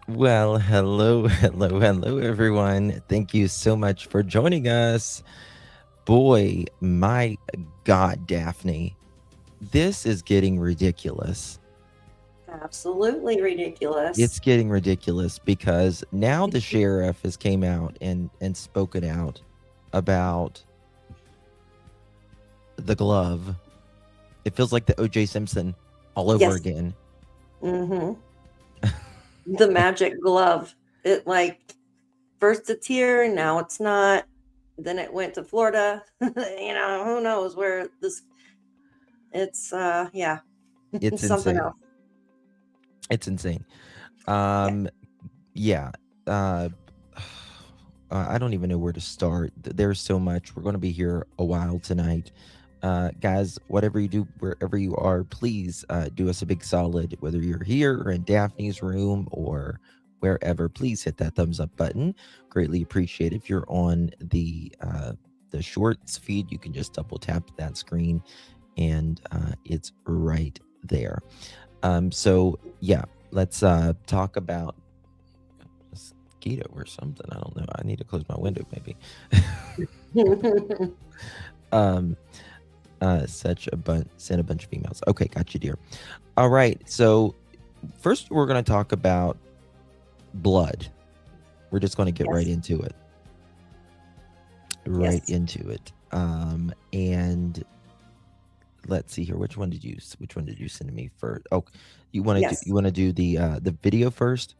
Well, hello, everyone. Thank you so much for joining us. Boy, my God, Daphne, this is getting ridiculous. Absolutely ridiculous. It's getting ridiculous because now the sheriff has came out and spoken out about the glove. It feels like the O.J. Simpson all over Yes. again. hmm The magic glove. It like first it's here, now it's not. Then it went to Florida. Who knows where this it's yeah, It's something insane. else. It's insane. Yeah. Um, yeah. Uh, I don't even know where to start. There's so much. We're going to be here a while tonight. Guys, whatever you do, wherever you are, please do us a big solid, whether you're here or in Daphne's room or wherever, please hit that thumbs up button. Greatly appreciate it. If you're on the shorts feed, you can just double tap that screen and it's right there. So yeah, let's talk about mosquito or something. I don't know. I need to close my window, maybe. um, such a bunch, send a bunch of emails. Okay, got you, dear. All right. So first, we're going to talk about blood. We're just going to get right Yes. into it. Right Yes. into it. And let's see here. Which one did you send to me first? Oh, Yes. you want to do the video first?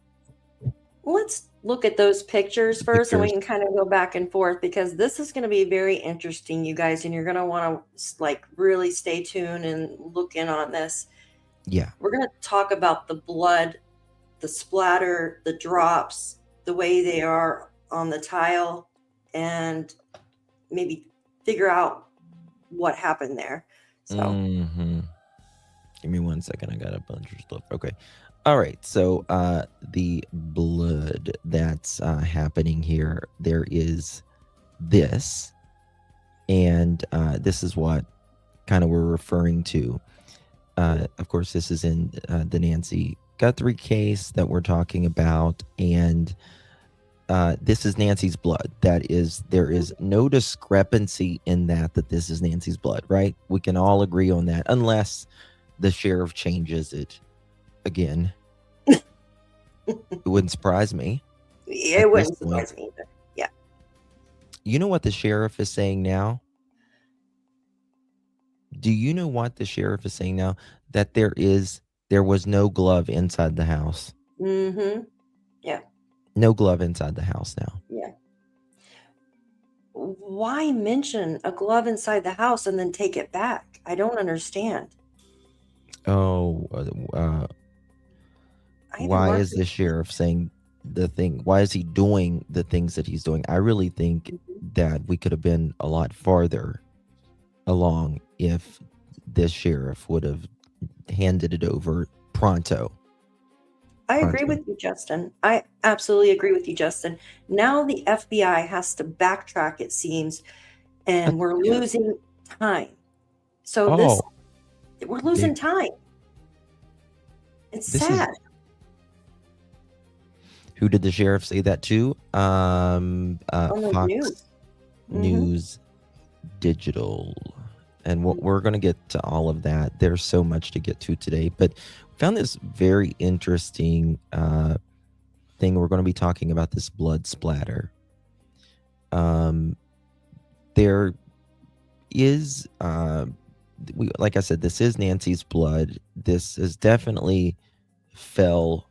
Let's look at those pictures The first and we pictures. can kind of go back and forth because this is going to be very interesting, you guys, and you're going to want to like really stay tuned and look in on this. Yeah. We're going to talk about the blood, the splatter, the drops, the way they are on the tile, and maybe figure out what happened there. So, Mm-hmm. Give me 1 second. I got a bunch of stuff. Okay. All right. So the blood that's happening here, there is this, and this is what kind of we're referring to. Of course, this is in the Nancy Guthrie case that we're talking about, and this is Nancy's blood. There is no discrepancy in that this is Nancy's blood, right? We can all agree on that, unless the sheriff changes it again. It wouldn't surprise me at it this wouldn't point. surprise me either. Yeah. You know what the sheriff is saying now? Do you know what the sheriff is saying now? That there was no glove inside the house. Mm-hmm. Yeah. No glove inside the house now. Yeah. Why mention a glove inside the house and then take it back? I don't understand. Oh, I even why marked is it. the sheriff saying the thing? Why is he doing the things that he's doing? I really think that we could have been a lot farther along if this sheriff would have handed it over pronto. I agree Pronto. with you, Justin. I absolutely agree with you, Justin. Now the FBI has to backtrack, it seems, and we're Yeah. losing time. So Oh, we're they, losing time. It's this is sad. who did the sheriff say that to? On the Fox news. Mm-hmm. News Digital. And we're going to get to all of that. There's so much to get to today, but found this very interesting thing. We're going to be talking about this blood splatter. There is, like I said, this is Nancy's blood. This is definitely fell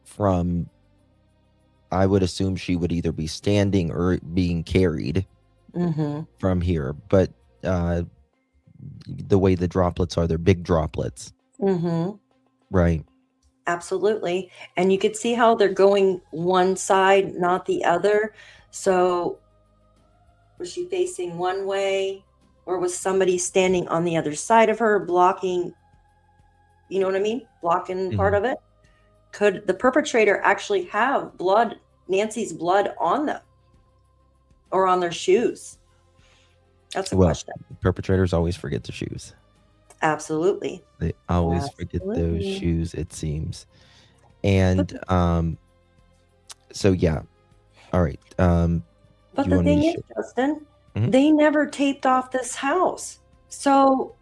from, I would assume she would either be standing or being carried Mm-hmm. from here. But the way the droplets are, they're big droplets, Mm-hmm. right? Absolutely. And you could see how they're going one side, not the other. So was she facing one way, or was somebody standing on the other side of her blocking, you know what I mean? Blocking part Mhm. of it? Could the perpetrator actually have blood, Nancy's blood on them or on their shoes? That's a Well, question. perpetrators always forget the shoes. Absolutely. They always forget those Absolutely. shoes, it seems. But And So yeah. All right. But You the want me to thing is, show? Justin, Mhm. they never taped off this house. So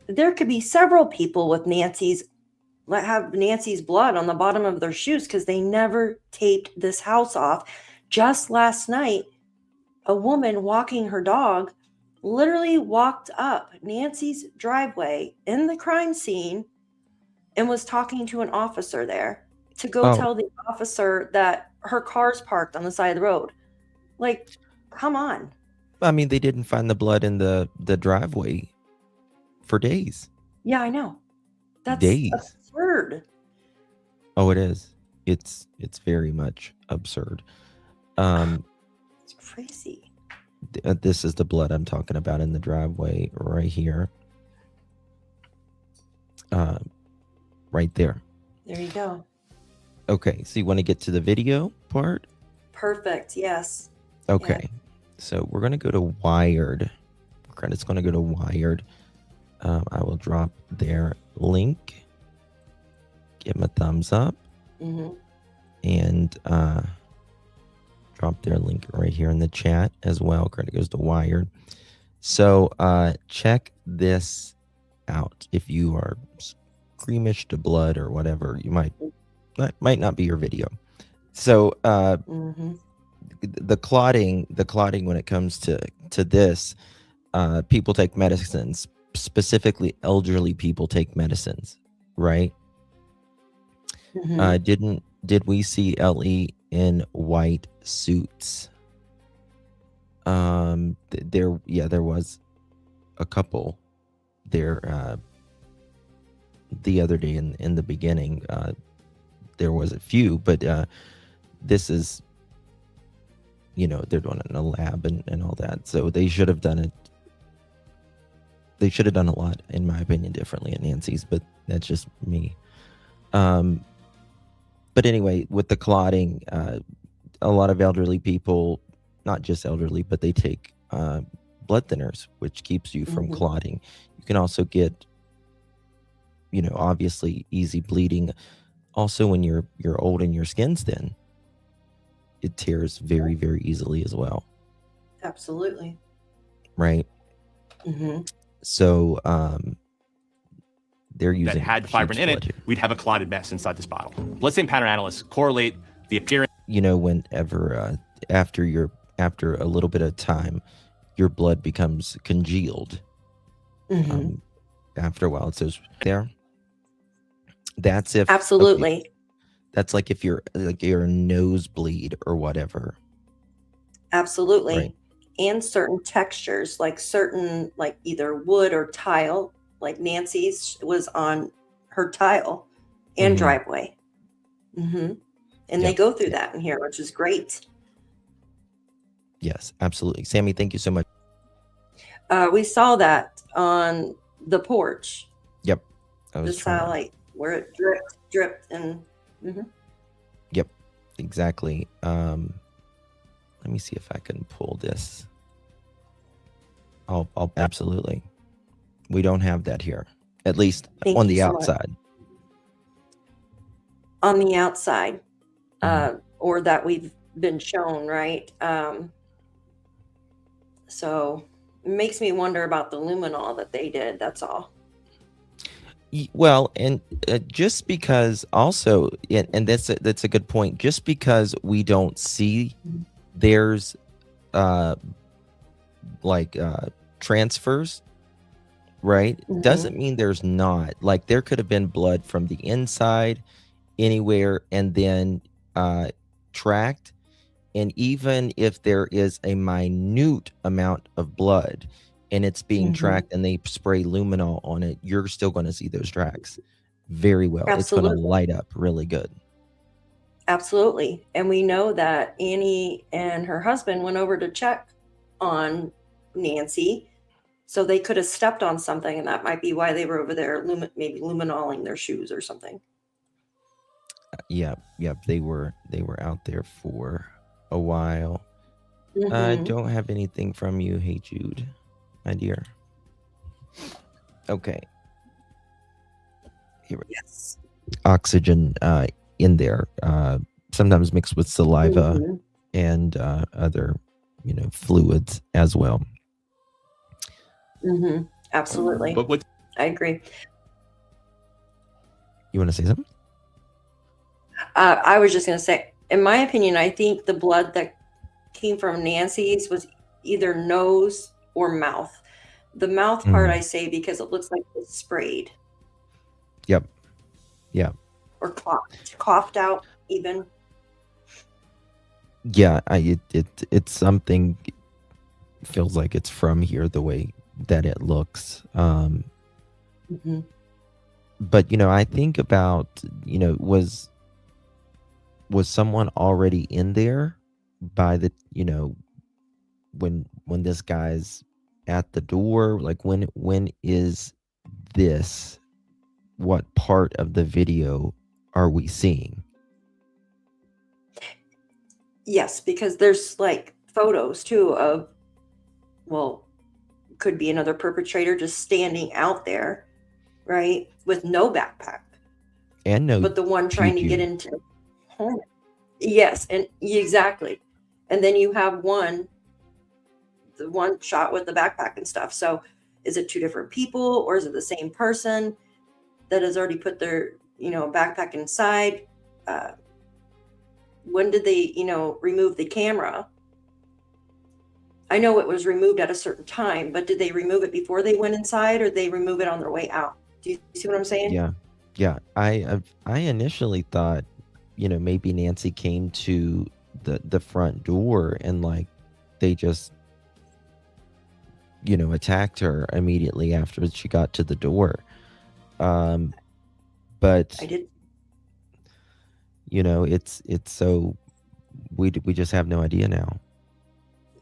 there could be several people with have Nancy's blood on the bottom of their shoes because they never taped this house off. Just last night, a woman walking her dog literally walked up Nancy's driveway in the crime scene and was talking to an officer there to go Oh, tell the officer that her car's parked on the side of the road. Like, come on. I mean, they didn't find the blood in the driveway for days. Yeah, I know. That's Days. absurd. Oh, it is. It's very much absurd. It's crazy. This is the blood I'm talking about in the driveway right here. Right there. There you go. Okay, so you want to get to the video part? Perfect. Yes. Okay. So we're going to go to Wired. It's going to go to Wired. I will drop their link. Give them a thumbs up. Mm-hmm. And drop their link right here in the chat as well. Credit goes to Wired. So check this out. If you are squeamish to blood or whatever, you might not be your video. So the clotting when it comes to this, people take medicines. Specifically, elderly people take medicines, right? Mm-hmm. Did we see LE in white suits? There was a couple there the other day in the beginning. There was a few, but this is, they're doing it in a lab and all that, so they should have done it. They should have done a lot, in my opinion, differently at Nancy's, but that's just me. But anyway, with the clotting, a lot of elderly people, not just elderly, but they take blood thinners, which keeps you from clotting. You can also get, obviously easy bleeding. Also, when you're old and your skin's thin, it tears very, very easily as well. Absolutely. Right. Mm-hmm. So they're using that had fibrin in it, we'd have a clotted mess inside this bottle. Blood stain pattern analysts correlate the appearance. Whenever after a little bit of time, your blood becomes congealed. After a while, it says there. That's if absolutely. Okay, that's like if you're like your nosebleed or whatever. Absolutely. Right. And certain textures, like either wood or tile, like Nancy's was on her tile and driveway. And they go through that in here, which is great. Yes, absolutely. Sammy, thank you so much. We saw that on the porch. Yep. The satellite where it dripped and Yep, exactly. Let me see if I can pull this. I'll absolutely. We don't have that here, at least on the outside. On the outside, or that we've been shown, right? So it makes me wonder about the luminol that they did. That's all. Well, and just because also, and that's a good point. Just because we don't see there's transfers, right? Doesn't mean there's not. Like there could have been blood from the inside anywhere and then tracked. And even if there is a minute amount of blood and it's being tracked and they spray luminol on it, you're still going to see those tracks very well. Absolutely. It's going to light up really good. Absolutely. And we know that Annie and her husband went over to check on Nancy. So they could have stepped on something, and that might be why they were over there, maybe luminoling their shoes or something. Yep. They were out there for a while. I don't have anything from you. Hey, Jude, my dear. Okay. Here we go. Yes. Oxygen in there. sometimes mixed with saliva Mm-hmm. and other, fluids as well. Mm-hmm. Absolutely. But what I agree. You want to say something? I was just going to say, in my opinion, I think the blood that came from Nancy's was either nose or mouth. The mouth part I say because it looks like it was sprayed. Yep. Yeah. Or coughed out even. Yeah, it's something, feels like it's from here the way that it looks. Mm-hmm. But I think about, was someone already in there by the, when this guy's at the door? Like when is this? What part of the video are we seeing? Yes, because there's like photos too of, well, could be another perpetrator just standing out there, right, with no backpack. And no, but the one trying to pew-pew. get into home. Yes, and exactly. And then you have the one shot with the backpack and stuff. So is it two different people or is it the same person that has already put their, backpack inside? When did they, remove the camera? I know it was removed at a certain time, but did they remove it before they went inside or did they remove it on their way out? Do you see what I'm saying? Yeah. I initially thought, maybe Nancy came to the front door and like they just, attacked her immediately after she got to the door. But I did. it's so we just have no idea now.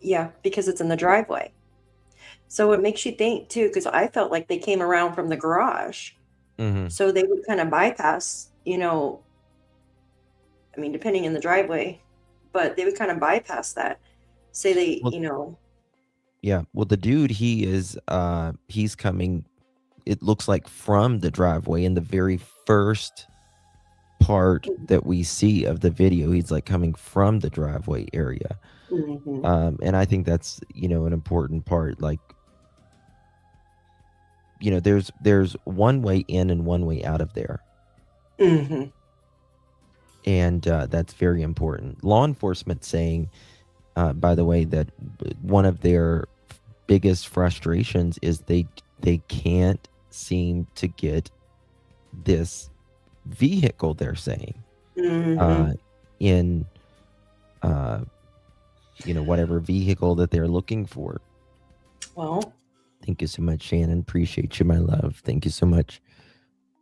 Yeah, because it's in the driveway. So it makes you think too, because I felt like they came around from the garage. Mm-hmm. So they would kind of bypass, depending in the driveway, but they would kind of bypass that. Say they, Yeah. Well, the dude, he's coming, it looks like from the driveway in the very first part that we see of the video. He's like coming from the driveway area. Mm-hmm. And I think that's, an important part. Like, there's one way in and one way out of there. Mm-hmm. And that's very important. Law enforcement saying, by the way, that one of their biggest frustrations is they can't seem to get this vehicle, they're saying, Mm-hmm. in whatever vehicle that they're looking for. Well, thank you so much, Shannon. Appreciate you, my love. Thank you so much.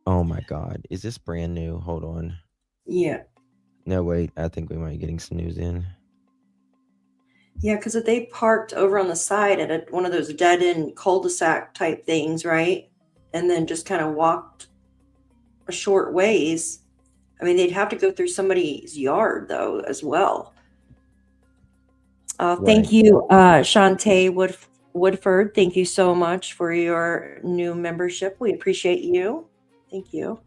Oh my God, is this brand new? Hold on. Yeah. No, wait, I think we might be getting some news in. Yeah, because if they parked over on the side at one of those dead-end cul-de-sac type things, right, and then just kind of walked a short ways, they'd have to go through somebody's yard, though, as well. Thank you, Shantae Woodford. Thank you so much for your new membership. We appreciate you. Thank you.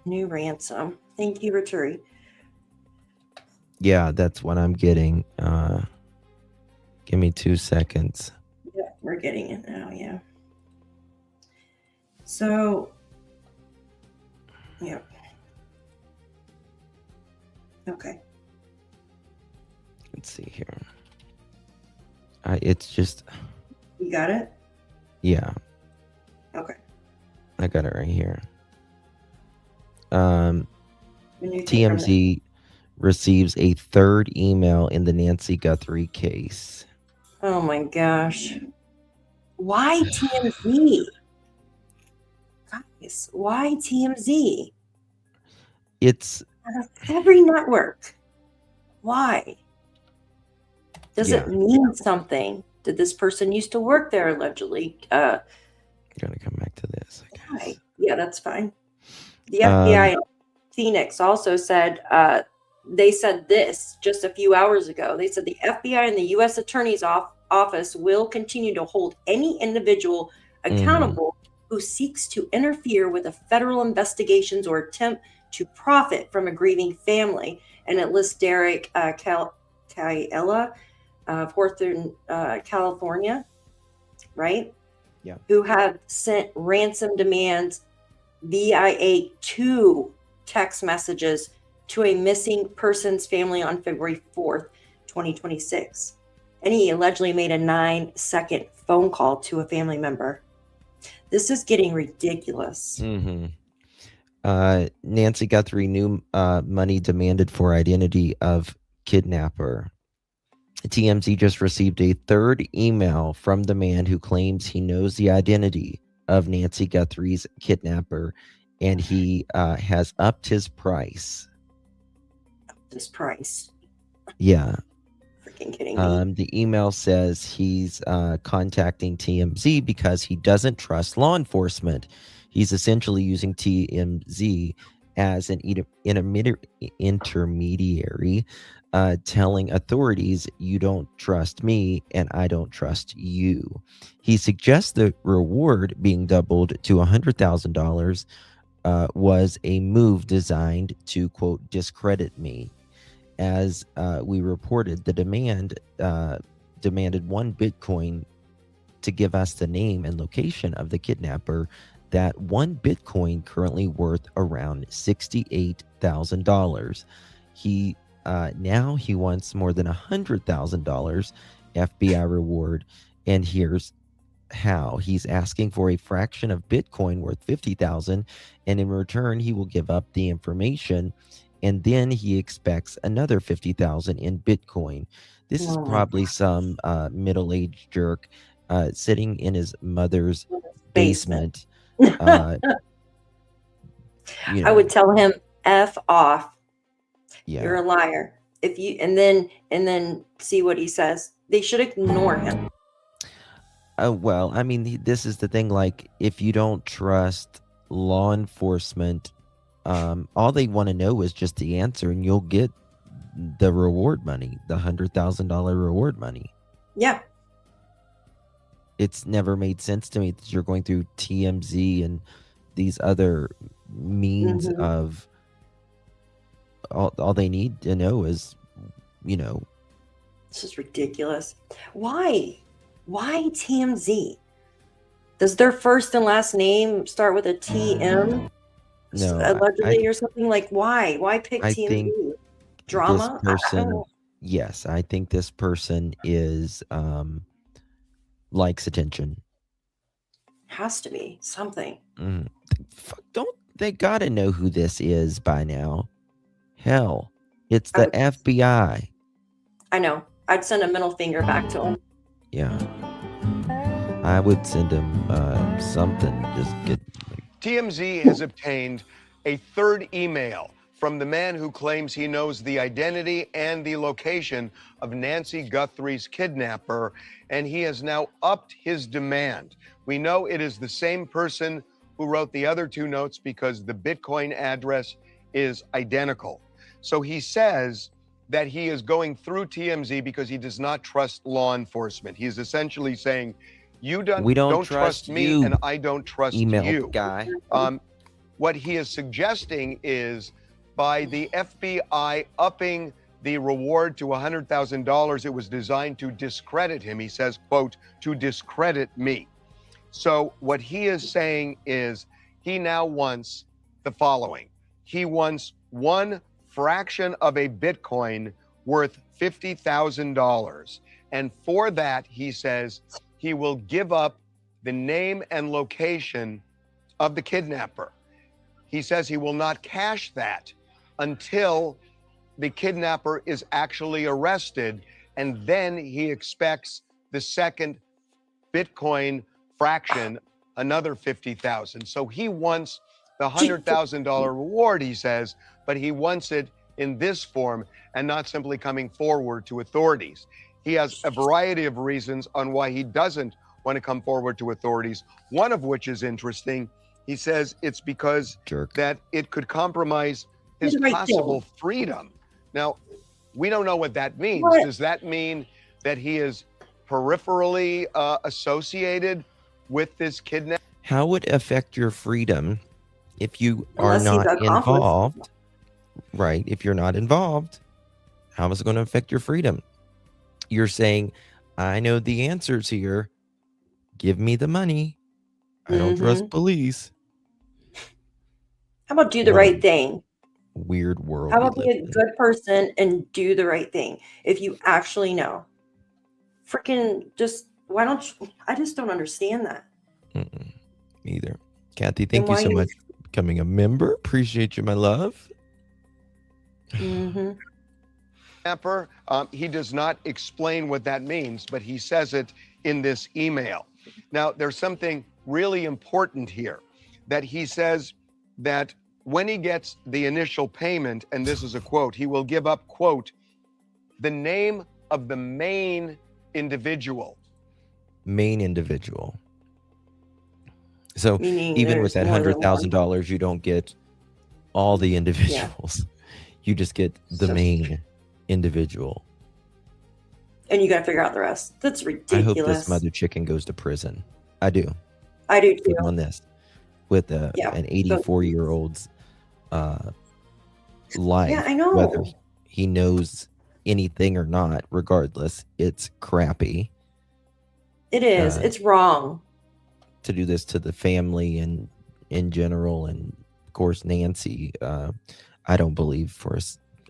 New ransom. Thank you, Rituri. Yeah, that's what I'm getting. Give me 2 seconds. Yeah, we're getting it now, yeah. So, yeah. Okay. Let's see here. It's just... You got it? Yeah. Okay. I got it right here. When you take TMZ receives a third email in the Nancy Guthrie case. Oh my gosh. Why TMZ? Guys, why TMZ? It's every network. Why? Does Yeah. it mean something? Did this person used to work there allegedly? I'm gonna come back to this, I guess. Why? Yeah, that's fine. The FBI in Phoenix also said, they said this just a few hours ago. They said the FBI and the U.S. Attorney's Office will continue to hold any individual accountable who seeks to interfere with the federal investigations or attempt to profit from a grieving family. And it lists Derek Caiella of Hawthorne, California, right? Yeah. Who have sent ransom demands via 2 text messages to a missing person's family on February 4th, 2026. And he allegedly made a 9-second phone call to a family member. This is getting ridiculous. Mm-hmm. Nancy Guthrie, new money demanded for identity of kidnapper. TMZ just received a third email from the man who claims he knows the identity of Nancy Guthrie's kidnapper, and he has upped his price. This price. Yeah. Freaking kidding me. The email says he's contacting TMZ because he doesn't trust law enforcement. He's essentially using TMZ as an intermediary, telling authorities, you don't trust me and I don't trust you. He suggests the reward being doubled to $100,000 was a move designed to, quote, discredit me. As we reported, the demanded 1 Bitcoin to give us the name and location of the kidnapper. That 1 Bitcoin currently worth around $68,000. He now he wants more than $100,000 FBI reward, and here's how. He's asking for a fraction of Bitcoin worth $50,000, and in return he will give up the information, and then he expects another $50,000 in Bitcoin. This is probably some middle-aged jerk sitting in his mother's basement. I would tell him F off. Yeah. You're a liar. If you and then see what he says. They should ignore him. Well, I mean, this is the thing. Like, if you don't trust law enforcement, all they want to know is just the answer, and you'll get the reward money, the $100,000 reward money. Yeah. It's never made sense to me that you're going through TMZ and these other means of all they need to know is, This is ridiculous. Why TMZ? Does their first and last name start with a TM? No, allegedly or something? Like, why? Why pick TMZ? Drama? This person, yes, I think this person is likes attention. Has to be something. Don't they gotta know who this is by now? Hell, it's the FBI. I know. I'd send a middle finger back to him. Yeah, I would send him something. Just get. TMZ has obtained a third email from the man who claims he knows the identity and the location of Nancy Guthrie's kidnapper, and he has now upped his demand. We know it is the same person who wrote the other 2 notes because the Bitcoin address is identical. So he says that he is going through TMZ because he does not trust law enforcement. He's essentially saying, we don't trust me and I don't trust you. Guy. What he is suggesting is by the FBI upping the reward to $100,000, it was designed to discredit him. He says, quote, to discredit me. So what he is saying is he now wants the following. He wants 1 fraction of a Bitcoin worth $50,000. And for that, he says he will give up the name and location of the kidnapper. He says he will not cash that until the kidnapper is actually arrested. And then he expects the second Bitcoin fraction, another 50,000. So he wants the $100,000 reward, he says, but he wants it in this form and not simply coming forward to authorities. He has a variety of reasons on why he doesn't want to come forward to authorities, one of which is interesting. He says it's because that it could compromise his possible freedom. Now, we don't know what that means. What? Does that mean that he is peripherally associated with this kidnapping? How would it affect your freedom If you are Unless he's not an accomplice. involved, right? If you're not involved, how is it going to affect your freedom? You're saying, I know the answers here. Give me the money. I don't trust police. How about do the What a right thing? weird world How we about live be a in. good person and do the right thing if you actually know? Freaking just, why don't you? I just don't understand that. Mm-mm, either. Kathy, Then thank you why so you- much for becoming a member. Appreciate you, my love. Mhm. Kidnapper. He does not explain what that means, but he says it in this email. Now, there's something really important here that he says that when he gets the initial payment, and this is a quote, he will give up, quote, the name of the main individual. Main individual. So Meaning even with there's that more than one. $100,000, you don't get all the individuals. You just get the So- main individual. And you got to figure out the rest. That's I ridiculous. hope this mother chicken goes to prison. I do. I do too. On this, with an Yeah. 84-year-old's life. Yeah, I know. Whether he knows anything or not, regardless, it's crappy. It is. It's wrong. To do this to the family and in general, and of course Nancy, I don't believe for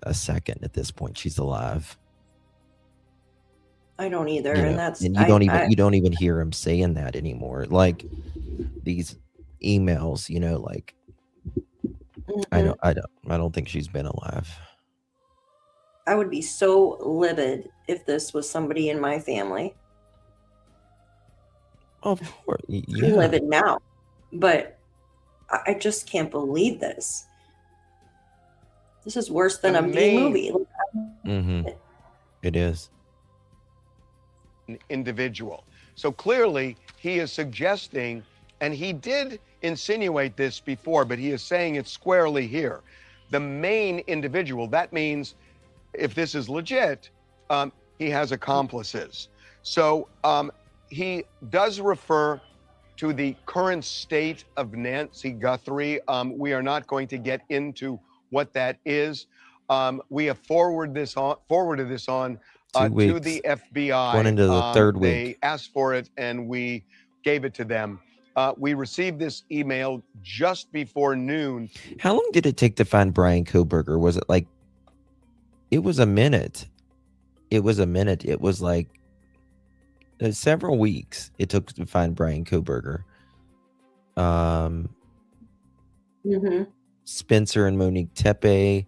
a second at this point she's alive. I don't either, You know, and that's and you don't even hear him saying that anymore. Like these emails, you know, like Mhm. I don't think she's been alive. I would be so livid if this was somebody in my family. Of course, I'm yeah. livid now, but I just can't believe this. This is worse than The a B main- movie. Mm-hmm. It is. Individual. So clearly he is suggesting, and he did insinuate this before, but he is saying it squarely here. The main individual, that means if this is legit, he has accomplices. So he does refer to the current state of Nancy Guthrie. We are not going to get into what that is. We have forwarded this on 2 weeks. to the FBI. Going into the third They week. asked for it, and we gave it to them. We received this email just before noon. How long did it take to find Brian Koberger? Was it like? It was a minute. It was a minute. It was like several weeks it took to find Brian Koberger. Mm-hmm. Spencer and Monique Tepe.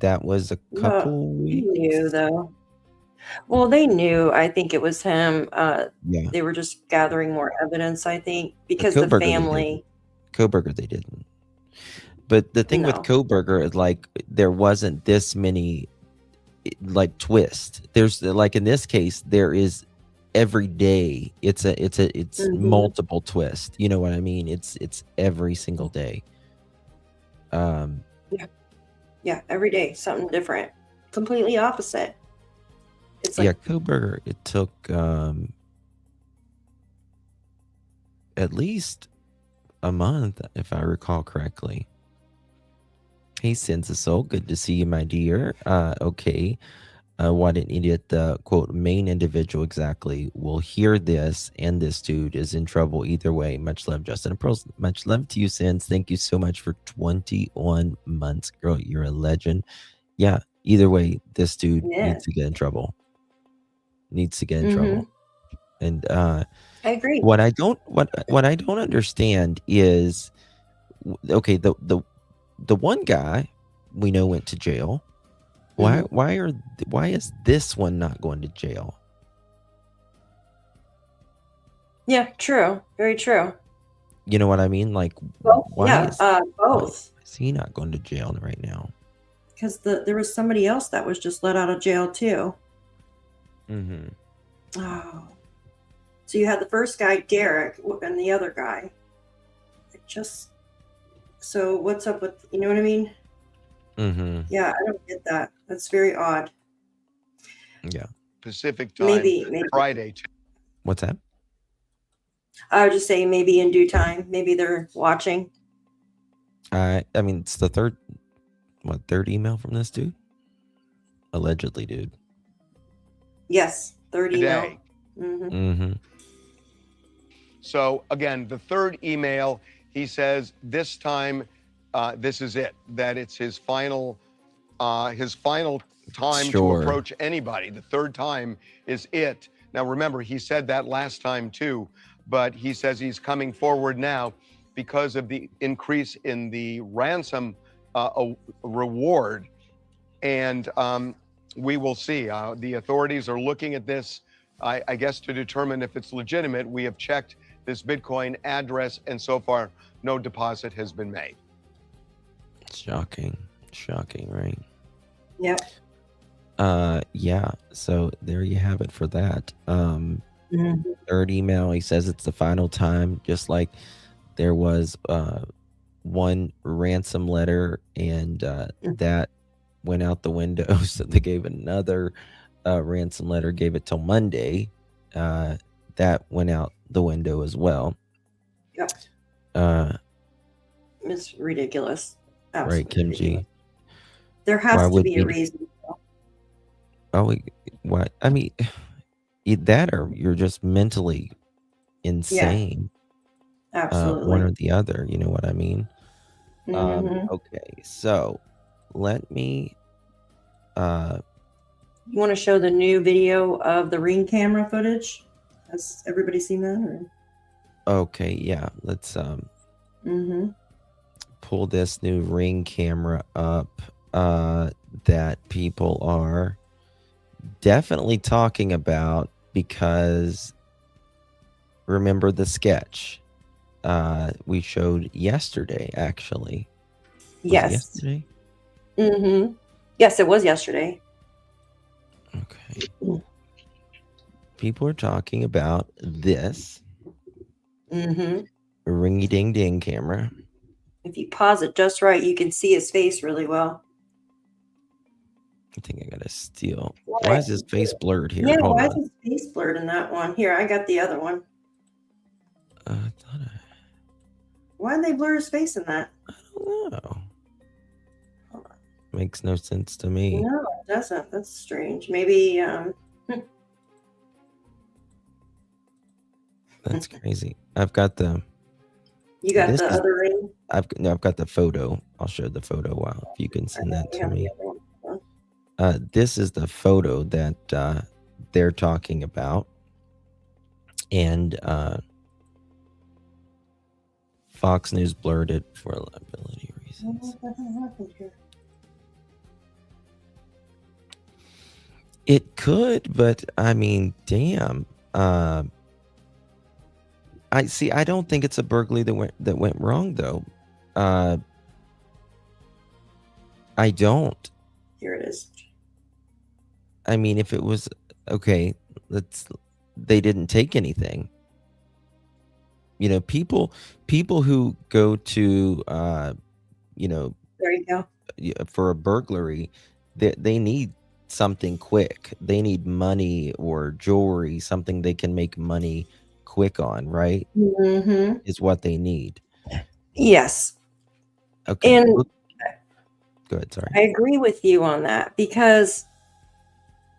That was a couple They weeks. knew though. Well, they knew. I think it was him. Yeah, They were just gathering more evidence. I think because Koberger, the they family. Koberger they didn't. But the thing with No. Koberger is like there wasn't this many like twists. There's like in this case there is every day. It's Mhm. multiple twists. You know what I mean? It's every single day. Yeah, every day something different, completely opposite. It's Yeah, like Koberger, it took at least a month, if I recall correctly. Hey, Sense of Soul, good to see you, my dear. Okay. Why didn't you get the quote main individual exactly? We'll hear this, and this dude is in trouble either way. Much love, Justin and Pearls. Much love to you, Sense. Thank you so much for 21 months, girl. You're a legend. Yeah, either way, this dude Yeah. needs to get in trouble. Needs to get in Mhm. trouble. And I agree. what I don't understand is okay, the one guy we know went to jail. Mhm. Why is this one not going to jail? Yeah, true. Very true. You know what I mean? Like Both. why Yeah, is both. is he not going to jail right now? Because there was somebody else that was just let out of jail too. Mm-hmm. Oh. So you had the first guy, Derek, and the other guy. So what's up with, you know what I mean? Mm-hmm. Yeah, I don't get that. That's very odd. Yeah. Pacific time, Maybe. Friday. What's that? I would just say maybe in due time. Maybe they're watching. I mean, it's the third email from this dude? Allegedly, dude. Yes, third email. Today. Mm-hmm. So again, the third email, he says this time, this is it. That it's his final time to Sure. approach anybody. The third time is it. Now remember, he said that last time too, but he says he's coming forward now because of the increase in the ransom reward. And we will see. The authorities are looking at this, I guess, to determine if it's legitimate. We have checked this Bitcoin address, and so far, no deposit has been made. Shocking, right? Yep. Yeah. So there you have it for that. Mhm. Third email, he says it's the final time, just like there was one ransom letter, and that went out the window. So they gave another ransom letter, gave it till Monday. That went out the window as well. Yep. It's ridiculous. Absolutely Right, Kim ridiculous. G. There has Why to would be a we- reason. Oh, what? I mean, that or you're just mentally insane. Absolutely. One or the other. You know what I mean? Mhm. Okay, so let me. You want to show the new video of the Ring camera footage? Has everybody seen that? Or? Okay, yeah. Let's Mm-hmm. pull this new Ring camera up that people are definitely talking about, because remember the sketch we showed yesterday, actually. Was it Yes. yesterday? Mm-hmm. Yes, it was yesterday. Okay. People are talking about this Mm-hmm. ringy ding ding camera. If you pause it just right, you can see his face really well. I think I gotta steal. Why is his face blurred here? Yeah, Hold why on. is his face blurred in that one? Here, I got the other one. Why did they blur his face in that? I don't know. Makes no sense to me. No, it doesn't. That's strange. Maybe That's crazy. I've got the. You got the other ring? I've got the photo. I'll show the photo while if you can send that to me. This is the photo that they're talking about, and Fox News blurred it for liability reasons. What happened here? It could, but I mean, damn. I see. I don't think it's a burglary that went wrong, though. I don't. Here it is. I mean, if it was okay, they didn't take anything. You know, people who go to you know, there you go, for a burglary, they need something quick. They need money or jewelry, something they can make money quick on, right? Mm-hmm. Is what they need. Yes. Okay. And go ahead, sorry. I agree with you on that, because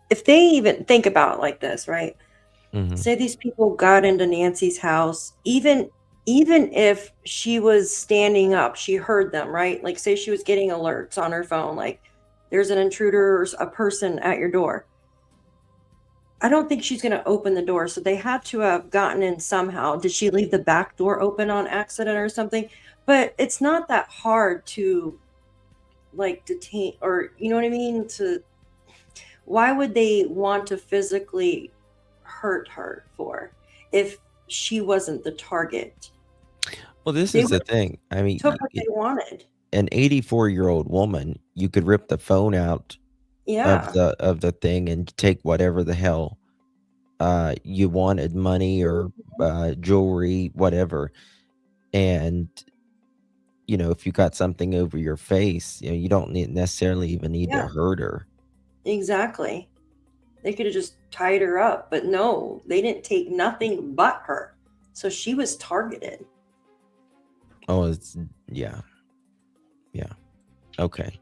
if they even think about it like this, right? Mm-hmm. Say these people got into Nancy's house, even if she was standing up, she heard them, right? Like, say she was getting alerts on her phone, like there's an intruder or a person at your door. I don't think she's going to open the door. So they had to have gotten in somehow. Did she leave the back door open on accident or something? But it's not that hard to like detain, or you know what I mean? Why would they want to physically hurt her for if she wasn't the target? Well, this is the thing. I mean, took what they wanted. An 84-year-old woman, you could rip the phone out of the thing and take whatever the hell you wanted, money or jewelry, whatever. And you know, if you got something over your face, you know, you don't necessarily even need to hurt her. Exactly. They could have just tied her up, but no, they didn't take nothing but her. So she was targeted. Oh, yeah. Yeah. Okay.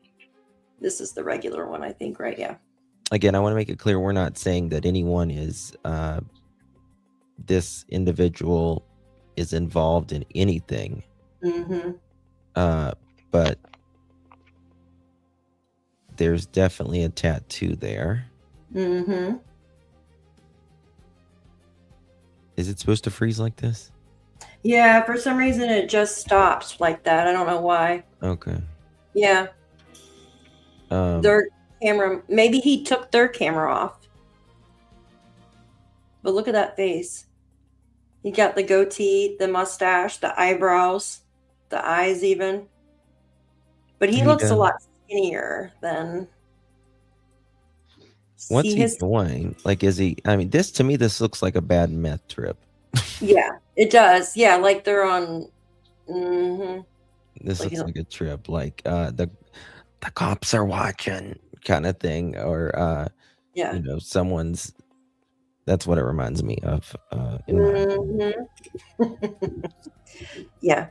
This is the regular one, I think, right? Yeah. Again, I want to make it clear we're not saying that anyone is this individual is involved in anything. Mm-hmm. But there's definitely a tattoo there. Mm-hmm. Is it supposed to freeze like this? Yeah, for some reason it just stops like that. I don't know why. Okay. Yeah. Their camera, maybe he took their camera off. But look at that face. He got the goatee, the mustache, the eyebrows, the eyes even. But he looks a lot skinnier than. What's See he his. doing? Like, is he? I mean, this to me, this looks like a bad meth trip. Yeah, it does. Yeah, like they're on. Mm-hmm. This Like looks like a trip, like the cops are watching kind of thing, or Yeah. you know, someone's. That's what it reminds me of. In my Mm-hmm. Yeah.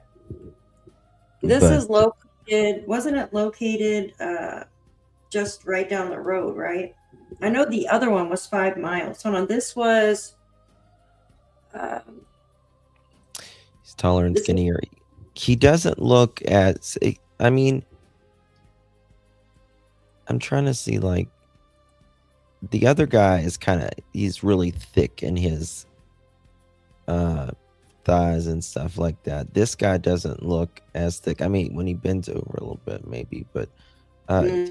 This is located. Wasn't it located just right down the road, right? I know the other one was 5 miles. Hold on. This was. He's taller and skinnier. He doesn't look as. I mean, I'm trying to see, like, the other guy is he's really thick in his thighs and stuff like that. This guy doesn't look as thick. I mean, when he bends over a little bit, maybe, but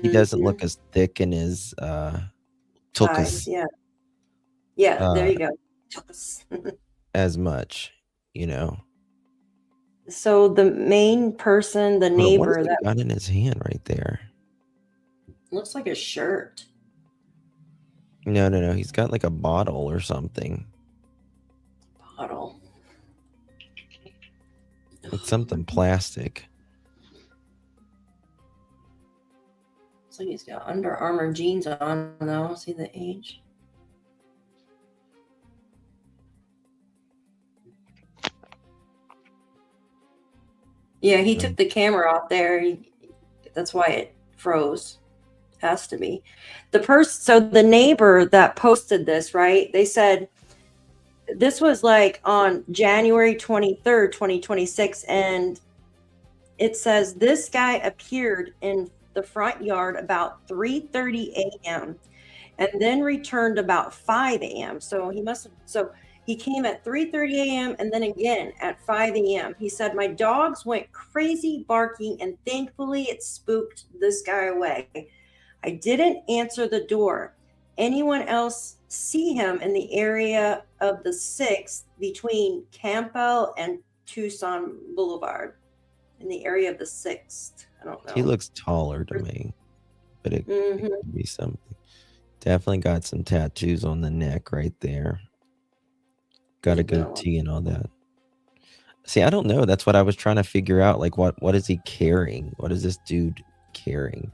he doesn't look as thick in his tuchus. Yeah. Yeah, there you go. As much, you know. So the main person, the neighbor, what has he got in his hand right there? Looks like a shirt. No. He's got like a bottle or something. Bottle. It's something plastic. Looks like he's got Under Armour jeans on, though. See the age? Yeah, he took the camera off there. That's why it froze. Has to be. So the neighbor that posted this, right? They said this was like on January 23rd, 2026. And it says this guy appeared in the front yard about 3:30 a.m. and then returned about 5 a.m. So he came at 3:30 a.m. and then again at 5 a.m. He said, my dogs went crazy barking and thankfully it spooked this guy away. I didn't answer the door. Anyone else see him in the area of the 6th between Campbell and Tucson Boulevard? In the area of the 6th. I don't know. He looks taller to me, but it could be something. Definitely got some tattoos on the neck right there. Got a goatee and all that. See, I don't know. That's what I was trying to figure out. Like, what is he carrying? What is this dude carrying?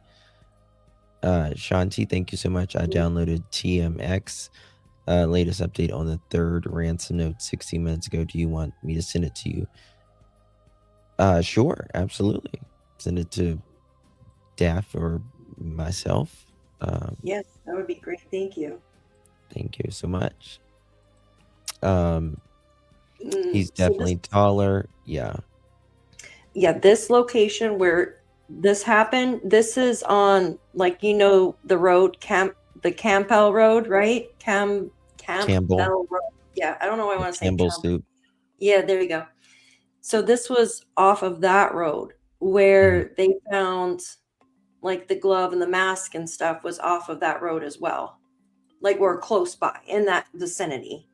Shanti, thank you so much. I downloaded TMX latest update on the 3rd ransom note 60 minutes ago. Do you want me to send it to you? Sure, absolutely. Send it to Daff or myself. Yes, that would be great. Thank you. Thank you so much. He's definitely taller. Yeah. Yeah, this location where this happened, this is on, like, you know, the road, the Campbell Road, right? Campbell Road. Yeah, I don't know why I want to say Campbell Soup. Yeah, there you go. So this was off of that road where they found like the glove and the mask and stuff was off of that road as well. Like we're close by in that vicinity.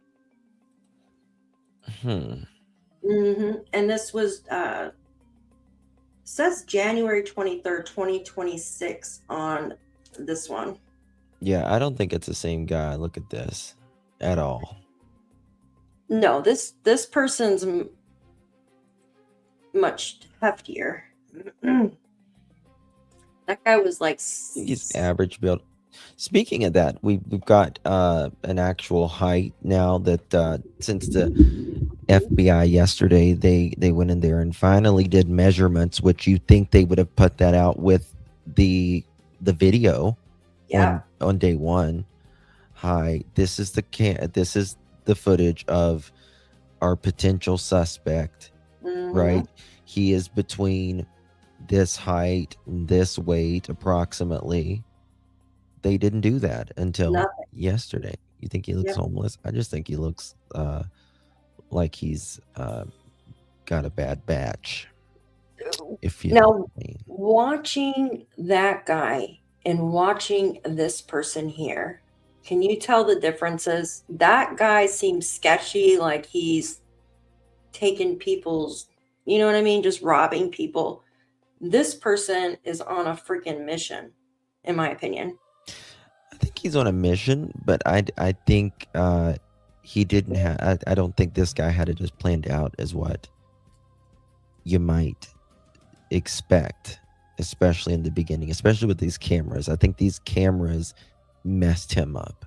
And this was says January 23rd, 2026 on this one. Yeah, I don't think it's the same guy. Look at this at all. No, this person's much heftier. That guy was like he's average build. Speaking of that, we've got an actual height now that since the FBI yesterday they went in there and finally did measurements, which you think they would have put that out with the video Yeah. on day one. Hi, this is the footage of our potential suspect, right? He is between this height and this weight approximately. They didn't do that until Nothing. yesterday. You think he looks homeless? I just think he looks like he's got a bad batch. If you know what I mean. Watching that guy and watching this person here, can you tell the differences? That guy seems sketchy, like he's taking people's, you know what I mean, just robbing people. This person is on a freaking mission, in my opinion. I think he's on a mission, but I think he didn't have. I don't think this guy had it just planned out as what you might expect, especially in the beginning, especially with these cameras. I think these cameras messed him up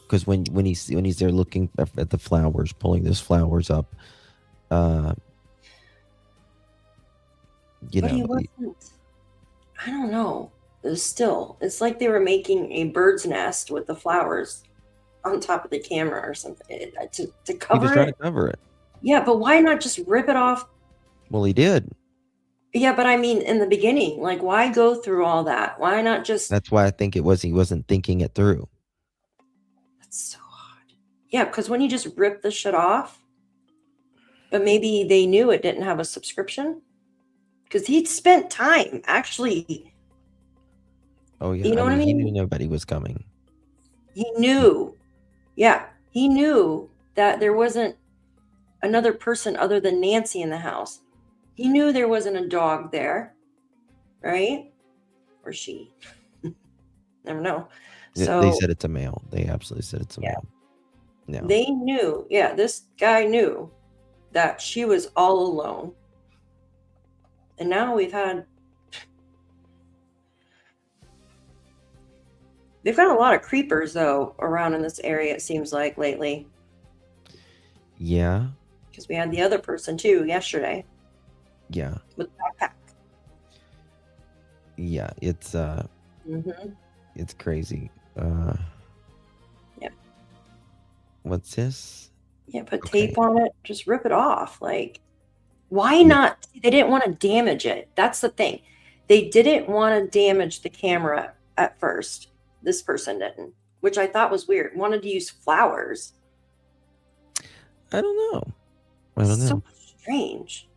because when he's there looking at the flowers, pulling those flowers up, you But know, he wasn't. I don't know. Still, it's like they were making a bird's nest with the flowers on top of the camera or something to he cover was trying it. to cover it. Yeah, but why not just rip it off? Well, he did. Yeah, but I mean, in the beginning, like, why go through all that? Why not just? That's why I think he wasn't thinking it through. That's so odd. Yeah, because when you just rip the shit off, but maybe they knew it didn't have a subscription because he'd spent time actually. Oh yeah, You know what I He mean? knew nobody was coming. He knew. Yeah, he knew that there wasn't another person other than Nancy in the house. He knew there wasn't a dog there, right? Or she. Never know. So They said it's a male. They absolutely said it's a male. No. They knew. Yeah, this guy knew that she was all alone. And now they've got a lot of creepers though around in this area, it seems like, lately. Yeah. Because we had the other person too yesterday. Yeah. With a backpack. Yeah, it's it's crazy. Yeah. What's this? Yeah, put tape on it, just rip it off. Like, why not? They didn't want to damage it. That's the thing. They didn't want to damage the camera at first. This person didn't, which I thought was weird. Wanted to use flowers. I don't know. So strange.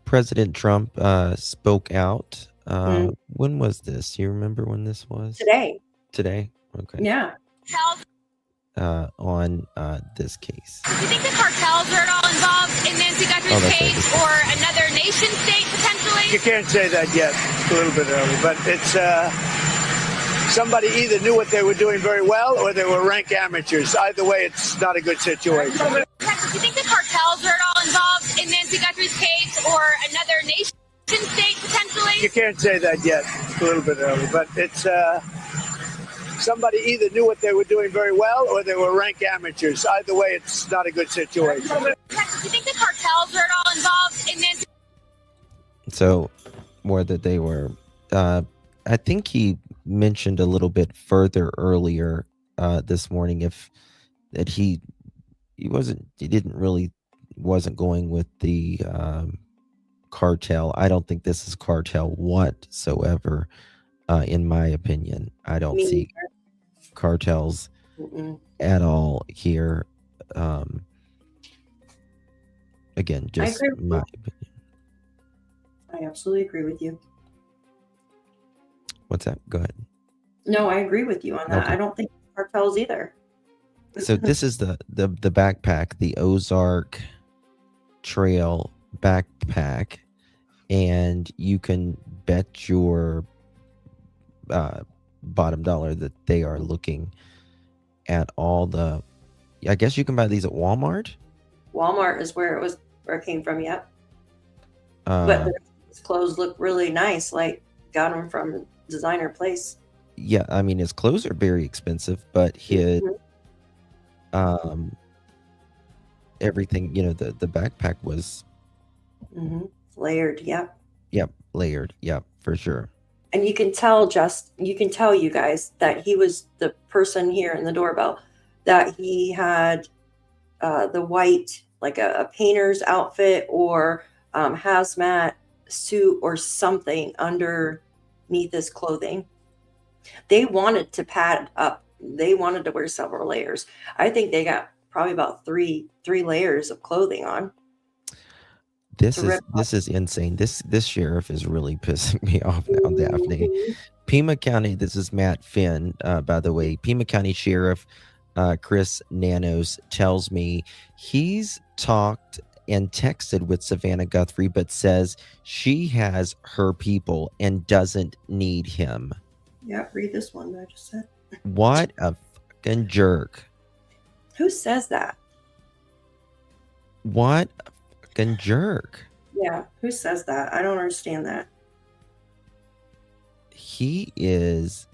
President Trump spoke out. When was this? Do you remember when this was? Today. Okay. Yeah. On this case. Do you think the cartels are at all involved in Nancy Guthrie's case or another nation state potentially? You can't say that yet. It's a little bit early, but it's somebody either knew what they were doing very well or they were rank amateurs. Either way, it's not a good situation. Do you think the cartels are at all involved in Nancy Guthrie's case or another nation state potentially? You can't say that yet. It's a little bit early, but it's somebody either knew what they were doing very well or they were rank amateurs. Either way, it's not a good situation. Do you think the cartels are at all involved in Nancy? So, more that they were. I think he mentioned a little bit further earlier this morning that he wasn't going with the cartel. I don't think this is cartel whatsoever. In my opinion, I don't see cartels at all here. Again, just my opinion. I absolutely agree with you. What's that? Go ahead. No, I agree with you on that. Okay. I don't think cartels either. So this is the backpack, the Ozark Trail backpack, and you can bet your bottom dollar that they are looking at all the. I guess you can buy these at Walmart. Walmart is where it came from. Yep. But his clothes look really nice. Like got them from designer place. Yeah, I mean his clothes are very expensive, but his Mhm. everything, the backpack was Layered, yep. layered. Yep, for sure. And you can tell you guys that he was the person here in the doorbell, that he had the white, like a painter's outfit or hazmat suit or something underneath his clothing. They wanted to pad up. They wanted to wear several layers. I think they got probably about three layers of clothing on. This is insane. This sheriff is really pissing me off now, Daphne. Pima County, this is Matt Finn, by the way. Pima County Sheriff Chris Nanos tells me he's talked and texted with Savannah Guthrie, but says she has her people and doesn't need him. Yeah, read this one that I just said. What a fucking jerk. Who says that? What a fucking jerk. Yeah, who says that? I don't understand that. He's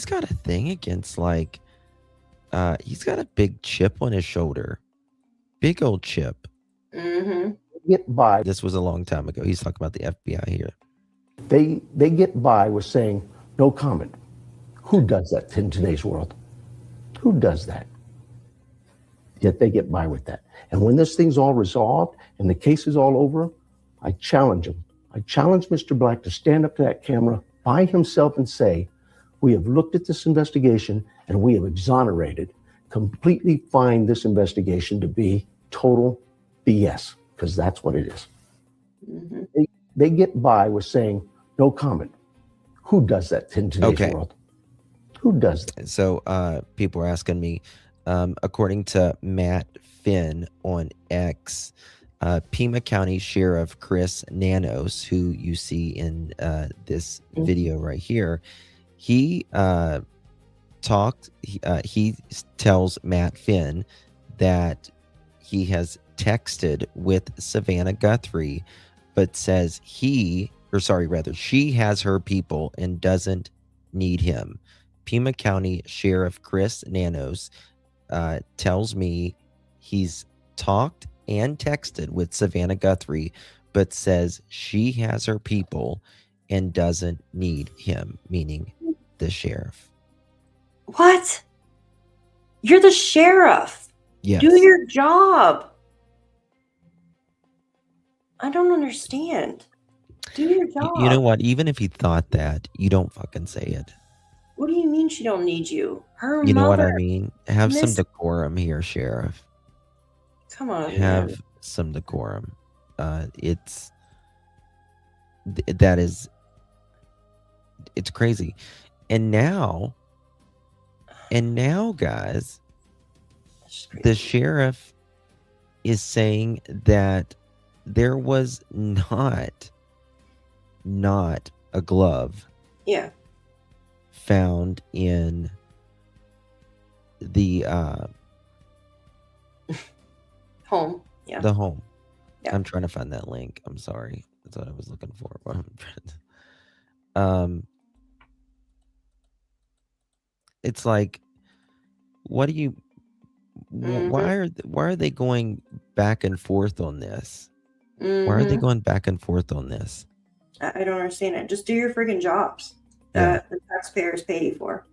got a thing against he's got a big chip on his shoulder. Big old chip. Get by. This was a long time ago. He's talking about the FBI here. They get by with saying no comment. Who does that in today's world? Who does that? Yet they get by with that. And when this thing's all resolved and the case is all over, I challenge him. I challenge Mr. Black to stand up to that camera by himself and say, we have looked at this investigation and we have exonerated, completely find this investigation to be total BS, because that's what it is. They get by with saying no comment. Who does that in today's world? Who does that? So people are asking me, according to Matt Finn on X, Pima County Sheriff Chris Nanos, who you see in this video right here, he tells Matt Finn that he has texted with Savannah Guthrie, but says she has her people and doesn't need him. Pima County Sheriff Chris Nanos tells me he's talked and texted with Savannah Guthrie, but says she has her people and doesn't need him, meaning the sheriff. What? You're the sheriff. Yes. Do your job. I don't understand. Do your job. You know what? Even if he thought that, you don't fucking say it. What do you mean she don't need you? Her You know what I mother. mean? Have some decorum here, Sheriff. Come on, Have man. some decorum. It's crazy. And now, guys, the sheriff is saying that there was not a glove found in the home. Yeah. The home. Yeah. I'm trying to find that link. I'm sorry. That's what I was looking for. It's like, what do you? Why are they going back and forth on this? Why are they going back and forth on this? I don't understand it. Just do your freaking jobs that the taxpayers pay you for.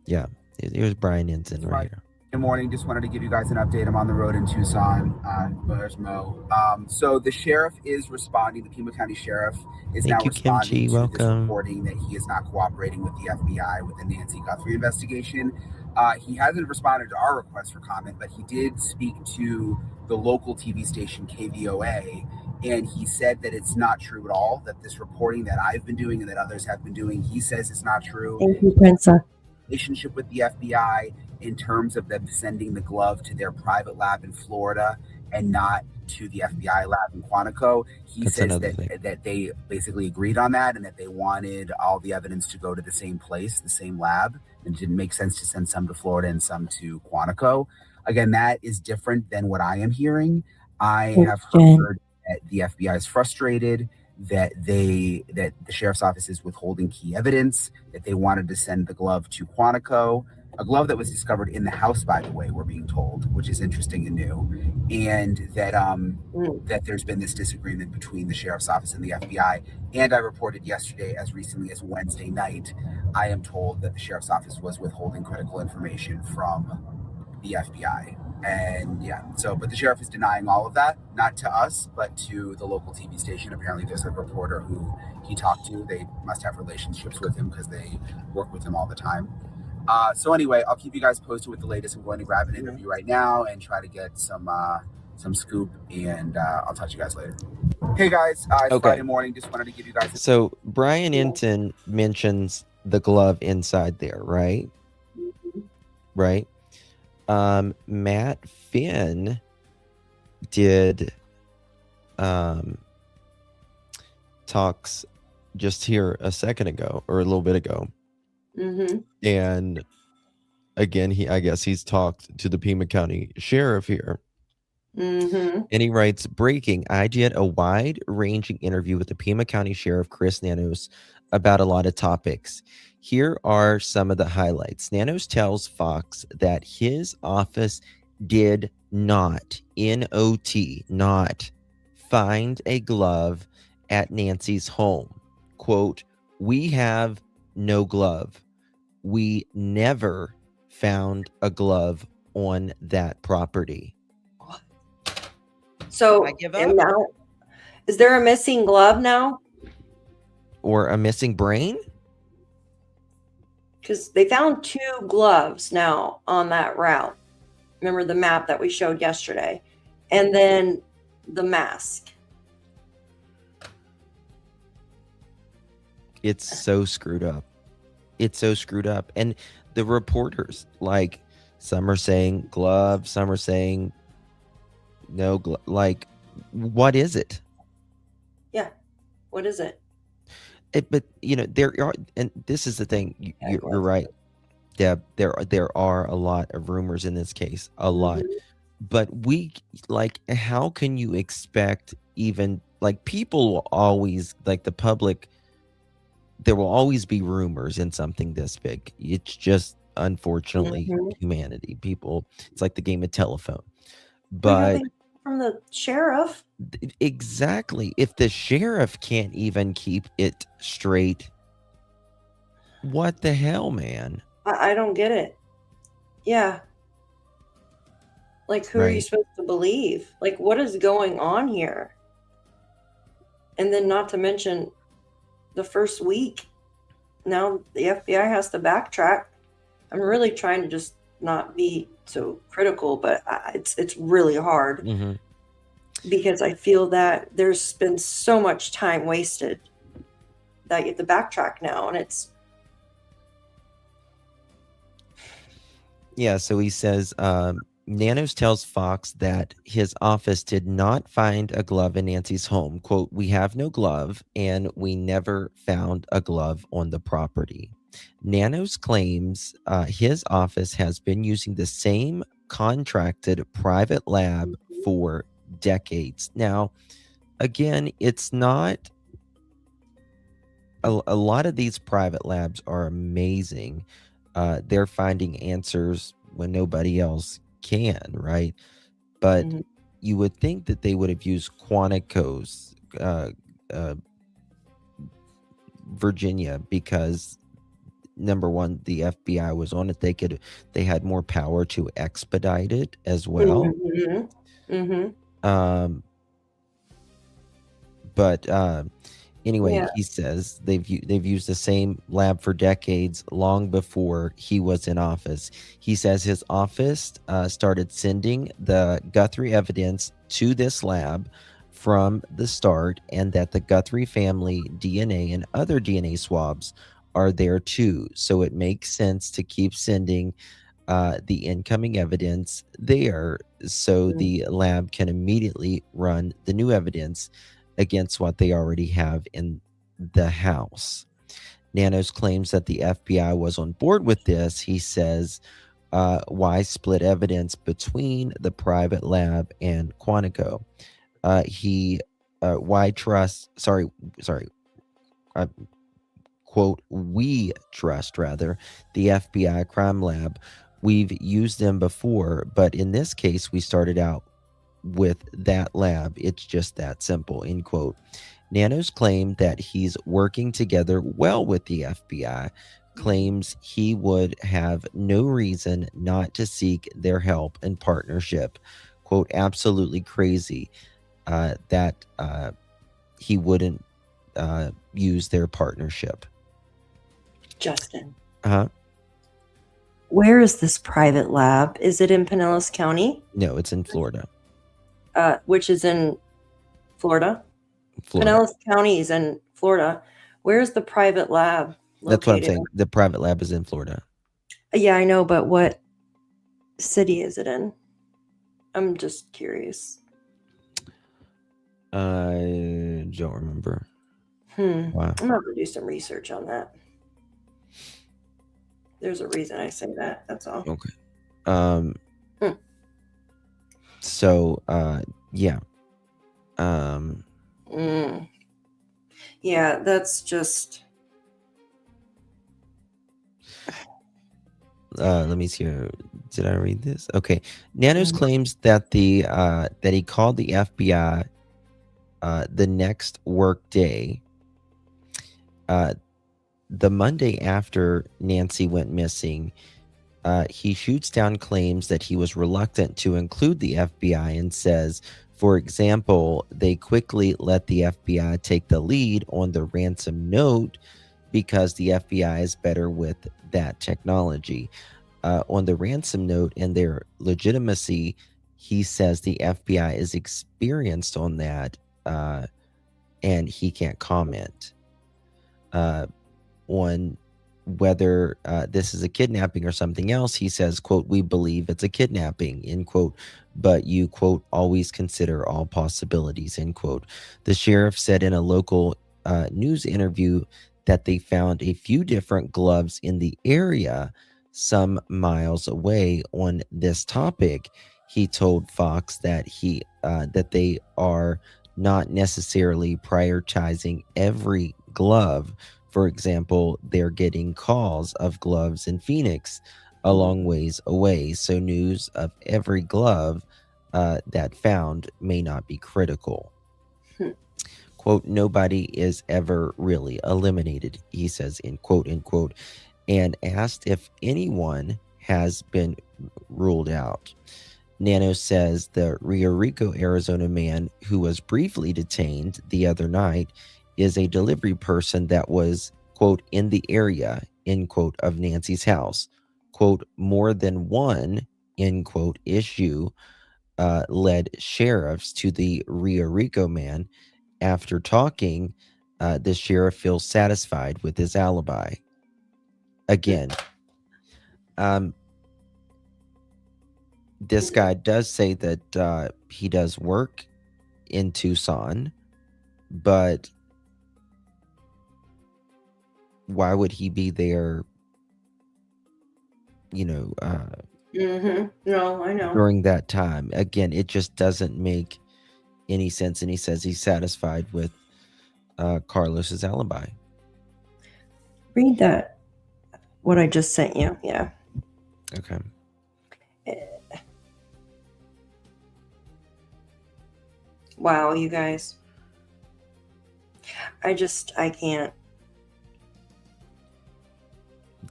Yeah. Here's Brian Ensign right here. Good morning. Just wanted to give you guys an update. I'm on the road in Tucson. There's Mo. So the sheriff is responding. The Pima County Sheriff is now responding to this reporting that he is not cooperating with the FBI with the Nancy Guthrie investigation. He hasn't responded to our request for comment, but he did speak to the local TV station KVOA, and he said that it's not true at all, that this reporting that I've been doing and that others have been doing, he says it's not true. Thank you, Prince. Relationship with the FBI in terms of them sending the glove to their private lab in Florida and not to the FBI lab in Quantico. He says that they basically agreed on that and that they wanted all the evidence to go to the same place, the same lab. It didn't make sense to send some to Florida and some to Quantico. Again, that is different than what I am hearing. I have heard that the FBI is frustrated, that the sheriff's office is withholding key evidence, that they wanted to send the glove to Quantico, a glove that was discovered in the house, by the way, we're being told, which is interesting and new, and that that there's been this disagreement between the sheriff's office and the FBI. And I reported yesterday, as recently as Wednesday night, I am told that the sheriff's office was withholding critical information from the FBI. And yeah, so, but the sheriff is denying all of that, not to us, but to the local TV station. Apparently there's a reporter who he talked to. They must have relationships with him because they work with him all the time. So anyway, I'll keep you guys posted with the latest. I'm going to grab an interview right now and try to get some scoop, and I'll talk to you guys later. Hey guys, it's Friday morning. Just wanted to give you guys. So Brian Inton mentions the glove inside there, right? Right. Matt Finn did talks just here a second ago or a little bit ago. And again, I guess he's talked to the Pima County Sheriff here. And he writes, breaking, I did a wide-ranging interview with the Pima County Sheriff Chris Nanos about a lot of topics. Here are some of the highlights. Nanos tells Fox that his office did not, N-O-T, not find a glove at Nancy's home. Quote, we have no glove. We never found a glove on that property. So now, is there a missing glove now? Or a missing brain? Because they found 2 gloves now on that route. Remember the map that we showed yesterday? And then the mask. It's so screwed up. It's so screwed up. And the reporters, like, some are saying glove, some are saying no glove. Like, what is it? Yeah. What is it? But you know, there are, and this is the thing. You're right, Deb. There are a lot of rumors in this case, a lot. But we, like, how can you expect, even, like, people will always, like, the public, there will always be rumors in something this big. It's just, unfortunately, humanity. People, it's like the game of telephone. But from the sheriff. Exactly. If the sheriff can't even keep it straight, what the hell, man? I don't get it. Yeah. Like, who are you supposed to believe? Like, what is going on here? And then, not to mention, the first week, now the FBI has to backtrack. I'm really trying to just not be so critical, but it's really hard because I feel that there's been so much time wasted that you have to backtrack now, and it's so he says Nanos tells Fox that his office did not find a glove in Nancy's home. Quote, we have no glove and we never found a glove on the property. Nanos claims his office has been using the same contracted private lab for decades. Now, again, it's not a lot of these private labs are amazing. They're finding answers when nobody else can, right? But you would think that they would have used Quantico's Virginia, because number one, the FBI was on it. They had more power to expedite it as well. But anyway, he says they've used the same lab for decades, long before he was in office. He says his office started sending the Guthrie evidence to this lab from the start, and that the Guthrie family DNA and other DNA swabs are there too. So it makes sense to keep sending the incoming evidence there, so the lab can immediately run the new evidence against what they already have in the house. Nanos claims that the FBI was on board with this. He says, why split evidence between the private lab and Quantico? He why trust? Sorry. Quote, we trust rather the FBI crime lab. We've used them before, but in this case, we started out with that lab. It's just that simple, end quote. Nanos claimed that he's working together well with the FBI, claims he would have no reason not to seek their help and partnership. Quote, absolutely crazy that he wouldn't use their partnership. Justin. Uh-huh. Where is this private lab? Is it in Pinellas County? No, it's in Florida. Which is in Florida? Pinellas County is in Florida. Where's the private lab located? That's what I'm saying. The private lab is in Florida. Yeah, I know, but what city is it in? I'm just curious. I don't remember. Wow. I'm going to do some research on that. There's a reason I say that. That's all. Okay. So, yeah. Yeah, that's just. Let me see. Did I read this? Okay. Nanos claims that that he called the FBI the next work day. The Monday after Nancy went missing, he shoots down claims that he was reluctant to include the FBI and says, for example, they quickly let the FBI take the lead on the ransom note because the FBI is better with that technology. On the ransom note and their legitimacy, he says the FBI is experienced on that and he can't comment on whether this is a kidnapping or something else. He says, quote, we believe it's a kidnapping, end quote, but you, quote, always consider all possibilities, end quote. The sheriff said in a local news interview that they found a few different gloves in the area some miles away on this topic. He told Fox that that they are not necessarily prioritizing every glove. For example, they're getting calls of gloves in Phoenix a long ways away. So news of every glove that found may not be critical. Quote, nobody is ever really eliminated, he says, in quote, end quote, and asked if anyone has been ruled out. Nano says the Rio Rico, Arizona man who was briefly detained the other night is a delivery person that was, quote, in the area, end quote, of Nancy's house. Quote, more than one, end quote, issue led sheriffs to the Rio Rico man. After talking, the sheriff feels satisfied with his alibi. Again, this guy does say that he does work in Tucson, but why would he be there, No, I know. during that time? Again, it just doesn't make any sense. And he says he's satisfied with Carlos's alibi. Read that, what I just sent you. Yeah. Okay. Wow, you guys. I can't.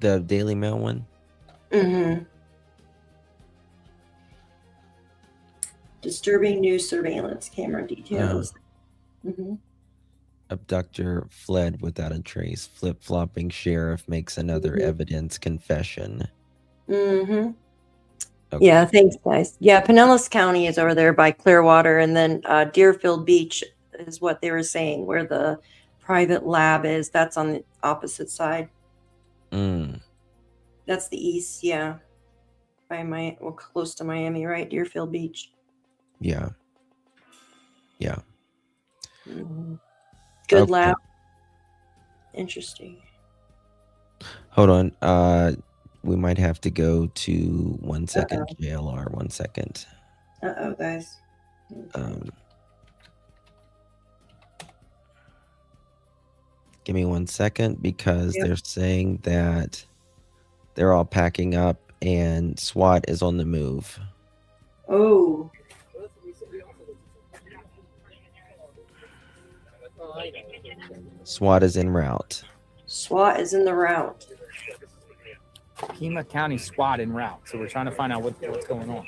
The Daily Mail one? Disturbing new surveillance camera details. Abductor fled without a trace. Flip-flopping sheriff makes another evidence confession. Okay. Yeah, thanks, guys. Yeah, Pinellas County is over there by Clearwater, and then Deerfield Beach is what they were saying, where the private lab is. That's on the opposite side. That's the east, yeah. By close to Miami, right? Deerfield Beach. Yeah. Good lab. Interesting. Hold on. We might have to go to 1 second. JLR, 1 second. Uh-oh, guys. Give me 1 second because Yep. they're saying that they're all packing up and SWAT is on the move. Oh. SWAT is en route. SWAT is in the route. Pima County SWAT en route. So we're trying to find out what's going on.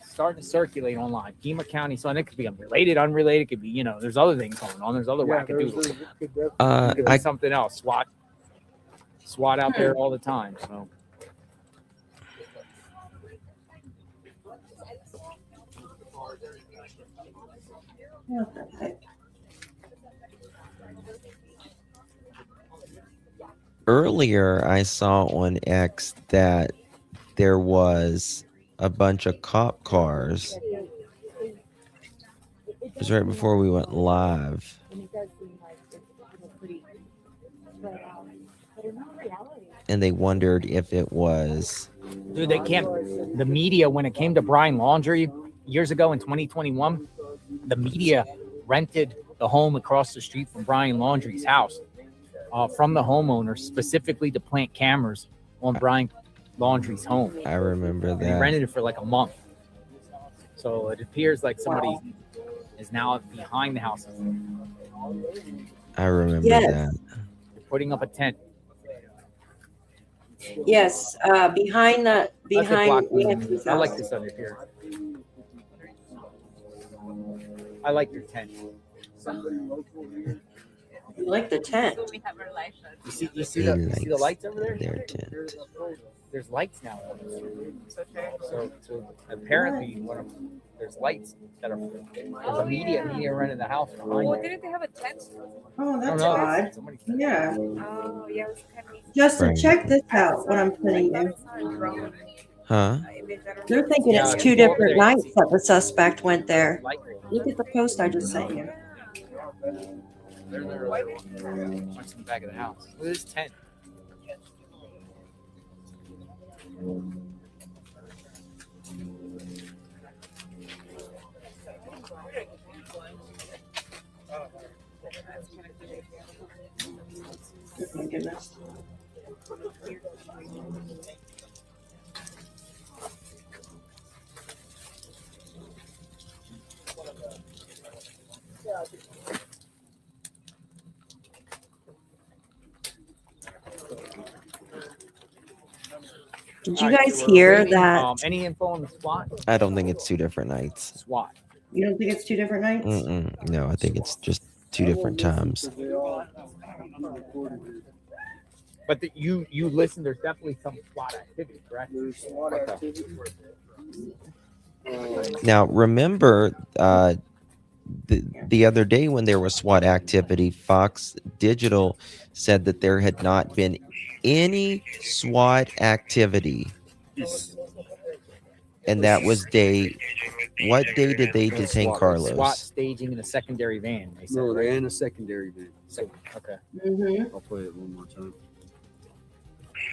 Starting to circulate online. Pima County SWAT. It could be unrelated, unrelated. It could be, you know, there's other things going on. There's other wackadoodles. It could be something else. SWAT out there all the time. So. What the heck? Earlier, I saw on X that there was a bunch of cop cars. It was right before we went live. And they wondered if it was... Dude, they can't... The media, when it came to Brian Laundrie years ago in 2021, the media rented the home across the street from Brian Laundrie's house from the homeowner specifically to plant cameras on Brian Laundrie's home. I remember that. And he rented it for like a month. So it appears like somebody is now behind the house. I remember that. They're putting up a tent. Yes, behind Nancy's I house. like this under here. I like your tent. You like the tent. You see the lights over there? Their tent. There's lights now. So apparently there's lights that are there's a media renting the house behind Well, you. didn't they have a tent? Oh, that's No. odd. Yeah. Oh, yeah. It was kind of... Justin, Right. check this out, what I'm putting in. Huh? They're thinking it's two different nights that the suspect went there. Look at the post I just sent you. They're literally punching the back of the house. Look at this tent. Oh my goodness. Did you guys hear that? Any info on the SWAT? I don't think it's two different nights. SWAT. You don't think it's two different nights? No, I think it's just two different times. But you listen. There's definitely some SWAT activity, correct? Now, remember the other day when there was SWAT activity, Fox Digital said that there had not been any SWAT activity. And that was what day did they detain Carlos? SWAT staging in a secondary van. They said, No, they're in a secondary van. Okay. Mm-hmm. I'll play it one more time.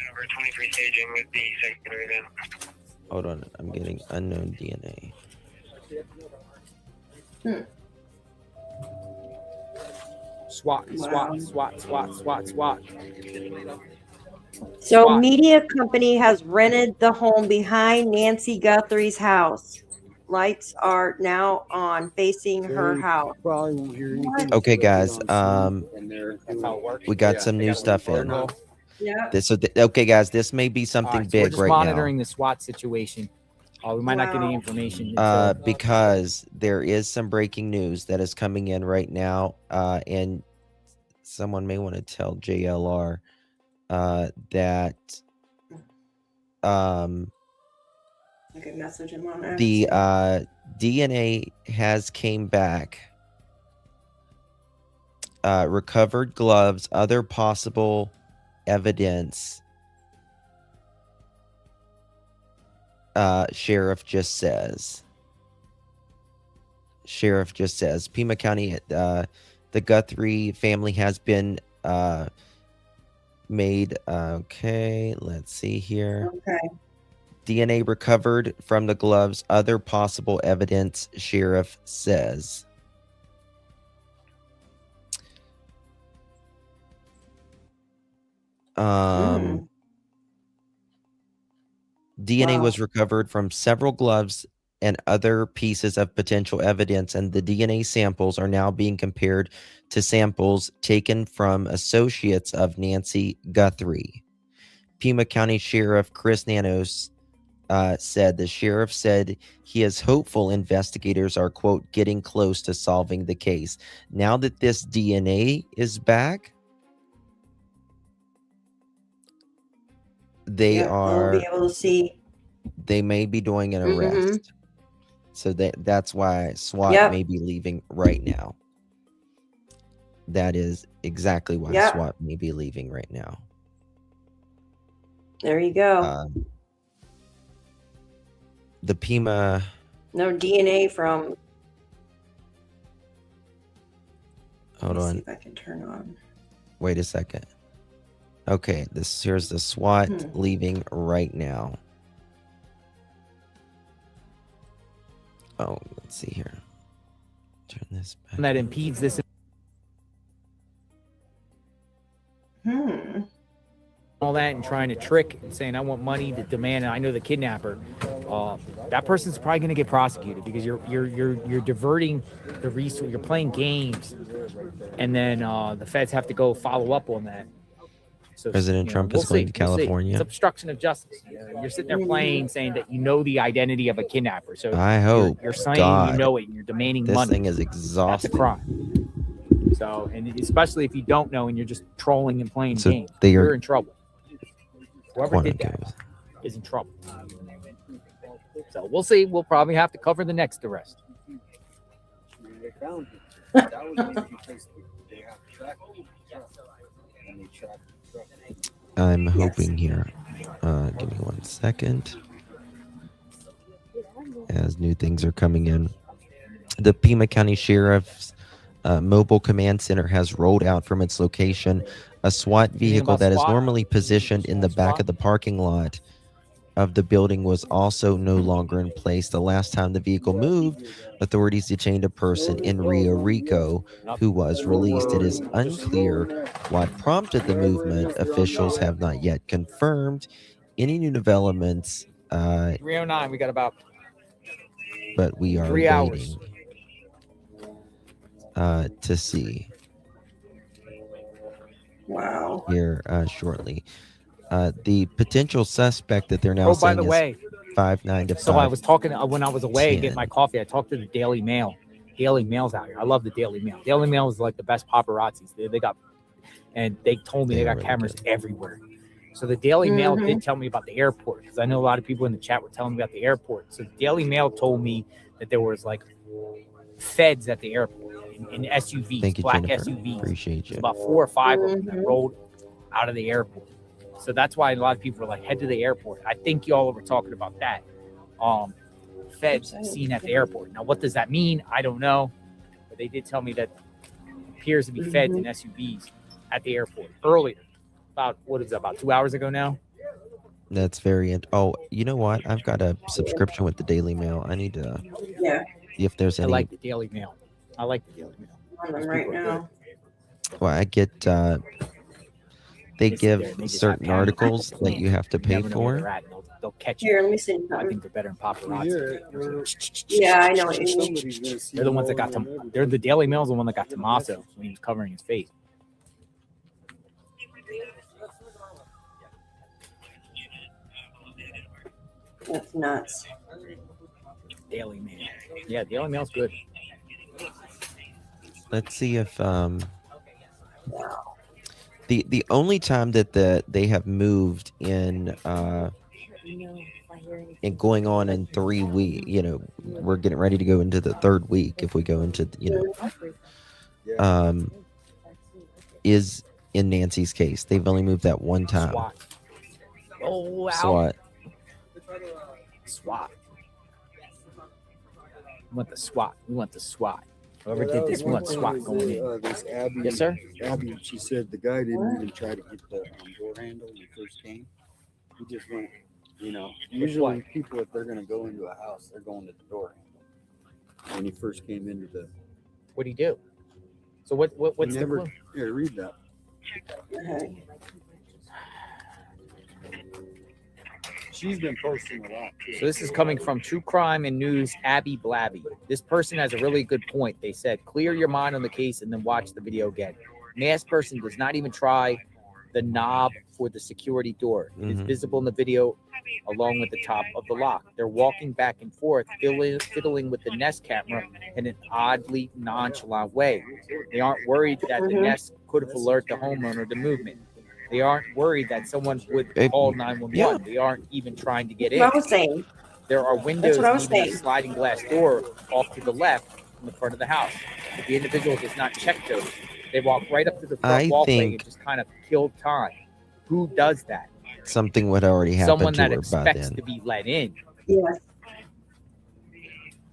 Number 23 staging with the secondary van. Hold on, I'm getting unknown DNA. SWAT. So SWAT. media company has rented the home behind Nancy Guthrie's house. Lights are now on facing her house. Probably won't hear anything. Okay, guys. That's how it works. We got some new stuff in. Yeah. Okay, guys. This may be something So we're big just right monitoring the SWAT situation. We might not get any information. now. Because there is some breaking news that is coming in right now, and someone may want to tell JLR that I could message him on the DNA has came back. Recovered gloves, other possible evidence. Sheriff just says. Pima County, the Guthrie family has been made. Okay, let's see here. Okay. DNA recovered from the gloves, other possible evidence, sheriff says. DNA Wow. was recovered from several gloves and other pieces of potential evidence, and the DNA samples are now being compared to samples taken from associates of Nancy Guthrie. Pima County Sheriff Chris Nanos said the sheriff said he is hopeful investigators are, quote, getting close to solving the case. Now that this DNA is back, they'll be able to see. They may be doing an arrest. So that's why SWAT may be leaving right now. That is exactly why SWAT may be leaving right now. There you go. The Pima. No DNA from. Hold on. See if I can turn on. Wait a second. Okay, here's the SWAT leaving right now. Oh, let's see here. Turn this back. That impedes this. All that and trying to trick and saying I want money to demand, and I know the kidnapper. That person's probably going to get prosecuted because you're diverting the resource. You're playing games, and then the feds have to go follow up on that. So President Trump is going to California. It's obstruction of justice. You're sitting there playing, saying that you know the identity of a kidnapper. So I hope you're saying God, you know it, and you're demanding this money. thing is exhausting. That's a crime. So, and especially if you don't know and you're just trolling and playing games, you're in trouble. Whoever did that is in trouble. So we'll see. We'll probably have to cover the next arrest. They found him. That was because they have track and they tracked the truck. I'm hoping here. Give me 1 second. As new things are coming in. The Pima County Sheriff's Mobile Command Center has rolled out from its location a SWAT vehicle that is normally positioned in the back of the parking lot of the building was also no longer in place. The last time the vehicle moved, authorities detained a person in Rio Rico who was released. It is unclear what prompted the movement. Officials have not yet confirmed any new developments. 309, we got about but we are 3 hours. Waiting to see. Wow. Here shortly. The potential suspect that they're now saying by the is way, 5'9" to 5'10". So I was talking when I was away getting my coffee. I talked to the Daily Mail. Daily Mail's out here. I love the Daily Mail. Daily Mail is like the best paparazzis. They got, and they told me they got really cameras everywhere. So the Daily Mail did tell me about the airport because I know a lot of people in the chat were telling me about the airport. So the Daily Mail told me that there was like feds at the airport in SUVs, Thank you, black Jennifer. SUVs. Appreciate you. There's about 4 or 5 of them that rolled out of the airport. So that's why a lot of people were like, head to the airport. I think y'all were talking about that. Feds seen at the airport. Now, what does that mean? I don't know. But they did tell me that it appears to be feds and SUVs at the airport earlier. About 2 hours ago now? That's very oh, you know what? I've got a subscription with the Daily Mail. I need to see if there's any. I like the Daily Mail. I like the Daily Mail. On them right now. Well, I get they give certain articles that you have to pay for. They'll catch Here, you. let me see. I think they're better than paparazzi. Yeah, I know what you mean. They're the ones that got they're the Daily Mail's the one that got Tommaso when he was covering his face. That's nuts. Daily Mail. Yeah, Daily Mail's good. Let's see if the only time that they have moved in going on in 3 weeks, we're getting ready to go into the 3rd week if we go into is in Nancy's case. They've only moved that one time. SWAT. Oh wow. SWAT. We want the SWAT. We want the SWAT. Whoever did this, we want SWAT going in. This Abby, Yes, sir. Abby, she said the guy didn't even try to get the door handle when he first came. He just went, usually people, if they're going to go into a house, they're going to the door handle. When he first came into the... What'd he do? So what's never, the clue? Here, read that. she's been posting a lot too. So this is coming from True Crime and News, Abby Blabby. This person has a really good point. They said, clear your mind on the case and then watch the video again. Masked person does not even try the knob for the security door. It is visible in the video along with the top of the lock. They're walking back and forth, fiddling with the Nest camera in an oddly nonchalant way. They aren't worried that the Nest could have alerted the homeowner to movement. They aren't worried that someone would call 911. Yeah. They aren't even trying to get in. That's what I was saying. There are windows That's what I was and even a saying. sliding glass door off to the left in the front of the house. If the individual does not check those, they walk right up to the front walkway and just kind of kill time. Who does that? Something would already happen Someone to that her by expects then. to be let in. Yes.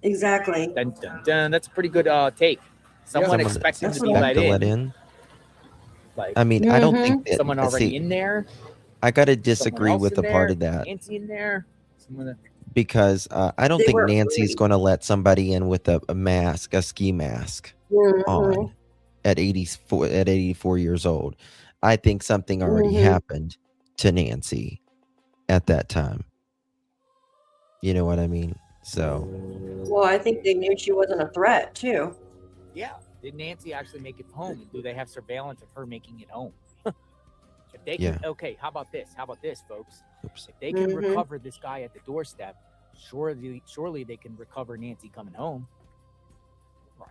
Exactly. Dun, dun, dun. That's a pretty good take. Someone expecting to be let in. Like, I mean, I don't think that someone already in there. I got to disagree with the part of that. Nancy in there. Because I don't think Nancy's going to let somebody in with a mask, a ski mask on at 84 years old. I think something already happened to Nancy at that time. You know what I mean? So. Well, I think they knew she wasn't a threat too. Yeah. Did Nancy actually make it home? And do they have surveillance of her making it home? If they can, okay, how about this? How about this, folks? If they can recover this guy at the doorstep, surely they can recover Nancy coming home,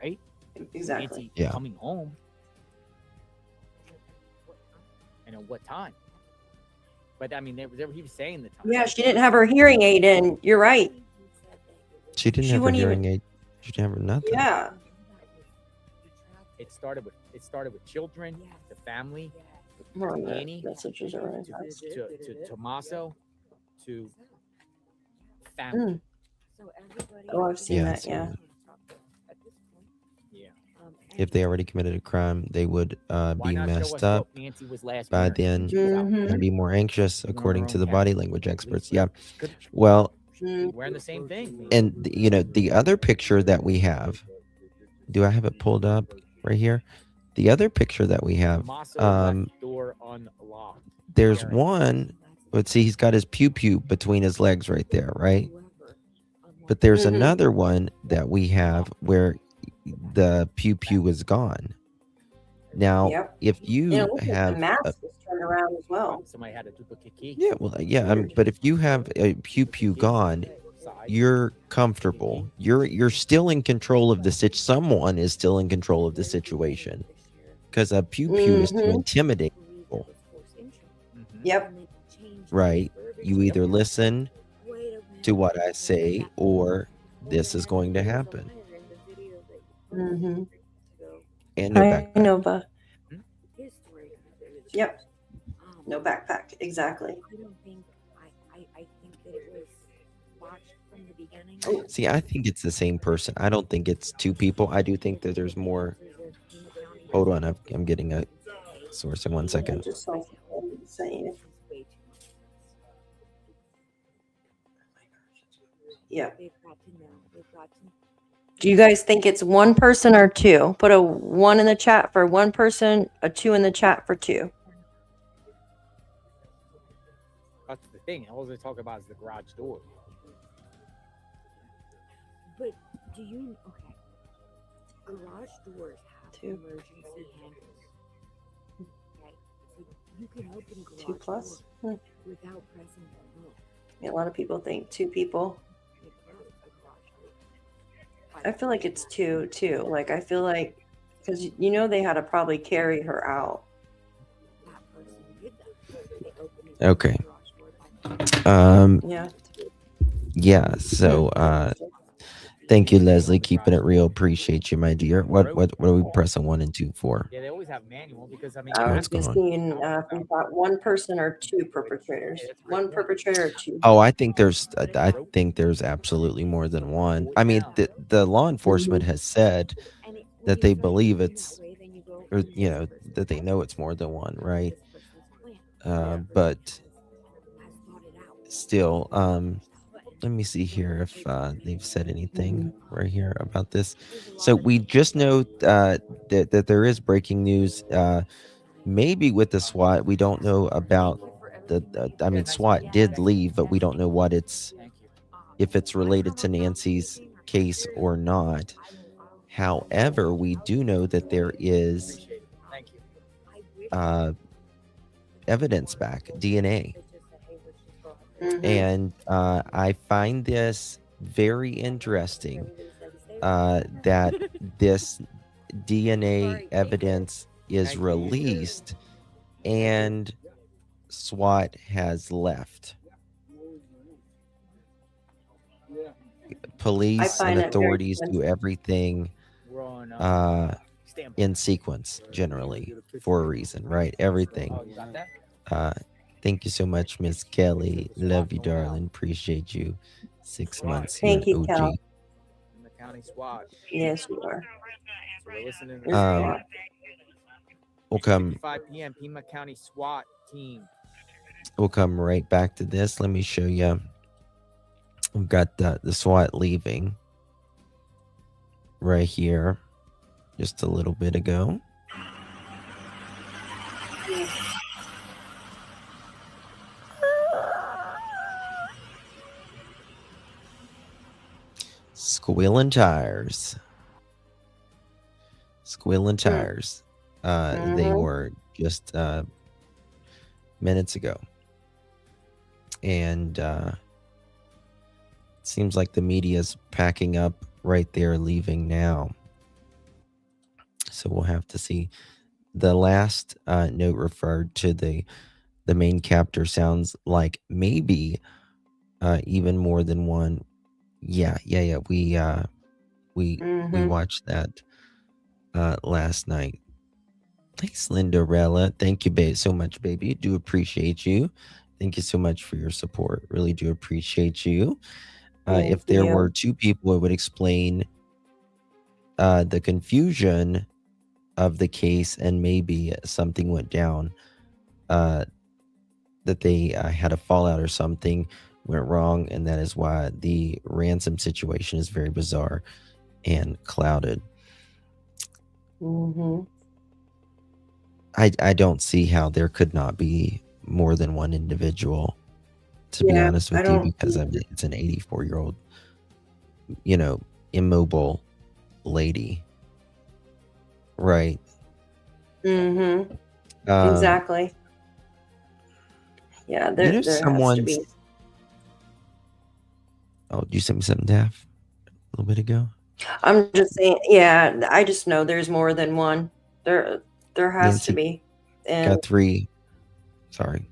right? Exactly. Nancy coming home. And at what time? But I mean, he was saying the time. Yeah, she didn't have her hearing aid in. You're right. She didn't have a hearing aid. She didn't have nothing. Yeah. It started with children, the family, Annie, to Tommaso, to family. Oh, I've seen that. Yeah. If they already committed a crime, they would be messed up by then and be more anxious, according to the body language experts. Yeah. Well, wearing the same thing. And the other picture that we have, do I have it pulled up right here? The other picture that we have, door unlocked. There's one. Let's see, he's got his pew between his legs right there, right? But there's another one that we have where the pew is gone. Now, if you have the mask was turned around as well. Somebody had a duplicate key. Yeah, well, yeah, but if you have a pew gone, you're comfortable. You're still in control of the situation. Someone is still in control of the situation, because a pew is to intimidate people. Yep. Right. You either listen to what I say, or this is going to happen. And no backpack. Nova. Yep. No backpack. Exactly. See, I think it's the same person. I don't think it's two people. I do think that there's more. Hold on, I'm getting a source in 1 second. Yeah. Do you guys think it's one person or two? Put a 1 in the chat for one person, a 2 in the chat for 2. That's the thing. All they talk about is the garage door. But do you garage doors have emergency handles? Okay, so you can open garage 2 plus? doors without pressing the lock. Yeah, a lot of people think 2 people. I feel like it's 2 too. Like, I feel like, because they had to probably carry her out. Okay. Yeah. So, thank you, Leslie. Keeping it real. Appreciate you, my dear. What are we pressing 1 and 2 for? Yeah, they always have manual because I mean, What's going on? If we thought 1 person or 2 perpetrators. 1 perpetrator or 2. Oh, I think there's absolutely more than one. I mean, the law enforcement has said that they believe it's, or that they know it's more than one, right? But still, let me see here if they've said anything right here about this. So we just know that there is breaking news, maybe with the SWAT. We don't know about I mean, SWAT did leave, but we don't know what if it's related to Nancy's case or not. However, we do know that there is evidence back, DNA. And I find this very interesting that this DNA evidence is released and SWAT has left. Police and authorities do everything in sequence, generally, for a reason, right? Everything. Thank you so much, Miss Kelly. Love you, darling. Appreciate you. 6 months. Thank you, OG. Cal. County SWAT. Yes, you are. So we're listening to We'll come 5 p.m. Pima County SWAT team. We'll come right back to this. Let me show you. We've got the SWAT leaving right here just a little bit ago. Squealing tires. Squealing tires. They were just minutes ago. And seems like the media's packing up right there, leaving now. So we'll have to see. The last note referred to the main captor sounds like maybe even more than one. Yeah. We watched that last night. Thanks, Lindarella. Thank you so much, baby. Do appreciate you. Thank you so much for your support. Really do appreciate you. If there were two people, it would explain the confusion of the case, and maybe something went down, that they had a fallout or something went wrong, and that is why the ransom situation is very bizarre and clouded. I don't see how there could not be more than one individual, to be honest with you, because it's an 84-year-old, immobile lady, right? Exactly. Yeah, there has to be. Oh, you sent me something, Daff, a little bit ago? I'm just saying, yeah, I just know there's more than one. There has Nancy to be. And Guthrie. Sorry.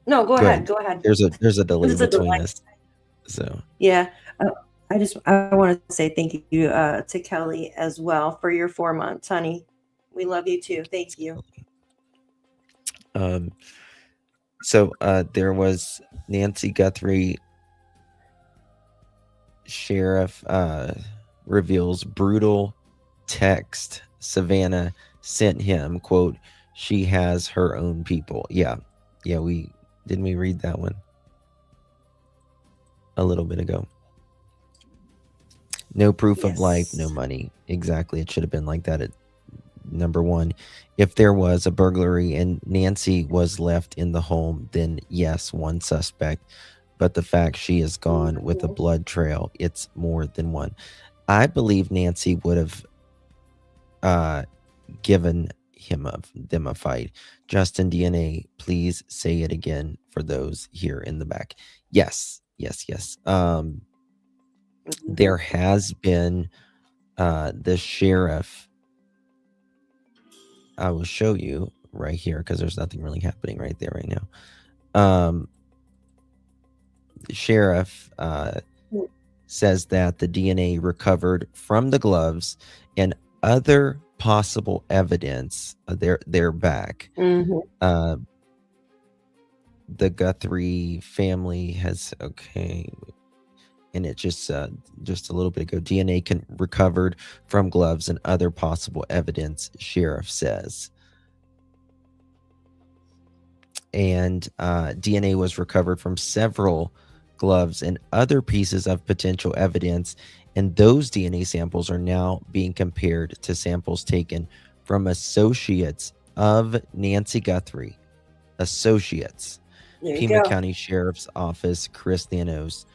No, go ahead. Go ahead. There's a delay There's a between delay. us. So Yeah. I want to say thank you to Kelly as well for your 4 months, honey. We love you too. Thank you. So there was Nancy Guthrie, sheriff, reveals brutal text Savannah sent him, quote, "She has her own people." Yeah, we read that one a little bit ago. No proof of life, no money. Exactly. It should have been like that at number one. If there was a burglary and Nancy was left in the home, then yes, one suspect. But the fact she is gone with a blood trail, it's more than one. I believe Nancy would have given them a fight. Justin DNA, please say it again for those here in the back. Yes. There has been the sheriff. I will show you right here because there's nothing really happening right there right now. The sheriff says that the DNA recovered from the gloves and other possible evidence, they're back. The Guthrie family has, and it just a little bit ago, DNA recovered from gloves and other possible evidence, sheriff says. And DNA was recovered from several gloves and other pieces of potential evidence, and those DNA samples are now being compared to samples taken from associates of Nancy Guthrie, Associates, There you Pima go. County Sheriff's Office, Chris Thanos,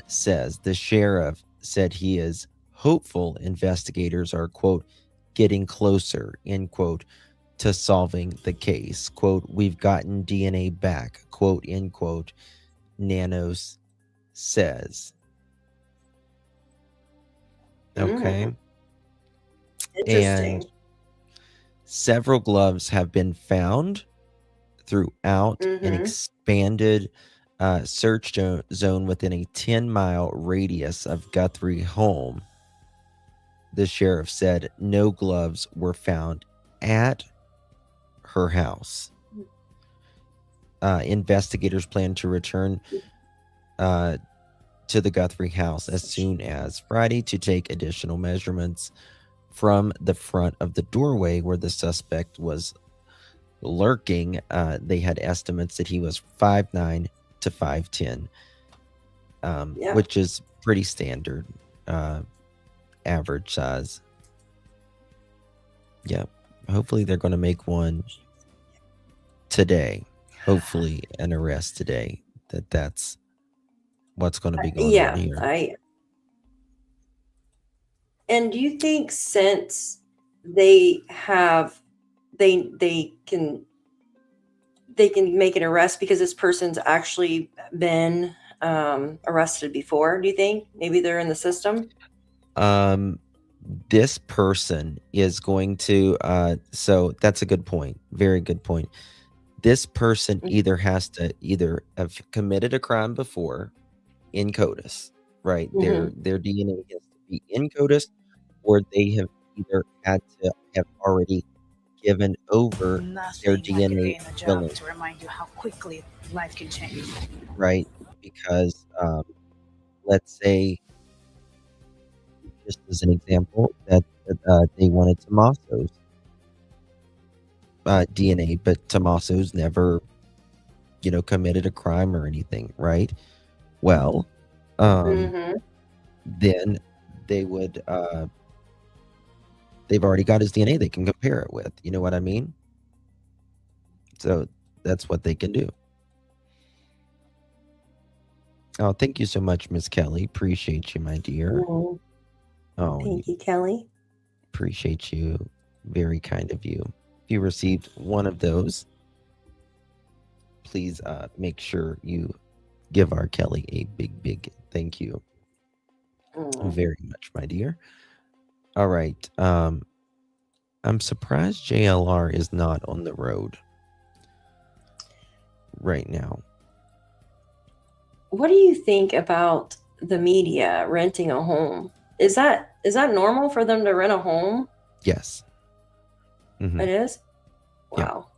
says the sheriff said he is hopeful investigators are, quote, getting closer, end quote, to solving the case. Quote, we've gotten DNA back, quote, end quote, Nanos says. Okay. Interesting. And several gloves have been found throughout an expanded search zone within a 10-mile radius of Guthrie home. The sheriff said no gloves were found at her house. Investigators plan to return to the Guthrie house as soon as Friday to take additional measurements from the front of the doorway where the suspect was lurking. They had estimates that he was 5'9" to 5'10", which is pretty standard, average size. Yeah. Hopefully they're going to make one today. Hopefully an arrest today. That's what's going to be going on here. And do you think since they have, they can make an arrest because this person's actually been arrested before? Do you think maybe they're in the system? This person is going to. So that's a good point. Very good point. This person either has to have committed a crime before in CODIS, right? Their DNA has to be in CODIS, or they have either had to have already given over their DNA to remind you how quickly life can change. Right? Because let's say, just as an example, that they wanted Tommaso's DNA, but Tommaso's never, committed a crime or anything, right? Well, then they would, they've already got his DNA they can compare it with. You know what I mean? So that's what they can do. Oh, thank you so much, Miss Kelly. Appreciate you, my dear. Oh, thank you, Kelly. Appreciate you. Very kind of you. If you received one of those, please make sure you give our Kelly a big thank you. Very much, my dear. All right. I'm surprised JLR is not on the road right now. What do you think about the media renting a home? Is that normal for them to rent a home? Yes. It is? Wow.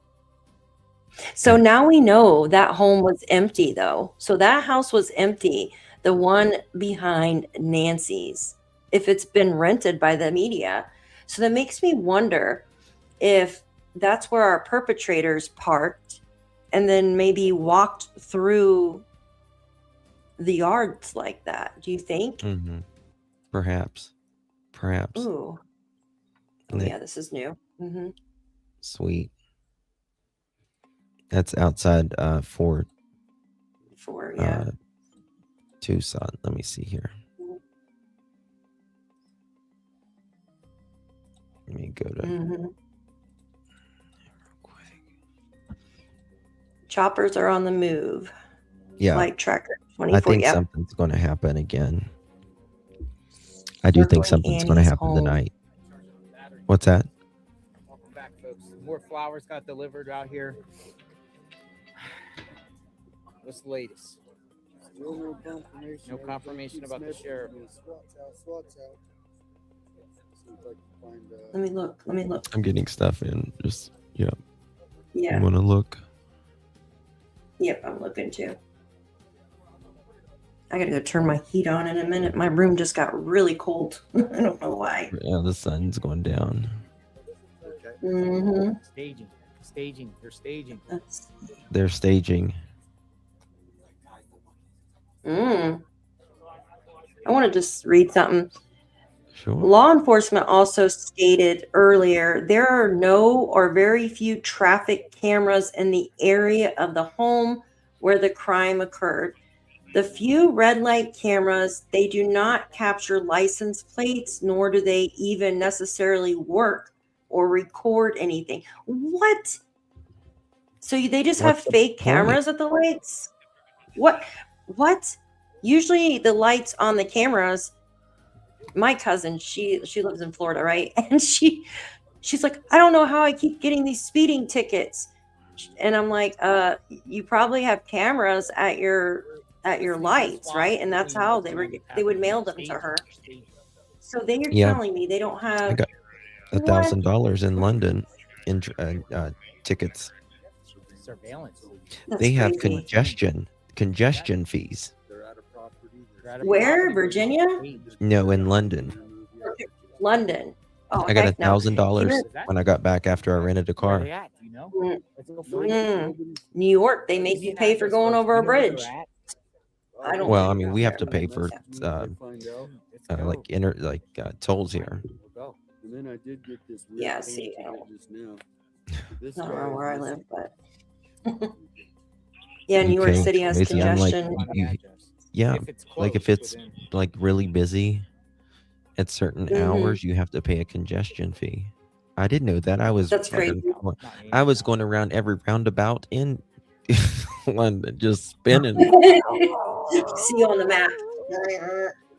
So now we know that home was empty, though. So that house was empty, the one behind Nancy's, if it's been rented by the media. So that makes me wonder if that's where our perpetrators parked and then maybe walked through the yards like that. Do you think? Perhaps. Ooh. Oh, yeah, this is new. Sweet. That's outside for Tucson. Let me see here. Let me go to Choppers are on the move. Yeah. Flight tracker 24. I think something's going to happen again. I do think something's going to happen tonight. What's that? Welcome back, folks. More flowers got delivered out here. What's the latest? No confirmation about the sheriff. Let me look. I'm getting stuff in. Just, yeah. Yeah. You want to look? Yep, I'm looking too. I gotta go turn my heat on in a minute. My room just got really cold. I don't know why. Yeah, the sun's going down. Staging. They're staging. They're staging. I want to just read something. Sure. Law enforcement also stated earlier there are no or very few traffic cameras in the area of the home where the crime occurred. The few red light cameras, they do not capture license plates, nor do they even necessarily work or record anything. What? So they just have What's the fake point? cameras at the lights? What? Usually the lights on the cameras, my cousin, she lives in Florida, right? And she's like, I don't know how I keep getting these speeding tickets. And I'm like, you probably have cameras at your lights, right? And that's how they would mail them to her. So they are Yeah. telling me they don't I have got $1,000 in London in tickets. Surveillance. They have crazy. congestion fees. Where? Virginia? No, in London. London. Oh, I got heck no. $1,000 when I got back after I rented a car. New York, they make you pay for going over a bridge. I don't. Well, I mean, we have to pay for tolls here. And then I did get this Yeah, see, I don't- just now. not around where I live, but yeah, New York Okay, City has Macy, I'm like, congestion. yeah, like if it's like really busy at certain hours, you have to pay a congestion fee. I didn't know that. That's crazy. I was going around every roundabout in London, just spinning. See you on the map,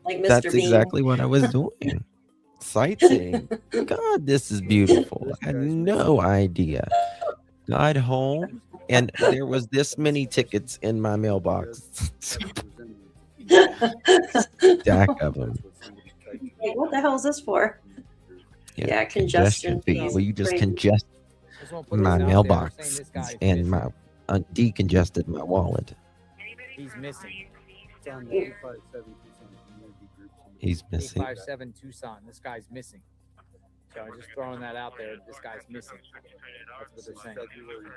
like Mr. That's Bean. exactly what I was doing. Sightseeing. God, this is beautiful. I had no idea. Got home and there was this many tickets in my mailbox. Stack of them. Like, what the hell is this for? Yeah, congestion fee. fees. Well, you just Crazy. congest my mailbox and my decongested my wallet. He's missing. He's missing. 857 Tucson. This guy's missing. So I'm just throwing that out there. This guy's missing. That's what they're saying.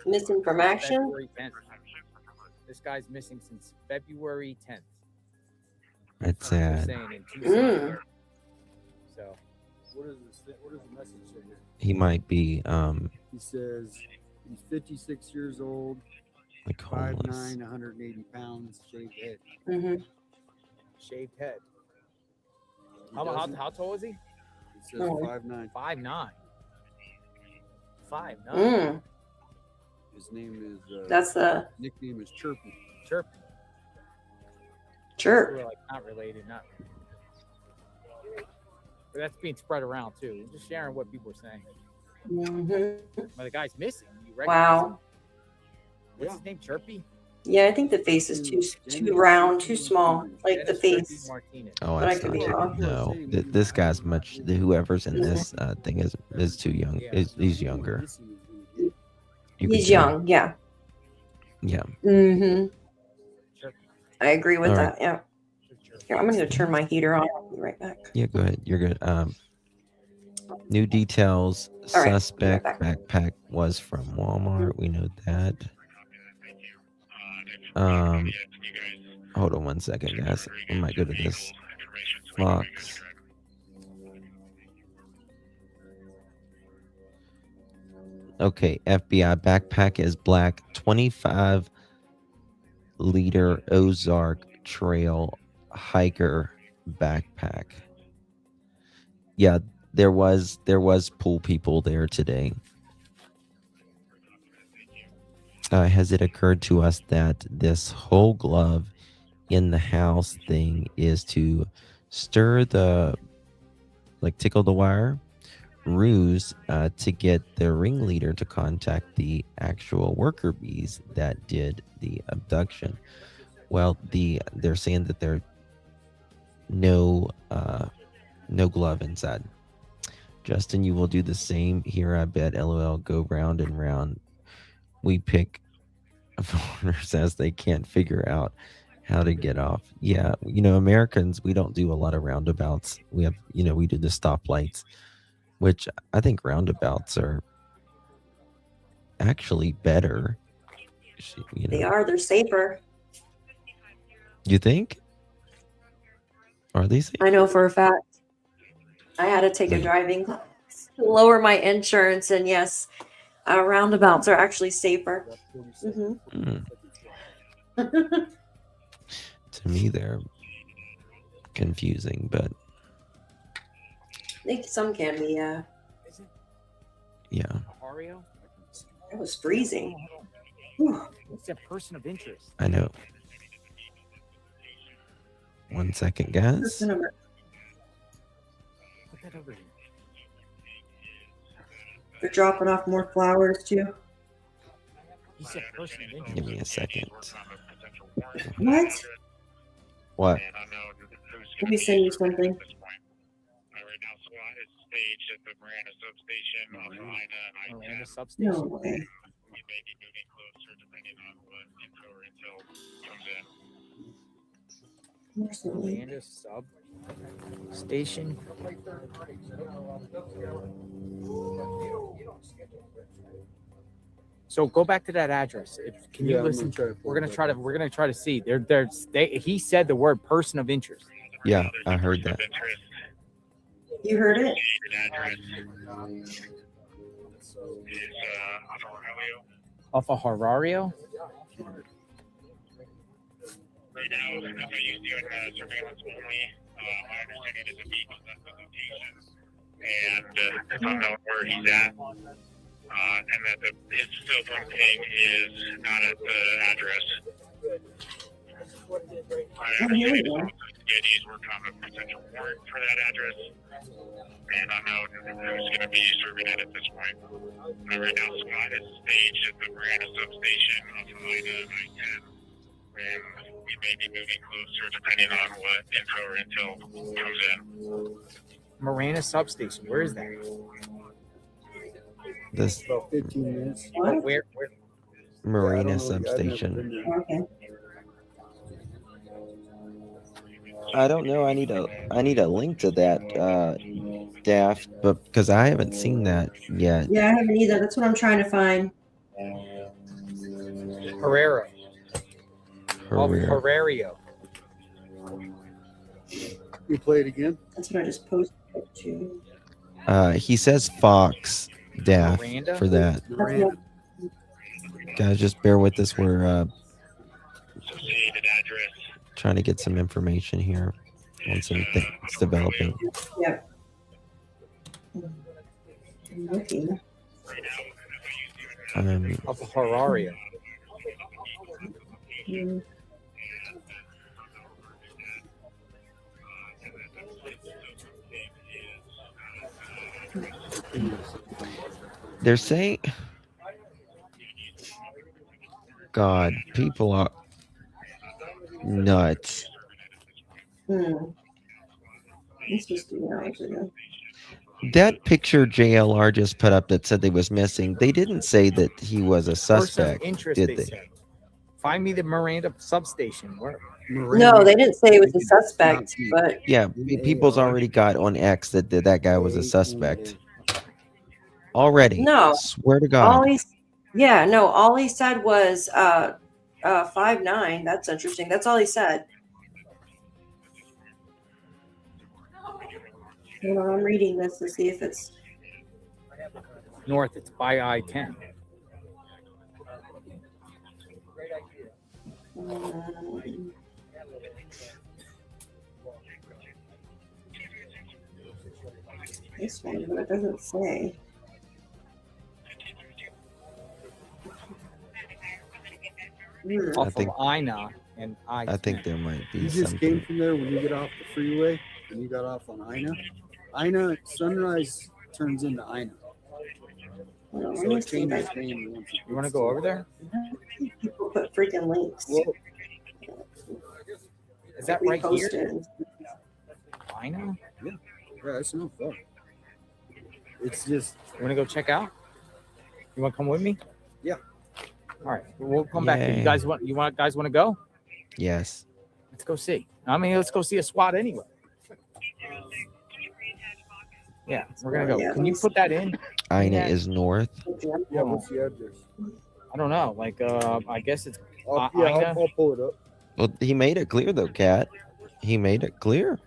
Missing from action? February 10th. This guy's missing since February 10th. That's They're sad. saying in Tucson. So What is the message say here? He might be He says he's 56 years old, like homeless. 5'9", 180 pounds, shaved head. shaved head. How tall is he? He says 5'9". 5'9". 5'9". His name is. That's the nickname is Chirpy. Chirpy. Chirp. We're like not related, not. But that's being spread around too. We're just sharing what people are saying. But the guy's missing. You recognize him? Wow. What's his name? Chirpy? Yeah, I think the face is too round, too small, like the face. Oh, But I that's could not be true. wrong. No, this guy's whoever's in this thing is too young. He's younger. You can He's tell. young, yeah. Yeah. I agree with All that. right. Yeah. Here, I'm going to turn my heater on. I'll be right back. Yeah, go ahead. You're good. New details. All right, Suspect right back. backpack was from Walmart. We know that. Hold on one second, guys. I might go to this Fox. Okay, FBI backpack is black, 25-liter Ozark Trail hiker backpack. Yeah, there was pool people there today. Has it occurred to us that this whole glove in the house thing is to stir tickle the wire ruse to get the ringleader to contact the actual worker bees that did the abduction? Well, they're saying that there's no glove inside. Justin, you will do the same here, I bet. LOL. Go round and round. We pick foreigners as they can't figure out how to get off. Yeah, Americans, we don't do a lot of roundabouts. We have, we do the stoplights, which I think roundabouts are actually better. They are. They're safer. You think? Are they safe? I know for a fact. I had to take a driving class to lower my insurance, and yes, roundabouts are actually safer. To me, they're confusing, but I think some can be. yeah. It was freezing. What's that person of interest? I know. 1 second, guys. Put that over here. They're dropping off more flowers too. He said person of interest. Give me a second. What? What? Let me send you something. Staged at the Marana substation off of Ina and I-10. Marana substation. No way. We may be moving closer depending on what info or intel comes in. Miranda substation. So go back to that address. Can you listen? We're gonna try to see. He said the word person of interest. Yeah, I heard that. You heard it? Off of Horario? Right now, if I use the surveillance only, my understanding is a vehicle left the location. And if I'm not where he's at, and that his cell phone ping is not at the address. He's working on a potential warrant for that address, and I know who's going to be serving it at this point. Right now, SWAT is staged at the Marana substation off of Ina and I-10, and we may be moving closer depending on what info or intel comes in. Marana substation. Where is that? This About 15 minutes. Where? Marina substation. Okay. I don't know. I need a link to that, Daft, but because I haven't seen that yet. Yeah, I haven't either. That's what I'm trying to find. Herrera. Horario. You play it again? That's what I just posted to. He says Fox, Daft, Miranda? for that. Miranda. Guys, just bear with us. We're trying to get some information here on some things developing. Yep. I'm looking. Off of Horario. They're saying, God, people are nuts. This was 3 hours ago. That picture JLR just put up that said they was missing, they didn't say that he was a suspect, did they? Said. Find me the Miranda substation. Where? No, they didn't say it was a suspect, but Yeah, people's already got on X that that guy was a suspect. Already. No. Swear to God. All he said was 5'9". That's interesting. That's all he said. Hold on, I'm reading this to see if it's North. It's by I-10. this one, but it doesn't say. Off of Ina and I-10. I think there might be You just something. came from there when you get off the freeway and you got off on Ina. Ina, Sunrise turns into Ina. So it changes name once it You want to go over there? People put freaking links. Is that right here? Reposted. Ina? Yeah, it's no fun. It's just. You want to go check out? You want to come with me? Yeah. All right, we'll come back. Yay. You guys want to go? Yes. Let's go see. I mean, let's go see a SWAT anyway. Yeah, we're gonna go. Can you put that in? Ina is north. Yeah, what's the address? I don't know. Like, I guess it's. I'll pull it up. Well, he made it clear though, Kat. He made it clear.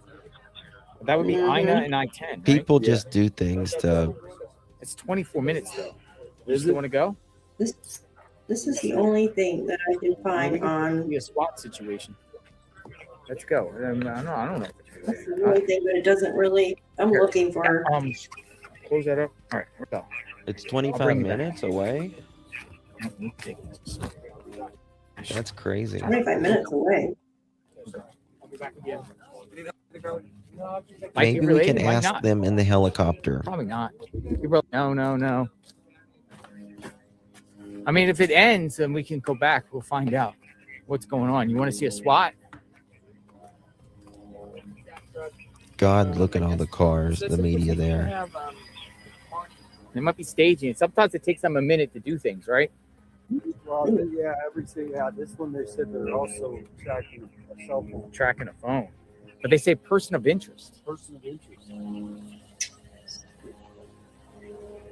That would be I-9 and I-10, right? People just do things to. It's 24 minutes though. You still want to go? This is the only thing that I can find on. Be a SWAT situation. Let's go. I don't know. That's the only thing, but it doesn't really. I'm looking for. Close that up. All right, let's go. It's 25 minutes away. That's crazy. 25 minutes away. Maybe we can ask them in the helicopter. Probably not. No. I mean, if it ends, then we can go back. We'll find out what's going on. You want to see a SWAT? God, look at all the cars, the media there. They might be staging it. Sometimes it takes them a minute to do things, right? Well, yeah, everything. Yeah, this one they said they're also tracking a cell phone. Tracking a phone. But they say person of interest. Person of interest.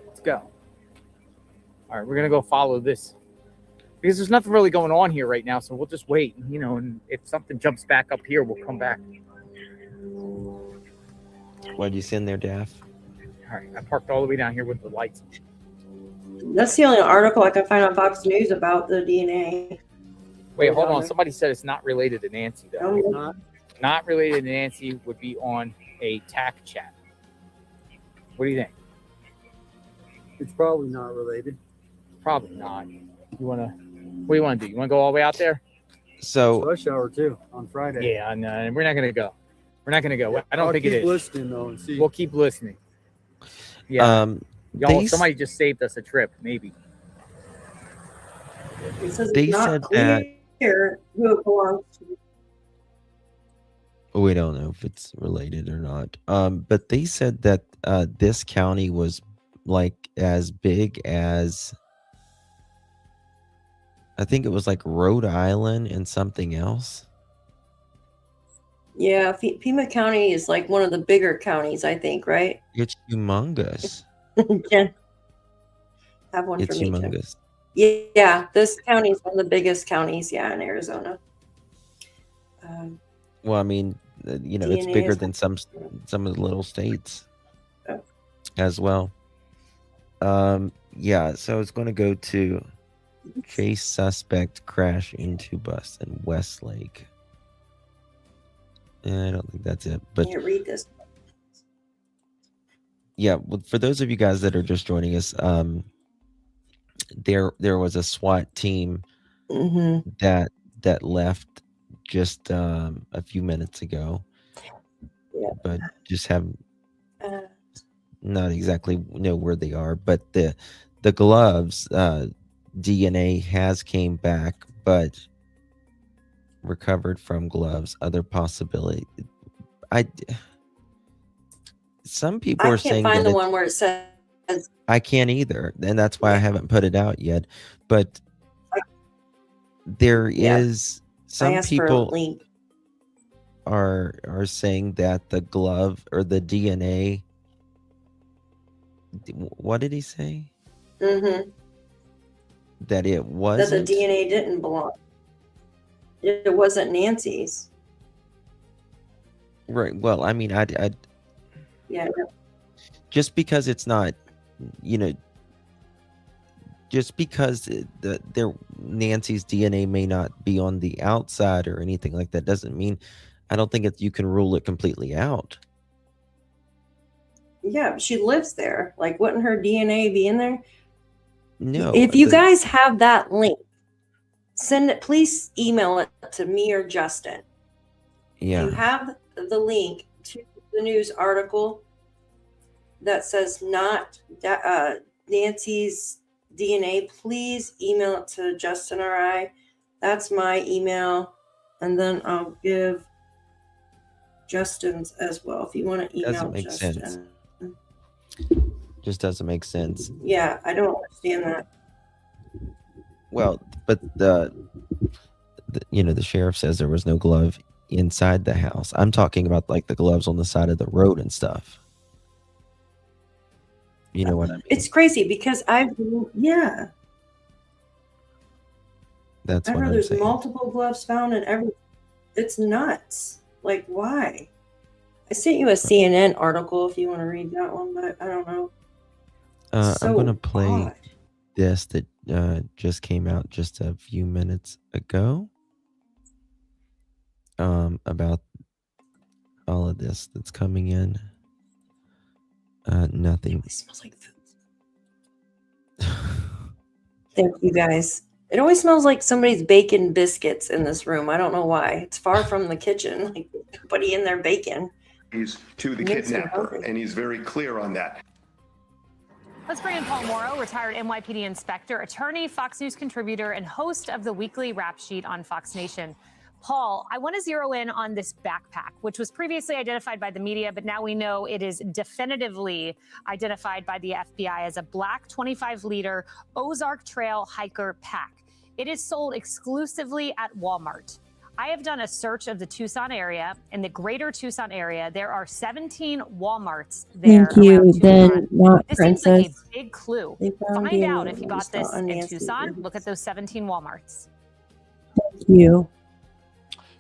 Let's go. All right, we're going to go follow this. Because there's nothing really going on here right now, so we'll just wait. And if something jumps back up here, we'll come back. What'd you send there, Daff? All right, I parked all the way down here with the lights. That's the only article I can find on Fox News about the DNA. Wait, hold on. Somebody said it's not related to Nancy, though. Not related to Nancy would be on a TAC chat. What do you think? It's probably not related. Probably not. What do you want to do? You want to go all the way out there? So rush hour too on Friday. Yeah, no, we're not going to go. We're not going to go. I don't think it is. Keep listening though and see. We'll keep listening. Yeah. Y'all, somebody just saved us a trip, maybe. It says They it's not said clear who it belongs to. We don't know if it's related or not. But they said that this county was like as big as, I think it was like Rhode Island and something else. Yeah, Pima County is like one of the bigger counties, I think, right? It's humongous. Jen, have one It's for me, Jen. humongous. Yeah, this county is one of the biggest counties, in Arizona. Well, I mean, it's DNA bigger is- than some of the little states Oh. as well. Yeah, so it's going to go to chase suspect crash into bus in Westlake. I don't think that's it, but Can't read this. yeah, well, for those of you guys that are just joining us, there was a SWAT team Mm-hmm. that left just a few minutes ago, Yeah. but just have Uh, not exactly know where they are. But the gloves DNA has came back, but recovered from gloves. Other possibility. Some people I are can't saying find that the it's- one where it says. I can't either, and that's why I haven't put it out yet. But there is I some asked for a people link. are saying that the glove or the DNA. What did he say? Mm-hmm. That it That the wasn't. DNA didn't belong. It wasn't Nancy's. Right. Well, I mean, I Yeah. just because it's not, just because Nancy's DNA may not be on the outside or anything like that doesn't mean, I don't think you can rule it completely out. Yeah, she lives there. Like, wouldn't her DNA be in there? No. If you guys have that link, send it. Please email it to me or Justin. If you Yeah. have the link to the news article that says not Nancy's DNA, please email it to Justin or I. That's my email. And then I'll give Justin's as well. If you want to email Doesn't make Justin. sense. Just doesn't make sense. Yeah, I don't understand that. Well, but the sheriff says there was no glove inside the house. I'm talking about like the gloves on the side of the road and stuff. You know what I mean? It's crazy because yeah. That's I what heard I'm there's saying. multiple gloves found and it's nuts. Like, why? I sent you a CNN article if you want to read that one, but I don't know. I'm going to play this that just came out just a few minutes ago about all of this that's coming in. Nothing. It smells like food. Thank you, guys. It always smells like somebody's baking biscuits in this room. I don't know why. It's far from the kitchen. Like nobody in there baking. He's to the kidnapper, and he's very clear on that. Let's bring in Paul Morrow, retired NYPD inspector, attorney, Fox News contributor, and host of the weekly Rap Sheet on Fox Nation. Paul, I want to zero in on this backpack, which was previously identified by the media, but now we know it is definitively identified by the FBI as a black 25-liter Ozark Trail hiker pack. It is sold exclusively at Walmart. I have done a search of the Tucson area. In the greater Tucson area, there are 17 Walmarts there. Thank you, then not This Princess. seems like a big clue. found Find you. out if you bought this On in Nancy Tucson. Guthrie. Look at those 17 Walmarts. Thank you.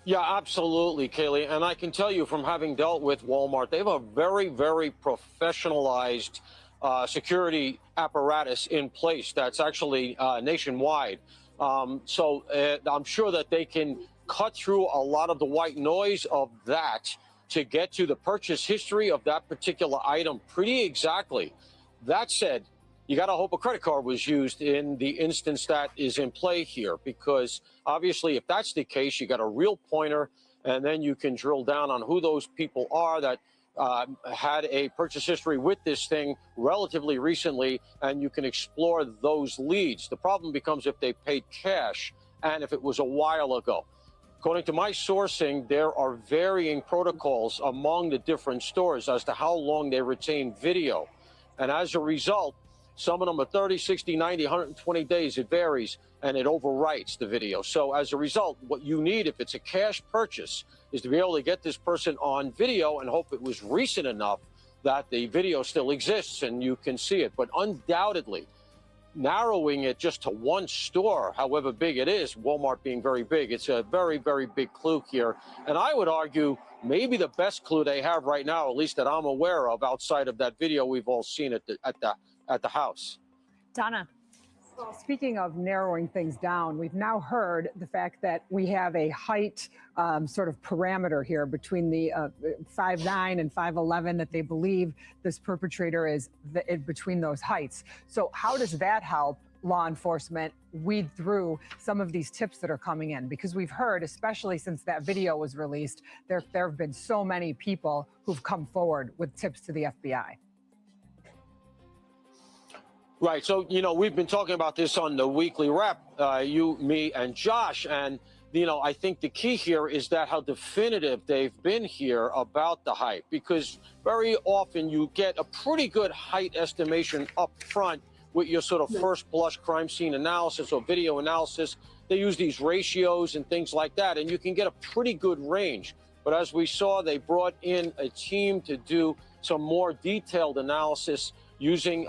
Yeah, absolutely, Kaylee. And I can tell you from having dealt with Walmart, they have a very, very professionalized security apparatus in place that's actually nationwide. So I'm sure that they can cut through a lot of the white noise of that to get to the purchase history of that particular item pretty exactly. That said, you got to hope a credit card was used in the instance that is in play here, because obviously if that's the case, you got a real pointer, and then you can drill down on who those people are that had a purchase history with this thing relatively recently, and you can explore those leads. The problem becomes if they paid cash and if it was a while ago. According to my sourcing, there are varying protocols among the different stores as to how long they retain video. And as a result, some of them are 30, 60, 90, 120 days. It varies, and it overwrites the video. So as a result, what you need, if it's a cash purchase, is to be able to get this person on video and hope it was recent enough that the video still exists and you can see it. But undoubtedly, narrowing it just to one store, however big it is, Walmart being very big, it's a very, very big clue here. And I would argue maybe the best clue they have right now, at least that I'm aware of, outside of that video we've all seen at the house. Donna. Well, speaking of narrowing things down, we've now heard the fact that we have a height sort of parameter here between the 5'9" and 5'11" that they believe this perpetrator is between those heights. So how does that help law enforcement weed through some of these tips that are coming in? Because we've heard, especially since that video was released, there have been so many people who've come forward with tips to the FBI. Right. So, you know, we've been talking about this on the weekly wrap, you, me, and Josh. And, you know, I think the key here is that how definitive they've been here about the height, because very often you get a pretty good height estimation up front with your sort of first blush crime scene analysis or video analysis. They use these ratios and things like that, and you can get a pretty good range. But as we saw, they brought in a team to do some more detailed analysis using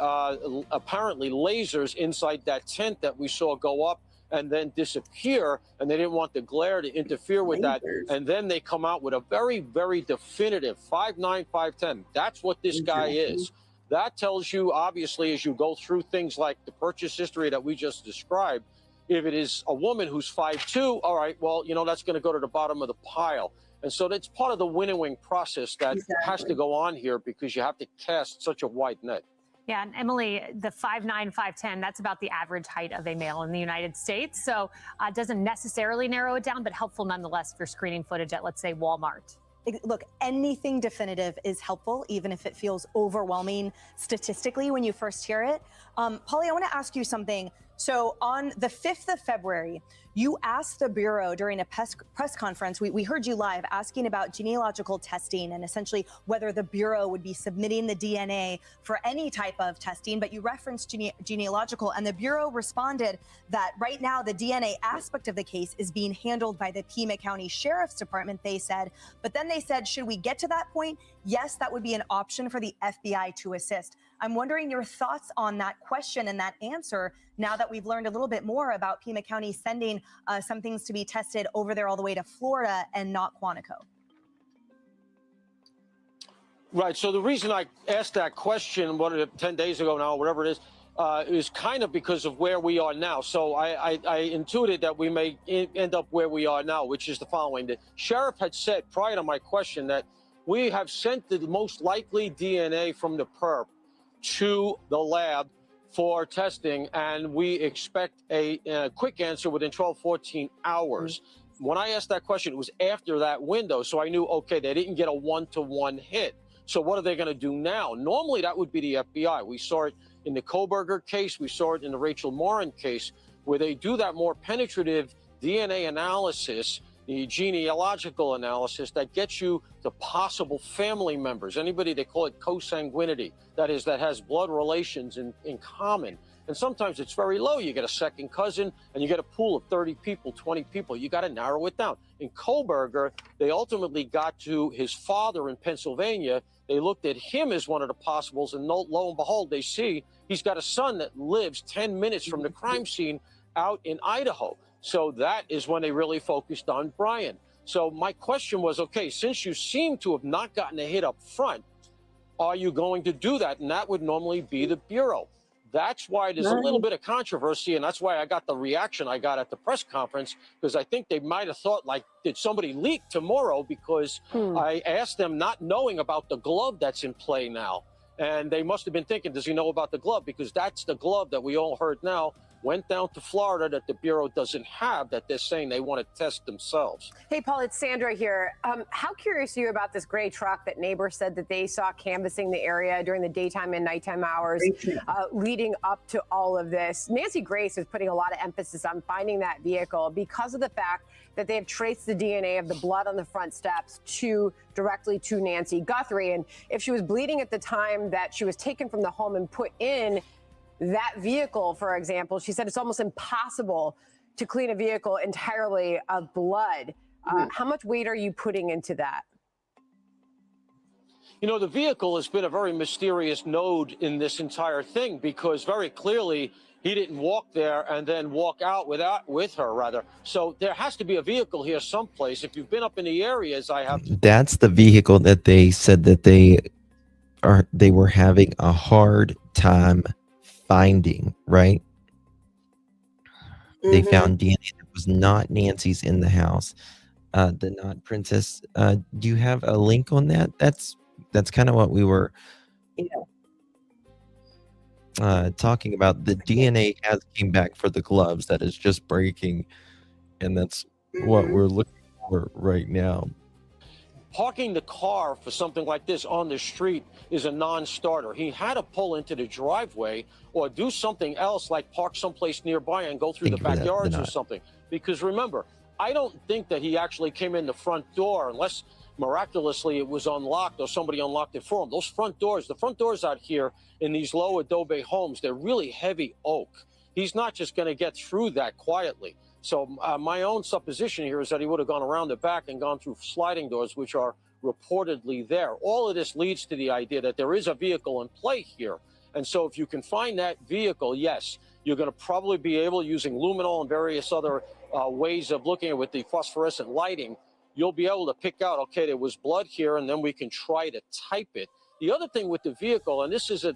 apparently lasers inside that tent that we saw go up and then disappear, and they didn't want the glare to interfere with that. And then they come out with a very, very definitive 5'9", 5'10". That's what this guy is. That tells you, obviously, as you go through things like the purchase history that we just described, if it is a woman who's 5'2", all right, well, you know, that's going to go to the bottom of the pile. And so that's part of the winnowing process that has to go on here, because you have to cast such a wide net. Yeah, and Emily, the 5'9", 5'10", that's about the average height of a male in the United States. So it doesn't necessarily narrow it down, but helpful nonetheless for screening footage at, let's say, Walmart. Look, anything definitive is helpful, even if it feels overwhelming statistically when you first hear it. Polly, I want to ask you something. So on the 5th of February, you asked the Bureau during a press conference, we heard you live, asking about genealogical testing and essentially whether the Bureau would be submitting the DNA for any type of testing, but you referenced genealogical, and the Bureau responded that right now the DNA aspect of the case is being handled by the Pima County Sheriff's Department, they said. But then they said, should we get to that point, yes, that would be an option for the FBI to assist. I'm wondering your thoughts on that question and that answer now that we've learned a little bit more about Pima County sending some things to be tested over there all the way to Florida and not Quantico. Right. So the reason I asked that question, 10 days ago now, whatever it is kind of because of where we are now. So I intuited that we may end up where we are now, which is the following. The sheriff had said prior to my question that we have sent the most likely DNA from the perp to the lab for testing, and we expect a quick answer within 12, 14 hours. When I asked that question, it was after that window, so I knew, okay, they didn't get a one-to-one hit. So what are they going to do now? Normally, that would be the FBI. We saw it in the Koberger case. We saw it in the Rachel Morin case, where they do that more penetrative DNA analysis, the genealogical analysis that gets you to possible family members, anybody, they call it consanguinity, that is, that has blood relations in common. And sometimes it's very low. You get a second cousin and you get a pool of 30 people, 20 people. You got to narrow it down. In Koberger, they ultimately got to his father in Pennsylvania. They looked at him as one of the possibles, and lo and behold, they see he's got a son that lives 10 minutes from the crime scene out in Idaho. So that is when they really focused on Brian. So my question was, okay, since you seem to have not gotten a hit up front, are you going to do that? And that would normally be the Bureau. That's why there's a little bit of controversy, and that's why I got the reaction I got at the press conference, because I think they might have thought, like, did somebody leak tomorrow? Because I asked them not knowing about the glove that's in play now. And they must have been thinking, does he know about the glove? Because that's the glove that we all heard now went down to Florida that the Bureau doesn't have, that they're saying they want to test themselves. Hey, Paul, it's Sandra here. How curious are you about this gray truck that neighbors said that they saw canvassing the area during the daytime and nighttime hours leading up to all of this? Nancy Grace is putting a lot of emphasis on finding that vehicle because of the fact that they have traced the DNA of the blood on the front steps directly to Nancy Guthrie. And if she was bleeding at the time that she was taken from the home and put in that vehicle, for example, she said it's almost impossible to clean a vehicle entirely of blood. How much weight are you putting into that? You know, the vehicle has been a very mysterious node in this entire thing, because very clearly he didn't walk there and then walk out with her, rather. So there has to be a vehicle here someplace. If you've been up in the areas, I have. That's the vehicle that they said that they were having a hard time finding, right? They found DNA that was not Nancy's in the house. The Not Princess. Do you have a link on that? That's kind of what we were talking about. The DNA has came back for the gloves. That is just breaking, and that's what we're looking for right now. Parking the car for something like this on the street is a non-starter. He had to pull into the driveway or do something else, like park someplace nearby and go through the backyards or something. Because remember, I don't think that he actually came in the front door unless miraculously it was unlocked or somebody unlocked it for him. Those front doors, the front doors out here in these low adobe homes, they're really heavy oak. He's not just going to get through that quietly. So my own supposition here is that he would have gone around the back and gone through sliding doors, which are reportedly there. All of this leads to the idea that there is a vehicle in play here. And so if you can find that vehicle, yes, you're going to probably be able, using luminol and various other ways of looking at it with the phosphorescent lighting, you'll be able to pick out, okay, there was blood here, and then we can try to type it. The other thing with the vehicle, and this is a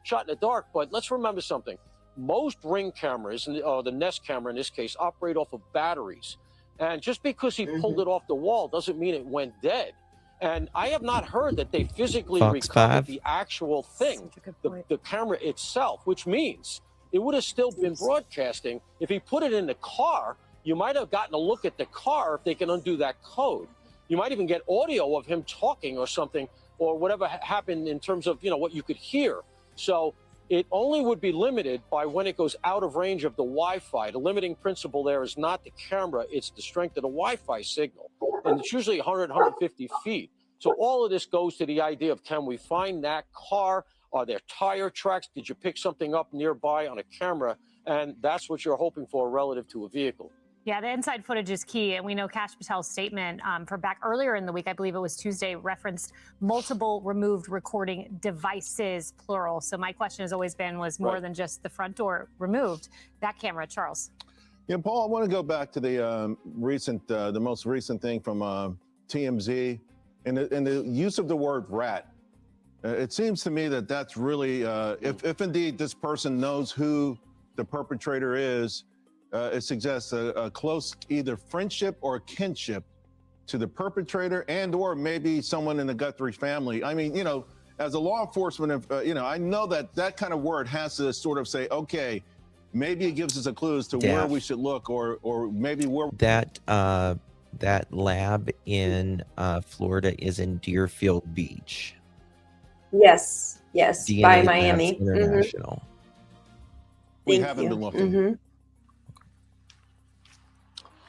shot in the dark, but let's remember something. Most Ring cameras, the Nest camera in this case, operate off of batteries. And just because he pulled it off the wall doesn't mean it went dead. And I have not heard that they physically recovered the actual thing, the camera itself, which means it would have still been broadcasting. If he put it in the car, you might have gotten a look at the car if they can undo that code. You might even get audio of him talking or something, or whatever happened in terms of, what you could hear. So it only would be limited by when it goes out of range of the Wi-Fi. The limiting principle there is not the camera, it's the strength of the Wi-Fi signal. And it's usually 100, 150 feet. So all of this goes to the idea of, can we find that car? Are there tire tracks? Did you pick something up nearby on a camera? And that's what you're hoping for relative to a vehicle. Yeah, the inside footage is key. And we know Kash Patel's statement from back earlier in the week, I believe it was Tuesday, referenced multiple removed recording devices, plural. So my question has always been, was more than just the front door removed. That camera, Charles. Yeah, Paul, I want to go back to the the most recent thing from TMZ and the use of the word rat. It seems to me that that's really, if indeed this person knows who the perpetrator is, it suggests a close either friendship or kinship to the perpetrator and or maybe someone in the Guthrie family. I mean, you know, as a law enforcement, you know, I know that that kind of word has to sort of say, okay, maybe it gives us a clue as to where we should look or maybe where. That lab in Florida is in Deerfield Beach. Yes, yes, DNA by Labs Miami. International. We Thank haven't you. been looking.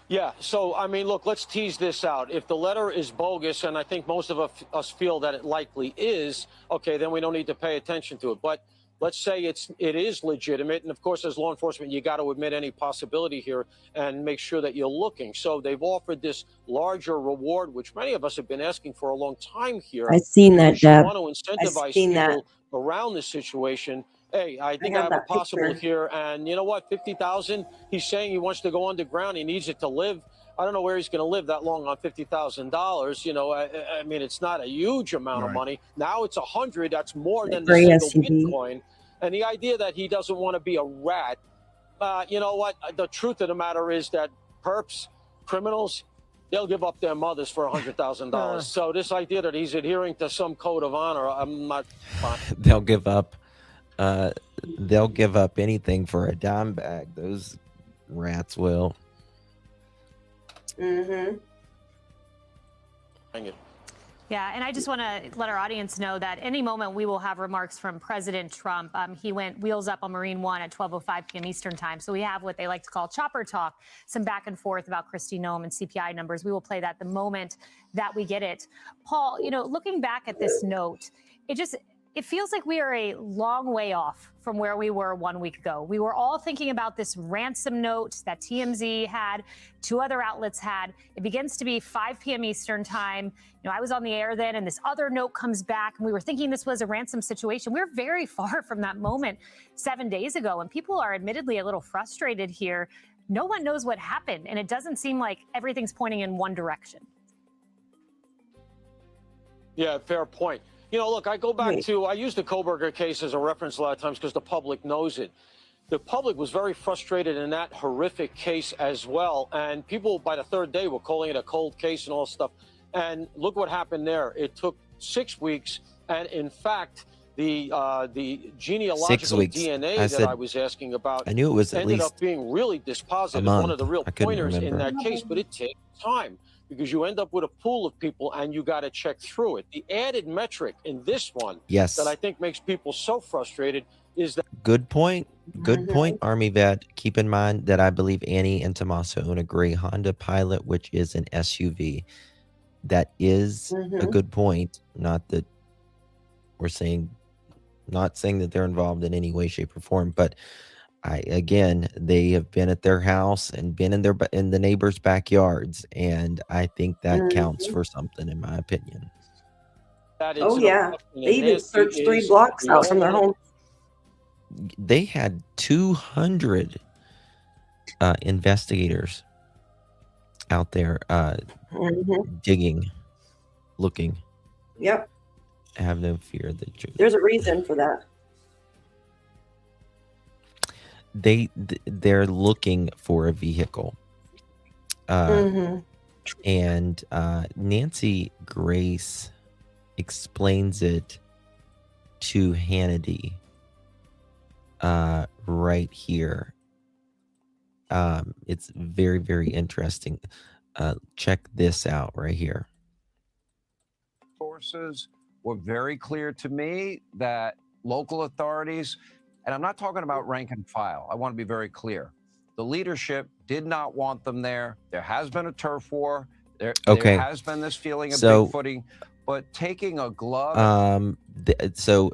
Yeah, so I mean, look, let's tease this out. If the letter is bogus, and I think most of us feel that it likely is, okay, then we don't need to pay attention to it. But let's say it is legitimate, and of course, as law enforcement, you got to admit any possibility here and make sure that you're looking. So they've offered this larger reward, which many of us have been asking for a long time here. I've seen that, because you Deb. want to I've incentivize seen people that. around this situation. Hey, I think I have have a that possible picture. here, and you know what? 50,000. He's saying he wants to go underground. He needs it to live. I don't know where he's going to live that long on $50,000. You know, I mean, it's not a huge amount of money. Now it's 100. That's more than the For a single SUV. Bitcoin. And the idea that he doesn't want to be a rat. You know what? The truth of the matter is that perps, criminals, they'll give up their mothers for $100,000. So this idea that he's adhering to some code of honor, I'm not fine. They'll give up anything for a dime bag. Those rats will. Mm-hmm. Thank you. Yeah, and I just want to let our audience know that any moment we will have remarks from President Trump. He went wheels up on Marine One at 12:05 p.m. Eastern time. So we have what they like to call chopper talk, some back and forth about Kristi Noem and CPI numbers. We will play that the moment that we get it. Paul, you know, looking back at this note, it feels like we are a long way off from where we were 1 week ago. We were all thinking about this ransom note that TMZ had, two other outlets had. It begins to be 5 p.m. Eastern time. You know, I was on the air then, and this other note comes back, and we were thinking this was a ransom situation. We're very far from that moment 7 days ago, and people are admittedly a little frustrated here. No one knows what happened, and it doesn't seem like everything's pointing in one direction. Yeah, fair point. You know, look, I go back to, I use the Koberger case as a reference a lot of times because the public knows it. The public was very frustrated in that horrific case as well. And people by the third day were calling it a cold case and all stuff. And look what happened there. It took 6 weeks. And in fact, the genealogical DNA that I was asking about I knew it was at ended least up being really dispositive, one of the real pointers in that case, but it takes time. Because you end up with a pool of people and you got to check through it. The added metric in this one that I think makes people so frustrated is that. Good point. Good point, Army vet. Keep in mind that I believe Annie and Tommaso own a gray Honda Pilot, which is an SUV. That is a good point. Not that we're saying, not saying that they're involved in any way, shape, or form, but they have been at their house and been in the neighbors' backyards, and I think that counts for something, in my opinion. Oh yeah, they even searched 3 blocks out from their home. They had 200 investigators out there digging, looking. Yep. I have no fear of the truth. There's a reason for that. They're looking for a vehicle, and Nancy Grace explains it to Hannity right here. It's very, very interesting. Check this out right here. Sources were very clear to me that local authorities, and I'm not talking about rank and file, I want to be very clear. The leadership did not want them there. There has been a turf war. There has been this feeling of bigfooting, but taking a glove. So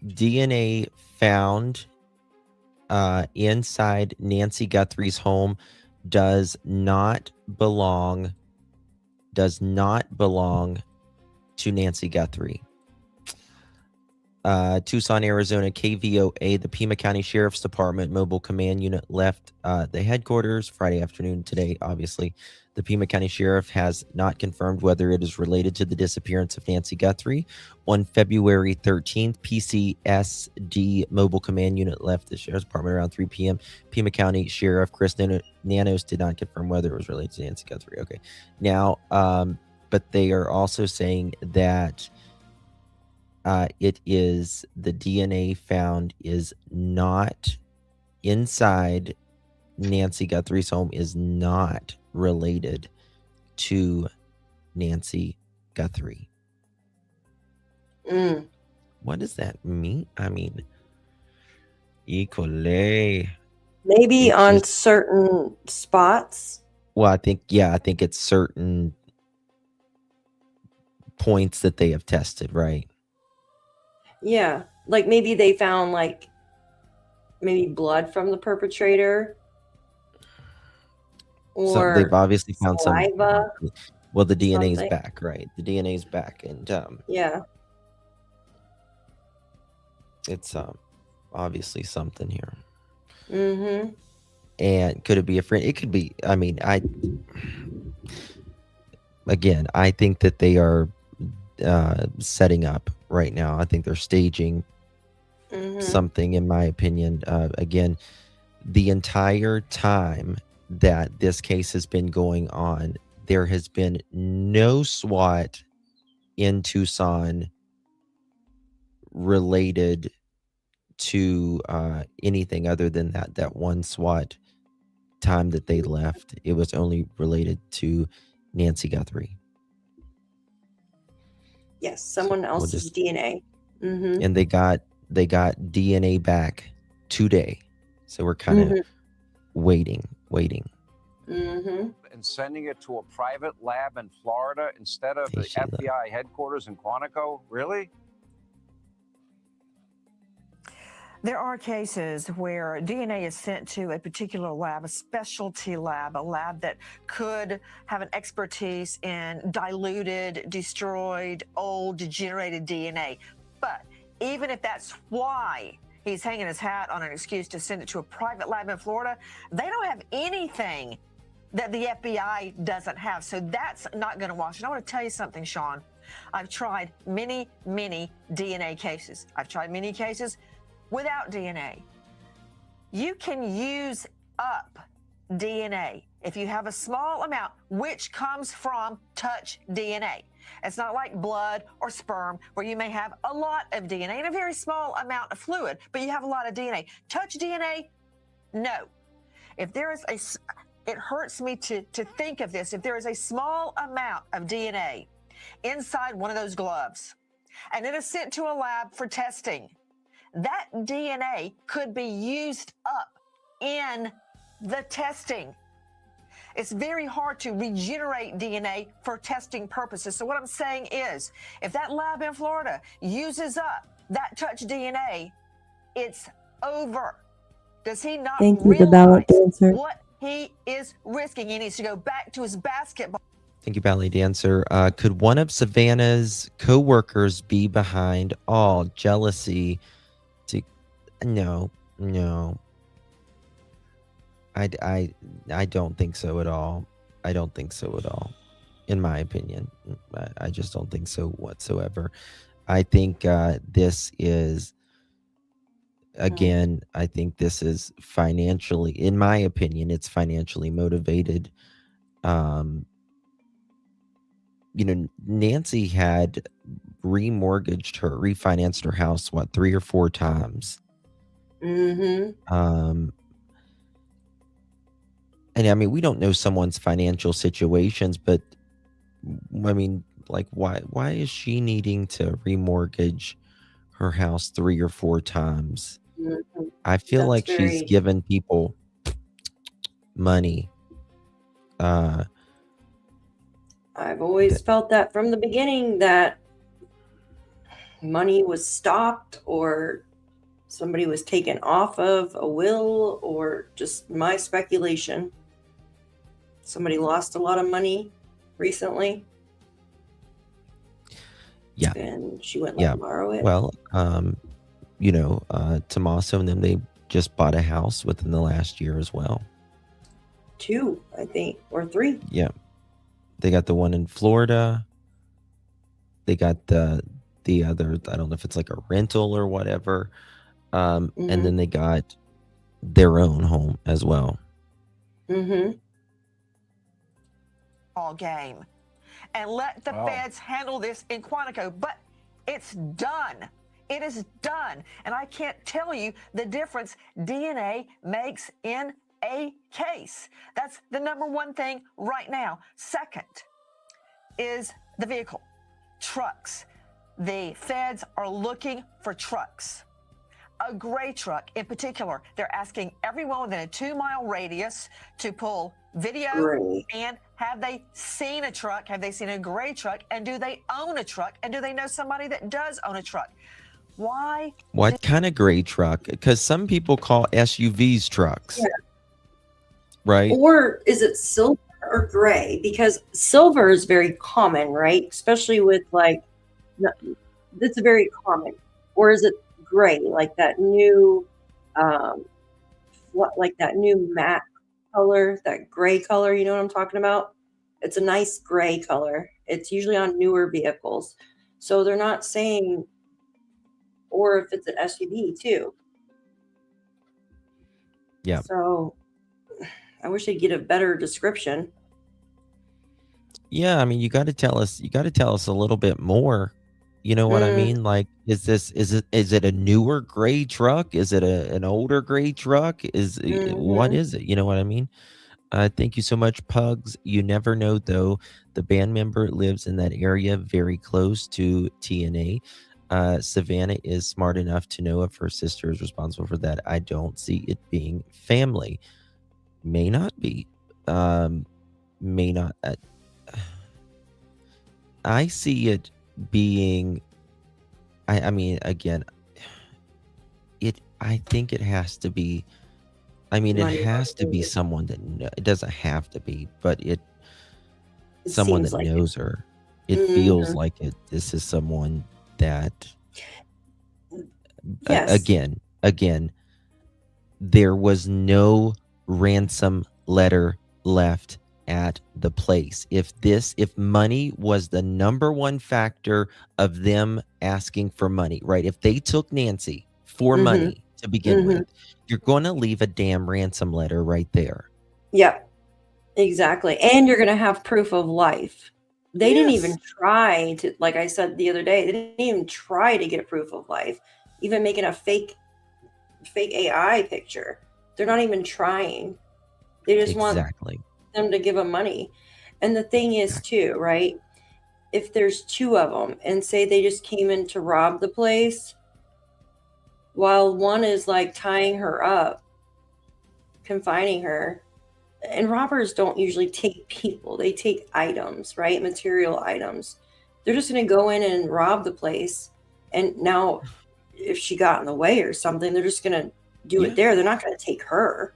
DNA found inside Nancy Guthrie's home does not belong to Nancy Guthrie. Tucson, Arizona, KVOA, the Pima County Sheriff's Department Mobile Command Unit left the headquarters Friday afternoon today, obviously. The Pima County Sheriff has not confirmed whether it is related to the disappearance of Nancy Guthrie. On February 13th, PCSD Mobile Command Unit left the Sheriff's Department around 3 p.m. Pima County Sheriff Chris Nanos did not confirm whether it was related to Nancy Guthrie. Okay. Now, but they are also saying that it is the DNA found is not inside Nancy Guthrie's home, is not related to Nancy Guthrie. What does that mean? I mean, equally. Maybe on certain spots. Well, I think it's certain points that they have tested, right? Yeah, like maybe they found like maybe blood from the perpetrator, So or they've obviously found saliva. Well, the DNA is something. back, right? The DNA is back, and Yeah. it's obviously something here. Mm-hmm. And could it be a friend? It could be. I mean, I think that they are setting up right now. I think they're staging something, in my opinion. Again, the entire time that this case has been going on, there has been no SWAT in Tucson related to anything other than that one SWAT time that they left. It was only related to Nancy Guthrie. Yes, someone else's DNA. Mm-hmm. And they got DNA back today, so we're kind of waiting. Mm-hmm. And sending it to a private lab in Florida instead of the FBI headquarters in Quantico? Really? There are cases where DNA is sent to a particular lab, a specialty lab, a lab that could have an expertise in diluted, destroyed, old, degenerated DNA. But even if that's why he's hanging his hat on an excuse to send it to a private lab in Florida, they don't have anything that the FBI doesn't have. So that's not going to wash. And I want to tell you something, Sean. I've tried many, many DNA cases. I've tried many cases without DNA. You can use up DNA if you have a small amount, which comes from touch DNA. It's not like blood or sperm where you may have a lot of DNA and a very small amount of fluid, but you have a lot of DNA. Touch DNA, no. If there is it hurts me to think of this. If there is a small amount of DNA inside one of those gloves and it is sent to a lab for testing, that DNA could be used up in the testing. It's very hard to regenerate DNA for testing purposes. So what I'm saying is, if that lab in Florida uses up that touch DNA, it's over. Does he not realize what he is risking? He needs to go back to his basketball. Thank you, Ballet Dancer. Could one of Savannah's co-workers be behind all jealousy? No. I don't think so at all. I don't think so at all. In my opinion, I just don't think so whatsoever. I think this is, again, I think this is financially, in my opinion, it's financially motivated. Nancy had refinanced her house, 3 or 4 times. Mm-hmm. And I mean, we don't know someone's financial situations, but I mean, like, why is she needing to remortgage her house 3 or 4 times? Mm-hmm. I feel like she's given people money. I've always felt that from the beginning, that money was stopped or somebody was taken off of a will, or just my speculation. Somebody lost a lot of money recently. Yeah. And she wouldn't let Yeah. him borrow it. Well, Tommaso and them, they just bought a house within the last year as well. 2, I think, or 3. Yeah. They got the one in Florida. They got the other, I don't know if it's like a rental or whatever. And then they got their own home as well. Ball game, and let the feds handle this in Quantico. But it's done. It is done. And I can't tell you the difference DNA makes in a case. That's the number one thing right now. Second is the vehicle, trucks. The feds are looking for trucks. A gray truck in particular. They're asking everyone within a 2-mile radius to pull video. And have they seen a truck? Have they seen a gray truck? And do they own a truck? And do they know somebody that does own a truck? Why? What kind of gray truck? Because some people call SUVs trucks. Yeah. Right? Or is it silver or gray? Because silver is very common, right? Especially with that's very common. Or is it gray, like that new matte color, that gray color? You know what I'm talking about? It's a nice gray color. It's usually on newer vehicles, so they're not saying, or if it's an SUV too. Yeah. So I wish they'd get a better description. Yeah, I mean, you got to tell us a little bit more. You know what I mean? Like, is it a newer gray truck? Is it an older gray truck? What is it? You know what I mean? Thank you so much, Pugs. You never know, though. The band member lives in that area very close to TNA. Savannah is smart enough to know if her sister is responsible for that. I don't see it being family. May not be. May not. I see it being, I mean, again, I think it has to be, it has to be someone that, it doesn't have to be, but someone that knows her. It feels like this is someone that, again, there was no ransom letter left at the place. If money was the number one factor of them asking for money, right? If they took Nancy for money to begin with, you're going to leave a damn ransom letter right there. Yep, exactly. And you're going to have proof of life. They didn't even try to, like I said the other day, they didn't even try to get proof of life, even making a fake AI picture. They're not even trying. They just want them to give them money. And the thing is too, right? If there's 2 of them and say they just came in to rob the place, while one is like tying her up, confining her, and robbers don't usually take people, they take items, right? Material items. They're just going to go in and rob the place. And now if she got in the way or something, they're just going to do it there. They're not going to take her.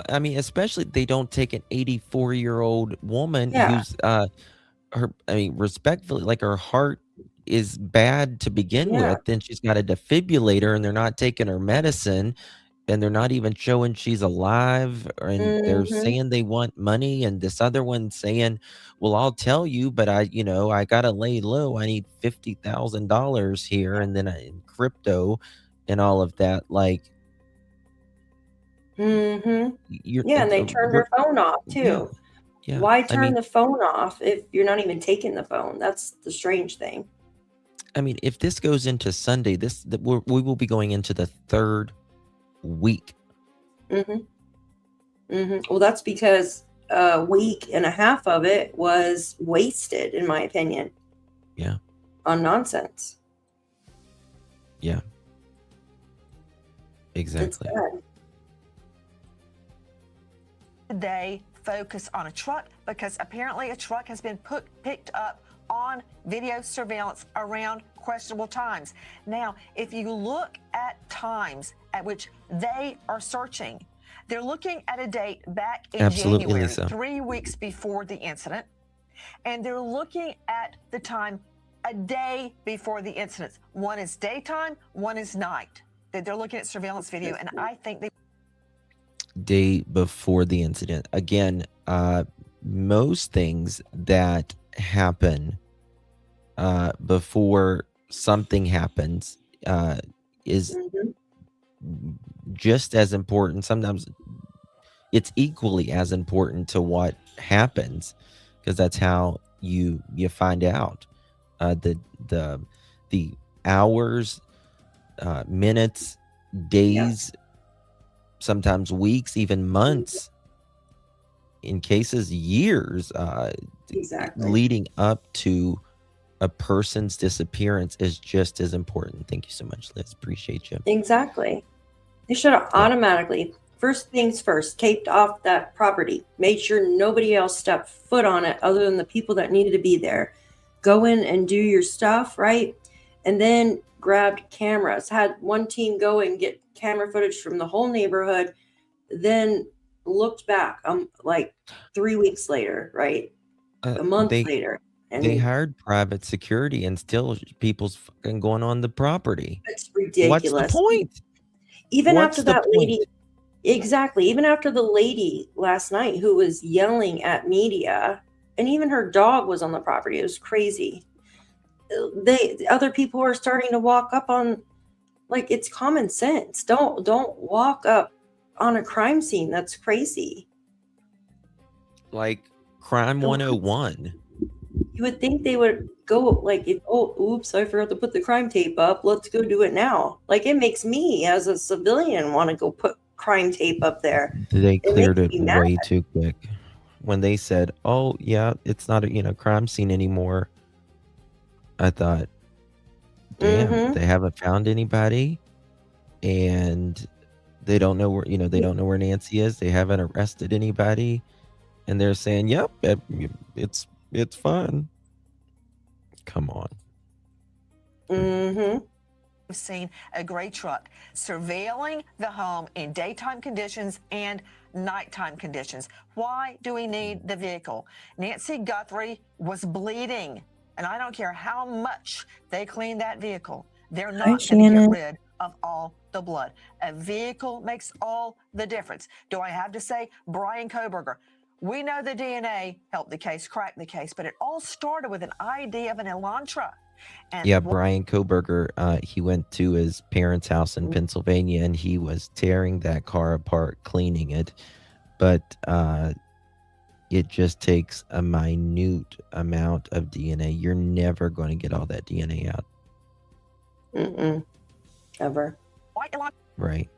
I mean, especially they don't take an 84-year-old woman who's respectfully, like, her heart is bad to begin with, then she's got a defibrillator and they're not taking her medicine and they're not even showing she's alive, and they're saying they want money, and this other one saying, well, I'll tell you, but I gotta lay low. I need $50,000 here, and then in crypto and all of that, like. And they turned her phone off too. Yeah. Why turn the phone off if you're not even taking the phone? That's the strange thing. I mean, if this goes into Sunday, we will be going into the 3rd week. Well, that's because a week and a half of it was wasted, in my opinion. Yeah. On nonsense. Yeah. Exactly. They focus on a truck because apparently a truck has been picked up on video surveillance around questionable times. Now, if you look at times at which they are searching, they're looking at a date back in January, Lisa. 3 weeks before the incident, and they're looking at the time a day before the incidents. One is daytime, one is night. They're looking at surveillance video, and I think they Day before the incident. Again, most things that happen before something happens is just as important. Sometimes it's equally as important to what happens, because that's how you find out the hours, minutes, days, sometimes weeks, even months, in cases years, leading up to a person's disappearance is just as important. Thank you so much, Liz. Appreciate you. Exactly. They should have automatically, first things first, taped off that property, made sure nobody else stepped foot on it other than the people that needed to be there. Go in and do your stuff, right? And then grabbed cameras, had one team go and get camera footage from the whole neighborhood, then looked back like 3 weeks later, right? A month later. And they hired private security, and still people's fucking going on the property. It's ridiculous. What's the point? Even after that lady, exactly. Even after the lady last night who was yelling at media, and even her dog was on the property. It was crazy. Other people are starting to walk up on, like, it's common sense. Don't walk up on a crime scene. That's crazy. Like crime 101. You would think they would go like, oops, I forgot to put the crime tape up. Let's go do it now. Like, it makes me as a civilian want to go put crime tape up there. They cleared it way too quick. When they said, "Oh yeah, it's not a crime scene anymore," I thought, "Damn, they haven't found anybody, and they don't know where they don't know where Nancy is. They haven't arrested anybody, and they're saying, yep, it's fine." Come on. We've seen a gray truck surveilling the home in daytime conditions and nighttime conditions. Why do we need the vehicle? Nancy Guthrie was bleeding, and I don't care how much they clean that vehicle. They're not going to get rid of all the blood. A vehicle makes all the difference. Do I have to say Brian Koberger? We know the DNA helped the case, crack the case, but it all started with an ID of an Elantra. And Yeah, Brian Koberger, he went to his parents' house in Pennsylvania, and he was tearing that car apart, cleaning it. But it just takes a minute amount of DNA. You're never going to get all that DNA out. Ever. White Elantra. Right.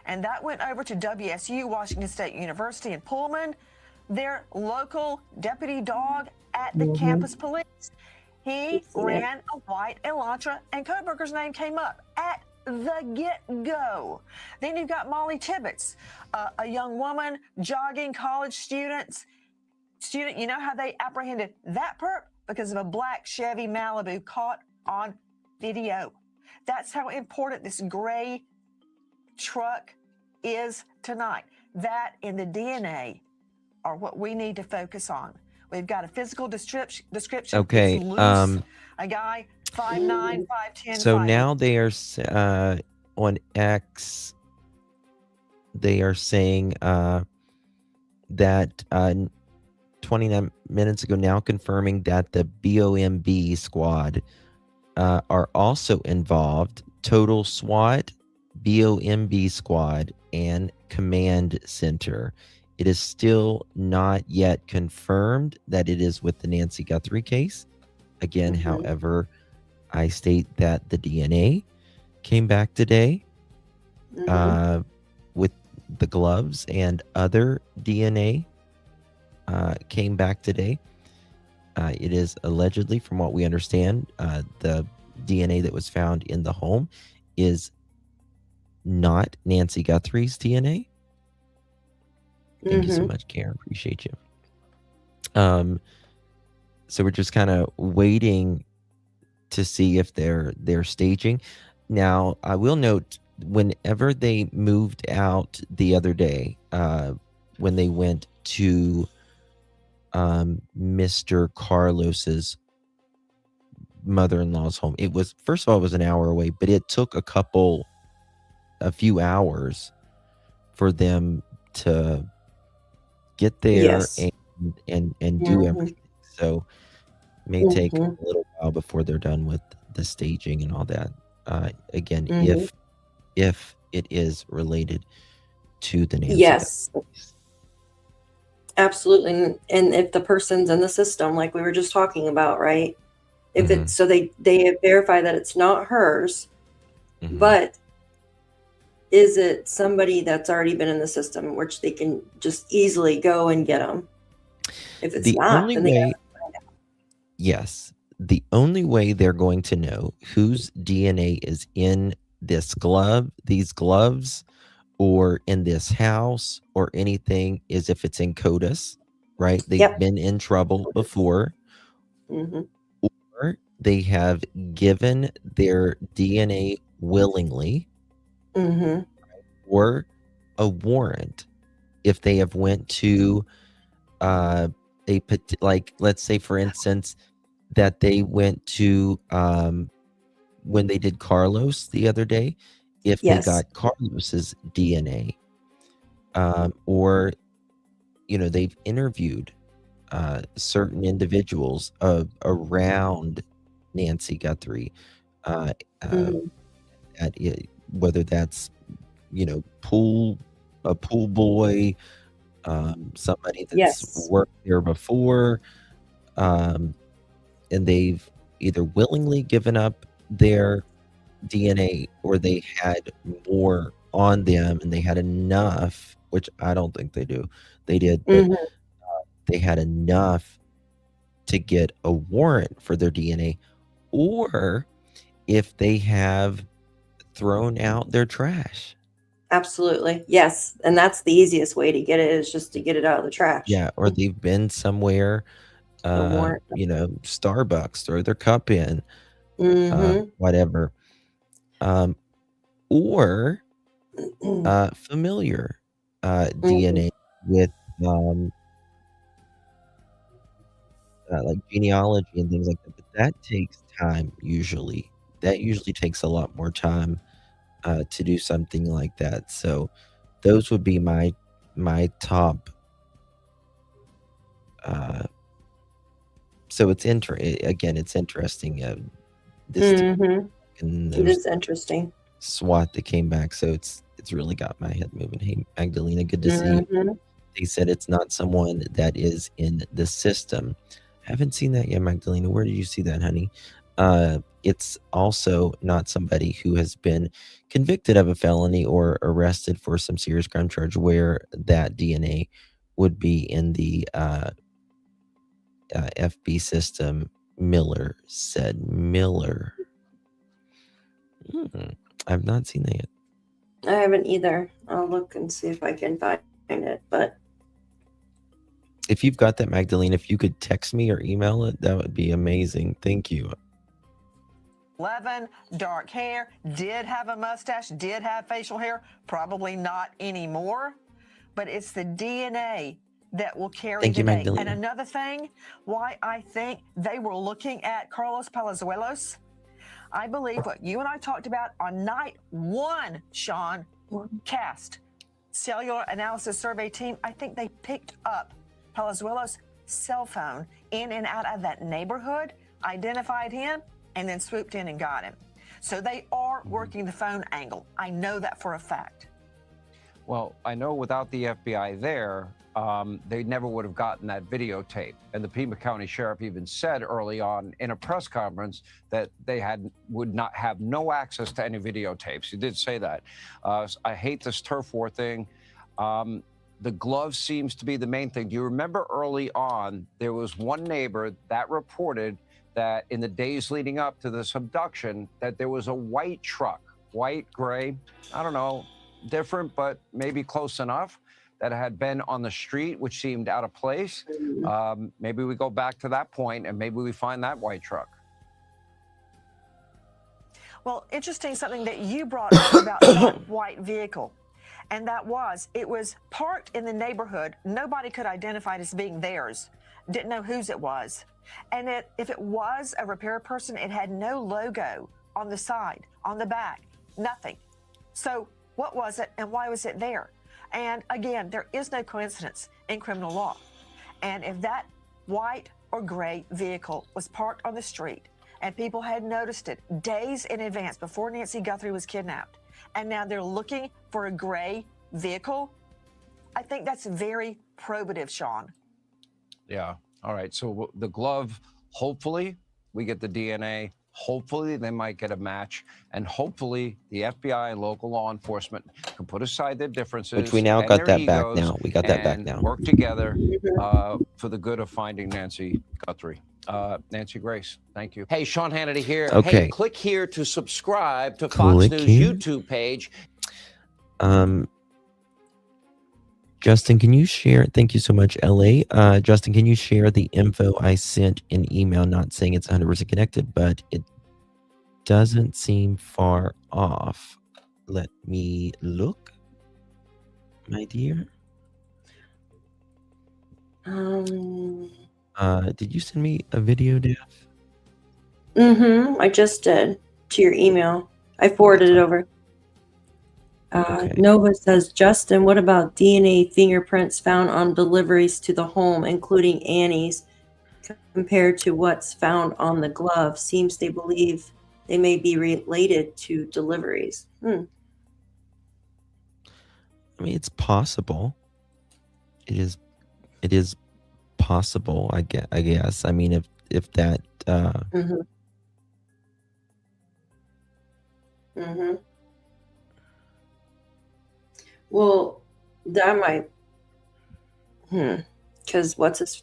And that went over to WSU, Washington State University in Pullman, their local deputy dog at the campus police. He ran a white Elantra, and Koberger's name came up at the get-go. Then you've got Molly Tibbetts, a young woman, jogging, college student. You know how they apprehended that perp? Because of a black Chevy Malibu caught on video. That's how important this gray truck is tonight. That and the DNA are what we need to focus on. We've got a physical description. Okay. It's loose. A guy 5'9", 5'10". So now they are on X. They are saying that 29 minutes ago, now confirming that the BOMB squad are also involved. Total SWAT, BOMB squad, and command center. It is still not yet confirmed that it is with the Nancy Guthrie case. Again, however, I state that the DNA came back today with the gloves, and other DNA came back today. It is allegedly, from what we understand, the DNA that was found in the home is not Nancy Guthrie's DNA. Thank you so much, Karen. Appreciate you. So we're just kind of waiting to see if they're staging. Now, I will note, whenever they moved out the other day, when they went to Mr. Carlos's mother-in-law's home. It was, first of all, it was an hour away, but it took a few hours for them to get there Yes. and do Mhm. everything. So it may take a Mhm. little while before they're done with the staging and all that. Again, Mhm. if it is related to the Nancy. Yes. Absolutely. And if the person's in the system, like we were just talking about, right? If Mhm. it's so they verify that it's not hers, Mhm. but is it somebody that's already been in the system, which they can just easily go and get them? If it's The not, only then they way, gotta find out. yes, the only way they're going to know whose DNA is in this glove, these gloves, or in this house or anything is if it's in CODIS, right? They've Yep. been in trouble before, Mhm. or they have given their DNA willingly, Mhm. or a warrant if they have went to like, let's say for instance that they went to when they did Carlos the other day, if they Yes. got Carlos's DNA, or they've interviewed certain individuals around Nancy Guthrie, uh, Mhm. whether that's a pool boy, somebody that's Yes. worked there before, and they've either willingly given up their DNA or they had more on them and they had enough, which I don't think they do. They did, but Mhm. they had enough to get a warrant for their DNA, or if they have thrown out their trash. Absolutely. Yes, and that's the easiest way to get it is just to get it out of the trash. Yeah, or they've been somewhere, A warrant. Starbucks, throw their cup in, Mhm. whatever. Or familiar Mhm. DNA with like genealogy and things like that, but that takes time usually. That usually takes a lot more time to do something like that. So those would be my top. So it's again, it's interesting. This Mhm. and It there's is interesting. SWAT that came back, so it's really got my head moving. Hey, Magdalena, good to see you. Mhm. They said it's not someone that is in the system. Haven't seen that yet, Magdalena. Where did you see that, honey? It's also not somebody who has been convicted of a felony or arrested for some serious crime charge where that DNA would be in the FB system. Miller said. Miller. I've not seen that yet. I haven't either. I'll look and see if I can find it, but If you've got that, Magdalene, if you could text me or email it, that would be amazing. Thank you. 11, dark hair, did have a mustache, did have facial hair, probably not anymore, but it's the DNA that will carry Thank the you, day. Magdalena. And another thing, why I think they were looking at Carlos Palazuelos, I believe what you and I talked about on night one, Sean, cast, cellular analysis survey team, I think they picked up Palazuelos' cell phone in and out of that neighborhood, identified him, and then swooped in and got him. So they are working the phone angle. I know that for a fact. Well, I know without the FBI there, they never would have gotten that videotape. And the Pima County Sheriff even said early on in a press conference that they would not have no access to any videotapes. He did say that. I hate this turf war thing. The glove seems to be the main thing. Do you remember early on, there was one neighbor that reported that in the days leading up to this abduction, that there was a white truck, white, gray, I don't know, different, but maybe close enough, that had been on the street, which seemed out of place. Maybe we go back to that point and maybe we find that white truck. Well, interesting, something that you brought up about that white vehicle. And that was, it was parked in the neighborhood. Nobody could identify it as being theirs. Didn't know whose it was. And if it was a repair person, it had no logo on the side, on the back, nothing. So what was it and why was it there? And again, there is no coincidence in criminal law. And if that white or gray vehicle was parked on the street and people had noticed it days in advance before Nancy Guthrie was kidnapped, and now they're looking for a gray vehicle, I think that's very probative, Sean. Yeah. All right. So the glove, hopefully we get the DNA. Hopefully they might get a match. And hopefully the FBI and local law enforcement can put aside their differences. Which we now and got their that back egos now. We got that back and now. work together for the good of finding Nancy Guthrie. Nancy Grace, thank you. Hey, Sean Hannity here. Okay. Hey, click here to subscribe to Click Fox News here. YouTube page. Justin, can you share? Thank you so much, LA. Justin, can you share the info I sent in email? Not saying it's 100% connected, but it doesn't seem far off. Let me look, my dear. Did you send me a video, Dev? I just did to your email. I forwarded it over. Nova says, Justin, what about DNA fingerprints found on deliveries to the home, including Annie's, compared to what's found on the glove? Seems they believe they may be related to deliveries. I mean, it's possible. It is possible, I guess. I mean, if that Well, that might, because what's his,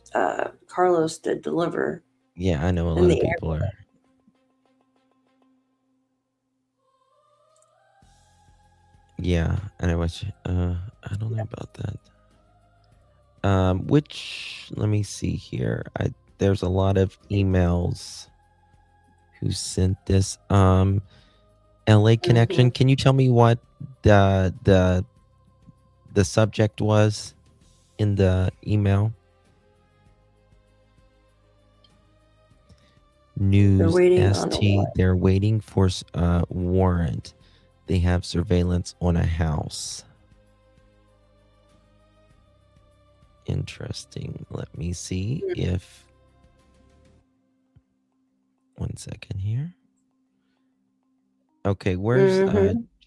Carlos did deliver. yeah, I know a in lot of the people are. Yeah, and I watch. I don't know about that. Which, let me see here. There's a lot of emails who sent this. LA connection. Can you tell me what the subject was in the email? News ST. They're waiting for warrant. They have surveillance on a house. Interesting. Let me see if. One second here. Okay, where's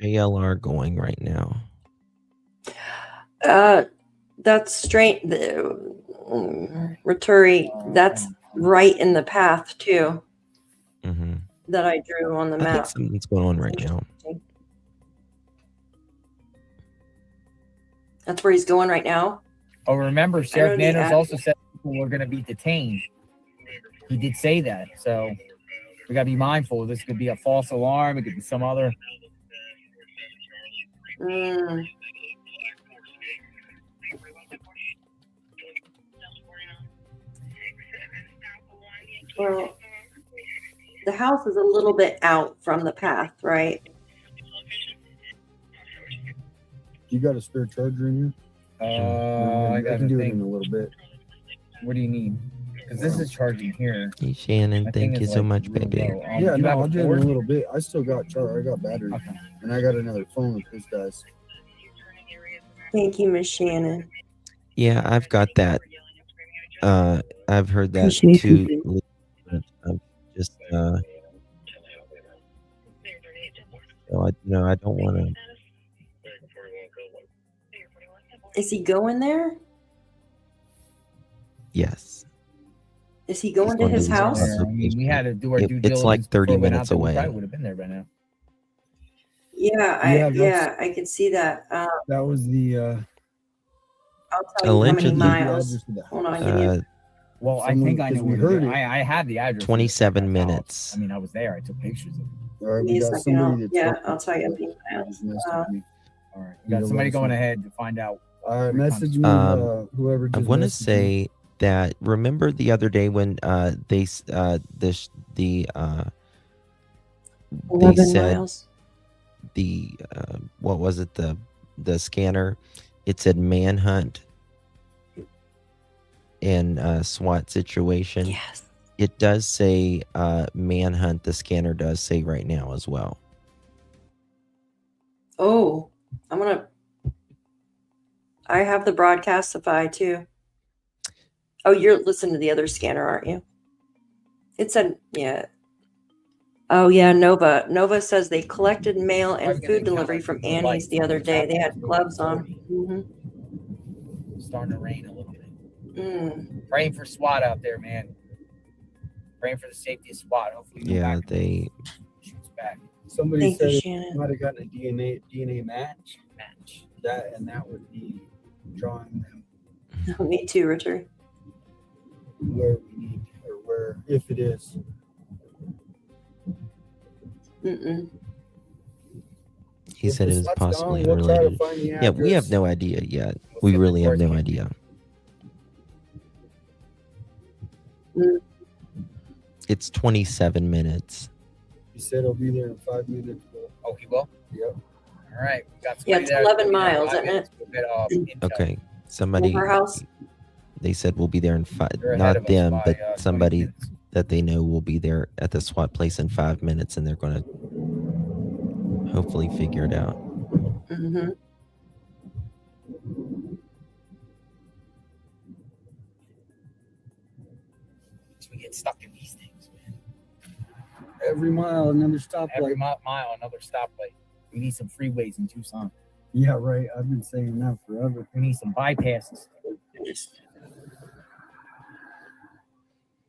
JLR going right now? That's straight. Roturi, that's right in the path too. That I drew on the I map. think something's going on right now. That's where he's going right now. Oh, remember, Sheriff Nanos also said people were going to be detained. He did say that, so we got to be mindful. This could be a false alarm. It could be some other. Well, the house is a little bit out from the path, right? You got a spare charger in here? I can do it in a little bit. What do you need? Because this is charging here. Hey, Shannon, thank you so much, baby. Yeah, no, I'll do it in a little bit. I still got charger. I got battery. Okay. And I got another phone with this guy's. Thank you, Miss Shannon. Yeah, I've got that. I've heard that too. I'm just I don't want to. Is he going there? Yes. Is he going to his house? I mean, we had to do our due diligence. It's like 30 minutes We away. probably would have been there by now. Yeah, I can see that. That was the. I'll tell you how many miles. Hold on, give me. Well, I think I know where it is. I have the address. 27 minutes. I mean, I was there. I took pictures of it. All right, Give me a second. I'll tell you. All right, we got somebody going ahead to find out. All right, message me whoever. I want to say that. Remember the other day when they said miles. The what was it, the scanner? It said manhunt and SWAT situation. Yes. It does say manhunt. The scanner does say right now as well. Oh, I have the Broadcastify too. Oh, you're listening to the other scanner, aren't you? It said, yeah. Oh, yeah, Nova. Nova says they collected mail and food delivery from Annie's the other day. They had gloves on. Mm-hmm. Starting to rain a little bit. Mm. Praying for SWAT out there, man. Praying for the safety of SWAT. Hopefully, yeah, they shoots back. Somebody said Shannon. it might have gotten a DNA match. That would be drawing them Me too, Richard. where we need, or where, if it is. Mm-mm. He said it is Let's possibly go. We'll try to unrelated. find the Yeah, we have address. no idea yet. We really have no idea. Mm. It's 27 minutes. He said he'll be there in 5 minutes. Oh, he will? Yep. All right. We got Yeah, somebody it's there. 11 We'll be there in miles, 5 isn't minutes. it? We'll get, intel. Okay, somebody. Her house? They said we'll be there in 5. They're ahead of Not us them, by, but 20 somebody minutes. that they know will be there at the SWAT place in 5 minutes, and they're going to hopefully figure it out. Mm-hmm. We get stuck in these things, man. Every mile, another stoplight. Every mile, another stoplight. We need some freeways in Tucson. Yeah, right. I've been saying that forever. We need some bypasses.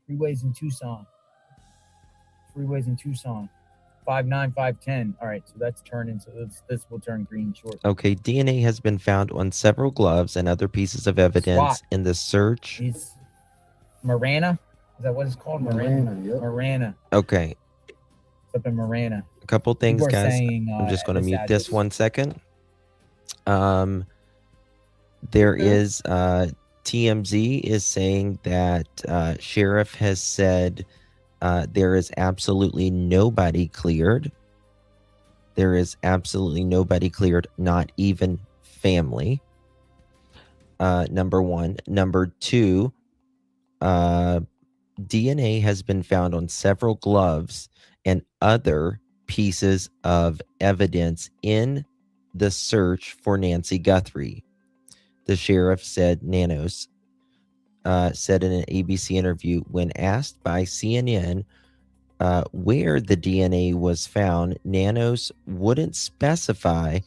Freeways in Tucson. 5-9, 5-10. All right, so that's turning. So this will turn green short. Okay, DNA has been found on several gloves and other pieces of evidence SWAT. in the search. It's Marana. Is that what it's called? Marana, yep. Marana. Okay, It's up in Marana. a couple things, People are guys. saying, I'm just going to this mute address. this 1 second. There is TMZ is saying that sheriff has said there is absolutely nobody cleared. There is absolutely nobody cleared, not even family. Number one. Number two, DNA has been found on several gloves and other pieces of evidence in the search for Nancy Guthrie. The sheriff said, Nanos said in an ABC interview, when asked by CNN where the DNA was found, Nanos wouldn't specify,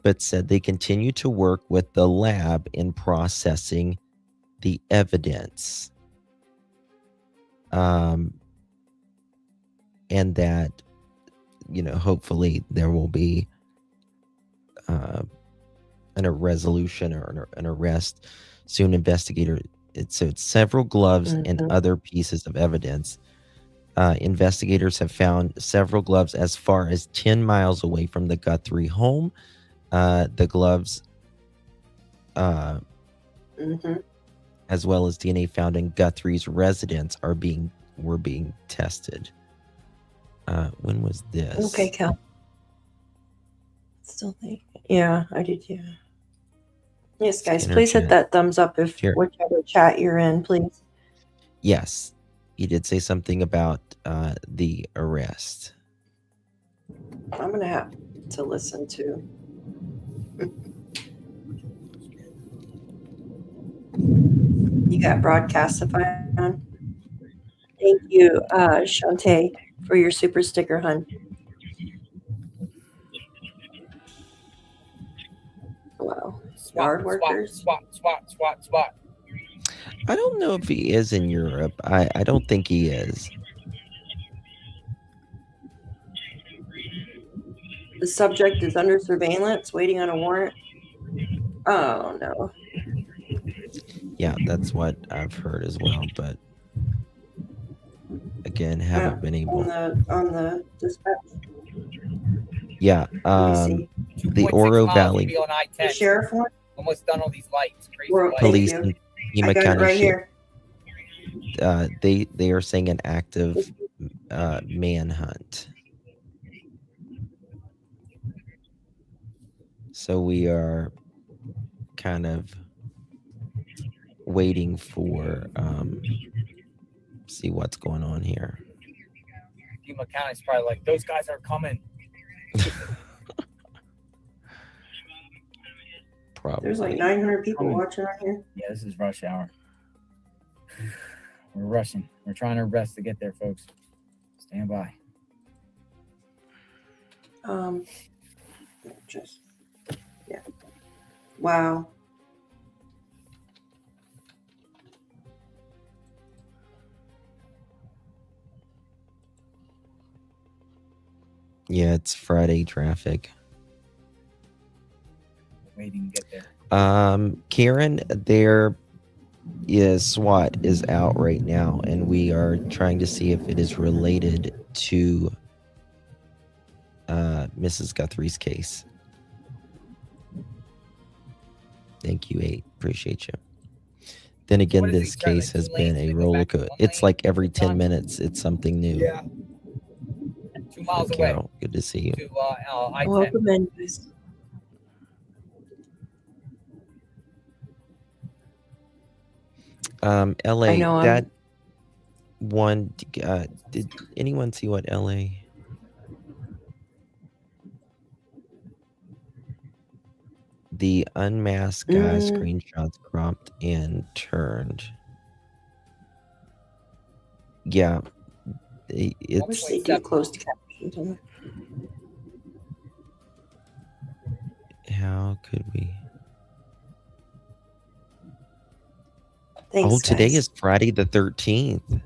but said they continue to work with the lab in processing the evidence. And that, hopefully there will be a resolution or an arrest soon. Investigator. So it's several gloves and other pieces of evidence. Investigators have found several gloves as far as 10 miles away from the Guthrie home. The gloves, as well as DNA found in Guthrie's residence, were being tested. When was this? Okay, Cal. Still think. Yeah, I did too. Yes, guys, Scanner please hit chat. that thumbs up if Sure. whichever chat you're in, please. Yes, he did say something about the arrest. I'm gonna have to listen to. You got Broadcastify on. Thank you, Shantae, for your super sticker, hun. Wow. Yard workers. SWAT. I don't know if he is in Europe. I don't think he is. The subject is under surveillance, waiting on a warrant. Oh no. Yeah, that's what I've heard as well. But again, haven't been able. On the dispatch. Yeah, the Oro Valley On I-10. The sheriff one. Almost done all these lights. Crazy Well, lights. police you. in I Pima got it County right Sheriff. here. They are saying an active manhunt. So we are kind of waiting for see what's going on here. Pima County's probably like, those guys are coming. Probably. There's like 900 people watching on here. Yeah, this is rush hour. We're rushing. We're trying our best to get there, folks. Stand by. Just yeah. Wow. Yeah, it's Friday traffic. Waiting to get there. Karen, there is SWAT is out right now, and we are trying to see if it is related to Mrs. Guthrie's case. Thank you, 8. Appreciate you. Then again, this case has been a roller coaster. It's like every 10 minutes, it's something new. Yeah. 2 miles away. Carol, good to see you. To I-10. Welcome in, guys. LA, I know that one, did anyone see what LA? The unmasked guy screenshots cropped and turned. Yeah, it's They do close to captions. How could we? Thanks, today guys. is Friday the 13th. All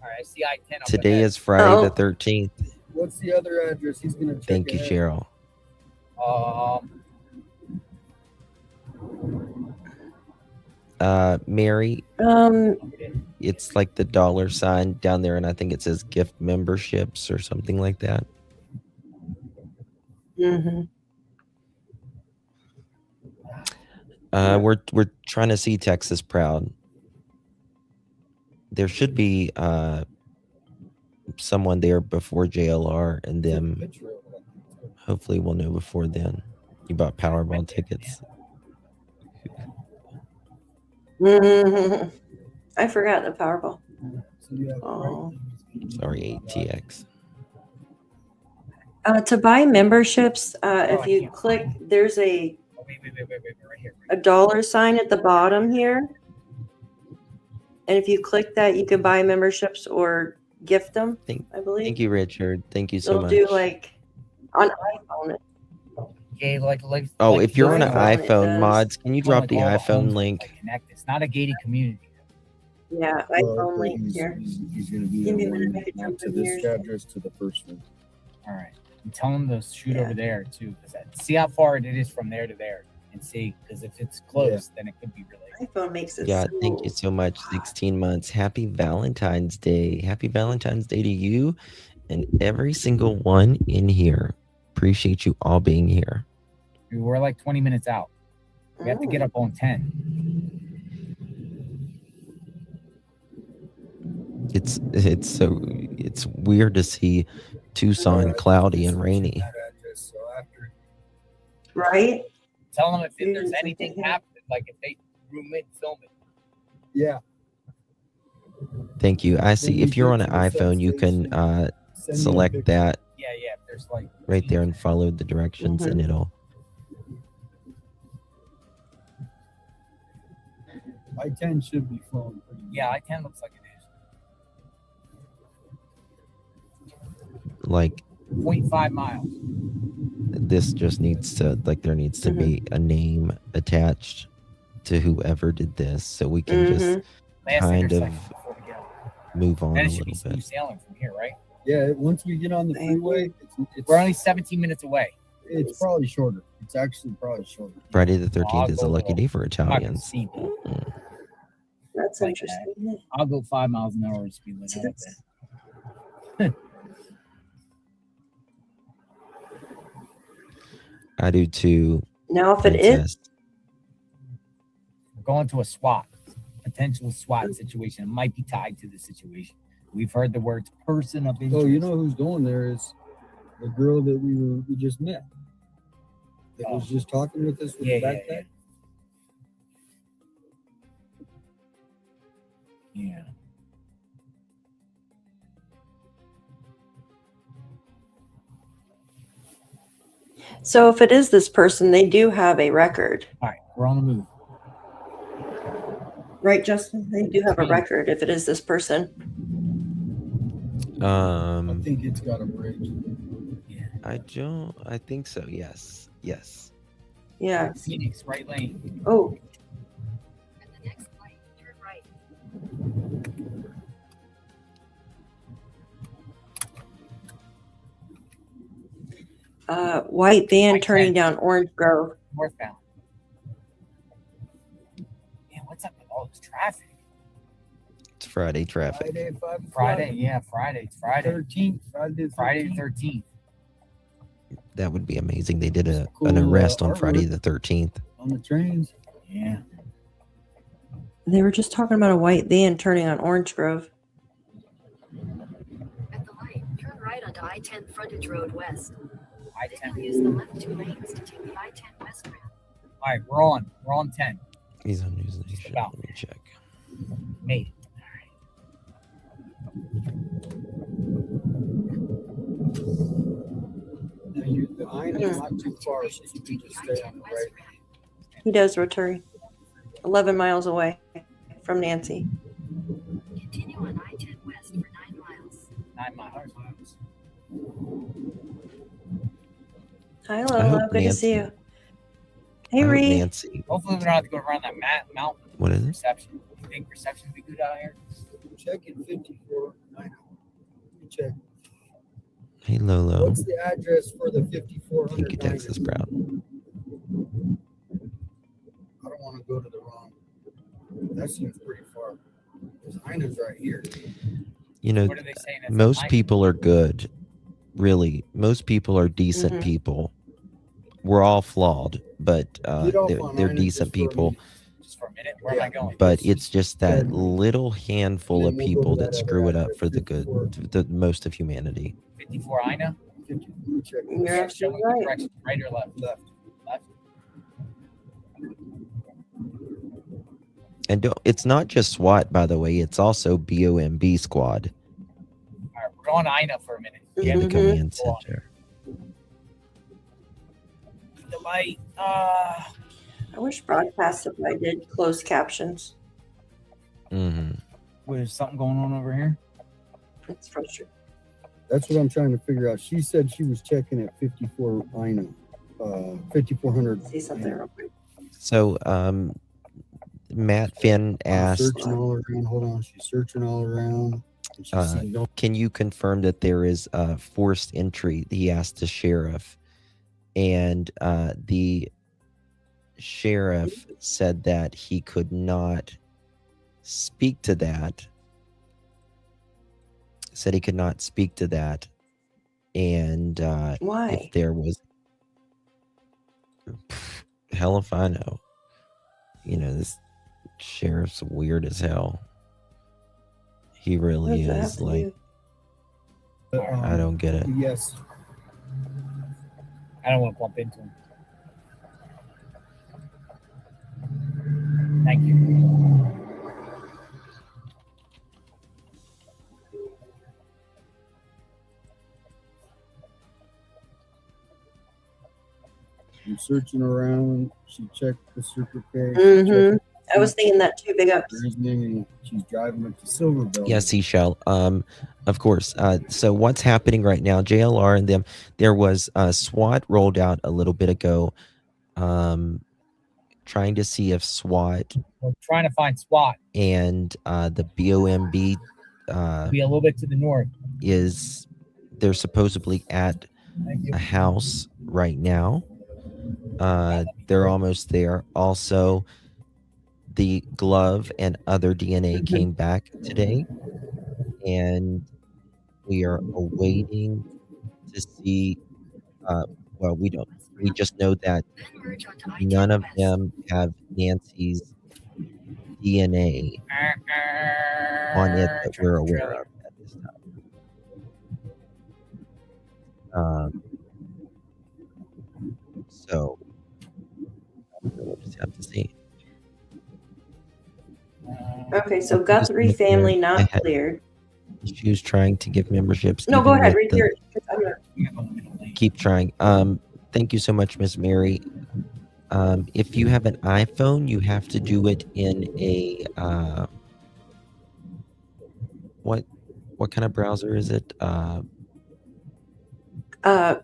right, I see I-10 up Today ahead. is Friday the 13th. What's the other address? He's gonna check. Thank you, ahead. Cheryl. Mary, it's like the $sign down there, and I think it says gift memberships or something like that. We're trying to see Texas proud. There should be someone there before JLR, and them. Hopefully, we'll know before then. You bought Powerball tickets. I forgot the Powerball. Oh. Sorry, ATX. To buy memberships, if you click, there's a $sign at the bottom here. And if you click that, you can buy memberships or gift them, I believe. Thank you, Richard. Thank you so It'll much. do like on iPhone. Yeah, like Oh, like if you're on an iPhone, it iPhone, does. mods, can you drop the all the iPhone homes link? connect. It's not a gated community. Yeah, iPhone link here. He's gonna be Give me a the minute, one, I could not jump to in this here. address, to the first one. All right. And tell them to shoot over there too. See how far it is from there to there, and see, because if it's close, then it could be related. iPhone makes it Yeah, so thank you so much. 16 months. Happy Valentine's Day. Happy Valentine's Day to you and every single one in here. Appreciate you all being here. We're like 20 minutes out. We have to get up on 10. It's weird to see Tucson cloudy and rainy. Right? Tell them if there's anything happening, like if they room it, film it. Yeah. Thank you. I see. If you're on an iPhone, you can select that Yeah, if there's like right there and follow the directions, and it'll. I-10 should be flowing pretty Yeah, I-10 looks like it is. Like 0.5 miles. this just needs to, like, there needs to be a name attached to whoever did this, so we can just Last kind of intersection before we go. move on Then a it should be little smooth bit. sailing from here, right? Yeah, once we get on the freeway, it's We're only 17 minutes away. It's probably shorter. It's actually probably shorter. Friday the Well, I'll 13th is a go lucky day for Italians. See, That's like interesting. I'll go 5 miles an hour speed limit. Up there. I do too. Now, if it is, Princess. We're going to a SWAT, potential SWAT situation. It might be tied to the situation. We've heard the words person of interest. Oh, you know who's going there is the girl that we just met. That was just talking with us with the backpack. Yeah. So if it is this person, they do have a record. All right, we're on the move. Right, Justin? They do have a record if it is this person. I think it's got a bridge. I think so. Yes. Yes. Yeah. Phoenix, right lane. Oh. Turn right. White van turning down Orange Grove. Northbound. Man, what's up with all this traffic? It's Friday traffic. Friday, yeah, Friday. It's Friday. 13th. Friday the 13th. That would be amazing. They did an arrest on Friday the 13th. On the trains. Yeah. They were just talking about a white van turning on Orange Grove. At the light, turn right onto I-10 frontage road west. I-10. Use the left 2 lanes to take the I-10 west ramp. All right, we're on. We're on 10. He's on News Nation. About. Let me check. Made it. Now the iron is not too far, so you can just stay on the right. He does, Rotary. 11 miles away from Nancy. Continue on I-10 west for 9 miles. 9 miles. Hi, Lola. Good to see you. Hey, Reed. Nancy. Hopefully we don't have to go around that mountain. What is it? Reception. You think reception would be good out here? Check in 54. I know. Check. Hey, Lolo. What's the address for the 5400? Thank you, Texas Proud. I don't want to go to the wrong. That seems pretty far. Because Ina's right here. You know, most people are good. Really, most people are decent people. We're all flawed, but they're decent people. Just for a minute. Where am I going? But it's just that little handful of people that screw it up for the good, the most of humanity. 54 Ina? You're absolutely right. Direction, right or left? Left. And it's not just SWAT, by the way. It's also BOMB squad. All right, we're going to Ina for a minute. In the command center. The light. I wish Broadcast Supply did closed captions. There's something going on over here? It's frustrating. That's what I'm trying to figure out. She said she was checking at 54 Ina, 5400. See something real quick. So, Matt Finn asked, searching all around. Hold on. She's searching all around. can you confirm that there is forced entry? He asked the sheriff. And the sheriff said that he could not speak to that. Said he could not speak to that. And why? If there was, hell if I know. You know, this sheriff's weird as hell. He really is. Like, I don't get it. Yes. I don't want to bump into him. Thank you. I'm searching around. She checked the circuit page. I was thinking that too. Big ups. She's driving up to Silverbell. Yes, he shall. Of course. So what's happening right now? JLR and them. There was SWAT rolled out a little bit ago, trying to see if SWAT. We're trying to find SWAT. And the BOMB. Be a little bit to the north. They're supposedly at a house right now. They're almost there. Also, the glove and other DNA came back today, and we are awaiting to see. Well, we don't. We just know that none of them have Nancy's DNA on it that we're aware of at this time. So we'll just have to see. Okay, so Guthrie family not cleared. She was trying to give memberships. No, go even ahead, with read the- your. Keep trying. Thank you so much, Miss Mary. If you have an iPhone, you have to do it in a what kind of browser is it?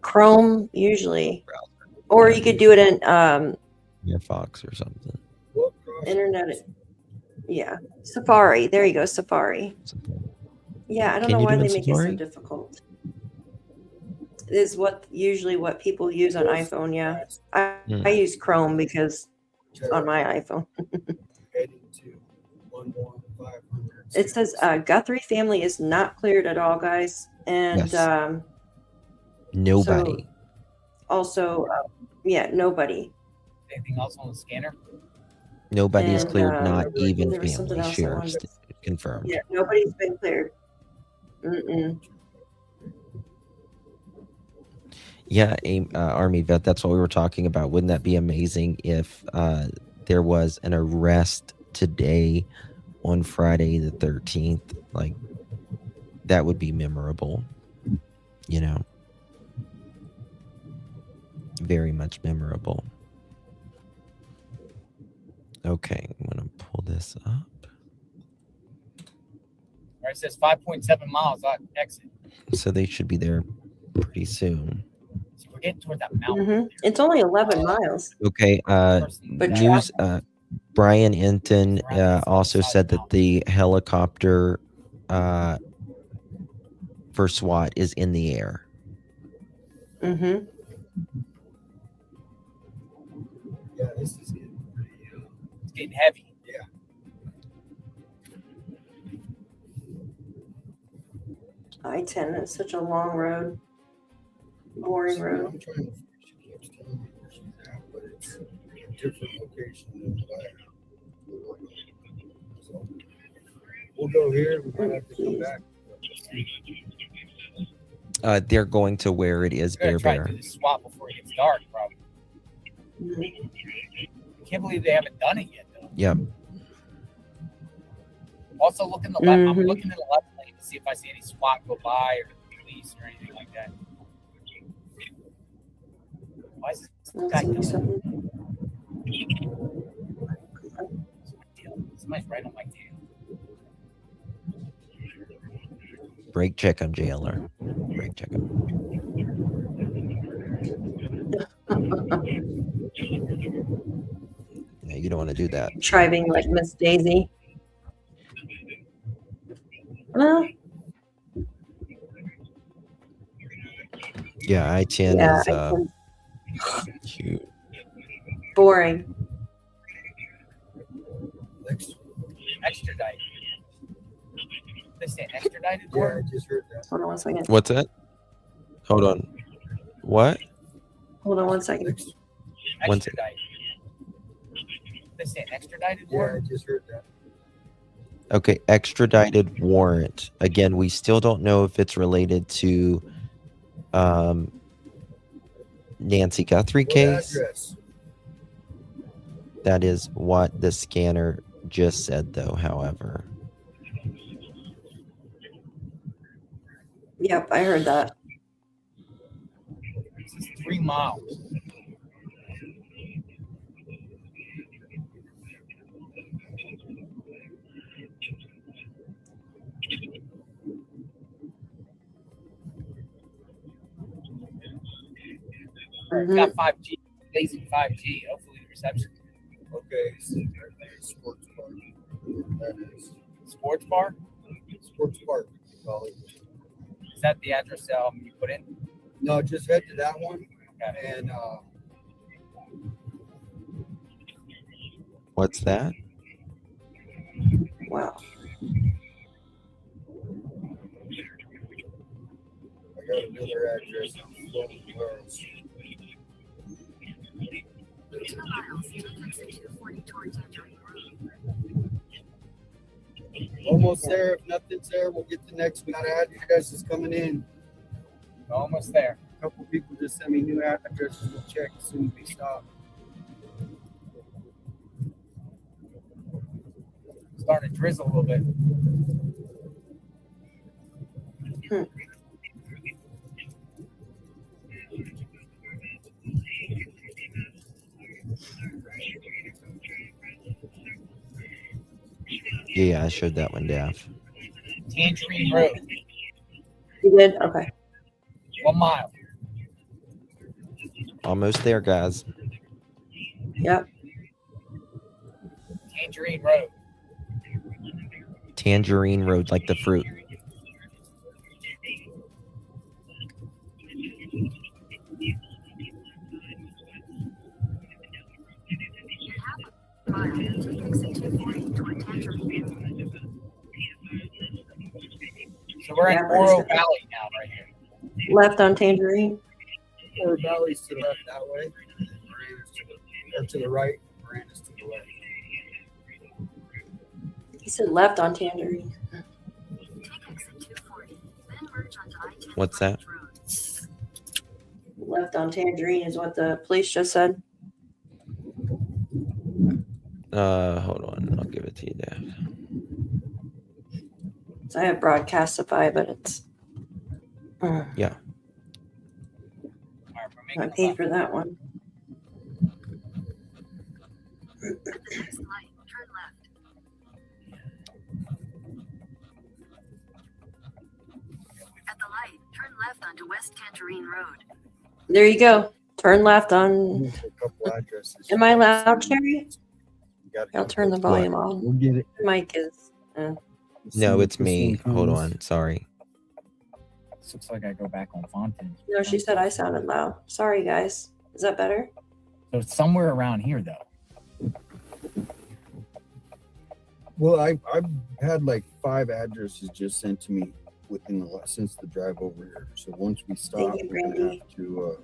Chrome usually, or you could do it in Firefox or something. internet. Yeah, Safari. There you go, Safari. Yeah, I don't know why they make it so difficult. Is usually what people use on iPhone. Yeah, I use Chrome because on my iPhone. It says Guthrie family is not cleared at all, guys, and Yes. Nobody. So also, yeah, nobody. Anything else on the scanner? Nobody is And, cleared. Not even there was something family. else I Sheriff's wanted confirmed. Yeah, nobody's been cleared. Mm-mm. Yeah, Army vet. That's what we were talking about. Wouldn't that be amazing if there was an arrest today on Friday the 13th? Like, that would be memorable. You know, very much memorable. Okay, I'm gonna pull this up. All right, it says 5.7 miles on exit. So they should be there pretty soon. So we're getting toward that mountain. It's only 11 miles. Okay, news. Brian Enton also said that the helicopter for SWAT is in the air. Mm-hmm. Yeah, this is getting pretty. It's getting heavy. Yeah. I-10 is such a long road, boring road. I'm trying to. She keeps telling me where she's at, but it's a different location than what I have. So we'll go here. We might have to come back. They're going to where it is, We're gonna Bear try Bear. to do this swap before it gets dark, probably. I can't believe they haven't done it yet, though. Yep. Also, look in the left. I'm looking in the left lane to see if I see any SWAT go by or police or anything like that. Why is this guy coming? Somebody's right on my tail. Brake check on JLR. Brake check him. Yeah, you don't want to do that. Driving like Miss Daisy. Well, Yeah, I-10 yeah, is I-10's huge. boring. Extradite. They say extradited? Yeah, I just heard that. Hold on 1 second. What's that? Hold on. What? Hold on 1 second. One second. Extradite. They say extradited? Yeah, I just heard that. Okay, extradited warrant. Again, we still don't know if it's related to Nancy Guthrie case. Address? That is what the scanner just said, though, however. Yep, I heard that. This is 3 miles. Mm-hmm. Got 5G, blazing 5G. Hopefully the reception. Okay, so sports bar. That is Sports bar? sports park. We call it. Is that the address you put in? No, just head to that one, and What's that? Wow. I got another address. Almost there. If nothing's there, we'll get the next one. Got addresses coming in. Almost there. A couple people just sent me new addresses. We'll check as soon as we stop. starting to drizzle a little bit. Yeah, I showed that one, Daff. Tangerine Road. You did? Okay. 1 mile. Almost there, guys. Yep. Tangerine Road. Tangerine Road, like the fruit. So we're in Oro Valley now, right here. Left on Tangerine. Oro Valley's to the left that way. Miranda's to the right. Miranda's to the left. He said left on Tangerine. What's that? Left on Tangerine is what the police just said. Hold on. I'll give it to you, Daff. So I have Broadcastify, but it's. Yeah. I paid for that one. At the light, turn left onto West Tangerine Road. There you go. Turn left on. A couple addresses. Am I loud, Cherry? Got I'll turn the volume on. We'll get it. Your mic is. No, it's me. Hold on. Sorry. This looks like I go back on Fontaine. No, she said I sounded loud. Sorry, guys. Is that better? So it's somewhere around here, though. Well, I've had like 5 addresses just sent to me within since the drive over here. So once we stop, you, we're gonna have to.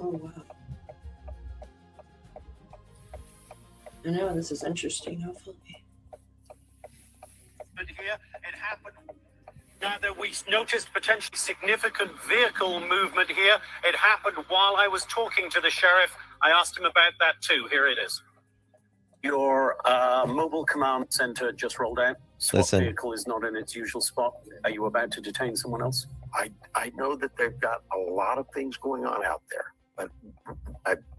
Oh wow. I know this is interesting. Hopefully. But here it happened. Now that we noticed potentially significant vehicle movement here, it happened while I was talking to the sheriff. I asked him about that too. Here it is. Your mobile command center just rolled out. SWAT Listen. vehicle is not in its usual spot. Are you about to detain someone else? I know that they've got a lot of things going on out there, but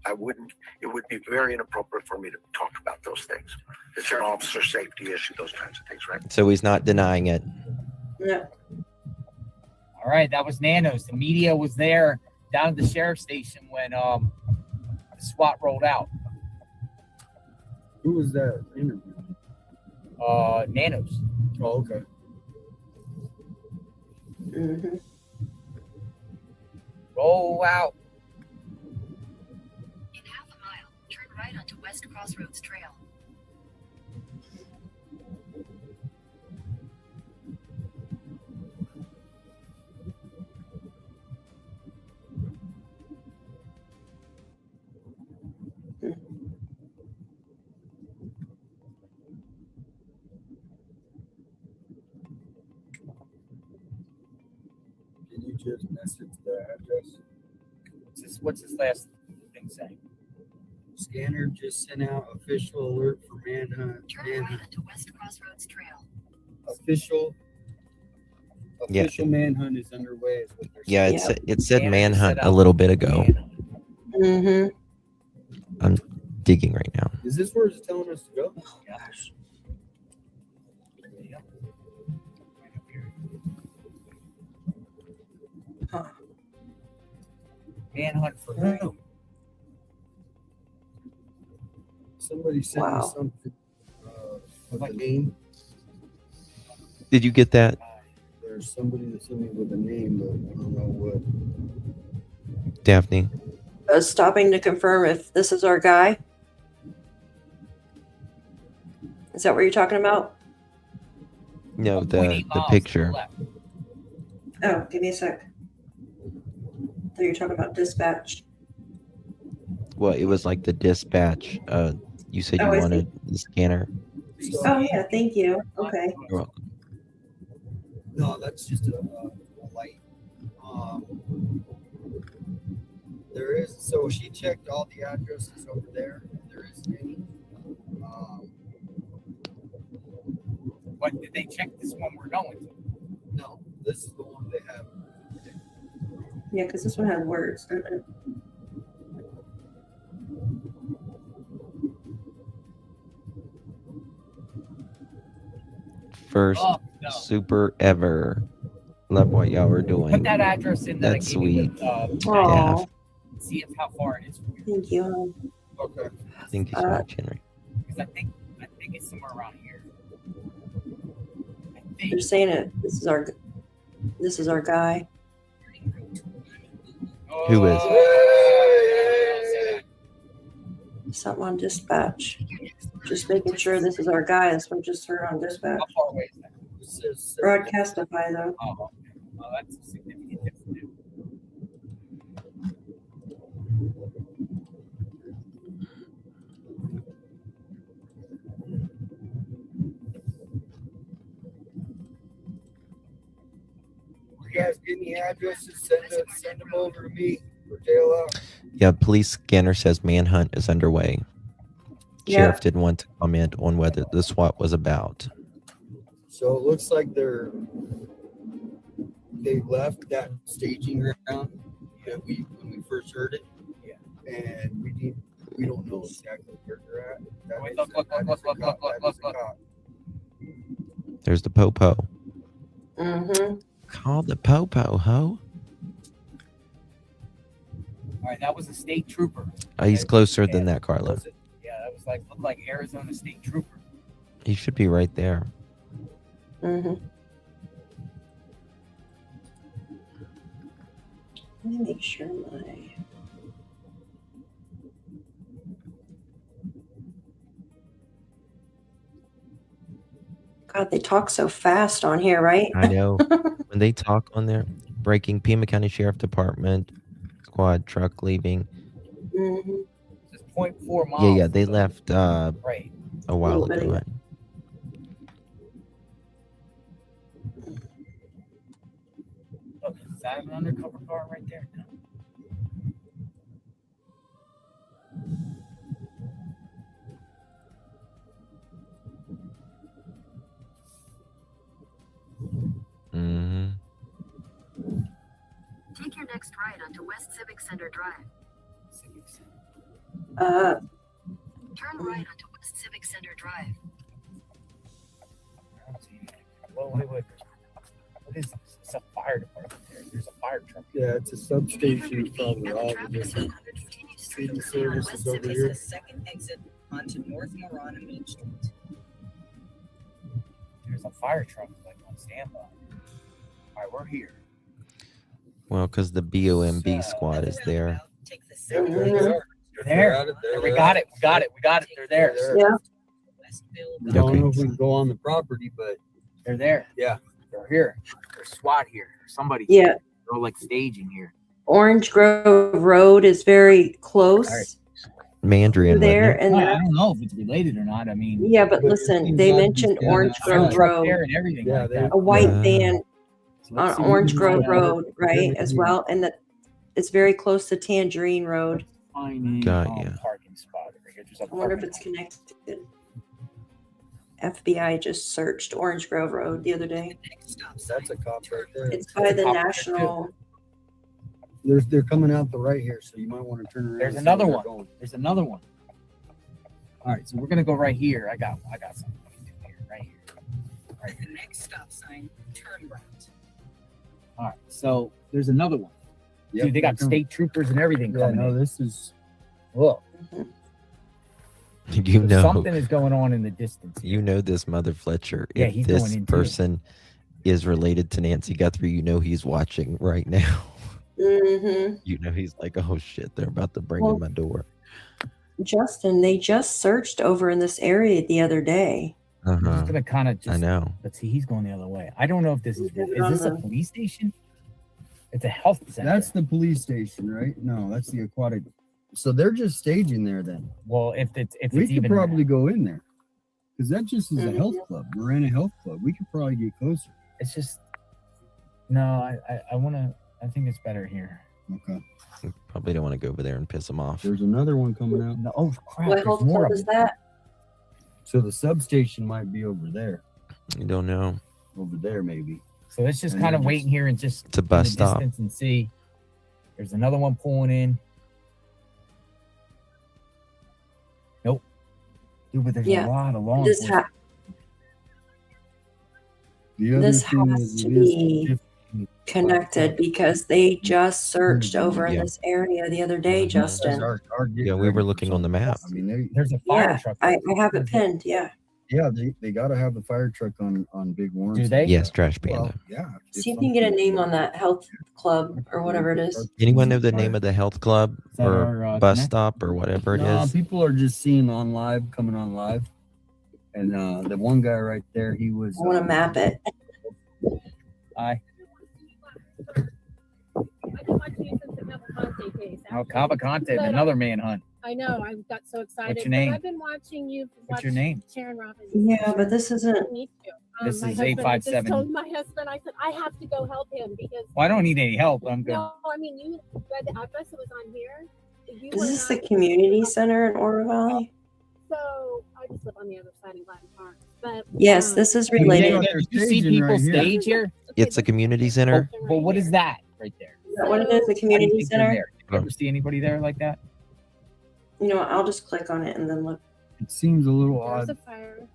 I wouldn't. It would be very inappropriate for me to talk about those things. It's an officer safety issue, those kinds of things, right? So he's not denying it. Yeah. All right, that was Nanos. The media was there down at the sheriff's station when the SWAT rolled out. Who was that interview? Nanos. Oh, okay. Mm-hmm. Roll out. In half a mile, turn right onto West Crossroads Trail. Can you just message the address? What's his last thing saying? Scanner just sent out official alert for manhunt. Turn right onto West Crossroads Trail. Official manhunt is underway. Is what they're Yeah, saying. it said manhunt a little bit ago. Mm-hmm. I'm digging right now. Is this where it's telling us to go? Oh gosh. Huh. Manhunt for who? Somebody sent me something with a name. Did you get that, There's somebody that sent me with a name, but I don't know what. Daphne? Stopping to confirm if this is our guy. Is that what you're talking about? No, the picture. Oh, give me a sec. So you're talking about dispatch. Well, it was like the dispatch. You said you Oh, I see. wanted the scanner. Oh yeah, thank you. Okay. You're welcome. No, that's just a light. There is, so she checked all the addresses over there, there isn't any. But did they check this one we're going to? No, this is the one they have. Yeah, because this one has words. First super ever. Love what y'all were doing. Put that address in that That's I gave you sweet. with, Gaff. see if how far it is from you. Thank you. Okay. Thank you so much, Henry. Because I think it's somewhere around here. They're saying it. This is our guy. Who is? Something on dispatch. Just making sure this is our guy. That's what I just heard on dispatch. How far away is that? Broadcastify though. Oh, that's a significant difference. You guys get any addresses? Send them over to me for JLL. Yeah, police scanner says manhunt is underway. Yeah. Sheriff didn't want to comment on whether the SWAT was about. So it looks like they left that staging ground that when we first heard it. Yeah. And we don't know exactly where they're at. Wait, look. There's the popo. Mm-hmm. Call the popo, ho. All right, that was a state trooper. He's closer than that, Carla. Yeah, that was looked like Arizona state trooper. He should be right there. Mm-hmm. Let me make sure my. God, they talk so fast on here, right? I know. When they talk on there, breaking Pima County Sheriff Department squad truck leaving. Mm-hmm. It's 0.4 miles. Yeah, they left Right. a while ago. Right? Look, is that an undercover car right there? No. Mm-hmm. Take your next right onto West Civic Center Drive. Turn right onto West Civic Center Drive. Wait. What is this? It's a fire department there. There's a fire truck. Yeah, it's a substation probably. All the different city services over here. Second exit onto North Marana Main Street. There's a fire truck like on standby. All right, we're here. Well, because the BOMB squad is there. They're there. We got it. They're there. Yeah. I don't know if we can go on the property, but they're there. Yeah. They're here. There's SWAT here. Somebody. Yeah. They're all like staging here. Orange Grove Road is very close. Mandrian. There and I don't know if it's related or not. I mean. yeah, but listen, they mentioned Orange Grove Road. And everything like that. A white van on Orange Grove Road, right, as well, and that it's very close to Tangerine Road. Got ya. Parking spot. I wonder if it's connected. FBI just searched Orange Grove Road the other day. that's a cop right there. It's by the National. They're coming out the right here, so you might want to turn around. There's and see another where one. they're going. There's another one. All right, so we're gonna go right here. I got something here, right here. Right The here. next stop sign, turn right. All right, so there's another one. Yep, Dude, they got they're state troopers and everything Yeah, coming no, in. this is. Look, You know. something is going on in the distance. You know this Mother Fletcher. Yeah, If he's this going into it. person is related to Nancy Guthrie, you know he's watching right now. Mm-hmm. You know he's like, oh shit, they're about to bring Well, in my door. Justin, they just searched over in this area the other day. I'm just gonna kind of just. I know. Let's see, he's going the other way. I don't know if this is. He's Is this a on police station? It's a health center. That's the police station, right? No, that's the aquatic. So they're just staging there then. Well, if it's We it's could even probably go in there because that just is a health club. We're in a health club. We could probably get closer. it's just no. I want to. I think it's better here. Okay. Probably don't want to go over there and piss them off. There's another one coming out. No, oh crap! What There's health more club of is them. that? So the substation might be over there. You don't know. Over there, maybe. So let's just And kind of they're wait here and just It's a bus in the stop. distance and see. There's another one pulling in. Nope. Dude, but there's Yeah. a lot of law This enforcement. The other This thing has is to it is be 50. connected because they just searched over in Yeah. this area the other day, Justin. Yeah, we were looking on the map. I mean, There's a fire Yeah, truck. I have it pinned. Yeah. they got to have the fire truck on Big Worms. Do they? Yes, Trash Panda. Well, yeah. See if you can get a name on that health club or whatever it is. Anyone know the name of the health club that or our, bus connect? stop or whatever it No, is? people are just seeing on live, coming on live. And the one guy right there, he was. I want to map it. Hi. I've been watching you since the Cavalcante case. Oh, Cavalcante, But, another manhunt. I know. I got so excited. What's your name? But I've been watching you. What's your name? Sharon Robbins. Yeah, but this isn't. Me too. This My is husband, I 857. just told my husband, I said, I have to go help him because. Well, I don't need any help. I'm good. No, I mean, you read the address that was on here. You Is were this the not- community center in Oro Valley? So I just live on the other side of Latin Park. But Yes, this is related. Did you see people stage here? It's a community center. Well, what is that right there? Is that what it is? The How do you community think they're center? there? You ever see anybody there like that? You know what? I'll just click on it and then look. It seems a little there's odd. a fire.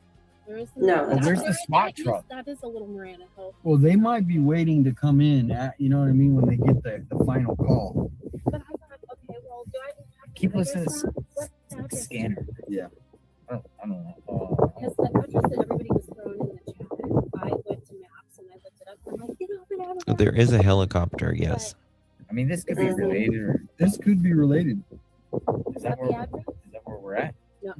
There is No, Well, where's the SWAT truck? That is a little Miranda Hill. Well, they might be waiting to come in at, you know what I mean, when they get the final call. But I thought, okay, well, do I Keep I listening guess to what's the address? scanner. Yeah. I don't know. Because the address that everybody was throwing in the chat, I went to maps and I looked it up. And I'm like, get off it out of There is a helicopter, yes. I mean, this could be related, or This could be related. is that the where address? we're at? No.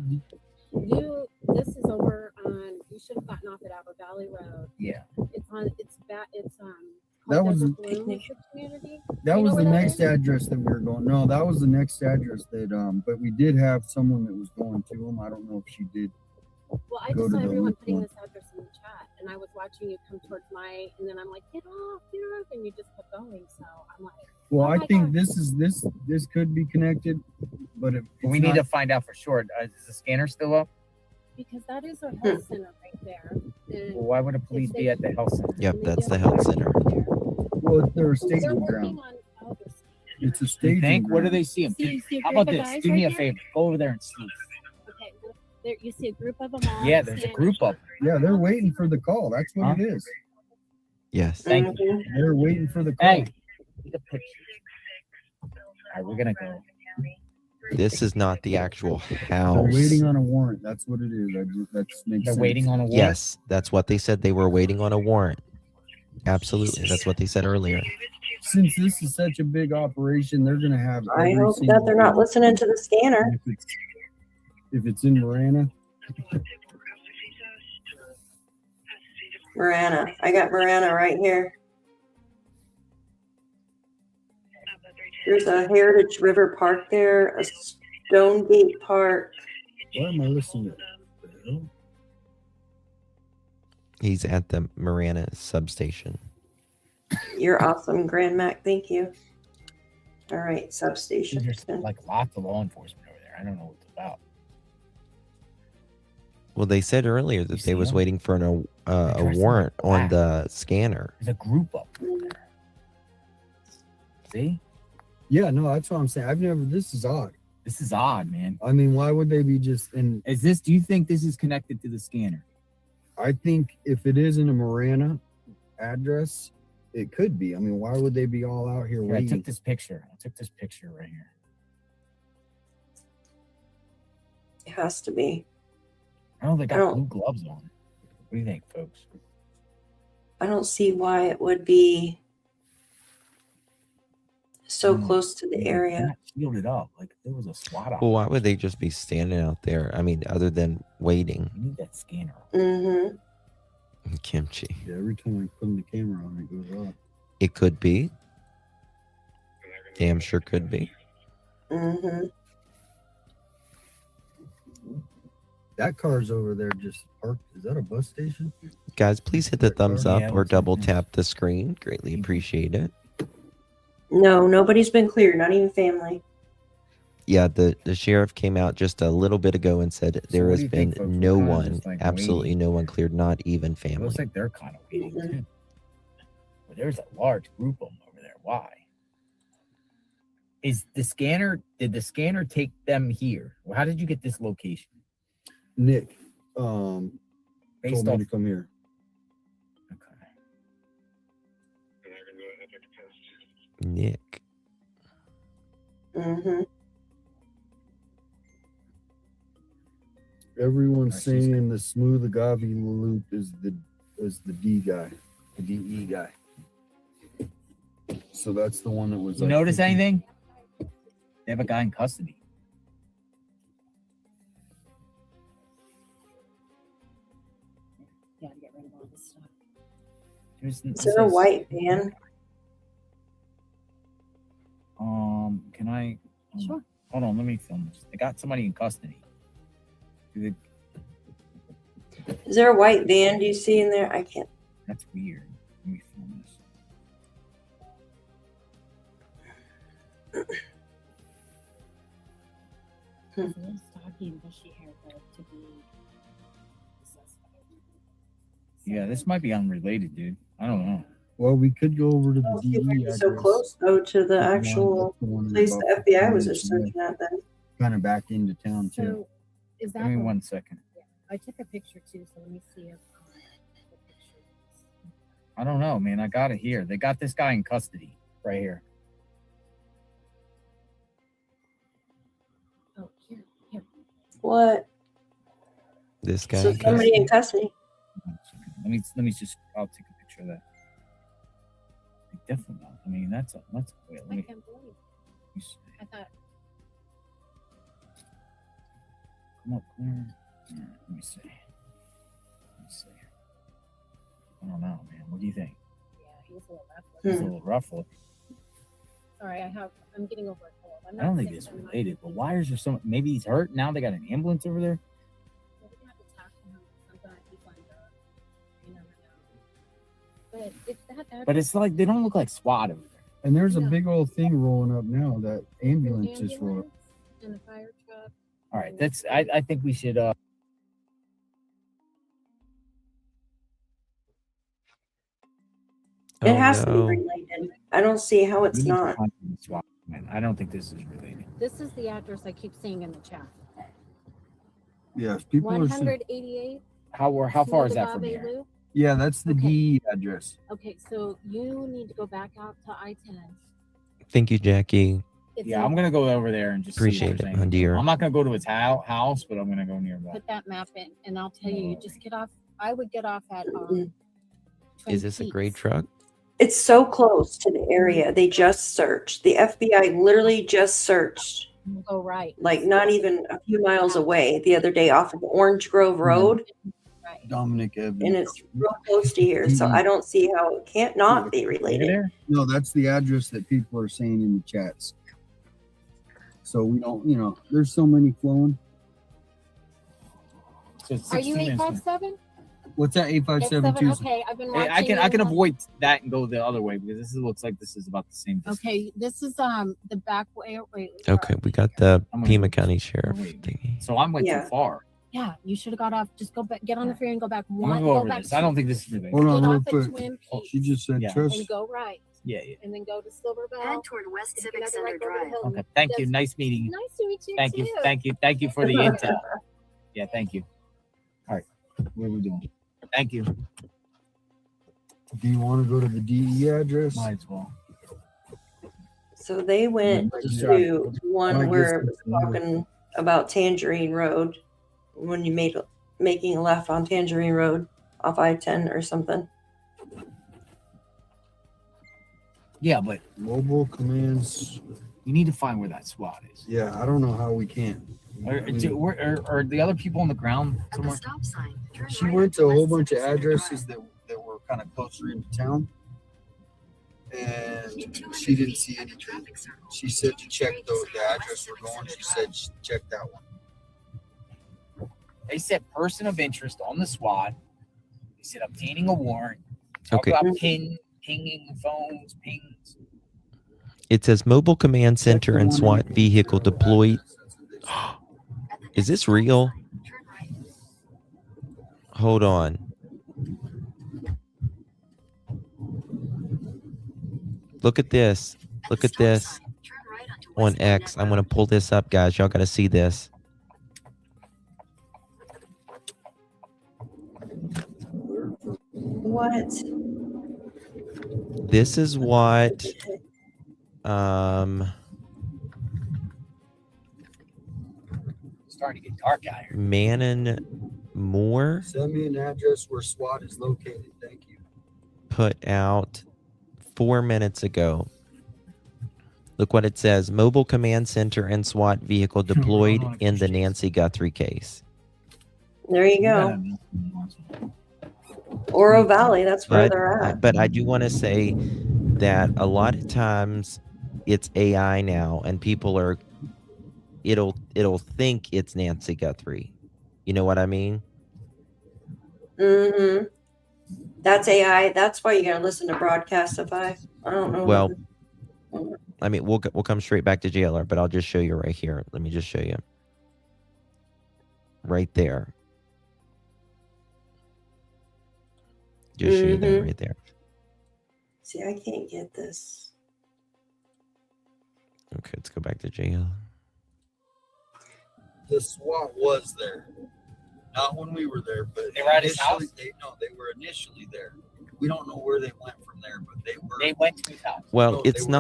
This is over on, you should have gotten off at Apple Valley Road. Yeah. It's on, it's That called was Desert Bloom is the community. That You was know the where that next is? address that we were going. No, that was the next address that but we did have someone that was going to them. I don't know if she did. Well, I go just to saw the everyone loop putting one. this address in the chat, and I was watching you come towards my, and then I'm like, get off, and you just kept going. So I'm like, Well, oh I my think God. this could be connected, but if We need to find out for sure. Is the scanner still up? because that is a health center right there. And Well, why would a police be at the health center? Yep, that's the health center. Well, they're a they're staging working ground. on all this. It's a You staging think? Where do ground. they see him? See a How group about of this? guys Do me right a here? favor. Go over there and sleep. Okay, there you see a group of them all. Yeah, there's a standing. group of them. Yeah, they're waiting for the call. That's what it is. Yes. Thank you. They're waiting for the call. Hey, take a picture. All right, we're gonna go. This is not the actual They're house. waiting on a warrant. That's what it is. That makes They're sense. waiting on a warrant. Yes, that's what they said. They were waiting on a warrant. Absolutely. That's what they said earlier. Since this is such a big operation, they're going to have. I every hope single that they're not one. listening to the scanner. If it's in Marana, Marana. I got Marana right here. There's a Heritage River Park there, a Stonegate Park. why am I listening to that? He's at the Marana substation. You're awesome, Grand Mac. Thank you. All right, substation. There's like lots of law enforcement over there. I don't know what it's about. Well, they said earlier that they was them? waiting for a dressed in warrant on black. the scanner. There's a group up there. See? Yeah, no, that's what I'm saying. I've never. This is odd. This is odd, man. I mean, why would they be just in? Is this? Do you think this is connected to the scanner? I think if it is in a Marana address, it could be. I mean, why would they be all out here Here, I waiting? took this picture. I took this picture right here. It has to be. Oh, they I got don't- blue gloves on. What do you think, folks? I don't see why it would be so close to the It's area. not shielded up. Like if there was a SWAT op. Well, why would they just be standing out there? I mean, other than waiting. You need that scanner. Mm-hmm. Kimchi. Yeah, every time I put the camera on, it goes off. It could be. Damn sure could be. Mm-hmm. That car's over there just parked. Is that a bus station? Guys, please hit the thumbs up Yeah, or what's double that? tap the screen. Greatly appreciate it. No, nobody's been cleared, not even family. Yeah, the sheriff came out just a little bit ago and said there what has do you been think, folks? We're no kinda one, just, like, absolutely waiting. no one cleared, not even It family. looks like they're kind of waiting too. But there's a large group of them over there. Why? Is the scanner? Did the scanner take them here? Well, how did you get this location? Nick, Based told me off- to come here. Nick. Mm-hmm. Everyone's saying the smooth agave loop is the D guy, the DE guy. So that's the one that was. You notice anything? They have a guy in custody. Yeah, to get rid of all this stuff. Is there a white van? Can I? Sure. Hold on, let me film this. They got somebody in custody. Is there a white van? Do you see in there? I can't. That's weird. Let me film this. It's a little stocky and bushy hair though to be the suspect. Yeah, this might be unrelated, dude. I don't know. Well, we could go over to the DE address. So close though to the actual place the FBI was just searching at then. Kind of back into town too. So is that Give me the- 1 second. Yeah, I took a picture too, so let me see if the picture is. I don't know, man. I got it here. They got this guy in custody right here. Oh, here. What? This guy. So in somebody custody? in custody. Let me just. I'll take a picture of that. Definitely not. I mean, that's. Wait, let I me. can't believe. let me see. I thought Come up clear. Yeah, let me see. I don't know, man. What do you think? yeah, he was a little rough. It's a little rough. Sorry, I'm getting over a cold. I'm I don't not think sick, it's I'm not- related, but why is there so? Maybe he's hurt. Now they got an ambulance over there. We're gonna have to tackle him. I'm gonna keep on going. You never know. But if that But it's like they don't look like SWAT over there. And there's a No. big old thing rolling up now. That ambulance just rolled up. and the fire truck. All right, that's. I think we should. It Oh, has to be no. related. I don't see how it's we need to not. contact the SWAT, man. I don't think this is related. This is the address I keep seeing in the chat. Yes, people are. 188. How far is that from Agave here? Loop. Yeah, that's the DE address. Okay, so you need to go back out to I-10. Thank you, Jackie. It's Yeah, in- I'm gonna go over there and just see what Appreciate they're it, saying. my dear. I'm not gonna go to his house, but I'm gonna go nearby. Put that map in, and I'll tell you. You just get off. I would get off at. Mm-mm. Twin Is this a great Peaks. truck? It's so close to the area. They just searched. The FBI literally just searched, We'll go right. like not even a few miles away the other day off of Orange Grove Road, Right. Dominic Evans. and it's real close to here. So I don't see how it can't not be related. There? No, that's the address that people are saying in the chats. So we don't, there's so many flowing. So it's Are you 16 minutes. 857? What's that? 857 Okay, I've been watching. I can you. avoid that and go the other way because looks like this is about the same distance. Okay, this is the back way. Wait. Okay, we got the I'm gonna Pima go County Sheriff wait. thingy. So I went Yeah. too far. Yeah, you should have got off. Just go back. Get on the ferry and go back I'm one. gonna go over back this. I don't think this is related. Hold on, Get real off at quick. Twin Peaks. She just said Yeah. trust. And go right, Yeah. and then go to Silver Bell. Head toward West Take Civic another Center right over the Drive. hill. Okay. Thank you. That's- Nice meeting you. Nice to meet you. Thank you. too. Thank you for the intel. Yeah. Thank you. All right. What are we doing? Thank you. Do you want to go to the DE address? Might as well. So they went to one where it was talking about Tangerine Road when you making a left on Tangerine Road off I-10 or something. Yeah, but Mobile commands. we need to find where that SWAT is. Yeah, I don't know how we can't. Are the other people on the ground At the somewhere? stop sign, turn She right went to a onto whole West bunch of Civic Center addresses Drive. that were kind of closer into town, In and 200 she didn't feet see at the anything. traffic circle, She said to check straight the south address West we're Civic going. Center She Drive. said check that one. They said person of interest on the SWAT. They said obtaining a warrant. Talk Okay. about pinging phones, pings. It says mobile command center and SWAT vehicle deployed. Is this real? Hold on. Look at this. Look at this on X. I'm going to pull this up, guys. Y'all got to see this. What? This is what It's starting to get dark out here. Manon Moore Send me an address where SWAT is located. Thank you. put out 4 minutes ago. Look what it says. Mobile command center and SWAT vehicle deployed in the Nancy Guthrie case. There you go. Oro Valley, that's where they're at. But I do want to say that a lot of times it's AI now, and people are, it'll think it's Nancy Guthrie. You know what I mean? Mm-hmm. That's AI. That's why you gotta listen to Broadcastify. I don't know. Well, I mean, we'll come straight back to JLR, but I'll just show you right here. Let me just show you. Right there. Just show you that right there. See, I can't get this. Okay, let's go back to JL. The SWAT was there. Not when we were there, but They were at his house? they were initially there. We don't know where they went from there, but they were. They went to his house. Well, No, it's they were-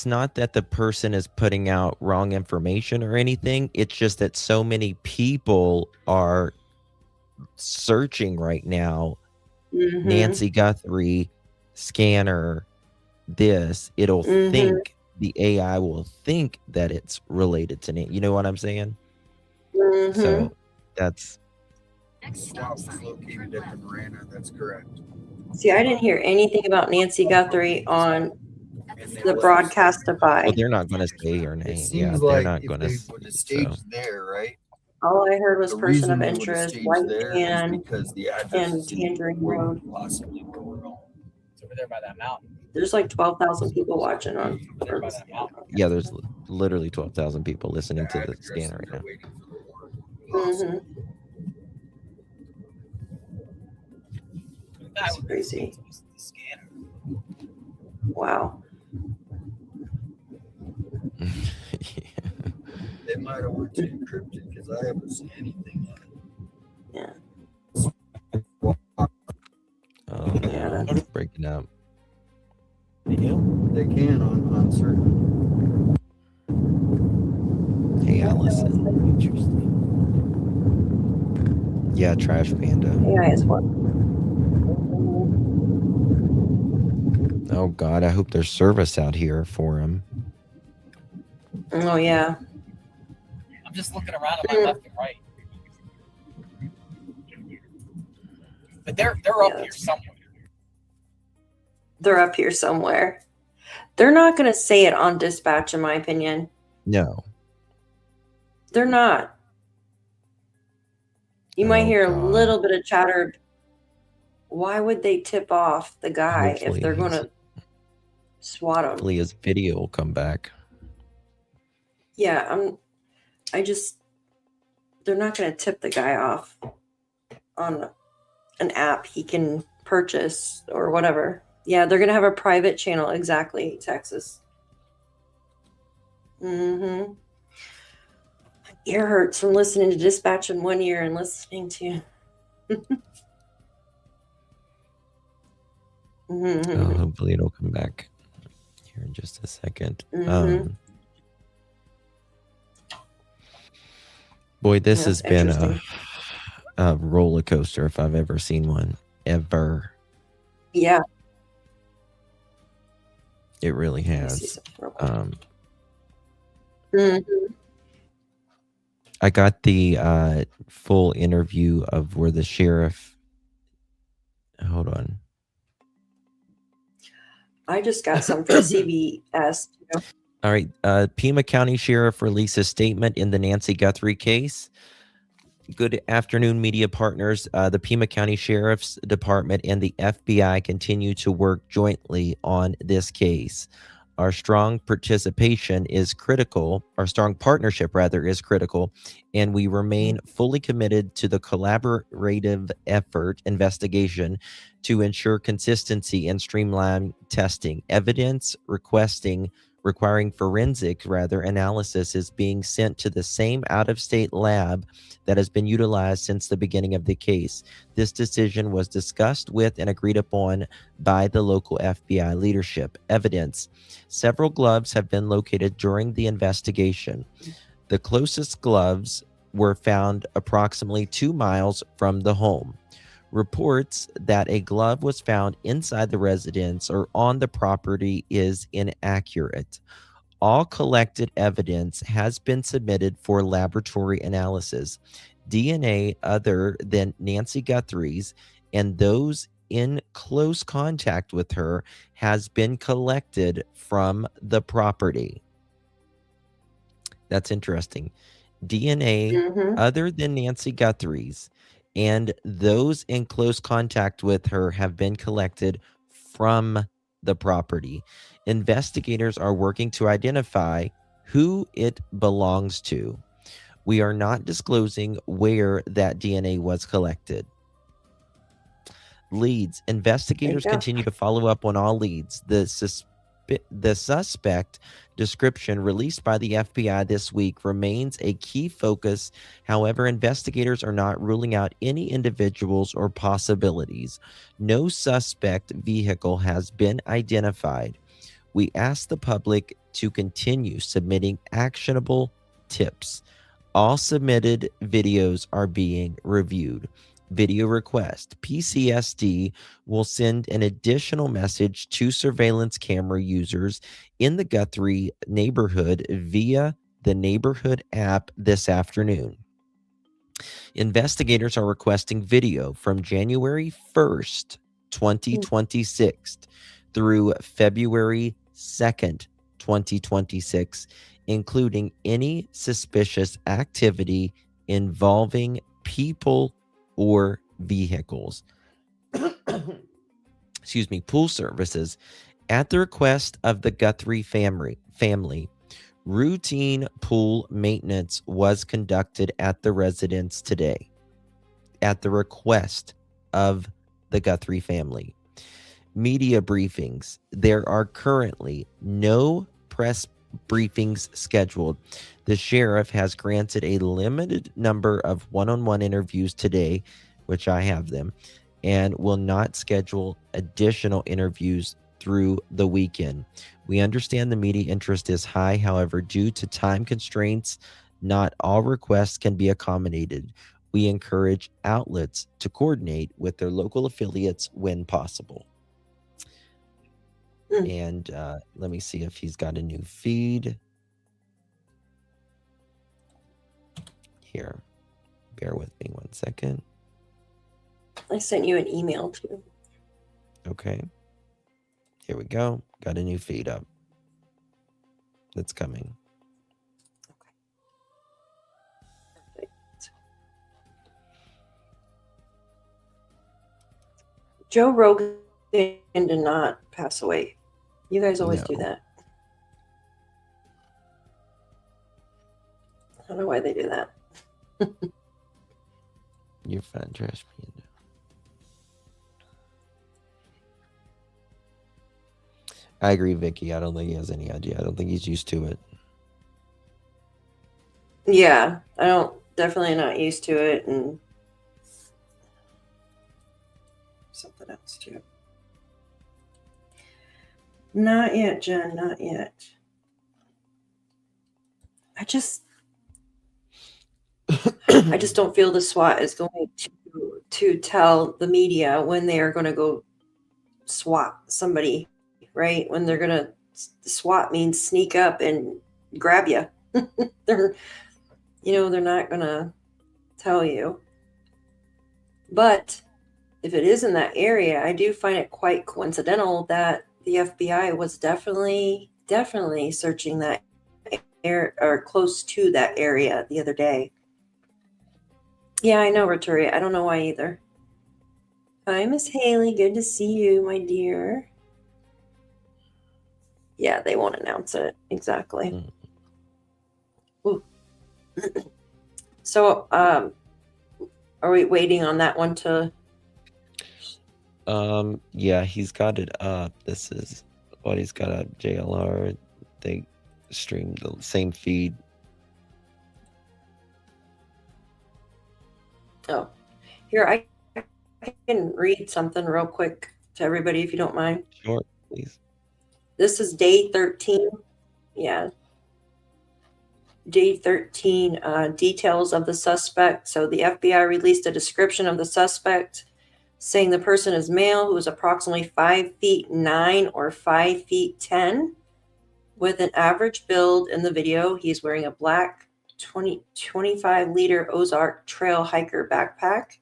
not that the person is putting out wrong information or anything. It's just that so many people are searching right now. Mhm. Nancy Guthrie scanner. This it'll think the AI will think that it's related to Nancy. You know what I'm saying? So that's SWAT was located at the Marana. That's correct. See, I didn't hear anything about Nancy Guthrie on the Broadcastify. well. They're not going to say her name. Yeah, Seems they're like not if going they to. would have staged there, right? All I heard was The person reason of they would have interest, staged White there is Tan, because the address and is in Tangerine where Road. we possibly where we're going. It's over there by that mountain. There's like 12,000 people watching on. There by that mountain. Yeah, there's literally 12,000 people listening to the scanner right now. Mhm. That's crazy. Wow. They might have went to encrypted because I haven't seen anything on it. Yeah. Oh, yeah, that's breaking up. They do? They can on certain. Hey, Allison. Interesting. Yeah, Trash Panda. AI is what? Oh God, I hope there's service out here for him. Oh yeah. I'm just looking around on my left and right. But they're up here somewhere. They're up here somewhere. They're not going to say it on dispatch, in my opinion. No. They're not. You might hear a little bit of chatter. Why would they tip off the guy Hopefully if they're going his- to swat him? Hopefully his video will come back. Yeah, they're not going to tip the guy off on an app he can purchase or whatever. Yeah, they're going to have a private channel. Exactly, Texas. Mm-hmm. Ear hurts from listening to dispatch in one ear and listening to. Oh, hopefully it'll come back here in just a second. Boy, this That's has been interesting. a roller coaster if I've ever seen one. Ever. Yeah. It really has. I got the full interview of where the sheriff. Hold on. I just got some from CBS. Too. All right. Pima County Sheriff releases statement in the Nancy Guthrie case. Good afternoon, media partners. The Pima County Sheriff's Department and the FBI continue to work jointly on this case. Our strong participation is critical. Our strong partnership, rather, is critical, and we remain fully committed to the collaborative effort investigation to ensure consistency and streamline testing. Evidence requiring forensic analysis is being sent to the same out-of-state lab that has been utilized since the beginning of the case. This decision was discussed with and agreed upon by the local FBI leadership. Evidence. Several gloves have been located during the investigation. The closest gloves were found approximately 2 miles from the home. Reports that a glove was found inside the residence or on the property is inaccurate. All collected evidence has been submitted for laboratory analysis. DNA other than Nancy Guthrie's and those in close contact with her has been collected from the property. That's interesting. DNA other than Nancy Guthrie's and those in close contact with her have been collected from the property. Investigators are working to identify who it belongs to. We are not disclosing where that DNA was collected. Leads. Investigators continue to follow up on all leads. The suspect description released by the FBI this week remains a key focus. However, investigators are not ruling out any individuals or possibilities. No suspect vehicle has been identified. We ask the public to continue submitting actionable tips. All submitted videos are being reviewed. Video request. PCSD will send an additional message to surveillance camera users in the Guthrie neighborhood via the neighborhood app this afternoon. Investigators are requesting video from January 1st, 2026 through February 2nd, 2026, including any suspicious activity involving people or vehicles. Excuse me. Pool services. At the request of the Guthrie family, routine pool maintenance was conducted at the residence today. At the request of the Guthrie family. Media briefings. There are currently no press briefings scheduled. The sheriff has granted a limited number of one-on-one interviews today, which I have them, and will not schedule additional interviews through the weekend. We understand the media interest is high. However, due to time constraints, not all requests can be accommodated. We encourage outlets to coordinate with their local affiliates when possible. And let me see if he's got a new feed. Here, bear with me 1 second. I sent you an email too. Okay. Here we go. Got a new feed up. That's coming. Joe Rogan did not pass away. You guys always do that. I don't know why they do that. You're fine, trash me. I agree, Vicky. I don't think he has any idea. I don't think he's used to it. Yeah, I don't. Definitely not used to it, and something else too. Not yet, Jen. Not yet. I just don't feel the SWAT is going to tell the media when they are going to go SWAT somebody, right? When they're going to SWAT means sneak up and grab you. They're not going to tell you. But if it is in that area, I do find it quite coincidental that the FBI was definitely searching that area or close to that area the other day. Yeah, I know, Roturia. I don't know why either. Hi, Miss Haley. Good to see you, my dear. Yeah, they won't announce it. Exactly. Ooh. So, are we waiting on that one to? Yeah, he's got it up. This is what he's got up. JLR. They streamed the same feed. Oh, here, I can read something real quick to everybody if you don't mind. Sure, please. This is day 13. Yeah. Day 13, details of the suspect. So the FBI released a description of the suspect, saying the person is male who is approximately 5'9" or 5'10", with an average build. In the video, he's wearing a black 25-liter Ozark Trail hiker backpack.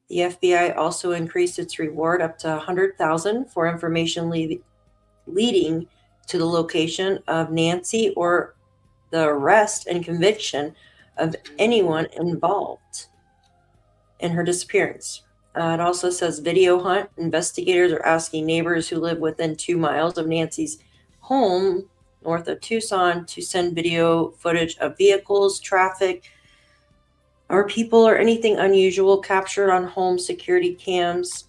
The FBI also increased its reward up to $100,000 for information leading to the location of Nancy or the arrest and conviction of anyone involved in her disappearance. It also says video hunt. Investigators are asking neighbors who live within 2 miles of Nancy's home north of Tucson to send video footage of vehicles, traffic, or people or anything unusual captured on home security cams.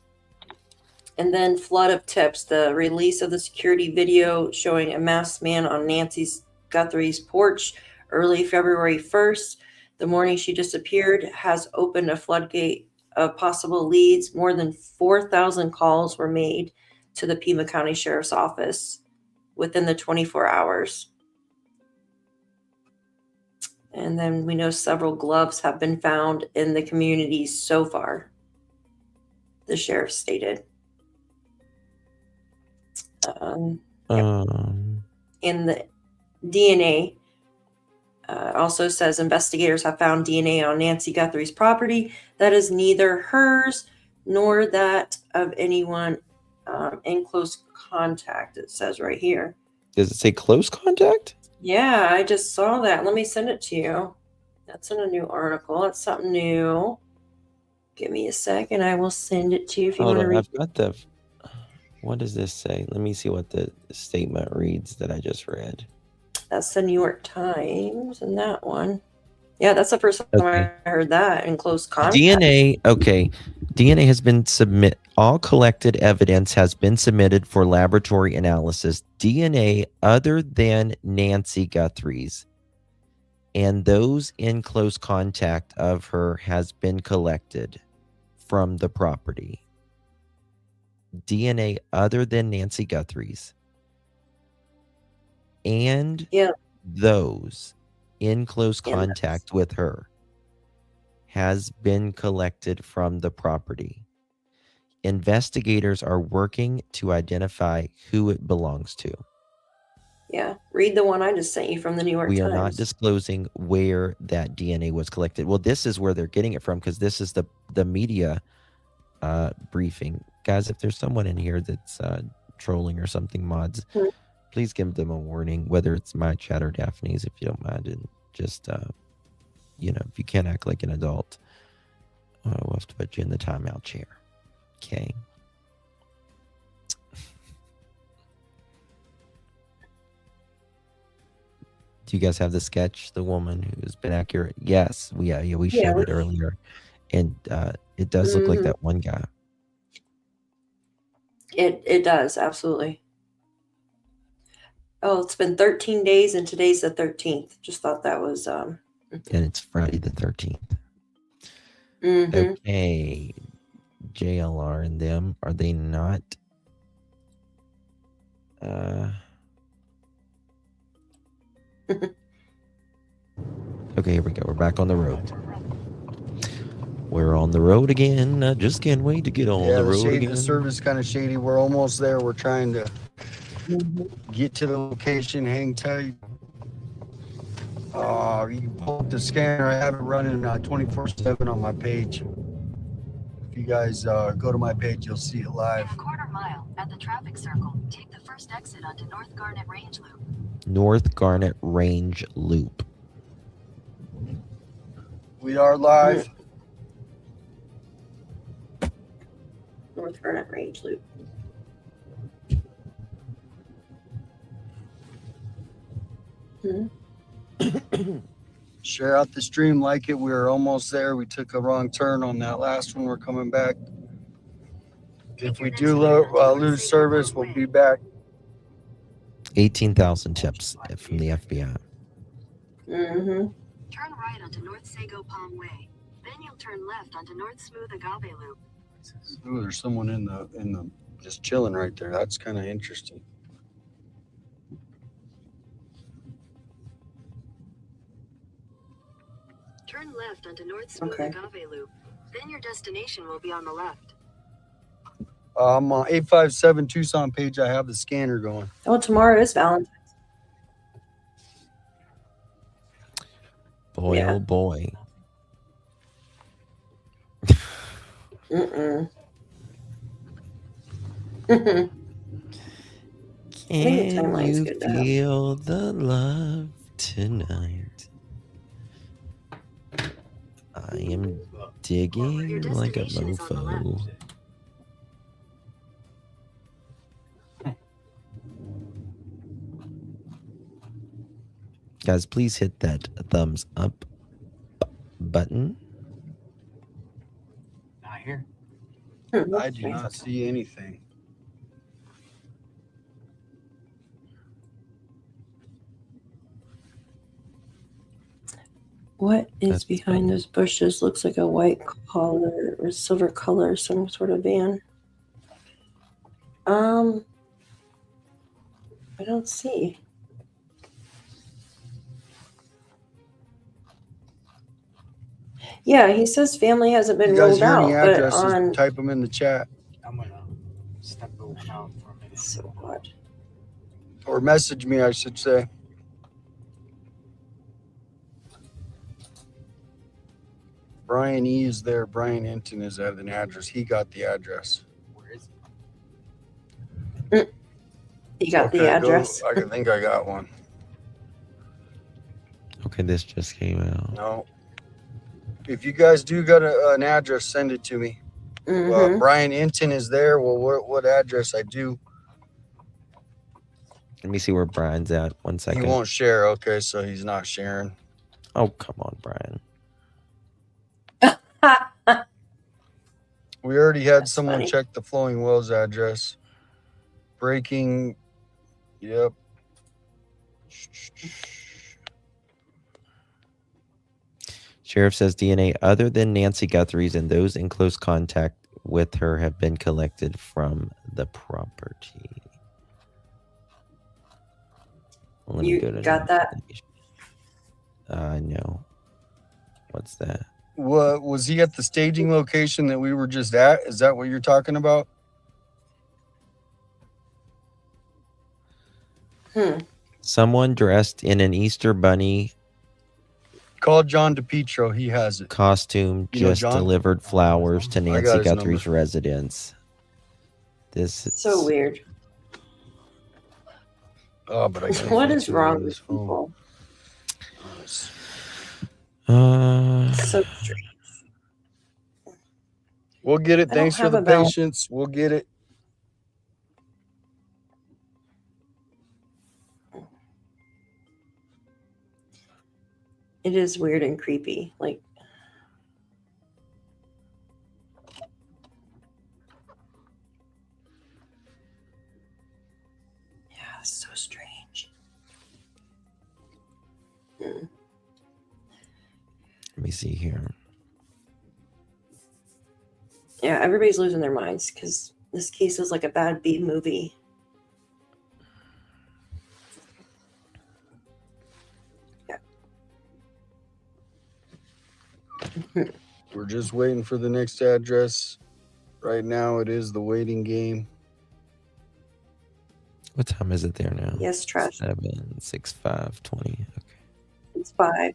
And then flood of tips. The release of the security video showing a masked man on Nancy Guthrie's porch early February 1st, the morning she disappeared, has opened a floodgate of possible leads. More than 4,000 calls were made to the Pima County Sheriff's Office within the 24 hours. And then we know several gloves have been found in the community so far, the sheriff stated. In the DNA, also says investigators have found DNA on Nancy Guthrie's property that is neither hers nor that of anyone in close contact. It says right here. Does it say close contact? Yeah, I just saw that. Let me send it to you. That's in a new article. That's something new. Give me a second. I will send it to you if you want to read. I've got the. What does this say? Let me see what the statement reads that I just read. That's the New York Times and that one. Yeah, that's the first time I heard that in close contact. DNA, okay. DNA has been all collected evidence has been submitted for laboratory analysis. DNA other than Nancy Guthrie's and those in close contact of her has been collected from the property. DNA other than Nancy Guthrie's and those in close contact with her has been collected from the property. Investigators are working to identify who it belongs to. Yeah, read the one I just sent you from the New York Times. We are not disclosing where that DNA was collected. Well, this is where they're getting it from because this is the media briefing. Guys, if there's someone in here that's trolling or something, mods, please give them a warning, whether it's my chat or Daphne's, if you don't mind. And just, if you can't act like an adult, we'll have to put you in the timeout chair. Okay. Do you guys have the sketch, the woman who's been accurate? Yes. We showed it earlier. And it does look like that one guy. It does, absolutely. Oh, it's been 13 days and today's the 13th. Just thought that was and it's Friday the 13th. Mm-hmm. Okay. JLR and them, are they not okay, here we go. We're back on the road. We're on the road again. Just can't wait to get on the road again. The service is kind of shady. We're almost there. We're trying to get to the location. Hang tight. You can pull up the scanner. I have it running 24/7 on my page. If you guys go to my page, you'll see it live. In a quarter mile at the traffic circle, take the first exit onto North Garnet Range Loop. North Garnet Range Loop. We are live. North Garnet Range Loop. Share out the stream, like it. We were almost there. We took a wrong turn on that last one. We're coming back. If we do lose service, we'll be back. 18,000 tips from the FBI. Mm-hmm. Turn right onto North Sago Palm Way. Then you'll turn left onto North Smooth Agave Loop. Ooh, there's someone in the just chilling right there. That's kind of interesting. Turn left onto North Smooth Agave Loop. Then your destination will be on the left. I'm on 857 Tucson page. I have the scanner going. Oh, tomorrow is Valentine's. Boy, Yeah. oh boy. Mm-mm. Can you feel the love tonight? I am digging like a mofo. Guys, please hit that thumbs up button. Not here. I do not see anything. What is behind those bushes? Looks like a white collar or silver color, some sort of van. I don't see. Yeah, he says family hasn't been You guys ruled hear out, any but addresses? on Type them in the chat. I'm gonna step over out for a minute. So odd. Or message me, I should say. Brian E is there. Brian Hinton is at an address. He got the address. Where is You got the address. I think I got one. Okay, this just came out. No. If you guys do got an address, send it to me. Mhm. Brian Hinton is there. Well, what address I do? Let me see where Brian's at. 1 second. He won't share. Okay, so he's not sharing. Oh, come on, Brian. We already had someone check the Flowing Wells address. Breaking. Yep. Sheriff says DNA other than Nancy Guthrie's and those in close contact with her have been collected from the property. Let me You go to got that? No. What's that? What was he at the staging location that we were just at? Is that what you're talking about? Someone dressed in an Easter bunny Call John DePietro. He has it. costume You know just John? delivered flowers to I got Nancy his Guthrie's number. residence. This is So weird. Oh, but I can't What get is to it wrong on with this phone. people? So strange. We'll get it. I don't Thanks for have the a bell. patience. We'll get it. It is weird and creepy. Like, yeah, it's so strange. Let me see here. Yeah, everybody's losing their minds because this case is like a bad B movie. We're just waiting for the next address. Right now, it is the waiting game. What time is it there now? Yes, trash. 7, 6, 5, 20. Okay. It's 5.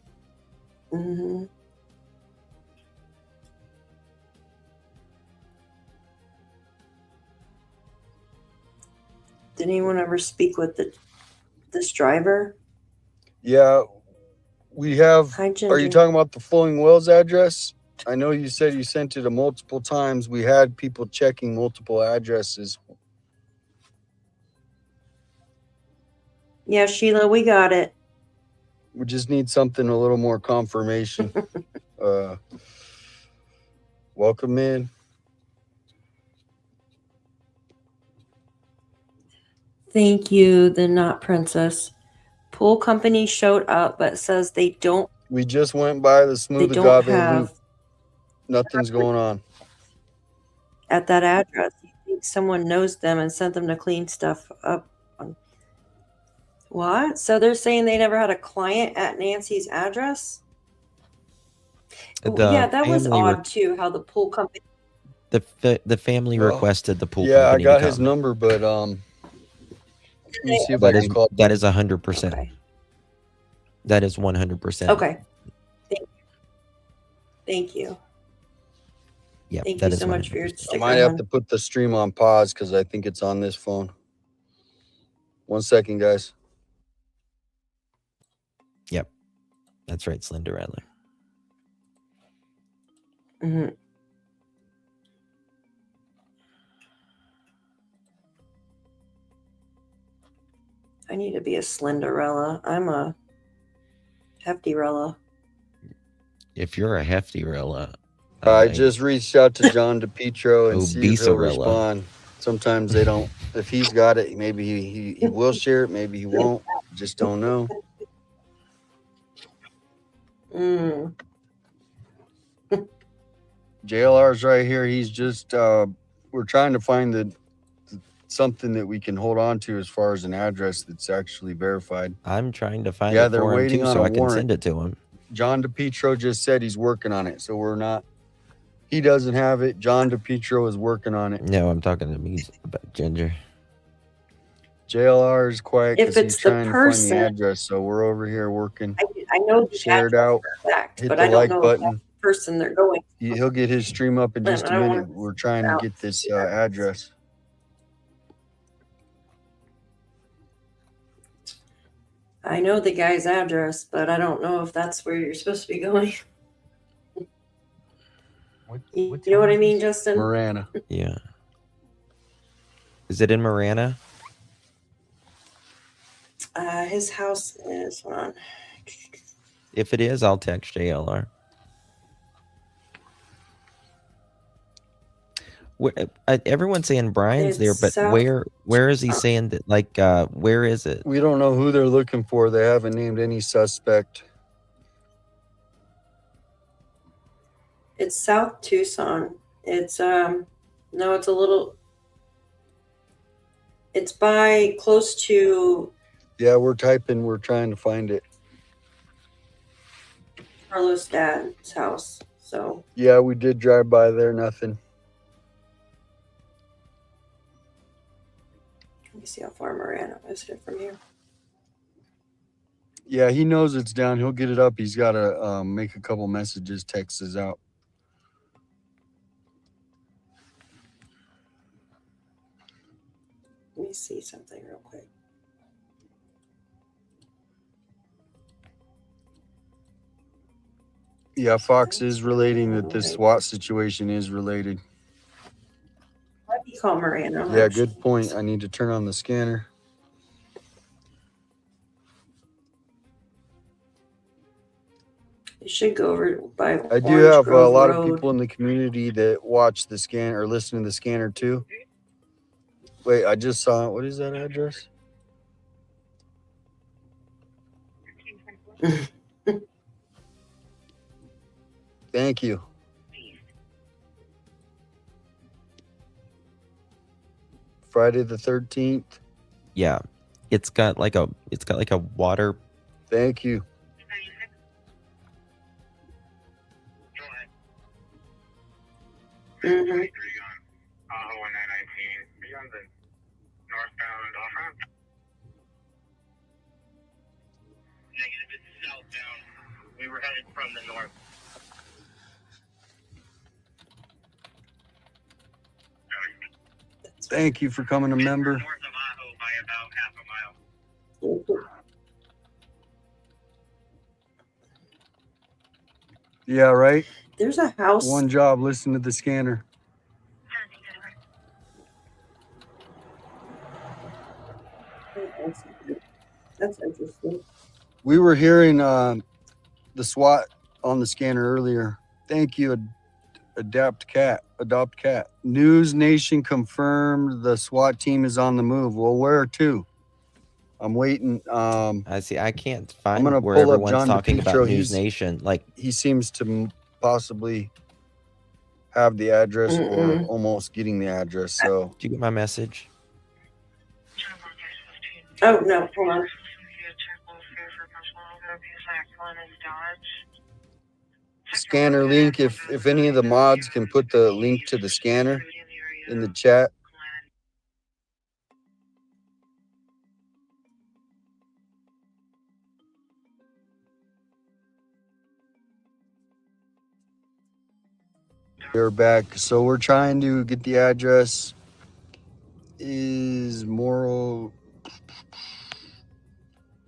Mm-hmm. Did anyone ever speak with this driver? Yeah, we have. Hi, Are you Ginger. talking about the Flowing Wells address? I know you said you sent it multiple times. We had people checking multiple addresses. Yeah, Sheila, we got it. We just need something a little more confirmation. Welcome in. Thank you, the Not Princess. Pool company showed up, but says they don't. We just went by the Smooth They don't Agave have Loop. Nothing's going on. at that address. You think someone knows them and sent them to clean stuff up. What? So they're saying they never had a client at Nancy's address? Yeah, that was odd too. How the pool company. The family requested the pool Yeah, company I got to his come. number, but let me see if That I is can call. 100%. Okay. That is 100%. Okay. Thank you. Yeah, Thank that you is so much for your 100%. I sticker. might have hon. to put the stream on pause because I think it's on this phone. 1 second, guys. Yep, that's right, Slenderella. Mm-hmm. I need to be a Slenderella. I'm a Hefty-rella. If you're a Hefty-rella, I just reached out to John DePietro and see if he'll Obesarella. respond. Sometimes they don't. If he's got it, maybe he will share it. Maybe he won't. Just don't know. Mm. JLR's right here. He's just we're trying to find something that we can hold on to as far as an address that's actually verified. I'm trying to find Yeah, it they're for him waiting too, on so a I can warrant. send it to him. John DePietro just said he's working on it, so we're not. He doesn't have it. John DePietro is working on it. No, I'm talking to me about Ginger. JLR is quiet If because he's it's the trying to find person, the address, so we're over here working. I know the Share it address out. for a fact, Hit but the I don't like know if button. that's the person they're going. He'll get his stream up in And just I a don't minute. want We're trying to get this address. I know the guy's address, but I don't know if that's where you're supposed to be going. You know what I mean, Justin? Marana. Yeah. Is it in Marana? His house is, hold on. If it is, I'll text JLR. Everyone's saying Brian's there, It's but south. where is he saying that? Like, where is it? We don't know who they're looking for. They haven't named any suspect. It's South Tucson. It's no, it's a little. It's by close to Yeah, we're typing. We're trying to find it. Carlos' dad's house. So Yeah, we did drive by there. Nothing. let me see how far Marana is here from here. Yeah, he knows it's down. He'll get it up. He's got to make a couple messages, texts us out. Let me see something real quick. Yeah, Fox is relating that this SWAT situation is related. Why do you call Marana? Yeah, good point. I need to turn on the scanner. You should go over by. I do Orange have a Grove lot Road. of people in the community that watch the scan or listen to the scanner too. Wait, I just saw, what is that address? Thank you. Friday the 13th. Yeah, it's got like a water. Thank you. Mm-hmm. We were headed from the north. Thank you for coming a member. North of Ajo by about half a mile. Yeah, right? There's a house. One job, listen to the scanner. That's interesting. We were hearing the SWAT on the scanner earlier. Thank you, Adopt Cat. News Nation confirmed the SWAT team is on the move. Well, where to? I'm waiting. I see. I can't I'm find gonna where pull up everyone's John talking about DePietro. News Nation. Like, he seems to possibly have the address or almost getting the address. So, do you get my message? Oh no, hold on. scanner link. If any of the mods can put the link to the scanner in the chat. They're back. So we're trying to get the address. Is Morrow.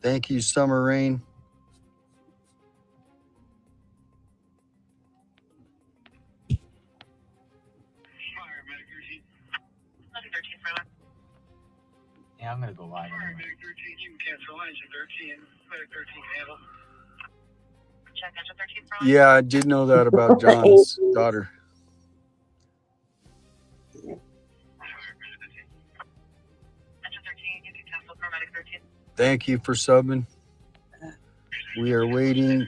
Thank you, Summer Rain. Yeah, I'm gonna go live. Yeah, I did know that about John's daughter. Thank you for subbing. We are waiting.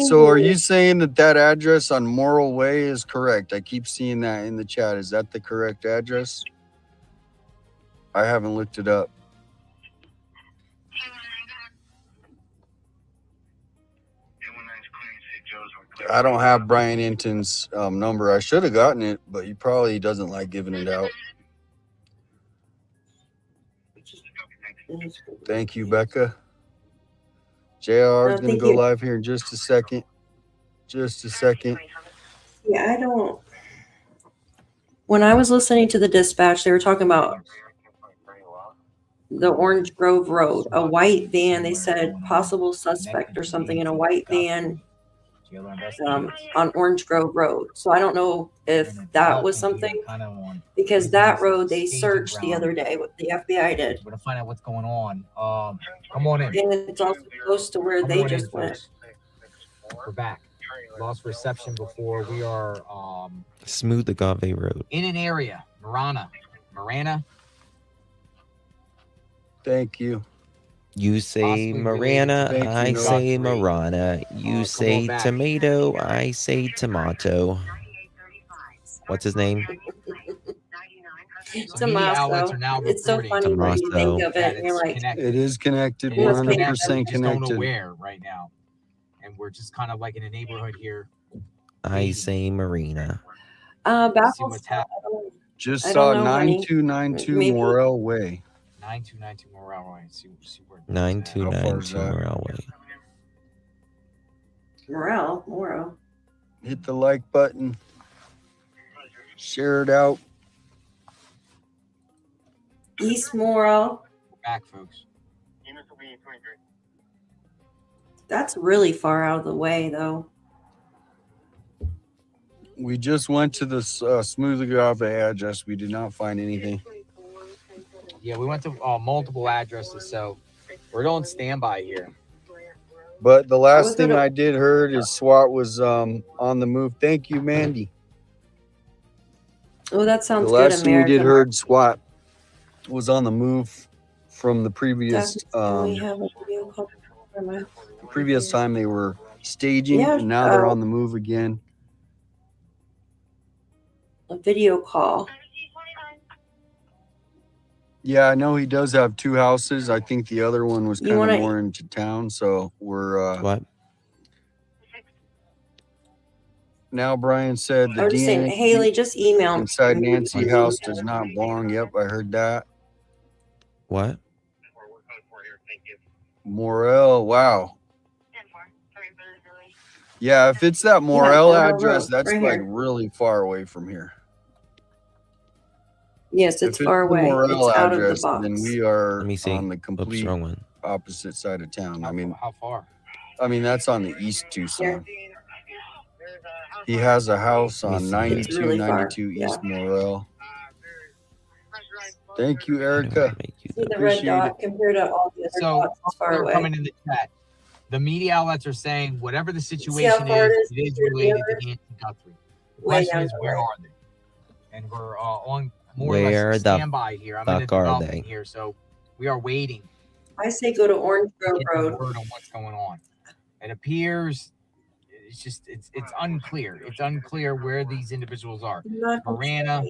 So are you saying that address on Morrill Way is correct? I keep seeing that in the chat. Is that the correct address? I haven't looked it up. I don't have Brian Inton's number. I should have gotten it, but he probably doesn't like giving it out. Thank you, Becca. JR is going to go live here in just a second. Just a second. Yeah, I don't. When I was listening to the dispatch, they were talking about the Orange Grove Road, a white van. They said possible suspect or something in a white van on Orange Grove Road. So I don't know if that was something, because that road they searched the other day. What the FBI did. We're gonna find out what's going on. Come on in. And it's also close to where they just went. We're back. Lost reception before. We are Smooth Agave Road. in an area. Marana. Thank you. You say Marana, I say Marana. You say tomato, I say tomato. What's his name? Tomaso. It's so funny when you think of it. And you're like, it is connected, It is 100% We just don't know connected. where right now, and we're just kind of like in a neighborhood here. I say Marina. See what's happening. Just I saw don't know, honey. 9292 Maybe- Morel Way. 9292 Morale Way. See where. 9292 Morel Way. Morrow. Hit the like button. Share it out. East Morrow. Back, folks. That's really far out of the way, though. We just went to the Smooth Agave address. We did not find anything. Yeah, we went to multiple addresses, so we're on standby here. But the last thing I did heard is SWAT was on the move. Thank you, Mandy. Oh, that sounds The good, last thing we did America. heard SWAT was on the move from the previous We have a video call. previous time they were staging, Yeah, and now they're on the move again. A video call. Yeah, I know he does have two houses. I think the other one was kind of more into town, so we're what? Now Brian said the I was just saying, DNA Haley, just email me. inside Nancy house does not belong. Yep, I heard that. What? Morel, wow. Yeah, if it's that Morel address, that's right like here. really far away from here. Yes, it's If far the away. Morel It's out of the address, box. then we are Let me see. on the Oops, complete wrong one. opposite side of town. I mean, How far? that's on the east Tucson. He has a house on 9292 East Morel. Thank you, Erica. See the red dot compared to all the other dots. It's far they're away. coming in the chat. The media outlets are saying whatever the See how situation far is, it it is to the related to others? Nancy Guthrie. The Way question down is, the where way. are they? And we're on more or Where less the standby here. I'm in a fuck are development they? here, so we are waiting I say go to Orange to Grove get the Road. word on what's going on. It appears it's unclear. It's unclear where these individuals are. I'm not gonna Marana,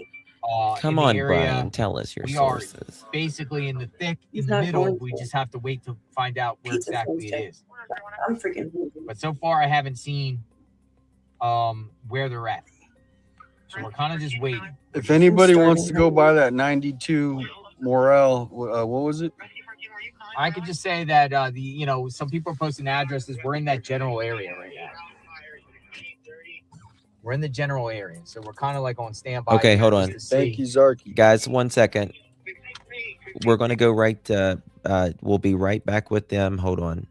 Come in the on, area. Brian. Tell us your We sources. are basically in the thick, He's in the not middle. going We to. just have to wait to find out where Pizza exactly it Thursday. is. I'm freaking hungry. But so far, I haven't seen where they're at. So we're kind of just waiting. If anybody wants to go by that 92 Morel, what was it? I could just say that some people are posting addresses. We're in that general area right now. We're in the general area, so we're kind of like on standby. Okay, hold on. Thank you, Zarky. Guys, 1 second. We're going to go right to, we'll be right back with them. Hold on.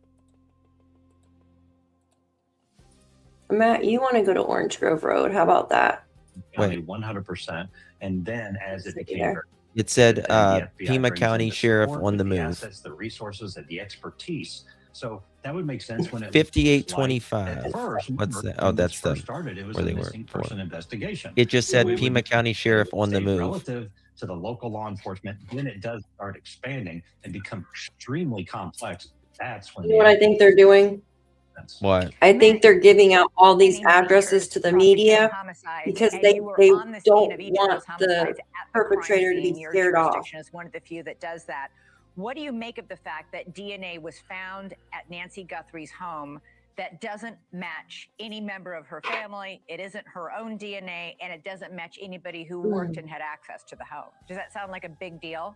Matt, you want to go to Orange Grove Road? How about that? Wait. 100%. And then as it became there. It said then the FBI Pima brings in County the Sheriff support on the with move. assets, the resources, and the expertise. So that would make sense when it 5825. at first, What's that? when Oh, this that's the first started. It was where a they were missing for. person investigation. It just So said it Pima would County Sheriff on the stay move. relative to the local law enforcement. Then it does start expanding and become extremely complex. That's when You know what I think they're doing? What? I think they're giving out all these addresses to the media because they don't want the perpetrator to be scared off. Is one of the few that does that. What do you make of the fact that DNA was found at Nancy Guthrie's home that doesn't match any member of her family? It isn't her own DNA, and it doesn't match anybody who worked and had access to the home. Does that sound like a big deal?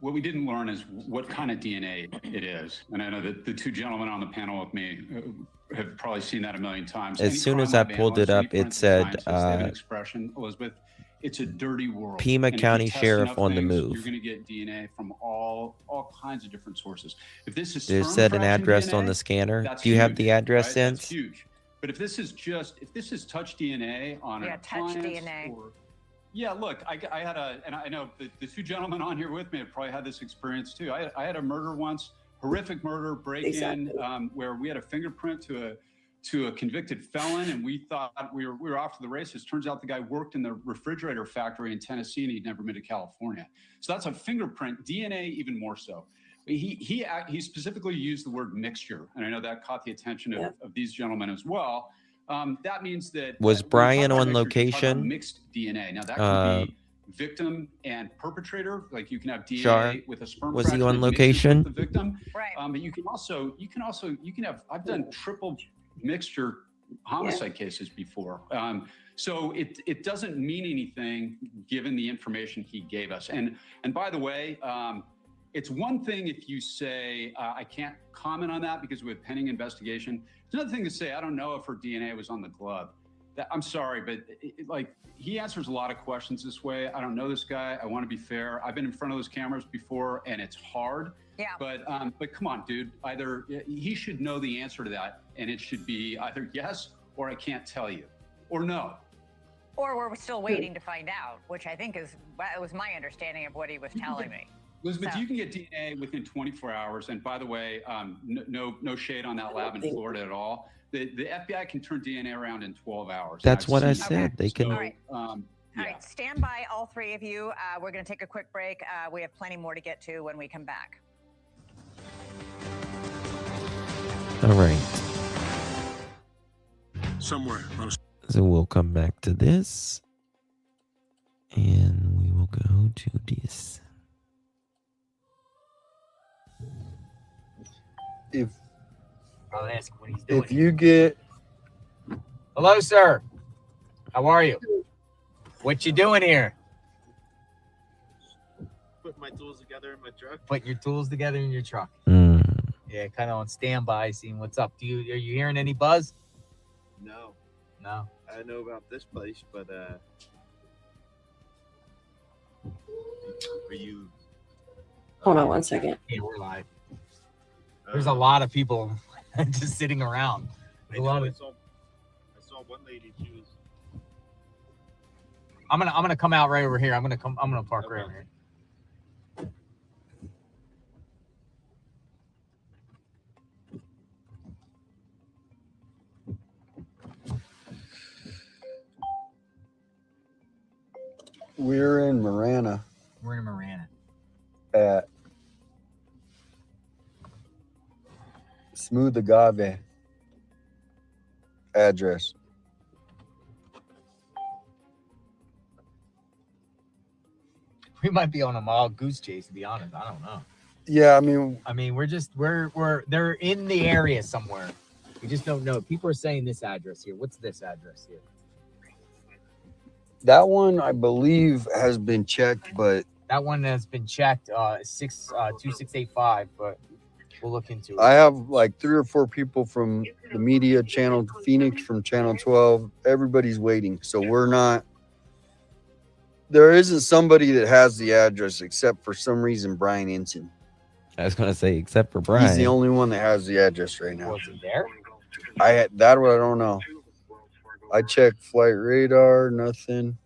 What we didn't learn is what kind of DNA it is. And I know that the two gentlemen on the panel with me have probably seen that a million times. As soon as I pulled it up, it said expression, Elizabeth, it's a dirty world. Pima And if you County test Sheriff enough on the things, move. You're going to get DNA from all kinds of different sources. If this is It sperm said an fraction address DNA, on the scanner. that's Do you have huge, the address right? since? That's huge. But if this is touch DNA on an touch appliance DNA. yeah, look, I had and I know the two gentlemen on here with me have probably had this experience too. I had a murder once, horrific murder, break-in, where we had a fingerprint to a convicted felon, and we thought we were off to the races. Turns out the guy worked in the refrigerator factory in Tennessee, and he'd never been to California. So that's a fingerprint. DNA, even more so. He specifically used the word mixture, and I know that caught the attention of these gentlemen as well. That means that Was Brian on location? Mixed DNA. Now that can be victim and perpetrator. Like you can have DNA Char, with a sperm was he fraction on that mixes location? with the victim. Right. But you can have. I've done triple mixture homicide cases before. So it doesn't mean anything given the information he gave us. And by the way, it's one thing if you say, I can't comment on that because we have pending investigation. It's another thing to say, I don't know if her DNA was on the glove. I'm sorry, but he answers a lot of questions this way. I don't know this guy. I want to be fair. I've been in front of those cameras before and it's hard. Yeah. But come on, dude, either he should know the answer to that and it should be either yes or I can't tell you or no. Or we're still waiting to find out, which I think was my understanding of what he was telling me. Elizabeth, you can get DNA within 24 hours. And by the way, no shade on that lab in Florida at all. The FBI can turn DNA around in 12 hours. That's what I said. They can. All right. All right, stand by, all three of you. We're going to take a quick break. We have plenty more to get to when we come back. All right. Somewhere. So we'll come back to this. And we will go to this. I'll ask what he's doing. If you get... Hello, sir. How are you? What you doing here? Put my tools together in my truck. Putting your tools together in your truck. Yeah, kind of on standby, seeing what's up. Are you hearing any buzz? No. No. I know about this place, but are you? Hold on 1 second. Yeah, we're live. There's a lot of people just sitting around. I saw one lady. She was. I'm gonna come out right over here. I'm gonna park right over here. We're in Marana. We're in Marana. At Smooth Agave address. We might be on a wild goose chase, to be honest. I don't know. Yeah, I mean, we're they're in the area somewhere. We just don't know. People are saying this address here. What's this address here? that one I believe has been checked, but That one has been checked, 2685, but we'll look into it. I have like 3 or 4 people from the media channel, Phoenix from Channel 12. Everybody's waiting. So there isn't somebody that has the address except for some reason Brian Ensign. I was going to say, except for Brian. He's the only one that has the address right now. Was he there? That one I don't know. I checked flight radar, nothing.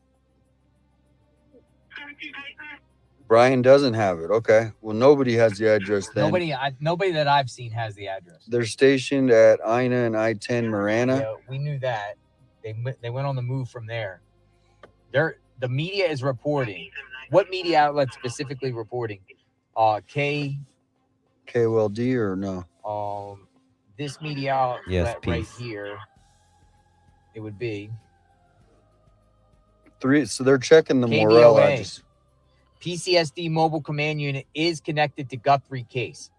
Brian doesn't have it. Okay. Well, nobody has the address then. Nobody that I've seen has the address. They're stationed at Ina and I-10 Marana. Yeah, we knew that. They went on the move from there. The media is reporting. What media outlet specifically reporting? KOLD or no? This media outlet Yes, right peace. here. It would be 3. So they're checking the Morel KBOA. address. PCSD mobile command unit is connected to Guthrie case.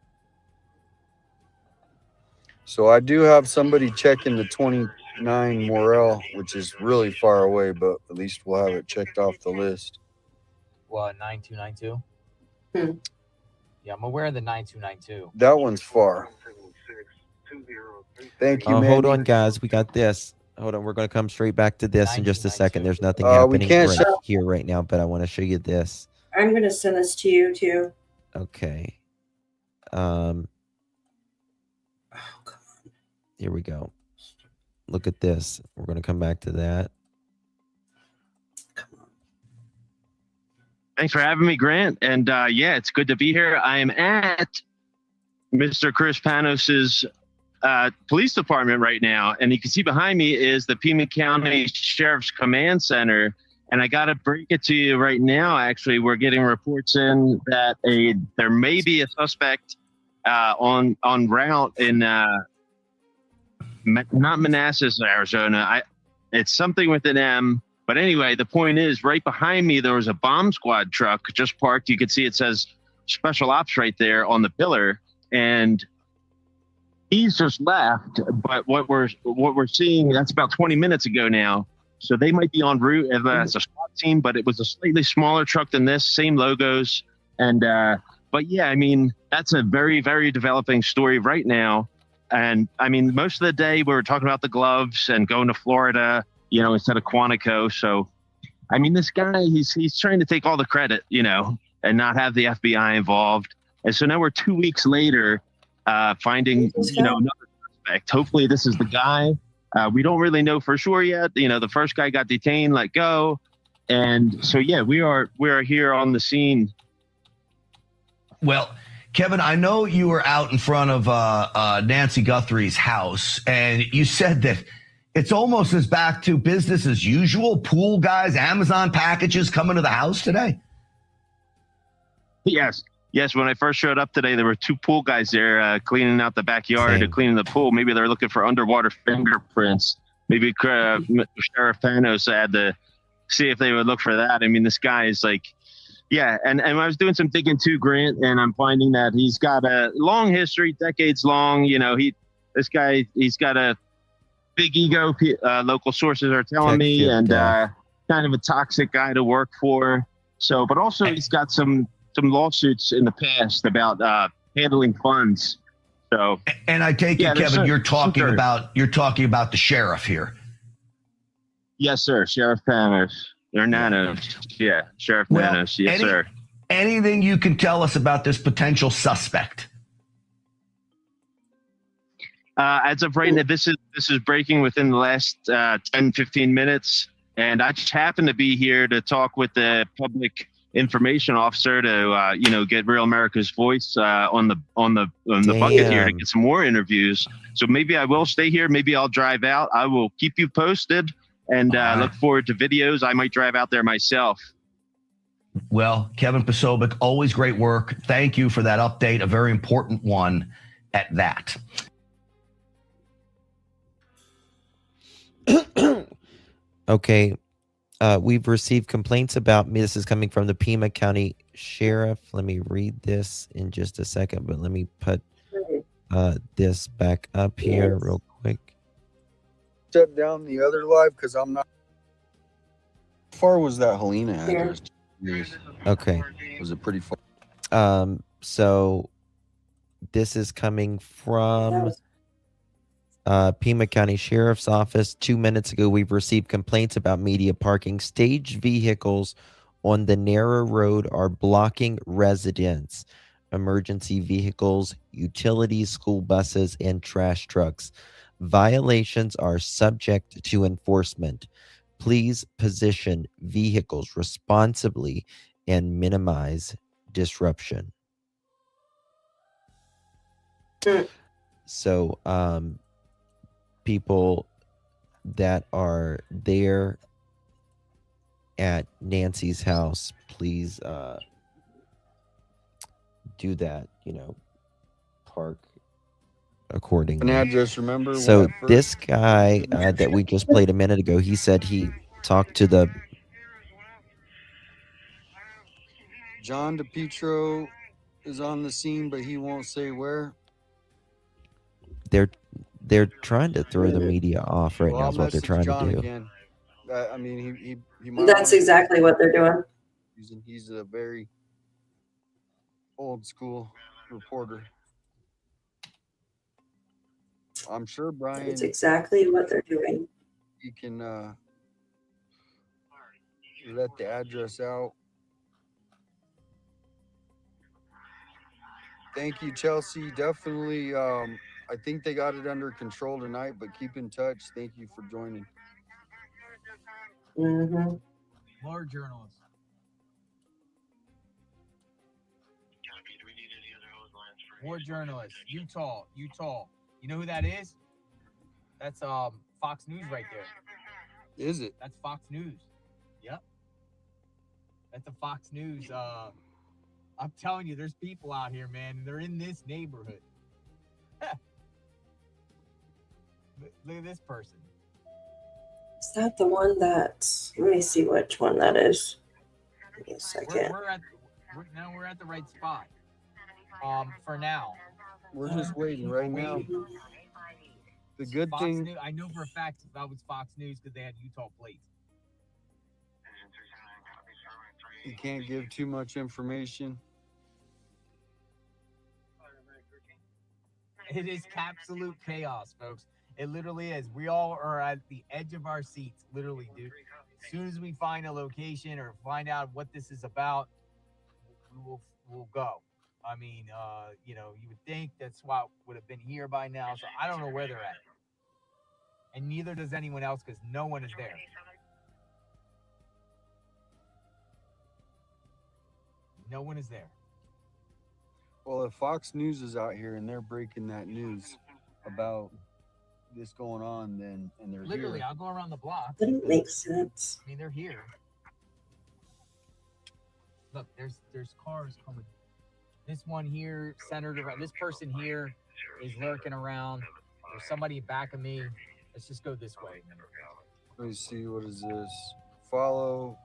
So I do have somebody checking the 29 Morel, which is really far away, but at least we'll have it checked off the list. What, 9292? Yeah, I'm aware of the 9292. That one's far. Thank you, Hold Mandy. on, guys. We got this. Hold on. We're going to come straight back to this in just a second. There's nothing We happening can't right show- here right now, but I want to show you this. I'm going to send this to you too. Okay. Here we go. Look at this. We're going to come back to that. Thanks for having me, Grant. And yeah, it's good to be here. I am at Mr. Chris Panos's police department right now. And you can see behind me is the Pima County Sheriff's Command Center. And I got to break it to you right now. Actually, we're getting reports in that there may be a suspect on route in not Manassas, Arizona. It's something with an M. But anyway, the point is, right behind me, there was a bomb squad truck just parked. You can see it says Special Ops right there on the pillar. And he's just left. But what we're seeing, that's about 20 minutes ago now. So they might be en route as a SWAT team, but it was a slightly smaller truck than this, same logos. And but yeah, I mean, that's a very, very developing story right now. And I mean, most of the day we were talking about the gloves and going to Florida, instead of Quantico. So, I mean, this guy, he's trying to take all the credit, and not have the FBI involved. And so now we're 2 weeks later, finding, another suspect. Hopefully this is the guy. We don't really know for sure yet. The first guy got detained, let go. And so, yeah, we are here on the scene. Well, Kevin, I know you were out in front of Nancy Guthrie's house, and you said that it's almost as back to business as usual. Pool guys, Amazon packages coming to the house today. Yes. When I first showed up today, there were 2 pool guys there cleaning out the backyard or cleaning the pool. Maybe they're looking for underwater fingerprints. Maybe Sheriff Panos had to see if they would look for that. I mean, this guy is like, yeah. And I was doing some digging too, Grant, and I'm finding that he's got a long history, decades long. He's got a big ego. Local sources are telling me, and kind of a toxic guy to work for. So, but also he's got some lawsuits in the past about handling funds. So, and I take it, Kevin, you're talking about the sheriff here. Yes, sir. Sheriff Panos. Or Nanos. Yeah, Sheriff Nanos. Yes, sir. Anything you can tell us about this potential suspect? As of right now, this is breaking within the last 10, 15 minutes. And I just happened to be here to talk with the public information officer to get Real America's Voice on the bucket here to get some more interviews. So maybe I will stay here. Maybe I'll drive out. I will keep you posted and look forward to videos. I might drive out there myself. Well, Kevin Posobiec, always great work. Thank you for that update, a very important one at that. Okay. We've received complaints about me. This is coming from the Pima County Sheriff. Let me read this in just a second, but let me put this back up here real quick. Shut down the other live because I'm not. How far was that Helena address? Okay. Was it pretty far? So this is coming from Pima County Sheriff's Office. 2 minutes ago, we've received complaints about media parking. Staged vehicles on the narrow road are blocking residents. Emergency vehicles, utilities, school buses, and trash trucks. Violations are subject to enforcement. Please position vehicles responsibly and minimize disruption. So, people that are there at Nancy's house, please do that, park accordingly. An address, remember? So this guy that we just played a minute ago, he said he talked to the John DePietro is on the scene, but he won't say where. they're trying to throw the media off right now is what they're trying John to do. again. I mean, he might. That's exactly what they're doing. He's a very old school reporter. I'm sure Brian. That's exactly what they're doing. He can let the address out. Thank you, Chelsea. Definitely. I think they got it under control tonight, but keep in touch. Thank you for joining. Mm-hmm. More journalists. More journalists. Utah. You know who that is? That's Fox News right there. Is it? That's Fox News. Yep. That's the Fox News. I'm telling you, there's people out here, man. They're in this neighborhood. Look at this person. Is that the one that? Let me see which one that is. Give me a second. We're at the right spot. For now. We're just waiting right now. The good Fox thing. News, I know for a fact that was Fox News because they had Utah plates. You can't give too much information. It is absolute chaos, folks. It literally is. We all are at the edge of our seats, literally, dude. As soon as we find a location or find out what this is about, we'll go. I mean, you would think that's what would have been here by now. So I don't know where they're at. And neither does anyone else because no one is there. No one is there. Well, if Fox News is out here and they're breaking that news about this going on, then and they're Literally, here. I'll go around the block. That makes sense. I mean, they're here. Look, there's cars coming. This one here centered around. This person here is lurking around. There's somebody back of me. Let's just go this way. Let me see. What is this? Follow.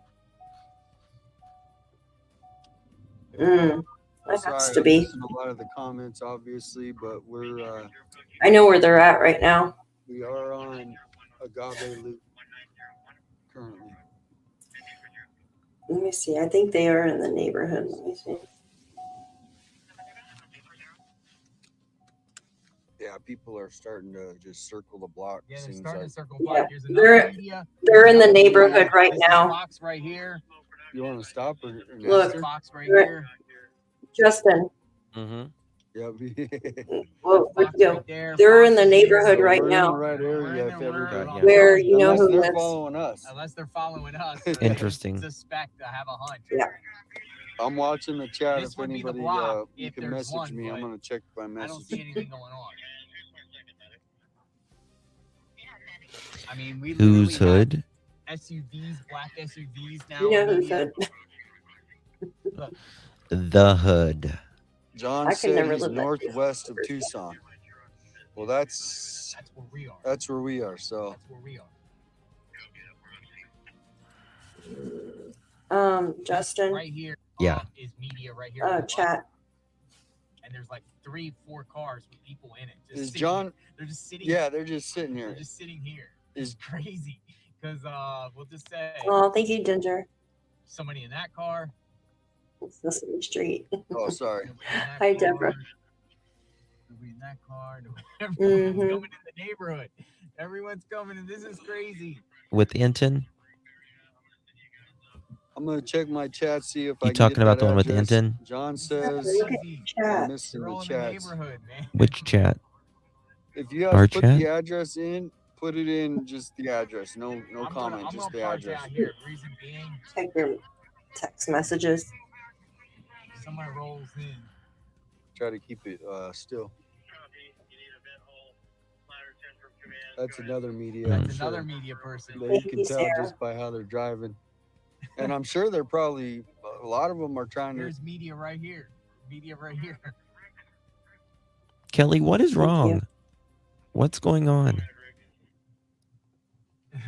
That has to be. A lot of the comments, obviously, but we're. I know where they're at right now. We are on Agave Loop currently. Let me see. I think they are in the neighborhood. Let me see. Yeah, people are starting to just circle the block. Yeah, they're seems starting like. to circle block. Here's They're in the neighborhood right This now. is Fox right here. You want to stop or Look, Fox right here. Justin. Mm-hmm. Yeah. Well, Fox go. right there. They're in Fox the is here. neighborhood So right we're now. in the right area. If We're- Where you know unless who they're lives. following us. Unless they're following us. Interesting. Suspect. I have a hunch. Yeah. I'm watching the chat. This If would be the anybody block you if can there's message one, me, I'm but gonna check my I don't message. see anything going on. I mean, we Whose literally have hood? SUVs, black SUVs now. You know who's media. hood. The hood. John I could said never he's live that northwest of Tucson. Well, that's where we are. That's where we are. So That's where we are. Justin. Right here. Yeah. Is media right here. Oh, chat. And there's like 3-4 cars with people in it. Just is sitting John? here. They're just sitting. Yeah, they're just sitting here. They're just sitting here. It's crazy because we'll just say. Oh, thank you, Ginger. Somebody in that car. It's the same street. Oh, sorry. Hi, Deborah. Nobody in that car. Everyone's Mhm. coming in the neighborhood. Everyone's coming, and this is crazy. With Inton? I'm gonna check my chat, see if I You can talking get about that the one with address. Inton? John says Look at I'm chat. missing They're all the in the chats. neighborhood, man. Which chat? If you guys Our put chat? the address in, put it in just the address. No comment, I'm just gonna the park address. out here. Reason being, Check your text messages. someone rolls in. Try to keep it still. That's another media. I'm That's another sure. media person. That you Thank can you, tell Sarah. just by how they're driving. And I'm sure they're probably, a lot of them are trying to. There's media right here. Media right here. Kelly, what is Thank wrong? you. What's going on?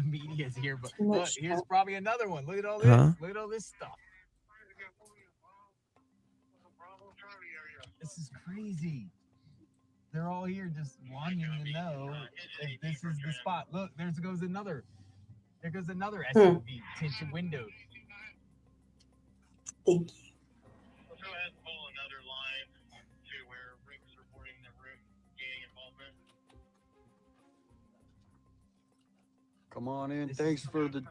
Media's here, but Too look, much here's chat. probably another one. Look at all this. Huh? Look at all this stuff. This is crazy. They're all here just wanting to know if this is the spot. Look, there goes another. There goes another SUV, tinted windows. Thank you. We'll go ahead and pull another line to where Rick's reporting the room gang involvement. Come on in. This Thanks is- for the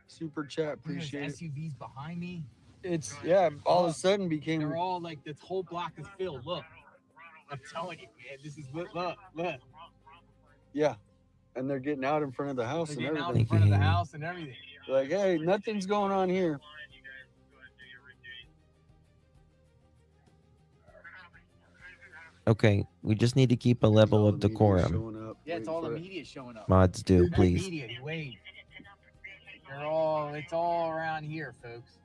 super chat. Look at those Appreciate it. SUVs behind me. It's, yeah, all of a sudden They're became. all like this whole block is filled. Look, I'm telling you, man. This is look. Yeah. And they're getting out in front of the house They're and getting out everything. in front of the house and everything. Like, hey, nothing's going on here. Okay, we just need to keep a level of decorum. Showing up, Yeah, it's waiting all the for it. media showing up. Mods do, That please. Media, you wave. It's all around here, folks.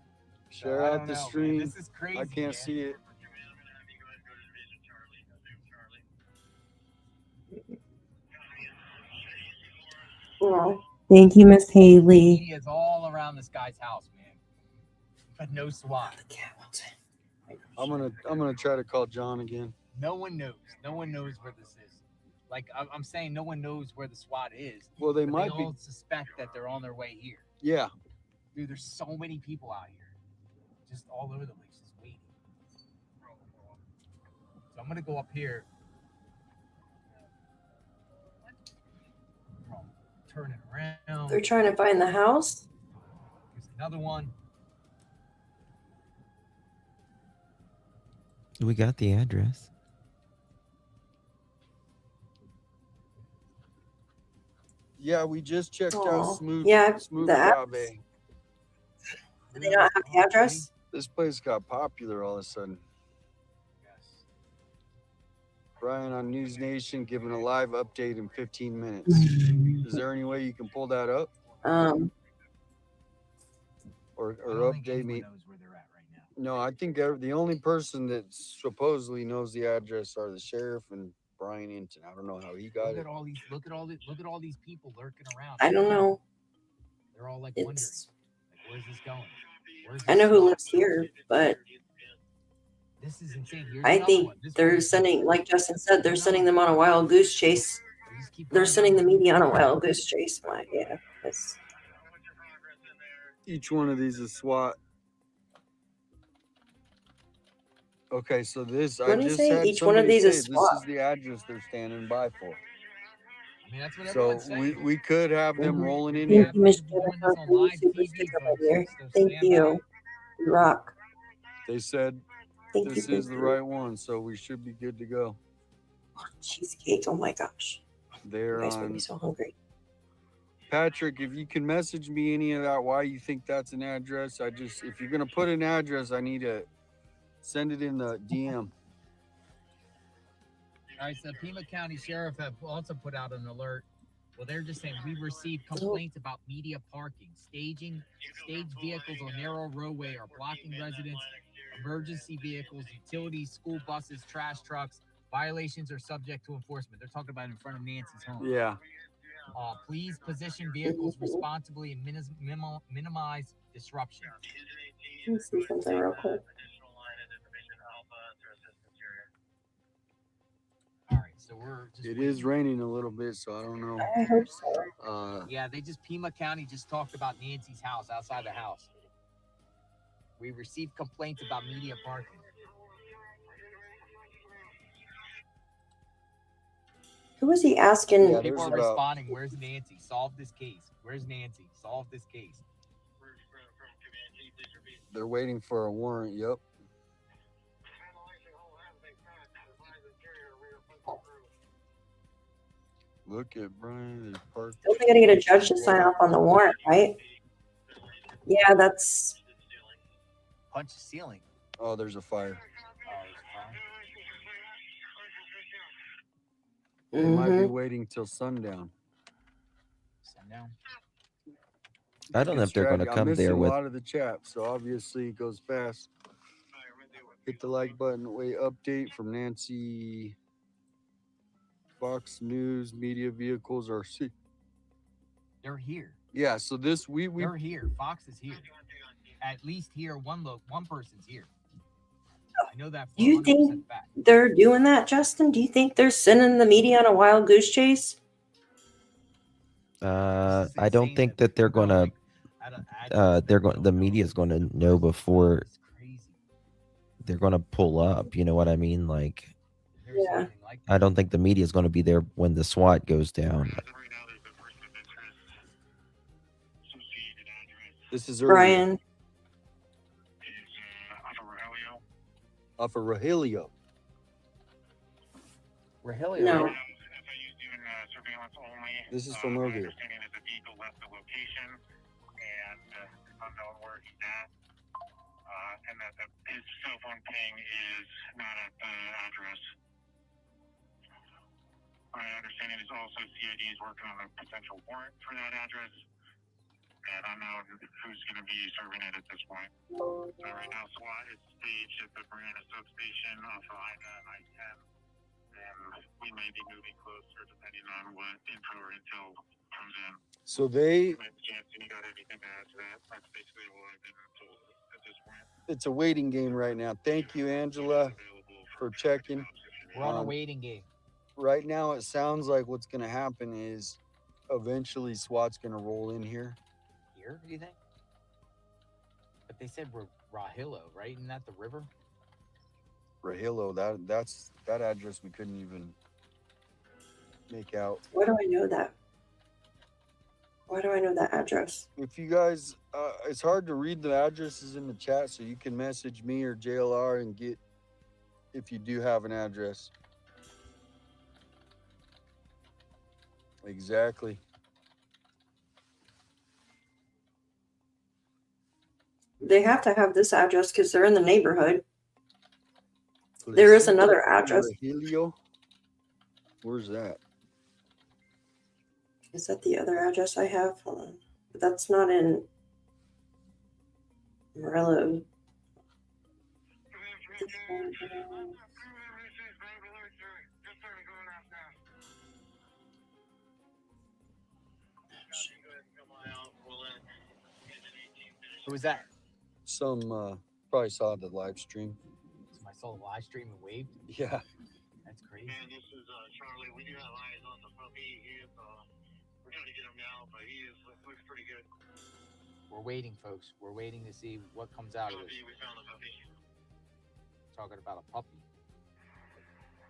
Share I out don't the know, man. stream. This is crazy. I can't man. see it. Well, thank you, Miss Haley. Media's all around this guy's house, man. But no SWAT. I'm gonna try to call John again. No one knows. No one knows where this is. Like I'm saying, no one knows where the SWAT is. Well, they but might they be. all suspect that they're on their way here. Yeah. Dude, there's so many people out here, just all over the place, just waiting. So I'm gonna go up here. Turn it around. They're trying to find the house. Here's another one. We got the address. Yeah, we just checked Aw. out Smooth. Yeah, Smooth the Agave. Do they not have the address? This place got popular all of a sudden. Brian on News Nation giving a live update in 15 minutes. Is there any way you can pull that up or update me? No, I think the only person that supposedly knows the address are the sheriff and Brian Inton. I don't know how he got Look it. at all these. Look at all these people lurking around. I don't know. They're all like wondering, It's. like, where's this going? Where's I this know who SWAT? lives here, but This is insane. Here's I another think one. This they're one's- sending, like Justin said, they're sending them on a wild goose chase. They're sending the media on a wild goose chase. Yeah, it's. Each one of these is SWAT. Okay, so this What I do you just say? had Each one of somebody these say is this SWAT. is the address they're standing by for. I mean, that's what So everyone's saying. we could have them Mhm. rolling in here. Thank you, Miss Jennifer, for your super sticker right here. Thank you. You rock. They said Thank this you. is the right one, so we should be good to go. Cheesecake. Oh my gosh. They're You guys make on. me so hungry. Patrick, if you can message me any of that, why you think that's an address, if you're gonna put an address, I need to send it in the DM. All right, so Pima County Sheriff have also put out an alert Well, they're just saying we've received complaints about media parking, staged vehicles on narrow roadway are blocking residents, emergency vehicles, utilities, school buses, trash trucks. Violations are subject to enforcement. They're talking about in front of Nancy's home. Yeah. Please position vehicles responsibly and minimize disruption. Let me see something real quick. All right, so we're just It is raining a little bit, so I don't know. I hope so. Yeah, they just Pima County just talked about Nancy's house outside the house. We received complaints about media parking. Who was he asking? Yeah, People are there's about- responding. Where's Nancy? Solve this case. Where's Nancy? Solve this case. They're waiting for a warrant. Yep. Look at Brian. There's park. Don't they got to get a judge to sign off on the warrant, right? Yeah, that's. Punch the ceiling. Oh, there's a fire. They might be waiting till sundown. Sundown. I don't know if they're going to I'm come missing there with. a lot of the chat, so obviously it goes fast. Hit the like button. Wait, update from Nancy. Fox News media vehicles are. They're here. Yeah, so this we They're here. Fox is here. At least here, one person's here. I know that. Do you 100% think fact. they're doing that, Justin? Do you think they're sending the media on a wild goose chase? I don't think that they're going to. The media is going to know before they're going to pull up. You know what I mean? Like, Yeah. I don't think the media is going to be there when the SWAT goes down. This is Brian. Off of Rogelio. Rogelio. No. This is from earlier. And that his cell phone ping is not at the address. My understanding is also CID is working on a potential warrant for that address. And I know who's going to be serving it at this point. So right now, SWAT is staged at the Marina substation off of I-10. And we may be moving closer depending on what info or intel comes in. So they. Jansen, you got anything to add to that? That's basically what I've been told at this point. It's a waiting game right now. Thank you, Angela, for checking. We're on a waiting game. Right now, it sounds like what's going to happen is eventually SWAT's going to roll in here. Here, do you think? But they said we're Rogelio, right? Isn't that the river? Rogelio, that's that address we couldn't even make out. Why do I know that? Why do I know that address? If you guys, it's hard to read the addresses in the chat, so you can message me or JLR and get if you do have an address. Exactly. They have to have this address because they're in the neighborhood. There is another address. Rogelio? Where's that? Is that the other address I have? Hold on. But that's not in Morello. Who was that? Some probably saw the live stream. I saw the live stream and waved. Yeah. That's crazy. And this is Charlie. We do have eyes on the puppy. He is, we're trying to get him now, but he looks pretty good. We're waiting, folks. We're waiting to see what comes out of this. We found the puppy. Talking about a puppy.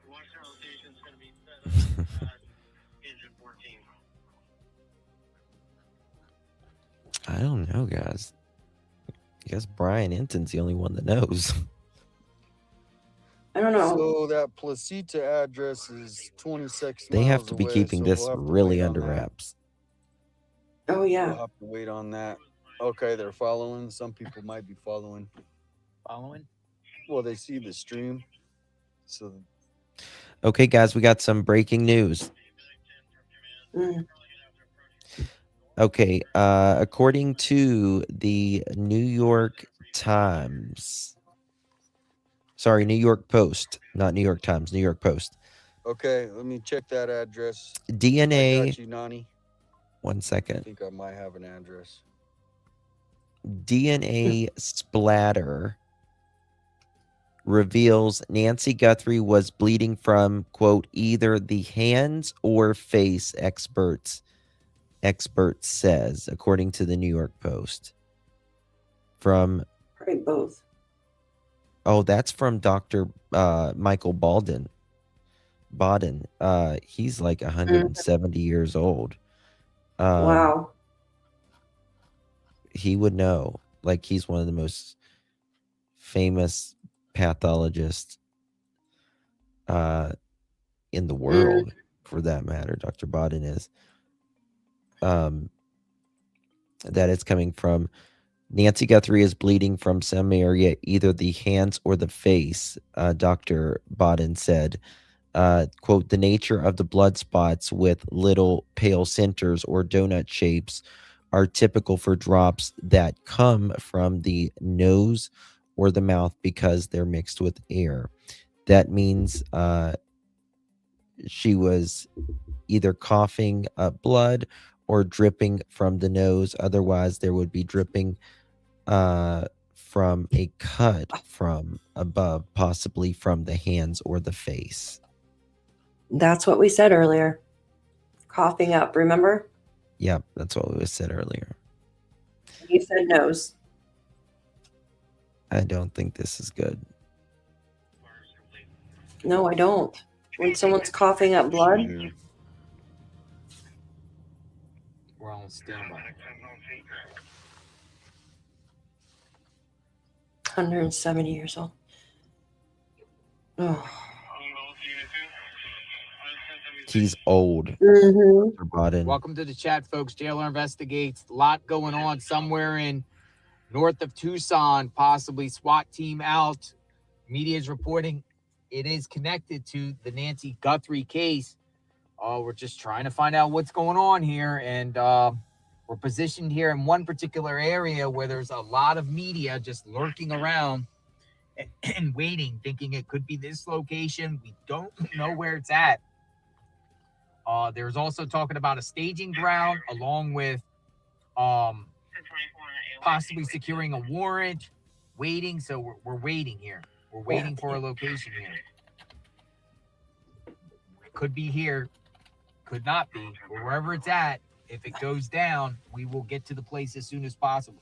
Western location is going to be set up engine 14. I don't know, guys. I guess Brian Enton's the only one that knows. I don't know. So that Placita address is 26 They have miles to be away, keeping so this we'll have to really wait on under that. wraps. Oh, yeah. We'll have to wait on that. Okay, they're following. Some people might be following. Following? Well, they see the stream. So Okay, guys, we got some breaking news. Okay, according to the New York Times, sorry, New York Post, not New York Times, New York Post. Okay, let me check that address. I DNA. got you, Nani. 1 I second. think I might have an address. DNA splatter reveals Nancy Guthrie was bleeding from, quote, either the hands or face, expert says, according to the New York Post. From Probably both. Oh, that's from Dr. Michael Bauden. He's like 170 years old. Wow. He would know. Like, he's one of the most famous pathologists in the world, for that matter. Dr. Bauden is. That it's coming from Nancy Guthrie is bleeding from some area, either the hands or the face, Dr. Bauden said. Quote, the nature of the blood spots with little pale centers or donut shapes are typical for drops that come from the nose or the mouth because they're mixed with air. That means she was either coughing up blood or dripping from the nose. Otherwise, there would be dripping from a cut from above, possibly from the hands or the face. That's what we said earlier. Coughing up, remember? Yep, that's what we said earlier. You said nose. I don't think this is good. No, I don't. When someone's coughing up blood, We're on standby. 170 years old. Oh. He's old. Mm-hmm. Dr. Bauden. Welcome to the chat, folks. Jailer Investigates. A lot going on somewhere in north of Tucson, possibly SWAT team out. Media is reporting it is connected to the Nancy Guthrie case. We're just trying to find out what's going on here. And we're positioned here in one particular area where there's a lot of media just lurking around and waiting, thinking it could be this location. We don't know where it's at. There's also talking about a staging ground along with possibly securing a warrant, waiting. So we're waiting here. We're waiting for a location here. It could be here, could not be, but wherever it's at, if it goes down, we will get to the place as soon as possible.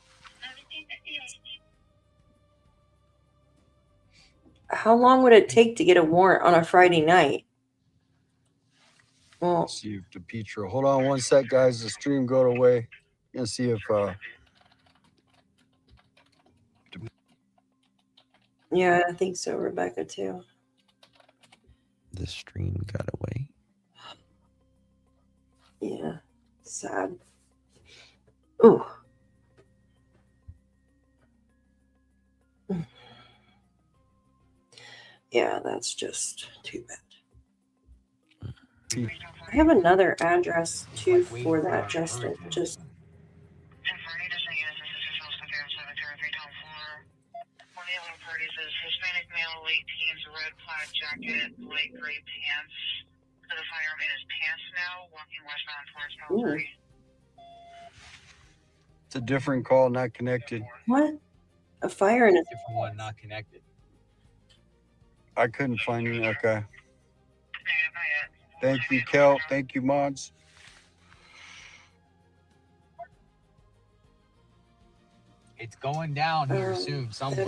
How long would it take to get a warrant on a Friday night? Well, Let's see if DePietro. Hold on one sec, guys. The stream got away. And see if yeah, I think so, Rebecca, too. The stream got away. Yeah, sad. Ooh. Yeah, that's just too bad. I have another address too for that, Justin. Just Hispanic male, late teens, red plaid jacket, light gray pants. So the firearm in his pants now, walking westbound towards Calvary. it's a different call, not connected. what? A fire in a Different one, not connected. I couldn't find it. Okay. Thank you, Kel. Thank you, mods. It's going down here soon, somewhere.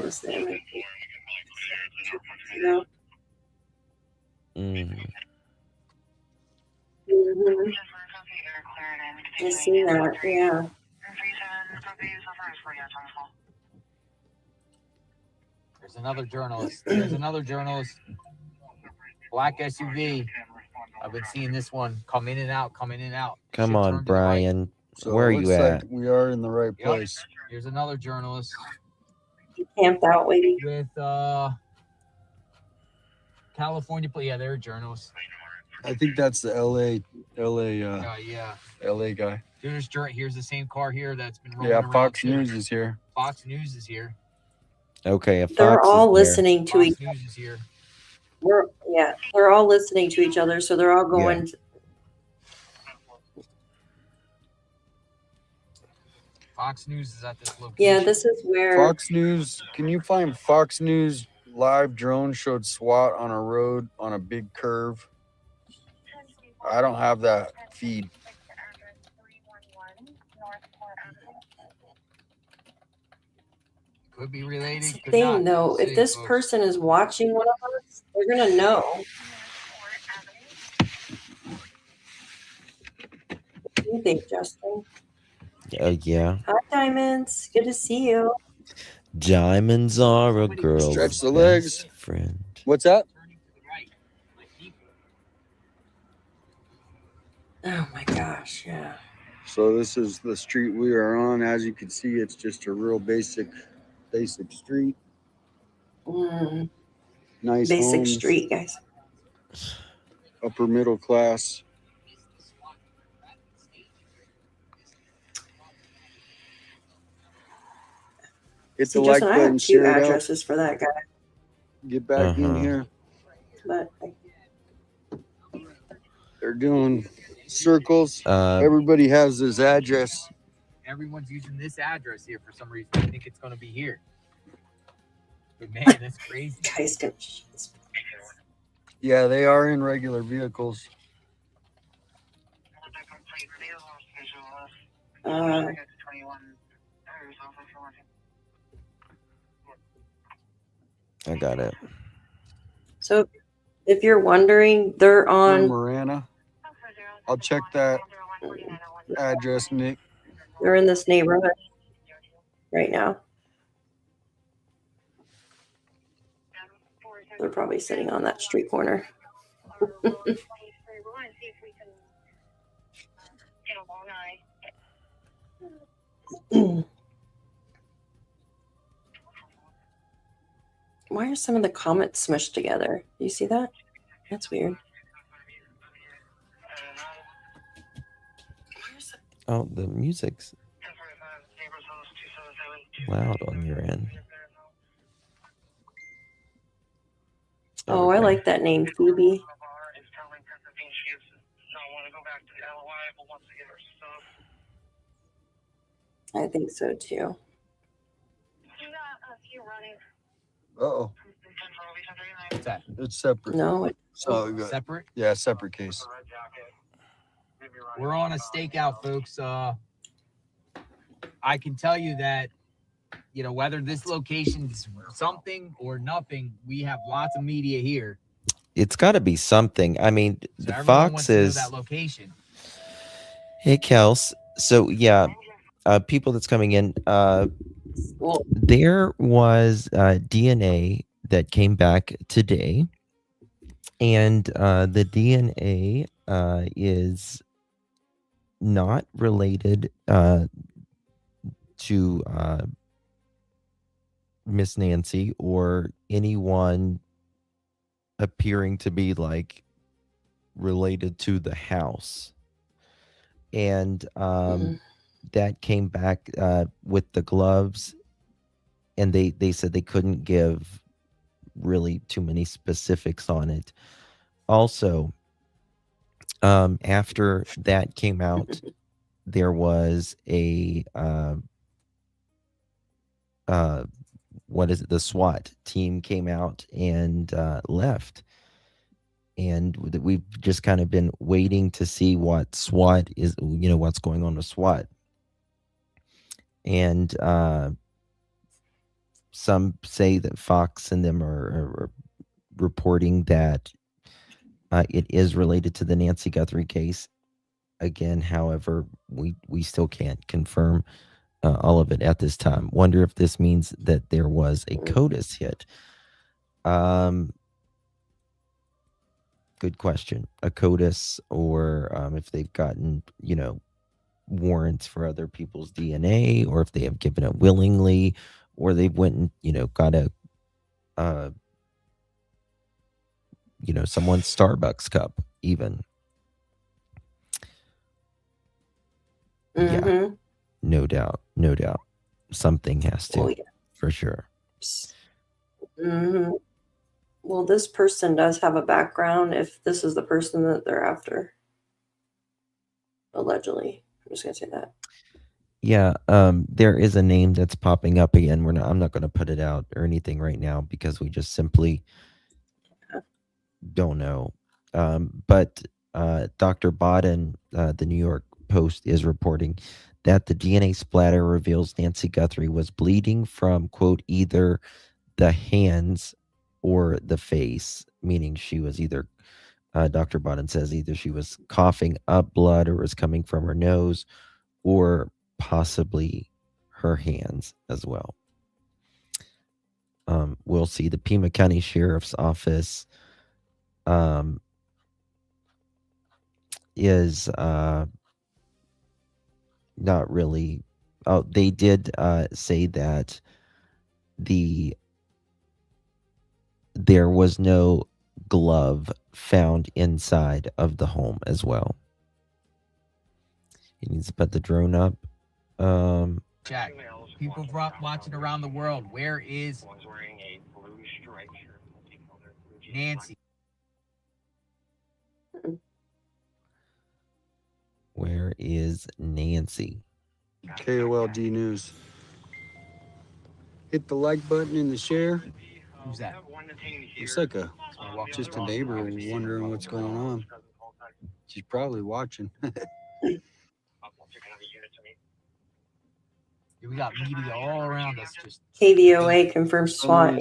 No. Mm. Mm-hmm. I see that, yeah. There's another journalist. There's another journalist. Black SUV. I've been seeing this one come in and out, come in and out. Come Should on, turn to the right. Brian. So Where are it you looks at? like we are in the right Yep. place. Here's another journalist He camped out waiting. with California. Yeah, they're journalists. I think that's the LA Yeah. LA guy. Here's the same car here that's been rolling Yeah, around. Fox too. News is here. Fox News is here. Okay, a They're Fox all is there. listening to each Fox News is here. they're all listening to each other, so they're all going Fox News is at this location. Yeah, this is where Fox News. Can you find Fox News live drone showed SWAT on a road on a big curve? I don't have that feed. Could be related. Could thing not. though, We'll if see, this folks. person is watching one of us, they're gonna know. What do you think, Justin? Yeah. Hi, Diamonds. Good to see you. Diamonds are a girl's Stretch the best legs. friend. What's that? Oh my gosh, yeah. So this is the street we are on. As you can see, it's just a real basic street. Nice Basic homes, street, guys. upper middle class. Hit See, the like Justin, I button, have 2 share it out. addresses for that guy. Get back in here. But They're doing circles. Everybody has his address. Everyone's using this address here for some reason. I think it's going to be here. But man, that's crazy. Guys, Yeah, they are in regular vehicles. I got it. So if you're wondering, they're on Marana. I'll check that address, Nick. they're in this neighborhood right now. They're probably sitting on that street corner. Why are some of the comments smushed together? Do you see that? That's weird. Oh, the music's loud on your end. Oh, I like that name, Phoebe. I think so too. Uh-oh. What's that? It's separate. No, So good. Separate? Yeah, separate case. We're on a stakeout, folks. I can tell you that, you know, whether this location's something or nothing, we have lots of media here. It's got to be something. I mean, So the everyone Fox wants to know is. that location. Hey, Kels. So yeah, people that's coming in. There was DNA that came back today, and the DNA is not related to Miss Nancy or anyone appearing to be like related to the house. And that came back with the gloves, and they said they couldn't give really too many specifics on it. Also, after that came out, there was a what is it? The SWAT team came out and left. And we've just kind of been waiting to see what SWAT is, you know, what's going on with SWAT. And some say that Fox and them are reporting that it is related to the Nancy Guthrie case. Again, however, we still can't confirm all of it at this time. Wonder if this means that there was a CODIS hit. Good question. A CODIS, or if they've gotten, you know, warrants for other people's DNA, or if they have given it willingly, or they went and, you know, got a, you know, someone's Starbucks cup even. Yeah, Mm-hmm. no doubt, no doubt. Something has to, Oh, yeah. for sure. Mm-hmm. Well, this person does have a background if this is the person that they're after. Allegedly. I'm just going to say that. Yeah, there is a name that's popping up again. I'm not going to put it out or anything right now because we just simply don't know. But Dr. Bodden, the New York Post, is reporting that the DNA splatter reveals Nancy Guthrie was bleeding from, quote, either the hands or the face, meaning she was either, Dr. Bodden says, either she was coughing up blood or was coming from her nose or possibly her hands as well. We'll see. The Pima County Sheriff's Office is not really. Oh, they did say that there was no glove found inside of the home as well. He needs to put the drone up. Jack, people watching around the world. Where is Nancy? Where is Nancy? KOLD News. Hit the like button and the share. Who's that? It's like just a neighbor wondering what's going on. She's probably watching. We got media all around us. Just KVOA confirms SWAT.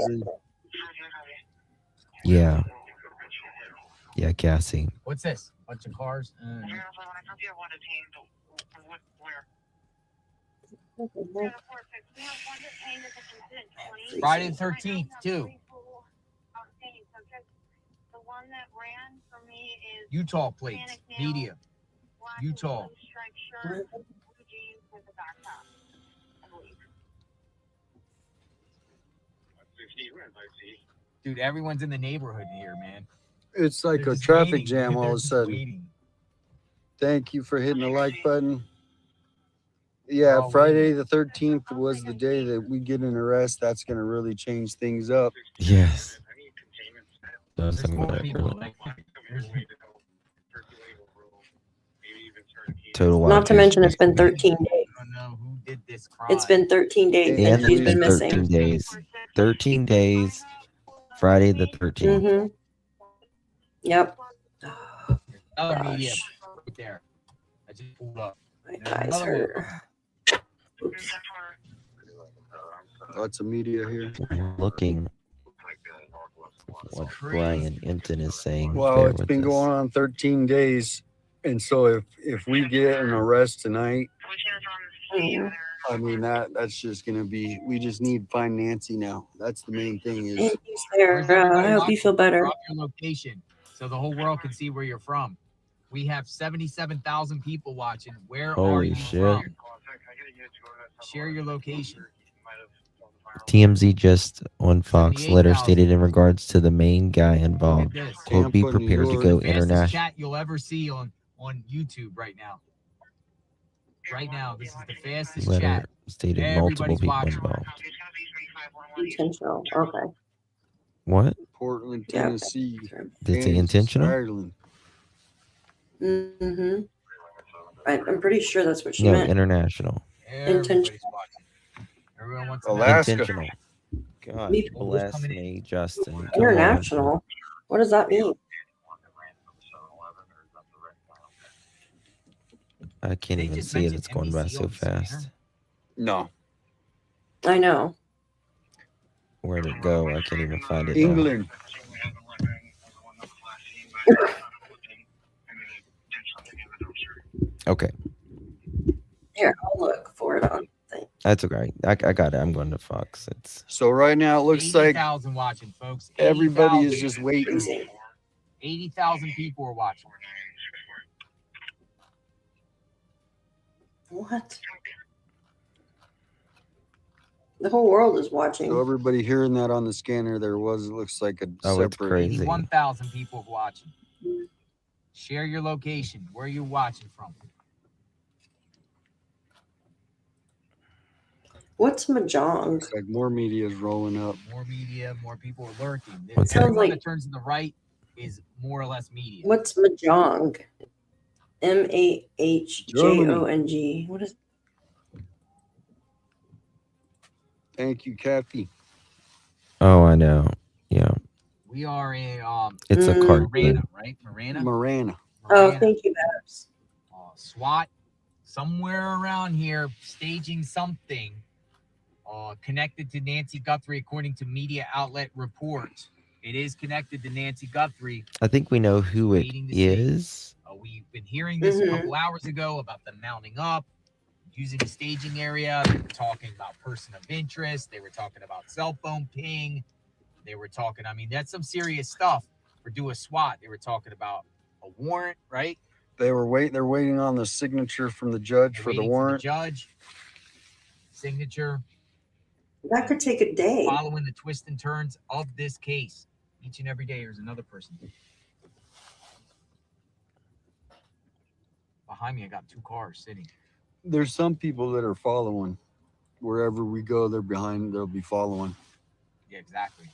Yeah. Yeah, Cassie. What's this? Bunch of cars. Friday the 13th, too. Utah plates, media. Utah. Dude, everyone's in the neighborhood here, man. It's like They're a just traffic waiting. jam all They're of a just sudden. waiting. Thank you for hitting the like button. They're Yeah, all Friday the 13th was the day that we get an arrest. That's going to really change things up. Yes. There's more people. Total wild. Not to mention it's been 13 days. I don't know who did this crime. It's been 13 days And that she's it's been been missing. 13 days. 13 days. Friday the 13th. Mm-hmm. Yep. Another media right there. I just pulled up. My eyes hurt. Lots of media here. Looking what Brian Impton is saying. Well, there it's with been this. going on 13 days. And so if we get an arrest tonight, I mean, that's just going to be, we just need to find Nancy now. That's the main thing is. There. I hope you feel better. Drop your location so the whole world can see where you're from. We have 77,000 people watching. Where are Holy you shit. from? Share your location. TMZ just on Fox letter stated in regards to the main guy involved. Quote, be prepared to go Fastest international. chat you'll ever see on YouTube right now. Right now, this is the fastest Letter chat. stated multiple Everybody's people watching. involved. Intentional. Okay. What? Portland, Yeah. Tennessee. Did it say Kansas, intentional? Ireland. Mm-hmm. I'm pretty sure that's what she No, meant. international. Intentional. Everyone wants Alaska. Intentional. God Me- bless me, Justin. Come on. International. What does that mean? I can't even see it. It's going by so fast. No. I know. Where'd it go? I can't even find it now. England. Okay. Here, I'll look for it on thing. That's okay. I got it. I'm going to Fox. It's So right now it looks like 80,000 watching, folks. everybody 80,000. is just waiting. 80,000 people are watching. What? The whole world is watching. So everybody hearing that on the scanner, there was, it looks like a Oh, it's separate. crazy. 81,000 people watching. Share your location. Where are you watching from? What's Mahjong? It's like more media is rolling up. More media, more people are lurking. It sounds Everyone like- that turns to the right is more or less media. What's Mahjong? MAHJONG. What is? Thank you, Kathy. Oh, I know. Yeah. We are in It's a card. Marana, right? Marana. Marana. Oh, thank you, Babs. SWAT somewhere around here staging something connected to Nancy Guthrie, according to media outlet reports. It is connected to Nancy Guthrie. I think we know who it is. We've been hearing this a couple hours ago about them mounting up, using a staging area. They were talking about person of interest. They were talking about cell phone ping. They were talking, I mean, that's some serious stuff for do a SWAT. They were talking about a warrant, right? They're waiting on the signature from the judge for the warrant. Judge signature. That could take a day. Following the twists and turns of this case. Each and every day there's another person. Behind me, I got 2 cars sitting. There's some people that are following. Wherever we go, they're behind. They'll be following. Yeah, exactly.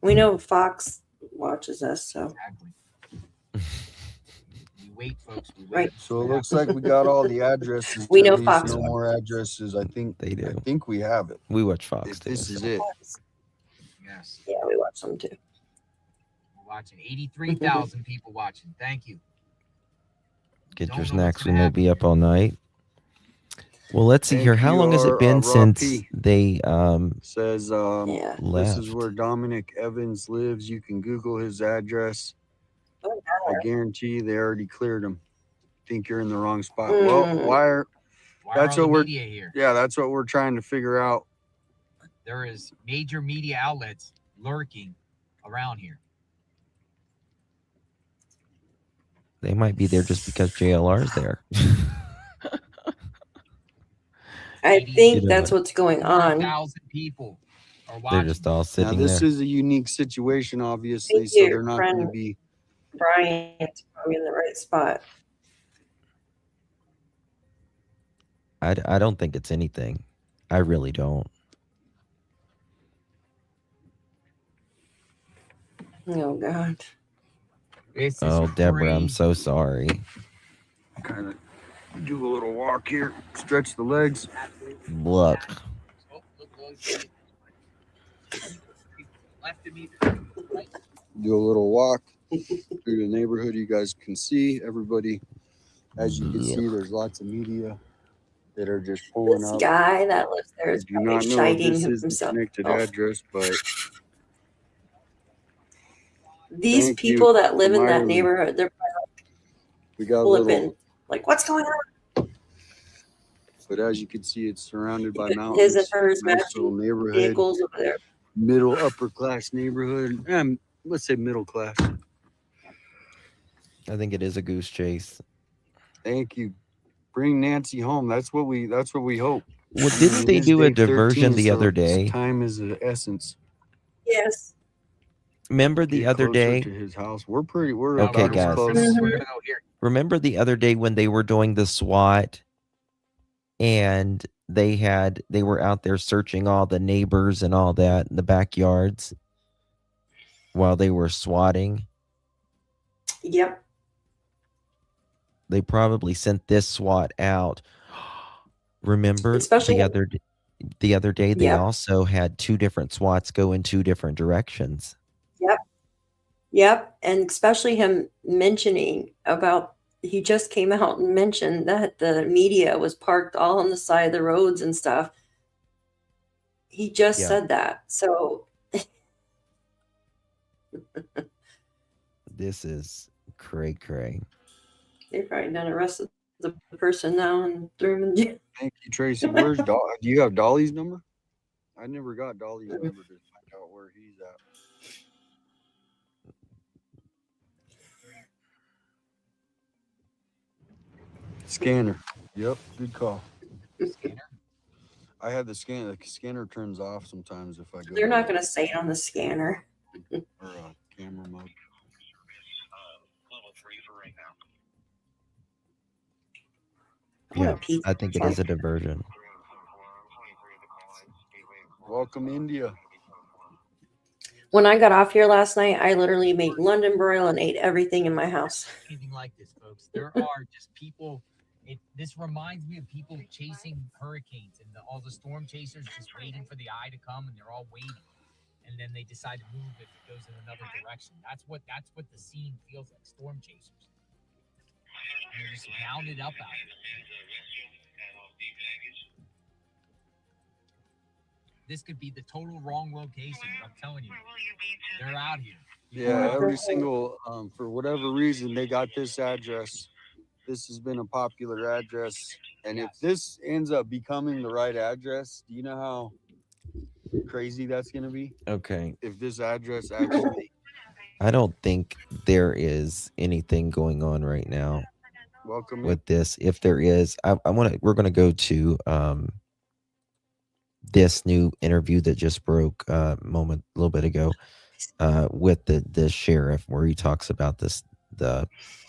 We know Fox watches us, so. We wait, folks. We wait. Right. So it looks like we got all the addresses. We at know least. Fox No watches. more addresses. I think they do. I think we have it. We watch Fox. If this is it. Yes. Yeah, we watch them too. We're watching 83,000 people watching. Thank you. Get your snacks. We may be up all night. Well, let's see here. How long has it been Rob since P. they Says Yeah. this left? is where Dominic Evans lives. You can Google his address. Oh, I guarantee you they already cleared him. Think you're in the wrong spot. Well, Why that's are what the we're media here? yeah, that's what we're trying to figure out. There is major media outlets lurking around here. They might be there just because JLR's there. I think You know that's what? what's going on. 1,000 people are They're watching. just all Now sitting this there. is a unique situation, obviously, Thank so you, they're not going to friend. be. Brian's probably in the right spot. I don't think it's anything. I really don't. Oh God. This is Oh, Deborah, I'm crazy. so sorry. Kind of do a little walk here, stretch the legs. Look. Left of me. Do a little walk through the neighborhood. You guys can see everybody. As you can see, there's lots of media that are just pulling This up. guy that lives there is I do not probably know if shiting this is the himself. connected address, but These thank you, people that live in that Myron. neighborhood, they're probably We got a flipping. little, Like, what's going on? but as you can see, it's surrounded by His mountains. and hers Nice matching little neighborhood, vehicles over there. middle upper class neighborhood. Let's say middle class. I think it is a goose chase. Thank you. Bring Nancy home. That's what we hope. Well, I didn't mean, they it is do a day diversion 13, the so other day? Time is the essence. Yes. Remember the Get other closer day? to his house. We're Okay, about as guys. close. We're gonna go here. Remember the other day when they were doing the SWAT and they were out there searching all the neighbors and all that in the backyards while they were swatting? Yep. They probably sent this SWAT out. Remember Especially- the other day they Yep. also had 2 different SWATs go in 2 different directions. Yep. Yep. And especially him mentioning about, he just came out and mentioned that the media was parked all on the side of the roads and stuff. He just Yeah. said that. So This is cray. Mm-hmm. they probably done arrested the person now and threw him in jail. Thank you, Tracy. Where's Do you have Dolly's number? I never got Dolly's number to find out where he's at. Scanner. Yep, good call. Scanner. I had the scanner. The scanner turns off sometimes if I go. They're not going to say it on the scanner. Or camera mode. Level 3 for right now. Yeah, a pizza. I think it is a diversion. Welcome, India. When I got off here last night, I literally made London broil and ate everything in my house. Anything like this, folks. There are just people. This reminds me of people chasing hurricanes and all the storm chasers just waiting for the eye to come, and they're all waiting, and then they decide to move if it goes in another direction. That's what the scene feels like. Storm chasers. And they're just rounded up out here. This could be the total wrong location, but I'm telling you, they're out here. Yeah, every single, for whatever reason, they got this address. This has been a popular address. And if this ends up becoming the right address, do you know how crazy that's going to be? Okay. If this address actually... I don't think there is anything going on right now Welcome with this. If there is, we're going to go to this new interview that just broke a little bit ago with the sheriff, where he talks about this. I'm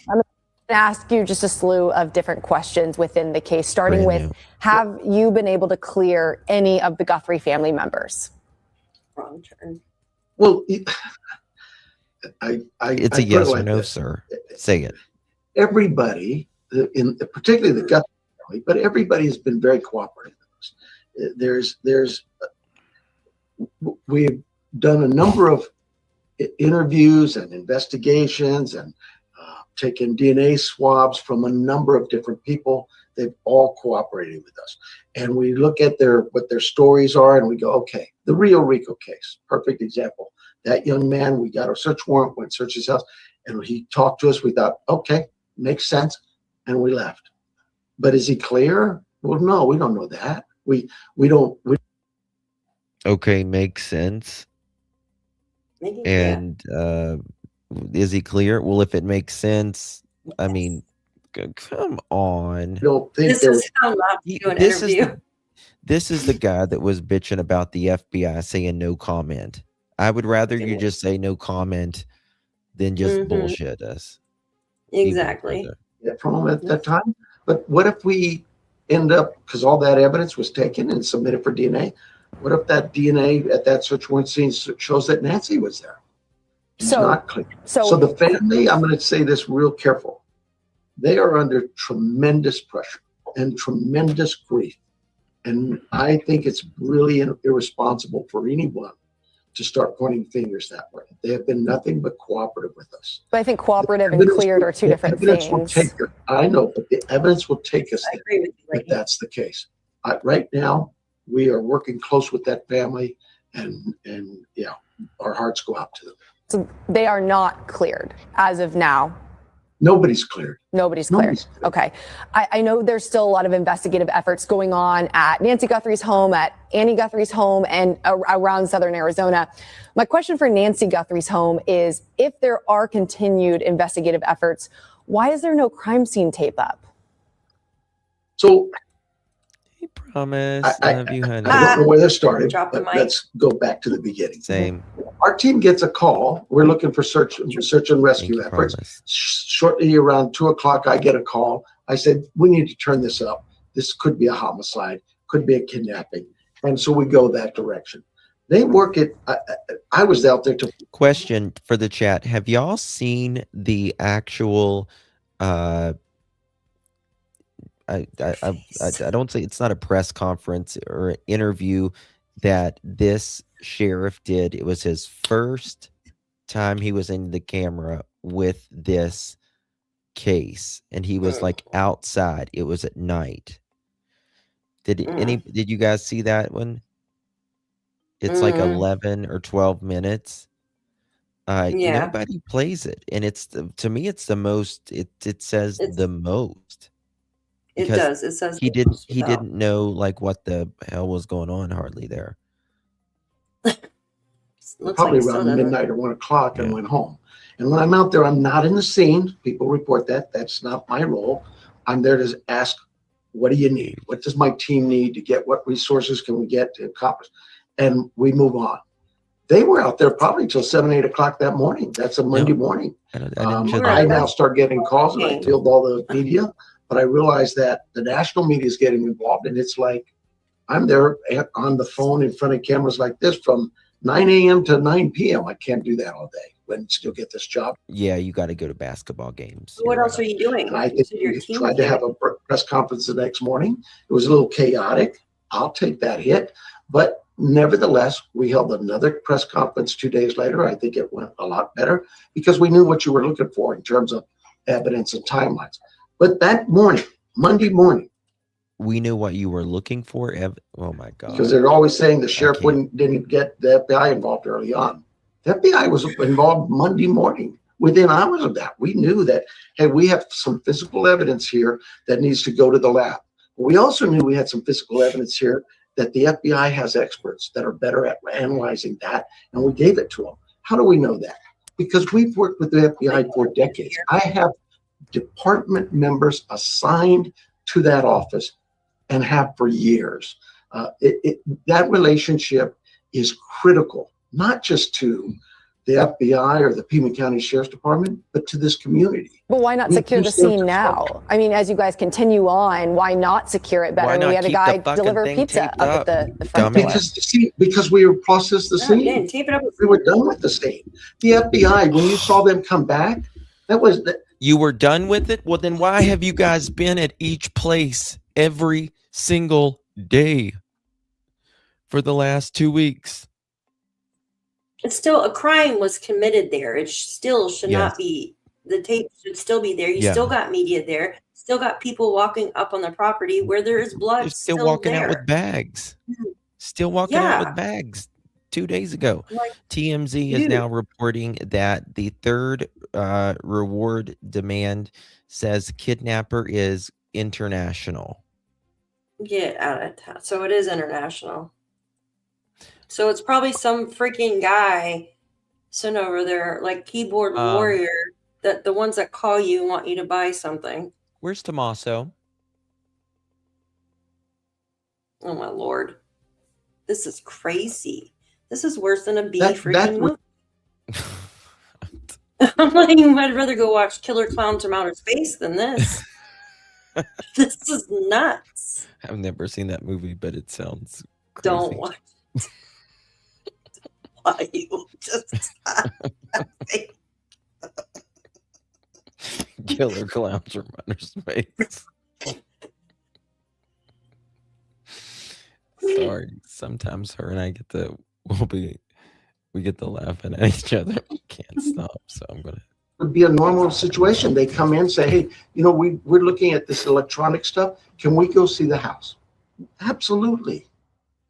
going to ask you just a slew of different questions within the case, starting with, have you been able to clear any of the Guthrie family members? Wrong turn. Well, it's a yes or no, sir. Say it. Everybody, particularly the Guthrie family, but everybody has been very cooperative. We've done a number of interviews and investigations and taken DNA swabs from a number of different people. They've all cooperated with us, and we look at what their stories are, and we go, okay, the Rio Rico case, perfect example. That young man, we got a search warrant, went search his house, and he talked to us. We thought, okay, makes sense, and we left. But is he clear? Well, no, we don't know that. We don't. Okay, makes sense. And is he clear? Well, if it makes sense, I mean, come on. This is how not to do an interview. This is the guy that was bitching about the FBI saying no comment. I would rather you just say no comment than just bullshit us. Exactly. From at that time. But what if we end up, because all that evidence was taken and submitted for DNA, what if that DNA at that search warrant scene shows that Nancy was there? It's not clear. So the family, I'm going to say this real careful. They are under tremendous pressure and tremendous grief. And I think it's really irresponsible for anyone to start pointing fingers that way. They have been nothing but cooperative with us. But I think cooperative and cleared are two different things. I know, but the evidence will take us there if that's the case. Right now, we are working close with that family, and yeah, our hearts go out to them. So they are not cleared as of now. Nobody's cleared. Nobody's cleared. Okay. I know there's still a lot of investigative efforts going on at Nancy Guthrie's home, at Annie Guthrie's home, and around southern Arizona. My question for Nancy Guthrie's home is, if there are continued investigative efforts, why is there no crime scene tape up? So, promise. I don't know where this started, but let's go back to the beginning. Same. Our team gets a call. We're looking for search and rescue efforts. Shortly around 2 o'clock, I get a call. I said, we need to turn this up. This could be a homicide, could be a kidnapping. And so we go that direction. They work it. I was out there to. Question for the chat. Have y'all seen the actual, I don't say it's not a press conference or an interview that this sheriff did. It was his first time he was in the camera with this case, and he was like outside. It was at night. Did you guys see that one? It's like 11 or 12 minutes. Nobody plays it, and to me it's the most. It says the most. It does. It says he didn't know like what the hell was going on hardly there. Probably around midnight or 1 o'clock and went home. And when I'm out there, I'm not in the scene. People report that. That's not my role. I'm there to ask, what do you need? What does my team need to get? What resources can we get to accomplish? And we move on. They were out there probably till 7, 8 o'clock that morning. That's a Monday morning. I now start getting calls, and I field all the media. but I realized that the national media is getting involved, and it's like I'm there on the phone in front of cameras like this from 9 a.m. to 9 p.m. I can't do that all day and still get this job. Yeah, you got to go to basketball games. What else are you doing? And I think your we team tried to have a press conference the next morning. It was a little chaotic. I'll take that hit. But nevertheless, we held another press conference 2 days later. I think it went a lot better because we knew what you were looking for in terms of evidence and timelines. But that morning, Monday morning, we knew what you were looking for. Oh my God. because they're always saying the sheriff didn't get the FBI involved early on. The FBI was involved Monday morning. Within hours of that, we knew that, hey, we have some physical evidence here that needs to go to the lab. But we also knew we had some physical evidence here that the FBI has experts that are better at analyzing that, and we gave it to them. How do we know that? Because we've worked with the FBI for decades. I have department members assigned to that office and have for years. That relationship is critical, not just to the FBI or the Pima County Sheriff's Department, but to this community. But why not secure the scene now? I mean, as you guys continue on, why not secure it better? Why not We had a keep guy the fucking deliver thing pizza taped up at the front dummy? door. Because we were processed the scene. Yeah, tape it up. We were done with the scene. The FBI, when you saw them come back, that was the, You were done with it? Well, then why have you guys been at each place every single day for the last 2 weeks? It's still a crime was committed there. It still should Yes. not be. The tape should still be there. You Yeah. still got media there. Still got people walking up on the property where there is blood. They're still walking there. out with bags. Still walking out with bags 2 days ago. Like, TMZ is dude. now reporting that the third reward demand says kidnapper is international. Get out of town. So it is international. So it's probably some freaking guy sitting over there, like keyboard warrior, that the ones that call you want you to buy something. Where's Tommaso? Oh my Lord. This is crazy. This is worse than a B That- freaking that movie. I'm like, I'd rather go watch Killer Clowns from Outer Space than this. This is nuts. I've never seen that movie, but it sounds crazy. Don't watch it. Why you just stop laughing? Killer Clowns from Outer Space. Sorry, sometimes her and I get to we get to laughing at each other. We can't stop, so I'm gonna. would be a normal situation. They come in, say, hey, you know, we're looking at this electronic stuff. Can we go see the house? Absolutely.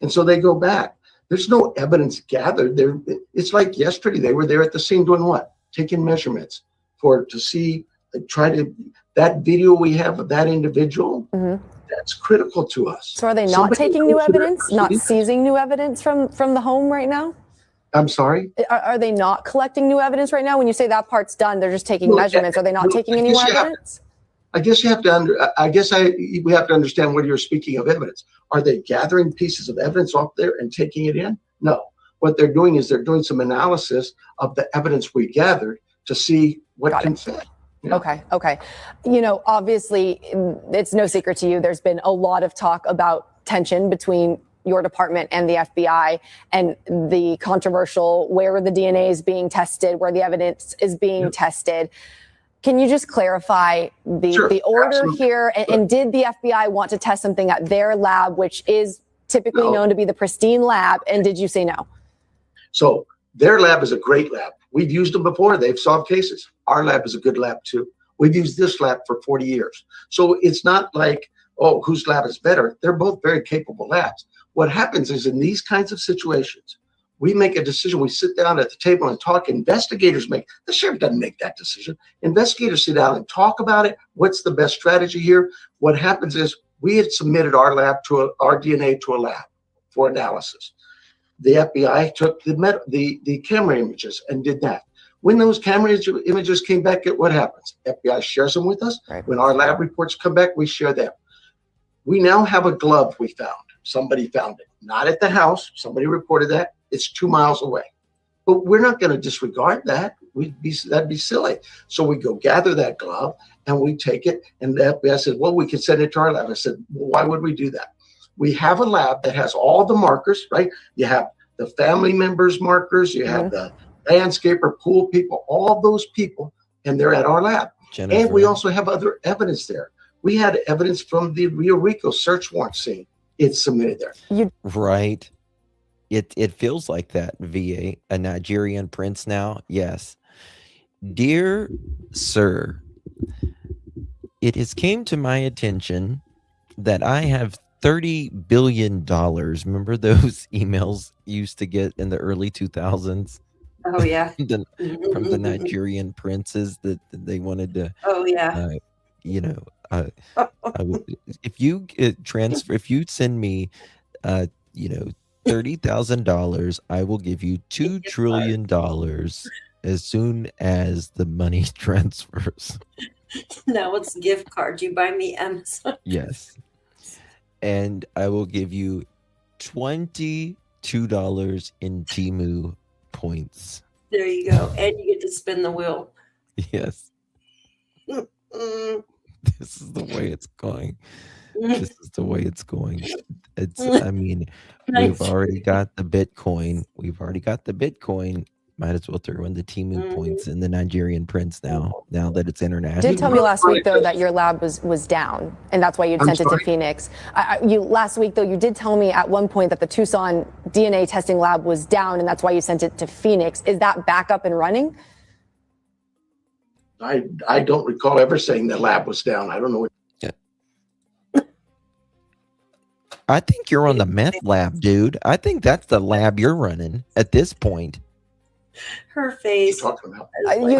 And so they go back. There's no evidence gathered there. It's like yesterday, they were there at the scene doing what? Taking measurements to see, that video we have of that individual, that's critical to us. So are they not Somebody taking new goes to their evidence, not house. seizing new evidence from the home right now? I'm sorry? Are they not collecting new evidence right now? When you say that part's done, they're just taking Well, measurements. Are they not well, taking I any guess more you have- evidence? I guess you have to we have to understand what you're speaking of evidence. Are they gathering pieces of evidence off there and taking it in? No. What they're doing is they're doing some analysis of the evidence we gathered to see what can fit. Okay. You know, obviously, it's no secret to you. There's been a lot of talk about tension between your department and the FBI and the controversial where the DNA is being tested, where the evidence is being tested. Can you just clarify the order absolutely. here? And did the FBI want to test something at their lab, which is typically known to be the pristine lab? And did you say no? So their lab is a great lab. We've used them before. They've solved cases. Our lab is a good lab too. We've used this lab for 40 years. So it's not like, oh, whose lab is better? They're both very capable labs. What happens is in these kinds of situations, we make a decision. We sit down at the table and talk. Investigators the sheriff doesn't make that decision. Investigators sit down and talk about it. What's the best strategy here? What happens is we had submitted our DNA to a lab for analysis. The FBI took the camera images and did that. When those camera images came back, what happens? FBI shares them with us. Right. When our lab reports come back, we share them. We now have a glove we found. Somebody found it. Not at the house. Somebody reported that. It's 2 miles away. But we're not going to disregard that. That'd be silly. So we go gather that glove and we take it. And the FBI said, well, we can send it to our lab. I said, well, why would we do that? We have a lab that has all the markers, right? You have the family members markers, you have the landscaper, pool people, all those people, and they're at our lab. Jennifer. And we also have other evidence there. We had evidence from the Rio Rico search warrant scene. It's submitted there. Right. It feels like that, VA, a Nigerian prince now. Yes. Dear sir, it has came to my attention that I have $30 billion. Remember those emails you used to get in the early 2000s? Oh, yeah. From the Nigerian princes that they wanted to. Oh, yeah. If you transfer, if you send me, $30,000, I will give you $2 trillion as soon as the money transfers. Now it's gift card. You buy me Amazon. Yes. And I will give you $22 in Temu points. There you go. And you get to spin the wheel. Yes. This is the way it's going. This is the way it's going. I mean, we've already got the Bitcoin. Might as well throw in the Temu points in the Nigerian prince now that it's international. You did tell me last week, though, that your lab was down, and that's why you'd sent it to Phoenix. Last week, though, you did tell me at one point that the Tucson DNA testing lab was down, and that's why you sent it to Phoenix. Is that back up and running? I don't recall ever saying the lab was down. I don't know what. I think you're on the meth lab, dude. I think that's the lab you're running at this point. Her face. You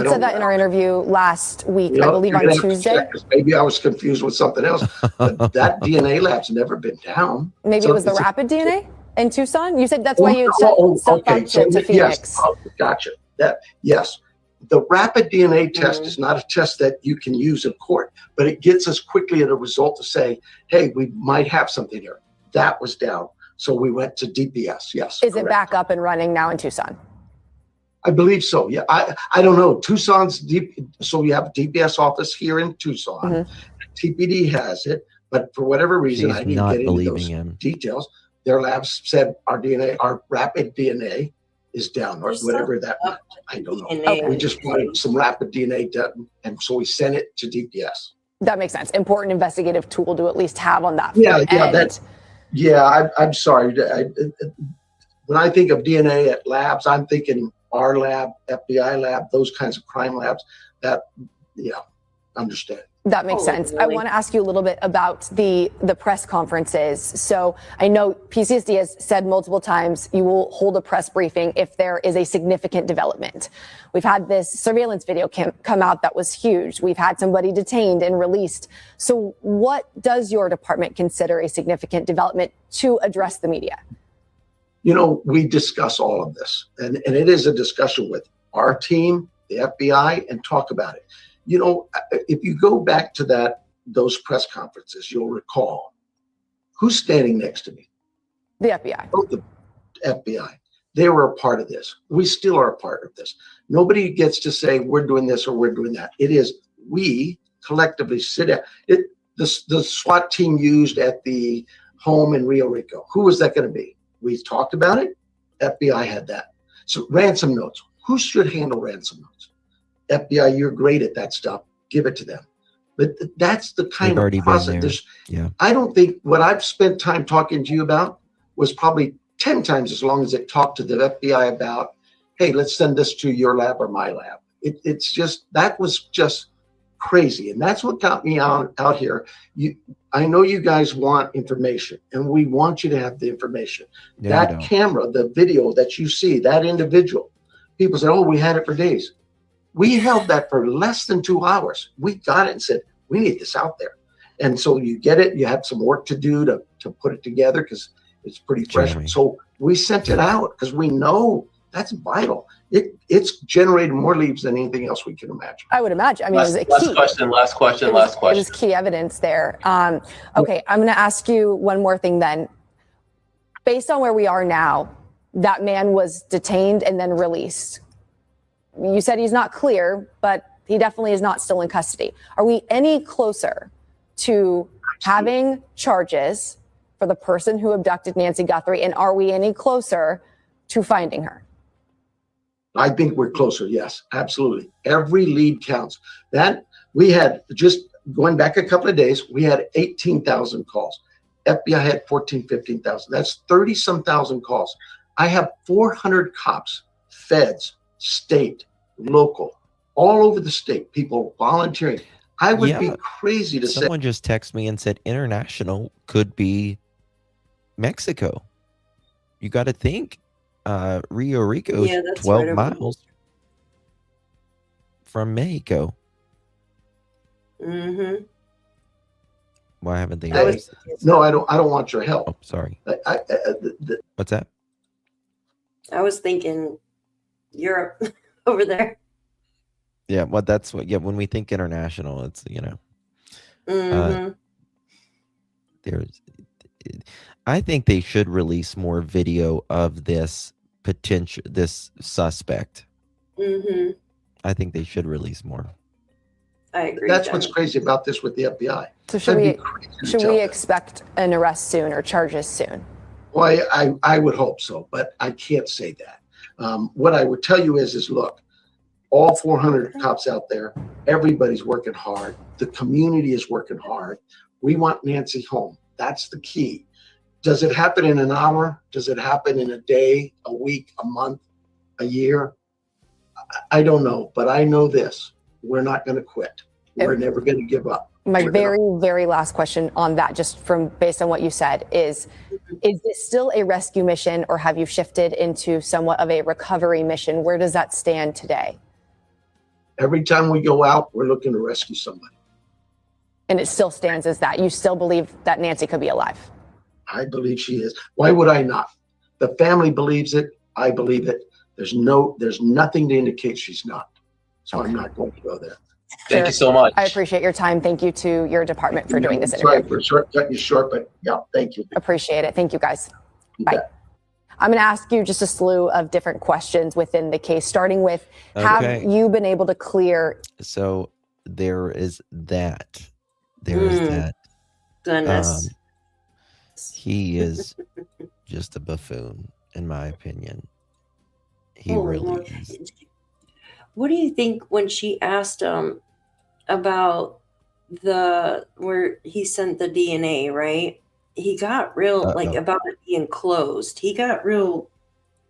said that in our interview last week, I believe on Tuesday. Maybe I was confused with something else. But that DNA lab's never been down. Maybe it was the rapid DNA in Tucson? You said that's why you sent stuff up to Phoenix. Yes, gotcha. Yes. The rapid DNA test is not a test that you can use in court, but it gets us quickly at a result to say, hey, we might have something here. That was down. So we went to DPS. Yes. Is it back up and running now in Tucson? I believe so. Yeah. I don't know. Tucson's deep. So we have a DPS office here in Tucson. TPD has it, but for whatever reason, I didn't get into those details. Their labs said our rapid DNA is down, or whatever that meant. I don't know. Okay. We just wanted some rapid DNA done, and so we sent it to DPS. That makes sense. Important investigative tool to at least have on that. I'm sorry. When I think of DNA at labs, I'm thinking our lab, FBI lab, those kinds of crime labs. Understand. That makes sense. I want to ask you a little bit about the press conferences. So I know PCSD has said multiple times you will hold a press briefing if there is a significant development. We've had this surveillance video come out that was huge. We've had somebody detained and released. So what does your department consider a significant development to address the media? We discuss all of this, and it is a discussion with our team, the FBI, and talk about it. If you go back to those press conferences, you'll recall who's standing next to me. The FBI. Oh, the FBI. They were a part of this. We still are a part of this. Nobody gets to say we're doing this or we're doing that. It is we collectively sit down. The SWAT team used at the home in Rio Rico. Who was that going to be? We talked about it. FBI had that. So ransom notes. Who should handle ransom notes? FBI, you're great at that stuff. Give it to them. But that's the kind of process. I don't think what I've spent time talking to you about was probably 10 times as long as it talked to the FBI about, hey, let's send this to your lab or my lab. That was just crazy. And that's what got me out here. I know you guys want information, and we want you to have the information. That camera, the video that you see, that individual, people say, oh, we had it for days. We held that for less than 2 hours. We got it and said, we need this out there. And so you get it. You have some work to do to put it together because it's pretty fresh. So we sent it out because we know that's vital. It's generated more leads than anything else we can imagine. I would imagine. I mean, it was a key. Last question. It was key evidence there. Okay, I'm going to ask you one more thing then. Based on where we are now, that man was detained and then released. You said he's not clear, but He definitely is not still in custody. Are we any closer to having charges for the person who abducted Nancy Guthrie? And are we any closer to finding her? I think we're closer. Yes, absolutely. Every lead counts. That we had just going back a couple of days, we had 18,000 calls. FBI had 14, 15,000. That's 30 some thousand calls. I have 400 cops, feds, state, local, all over the state, people volunteering. I would be crazy to say. Someone just texted me and said international could be Mexico. You got to think Rio Rico is 12 miles from Mexico. Mm-hmm. Why haven't they? No, I don't want your help. Oh, sorry. What's that? I was thinking Europe over there. Yeah, well, that's what. Yeah, when we think international, it's there's. I think they should release more video of this suspect. Mm-hmm. I think they should release more. I agree. That's what's crazy about this with the FBI. So should we expect an arrest soon or charges soon? Well, I would hope so, but I can't say that. What I would tell you is look, all 400 cops out there, everybody's working hard. The community is working hard. We want Nancy home. That's the key. Does it happen in an hour? Does it happen in a day, a week, a month, a year? I don't know, but I know this. We're not going to quit. We're never going to give up. My very last question on that, just from based on what you said, is this still a rescue mission, or have you shifted into somewhat of a recovery mission? Where does that stand today? Every time we go out, we're looking to rescue somebody. And it still stands as that. You still believe that Nancy could be alive? I believe she is. Why would I not? The family believes it. I believe it. There's nothing to indicate she's not. So I'm not going to go there. Thank you so much. I appreciate your time. Thank you to your department for doing this interview. Sorry for cutting you short, but yeah, thank you. Appreciate it. Thank you, guys. Bye. I'm going to ask you just a slew of different questions within the case, starting with, have you been able to clear? So there is that. There is that. Goodness. He is just a buffoon, in my opinion. He really is. What do you think when she asked him about where he sent the DNA, right? He got real, about it being closed. He got real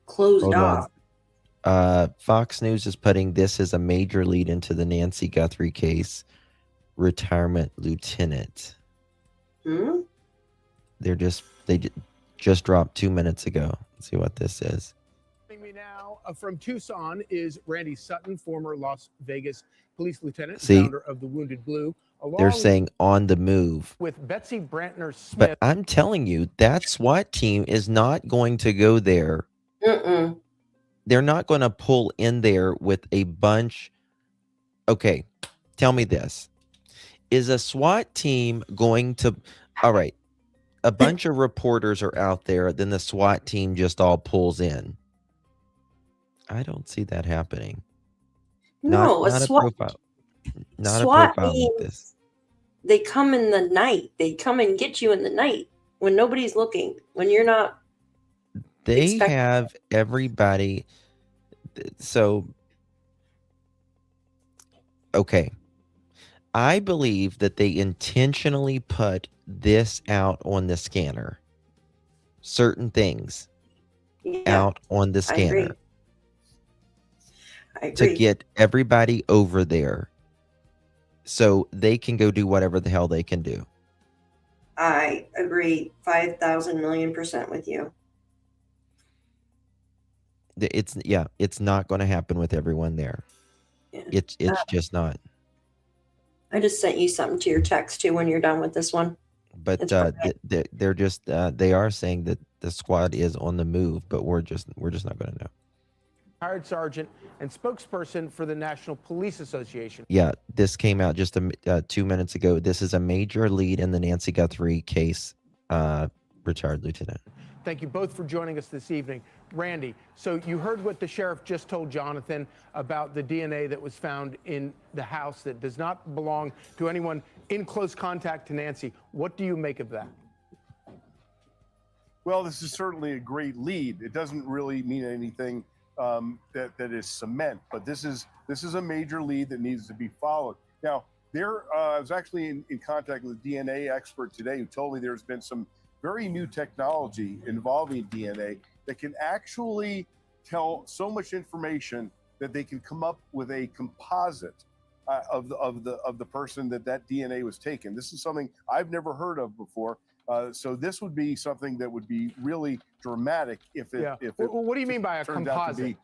closed off. Fox News is putting this as a major lead into the Nancy Guthrie case. Retirement lieutenant. They just dropped 2 minutes ago. Let's see what this is. Me now from Tucson is Randy Sutton, former Las Vegas police lieutenant, See, founder of the Wounded Blue. They're saying on the move. With Betsy Brantner Smith. But I'm telling you, that SWAT team is not going to go there. They're not going to pull in there with a bunch. Okay, tell me this. Is a SWAT team going to, all right, a bunch of reporters are out there, then the SWAT team just all pulls in. I don't see that happening. No, not a profile. Not SWAT a profile like this. They come in the night. They come and get you in the night when nobody's looking, when you're not. They have everybody. So, okay. I believe that they intentionally put this out on the scanner. Certain things out on the scanner. I agree. To get everybody over there so they can go do whatever the hell they can do. I agree 5,000,000,000% with you. It's not going to happen with everyone there. Yeah. It's just not. I just sent you something to your text too when you're done with this one. But they're just they are saying that the squad is on the move, but we're just not going to know. Retired sergeant and spokesperson for the National Police Association. Yeah, this came out just 2 minutes ago. This is a major lead in the Nancy Guthrie case, retired lieutenant. Thank you both for joining us this evening. Randy, so you heard what the sheriff just told Jonathan about the DNA that was found in the house that does not belong to anyone in close contact to Nancy. What do you make of that? Well, this is certainly a great lead. It doesn't really mean anything that is cement, but this is a major lead that needs to be followed. Now, I was actually in contact with a DNA expert today who told me there's been some very new technology involving DNA that can actually tell so much information that they can come up with a composite of the person that DNA was taken. This is something I've never heard of before. So this would be something that would be really dramatic if it. Yeah. If What do you mean by a turns out composite?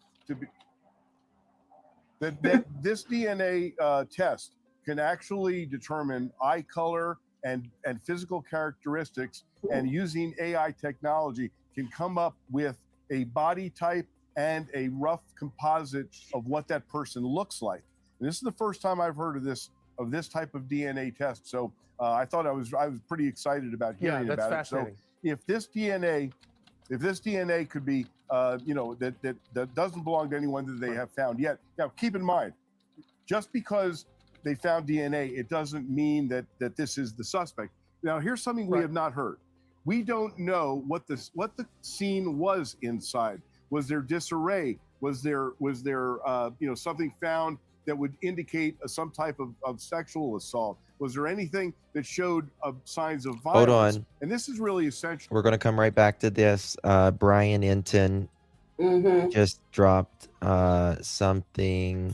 that this DNA test can actually determine eye color and physical characteristics, and using AI technology can come up with a body type and a rough composite of what that person looks like. And this is the first time I've heard of this type of DNA test. So I thought I was pretty excited about hearing about it. So if this DNA could be, that doesn't belong to anyone that they have found yet. Now, keep in mind, just because they found DNA, it doesn't mean that this is the suspect. Now, here's something we have not heard. We don't know what the scene was inside. Was there disarray? Was there something found that would indicate some type of sexual assault? Was there anything that showed signs of violence? Hold on. And this is really essential. We're going to come right back to this. Brian Inton just dropped something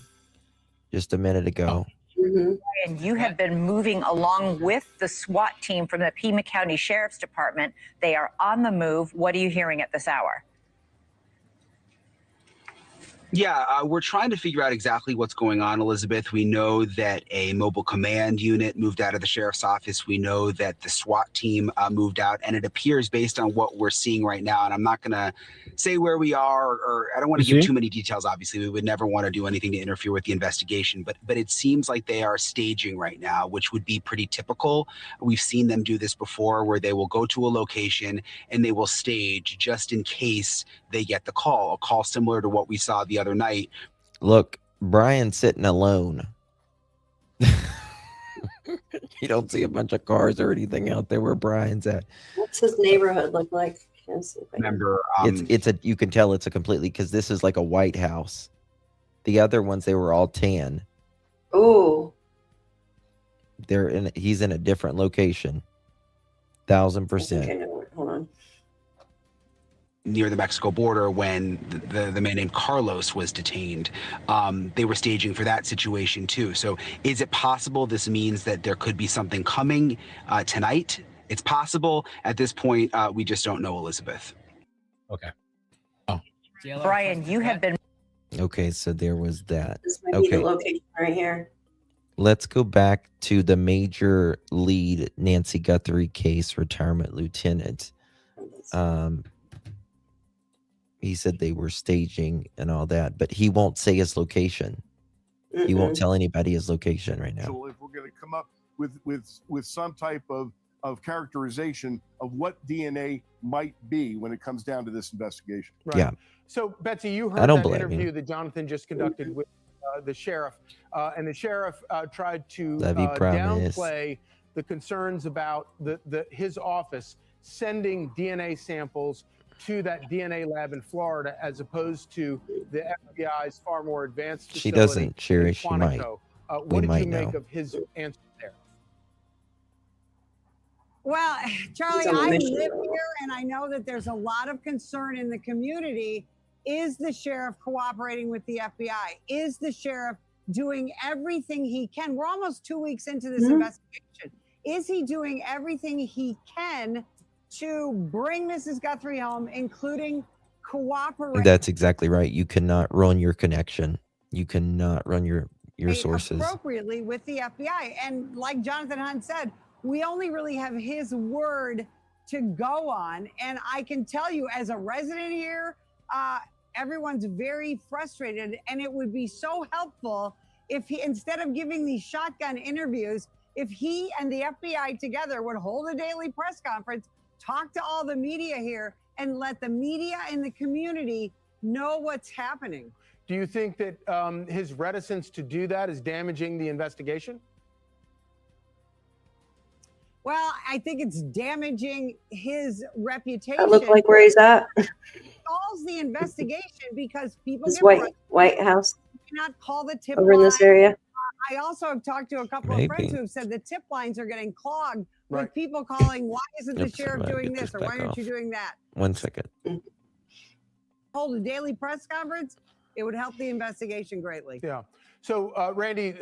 just a minute ago. And you have been moving along with the SWAT team from the Pima County Sheriff's Department. They are on the move. What are you hearing at this hour? Yeah, we're trying to figure out exactly what's going on, Elizabeth. We know that a mobile command unit moved out of the sheriff's office. We know that the SWAT team moved out, and it appears based on what we're seeing right now, and I'm not going to say where we are, or I don't want to give too many details. Obviously, we would never want to do anything to interfere with the investigation, but it seems like they are staging right now, which would be pretty typical. We've seen them do this before, where they will go to a location and they will stage just in case they get the call, a call similar to what we saw the other night. Look, Brian's sitting alone. You don't see a bunch of cars or anything out there where Brian's at. What's his neighborhood look like? Remember, you can tell it's a completely, because this is like a white house. The other ones, they were all tan. Oh. He's in a different location. 1000%. Okay, no, hold on. Near the Mexico border when the man named Carlos was detained. They were staging for that situation too. So is it possible this means that there could be something coming tonight? It's possible. At this point, we just don't know, Elizabeth. Okay. Brian, you have been... Okay, so there was that. This might be the location right here. Let's go back to the major lead Nancy Guthrie case, retirement lieutenant. He said they were staging and all that, but he won't say his location. He won't tell anybody his location right now. So if we're going to come up with some type of characterization of what DNA might be when it comes down to this investigation. Right. Yeah. So, Betsy, you heard I don't that blame interview you. that Jonathan just conducted with the sheriff, and the sheriff tried to Love you, promise. downplay the concerns about his office sending DNA samples to that DNA lab in Florida, as opposed to the FBI's far more advanced facility. She doesn't, Sherry. in She might. Quantico. We What did might you make know. of his answer there? Well, Charlie, He's on a I mission. live here and I know that there's a lot of concern in the community. Is the sheriff cooperating with the FBI? Is the sheriff doing everything he can? We're almost 2 weeks into this investigation. Is he doing everything he can to bring Mrs. Guthrie home, including cooperating That's exactly right. You cannot run your connection. You cannot run your sources. appropriately with the FBI? And like Jonathan Hunt said, we only really have his word to go on. And I can tell you, as a resident here, everyone's very frustrated, and it would be so helpful if he, instead of giving these shotgun interviews, if he and the FBI together would hold a daily press conference talk to all the media here and let the media and the community know what's happening. Do you think that his reticence to do that is damaging the investigation? Well, I think it's damaging his reputation. That look like where he's at. It stalls the investigation because people This get White House cannot call the tip over in this line. area. I also have talked to a couple of Maybe. friends who have said the tip lines are getting clogged Right. with people calling, why isn't the Oops, I'm sheriff gonna doing get this this or why back aren't you off. doing that? 1 second. Hold a daily press conference, it would help the investigation greatly. Yeah. So, Randy,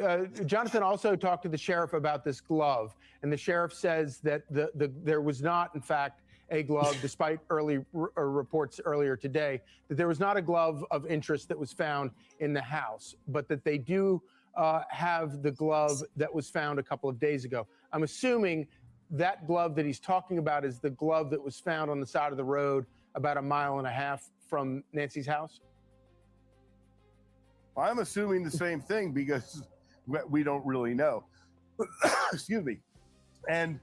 Jonathan also talked to the sheriff about this glove, and the sheriff says that there was not, in fact, a glove, despite early reports earlier today, that there was not a glove of interest that was found in the house, but that they do have the glove that was found a couple of days ago. I'm assuming that glove that he's talking about is the glove that was found on the side of the road about 1.5 miles from Nancy's house. I'm assuming the same thing because we don't really know. Excuse me. And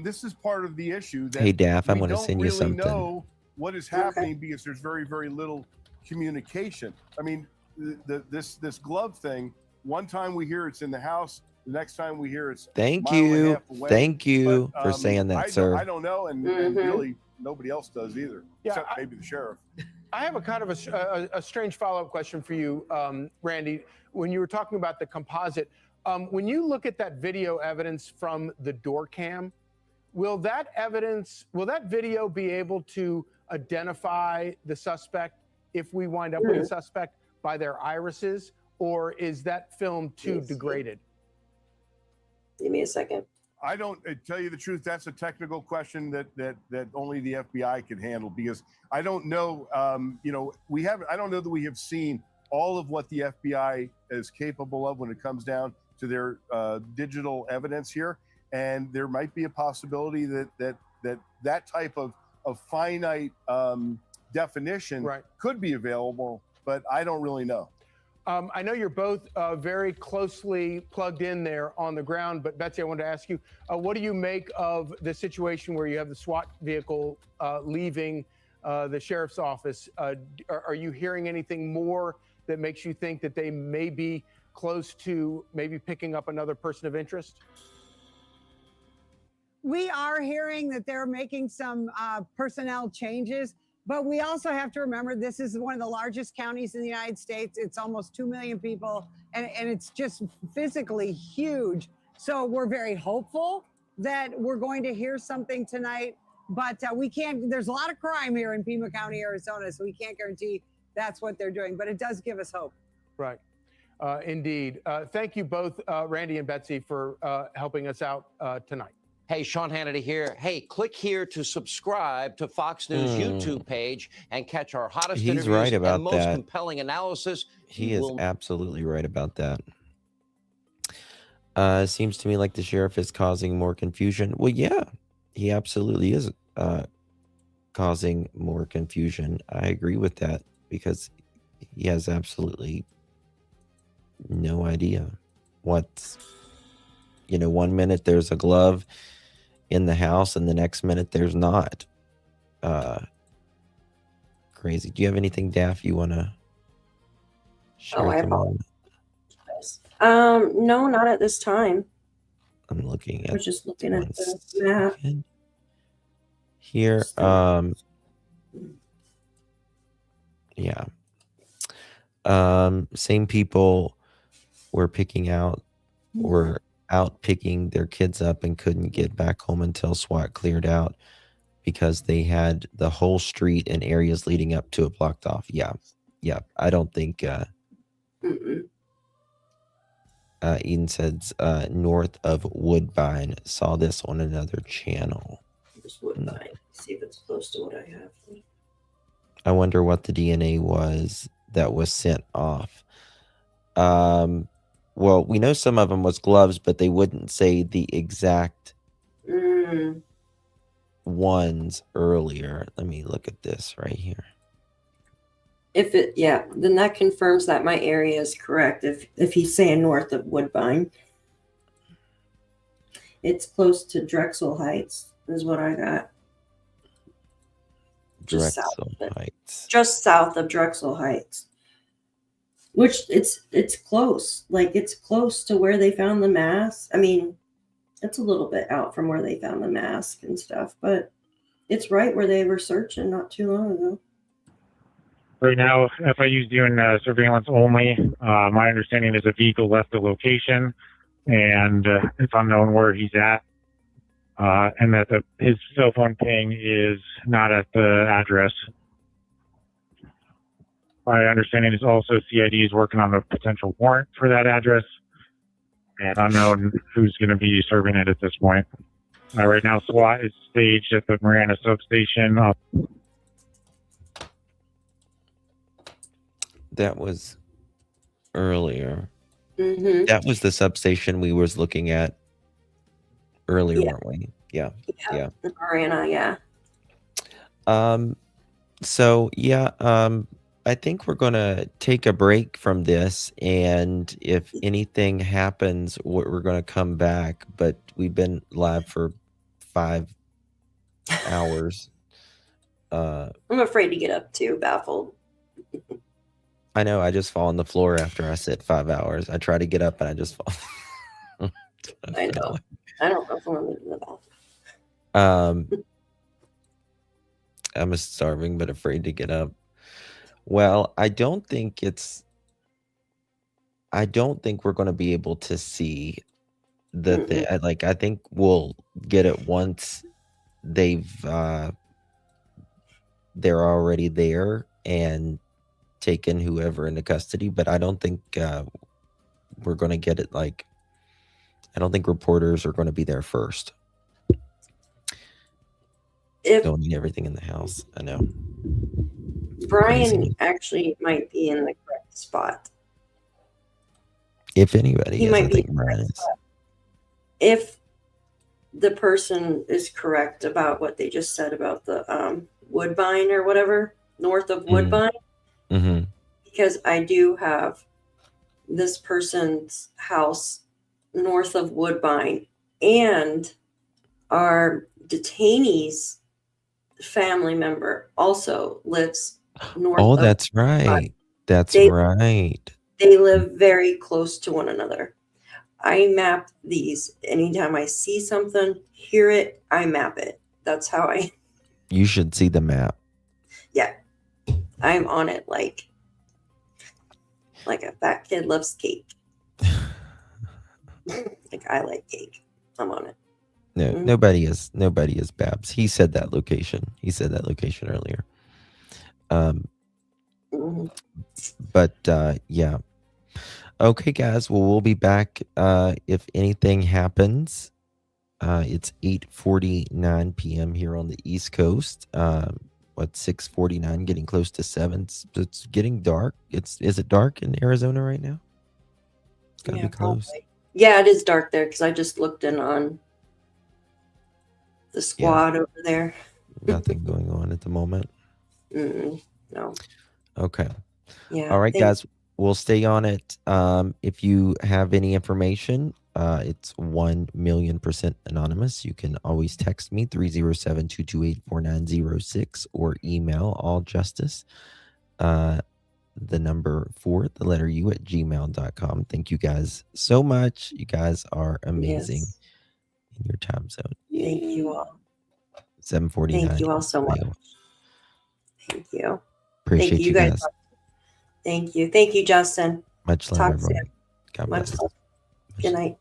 this is part of the issue that Hey, Daff, I'm we going to don't send you really something. know what is happening because there's very, very little communication. I mean, this glove thing, one time we hear it's in the house, the next time we hear it's Thank a mile and a you. half away. Thank you But, for saying that, I sir. I don't know, and really nobody else does either, except maybe the sheriff. I have a kind of a strange follow-up question for you, Randy. When you were talking about the composite, when you look at that video evidence from the door cam, will that video be able to identify the suspect if we wind up with a suspect by their irises, or is that film too degraded? Give me a second. I don't tell you the truth. That's a technical question that only the FBI can handle because I don't know. I don't know that we have seen all of what the FBI is capable of when it comes down to their digital evidence here, and there might be a possibility that type of finite definition could be available, but I don't really know. I know you're both very closely plugged in there on the ground, but Betsy, I wanted to ask you, what do you make of the situation where you have the SWAT vehicle leaving the sheriff's office? Are you hearing anything more that makes you think that they may be close to maybe picking up another person of interest? We are hearing that they're making some personnel changes, but we also have to remember this is one of the largest counties in the United States. It's almost 2 million people, and it's just physically huge. So we're very hopeful that we're going to hear something tonight, but we can't. There's a lot of crime here in Pima County, Arizona, so we can't guarantee that's what they're doing, but it does give us hope. Right. Indeed. Thank you both, Randy and Betsy, for helping us out tonight. Hey, Sean Hannity here. Hey, click here to subscribe to Fox News YouTube page and catch our hottest He's interviews right about and most that. compelling analysis. He is absolutely right about that. Seems to me like the sheriff is causing more confusion. Well, yeah, he absolutely is causing more confusion. I agree with that because he has absolutely no idea what's, 1 minute there's a glove in the house and the next minute there's not. Crazy. Do you have anything, Daff, you want to share? I apologize. No, not at this time. I'm looking at. I was just looking at the map here. Yeah. Same people were out picking their kids up and couldn't get back home until SWAT cleared out because they had the whole street and areas leading up to it blocked off. Yeah. I don't think Eden says north of Woodbine. Saw this on another channel. Just Woodbine. See if it's close to what I have. I wonder what the DNA was that was sent off. Well, we know some of them was gloves, but they wouldn't say the exact ones earlier. Let me look at this right here. Then that confirms that my area is correct. If he's saying north of Woodbine, it's close to Drexel Heights, is what I got. just south Drexel of it. Heights. Just south of Drexel Heights. Which it's close. Like it's close to where they found the mask. I mean, it's a little bit out from where they found the mask and stuff, but it's right where they were searching not too long ago. Right now, FIU's doing surveillance only. My understanding is a vehicle left the location, and it's unknown where he's at, and that his cell phone ping is not at the address. My understanding is also CID is working on a potential warrant for that address, and unknown who's going to be serving it at this point. Right now, SWAT is staged at the Marana substation. That was earlier. Mm-hmm. That was the substation we was looking at earlier, weren't we? Yeah. The Marana, yeah. So yeah, I think we're gonna take a break from this, and if anything happens, we're gonna come back. But we've been live for 5 hours. I'm afraid to get up too, baffled. I know. I just fall on the floor after I sit 5 hours. I try to get up and I just fall. I know. I don't know if I'm in the bathroom. I'm starving but afraid to get up. Well, I don't think we're going to be able to see the thing. I think we'll get it once they're already there and taken whoever into custody, but I don't think we're going to get it. I don't think reporters are going to be there first. Don't need everything in the house. I know. Brian actually might be in the correct spot. If anybody He is, might I be think in the correct Brian is. spot. If the person is correct about what they just said about the Woodbine or whatever, north of Woodbine, Mm-hmm. because I do have this person's house north of Woodbine, and our detainee's family member also lives north Oh, of that's Woodbine. right. That's They- right. They live very close to one another. I map these. Anytime I see something, hear it, I map it. That's how You should see the map. yeah, I'm on it like a fat kid loves cake. Like I like cake. I'm on it. No, nobody is Babs. He said that location. He said that location earlier. But yeah. Okay, guys. Well, we'll be back if anything happens. It's 8:49 p.m. here on the East Coast. 6:49, getting close to 7. It's getting dark. Is it dark in Arizona right now? It's gotta be close. Probably. Yeah, it is dark there because I just looked in on the squad over there. Nothing going on at the moment. No. Okay. Yeah. All right, guys. We'll stay on it. If you have any information, it's 1,000,000% anonymous. You can always text me 307-228-4906 or email alljustice, the number 4, the letter U at gmail.com. Thank you guys so much. You guys are amazing in your time zone. Thank you all. 7:49. Thank you all so much. Thank you. Appreciate Thank you guys. Thank you. Thank you, Justin. Much love, Talk everyone. soon. God Much bless. love. Good night.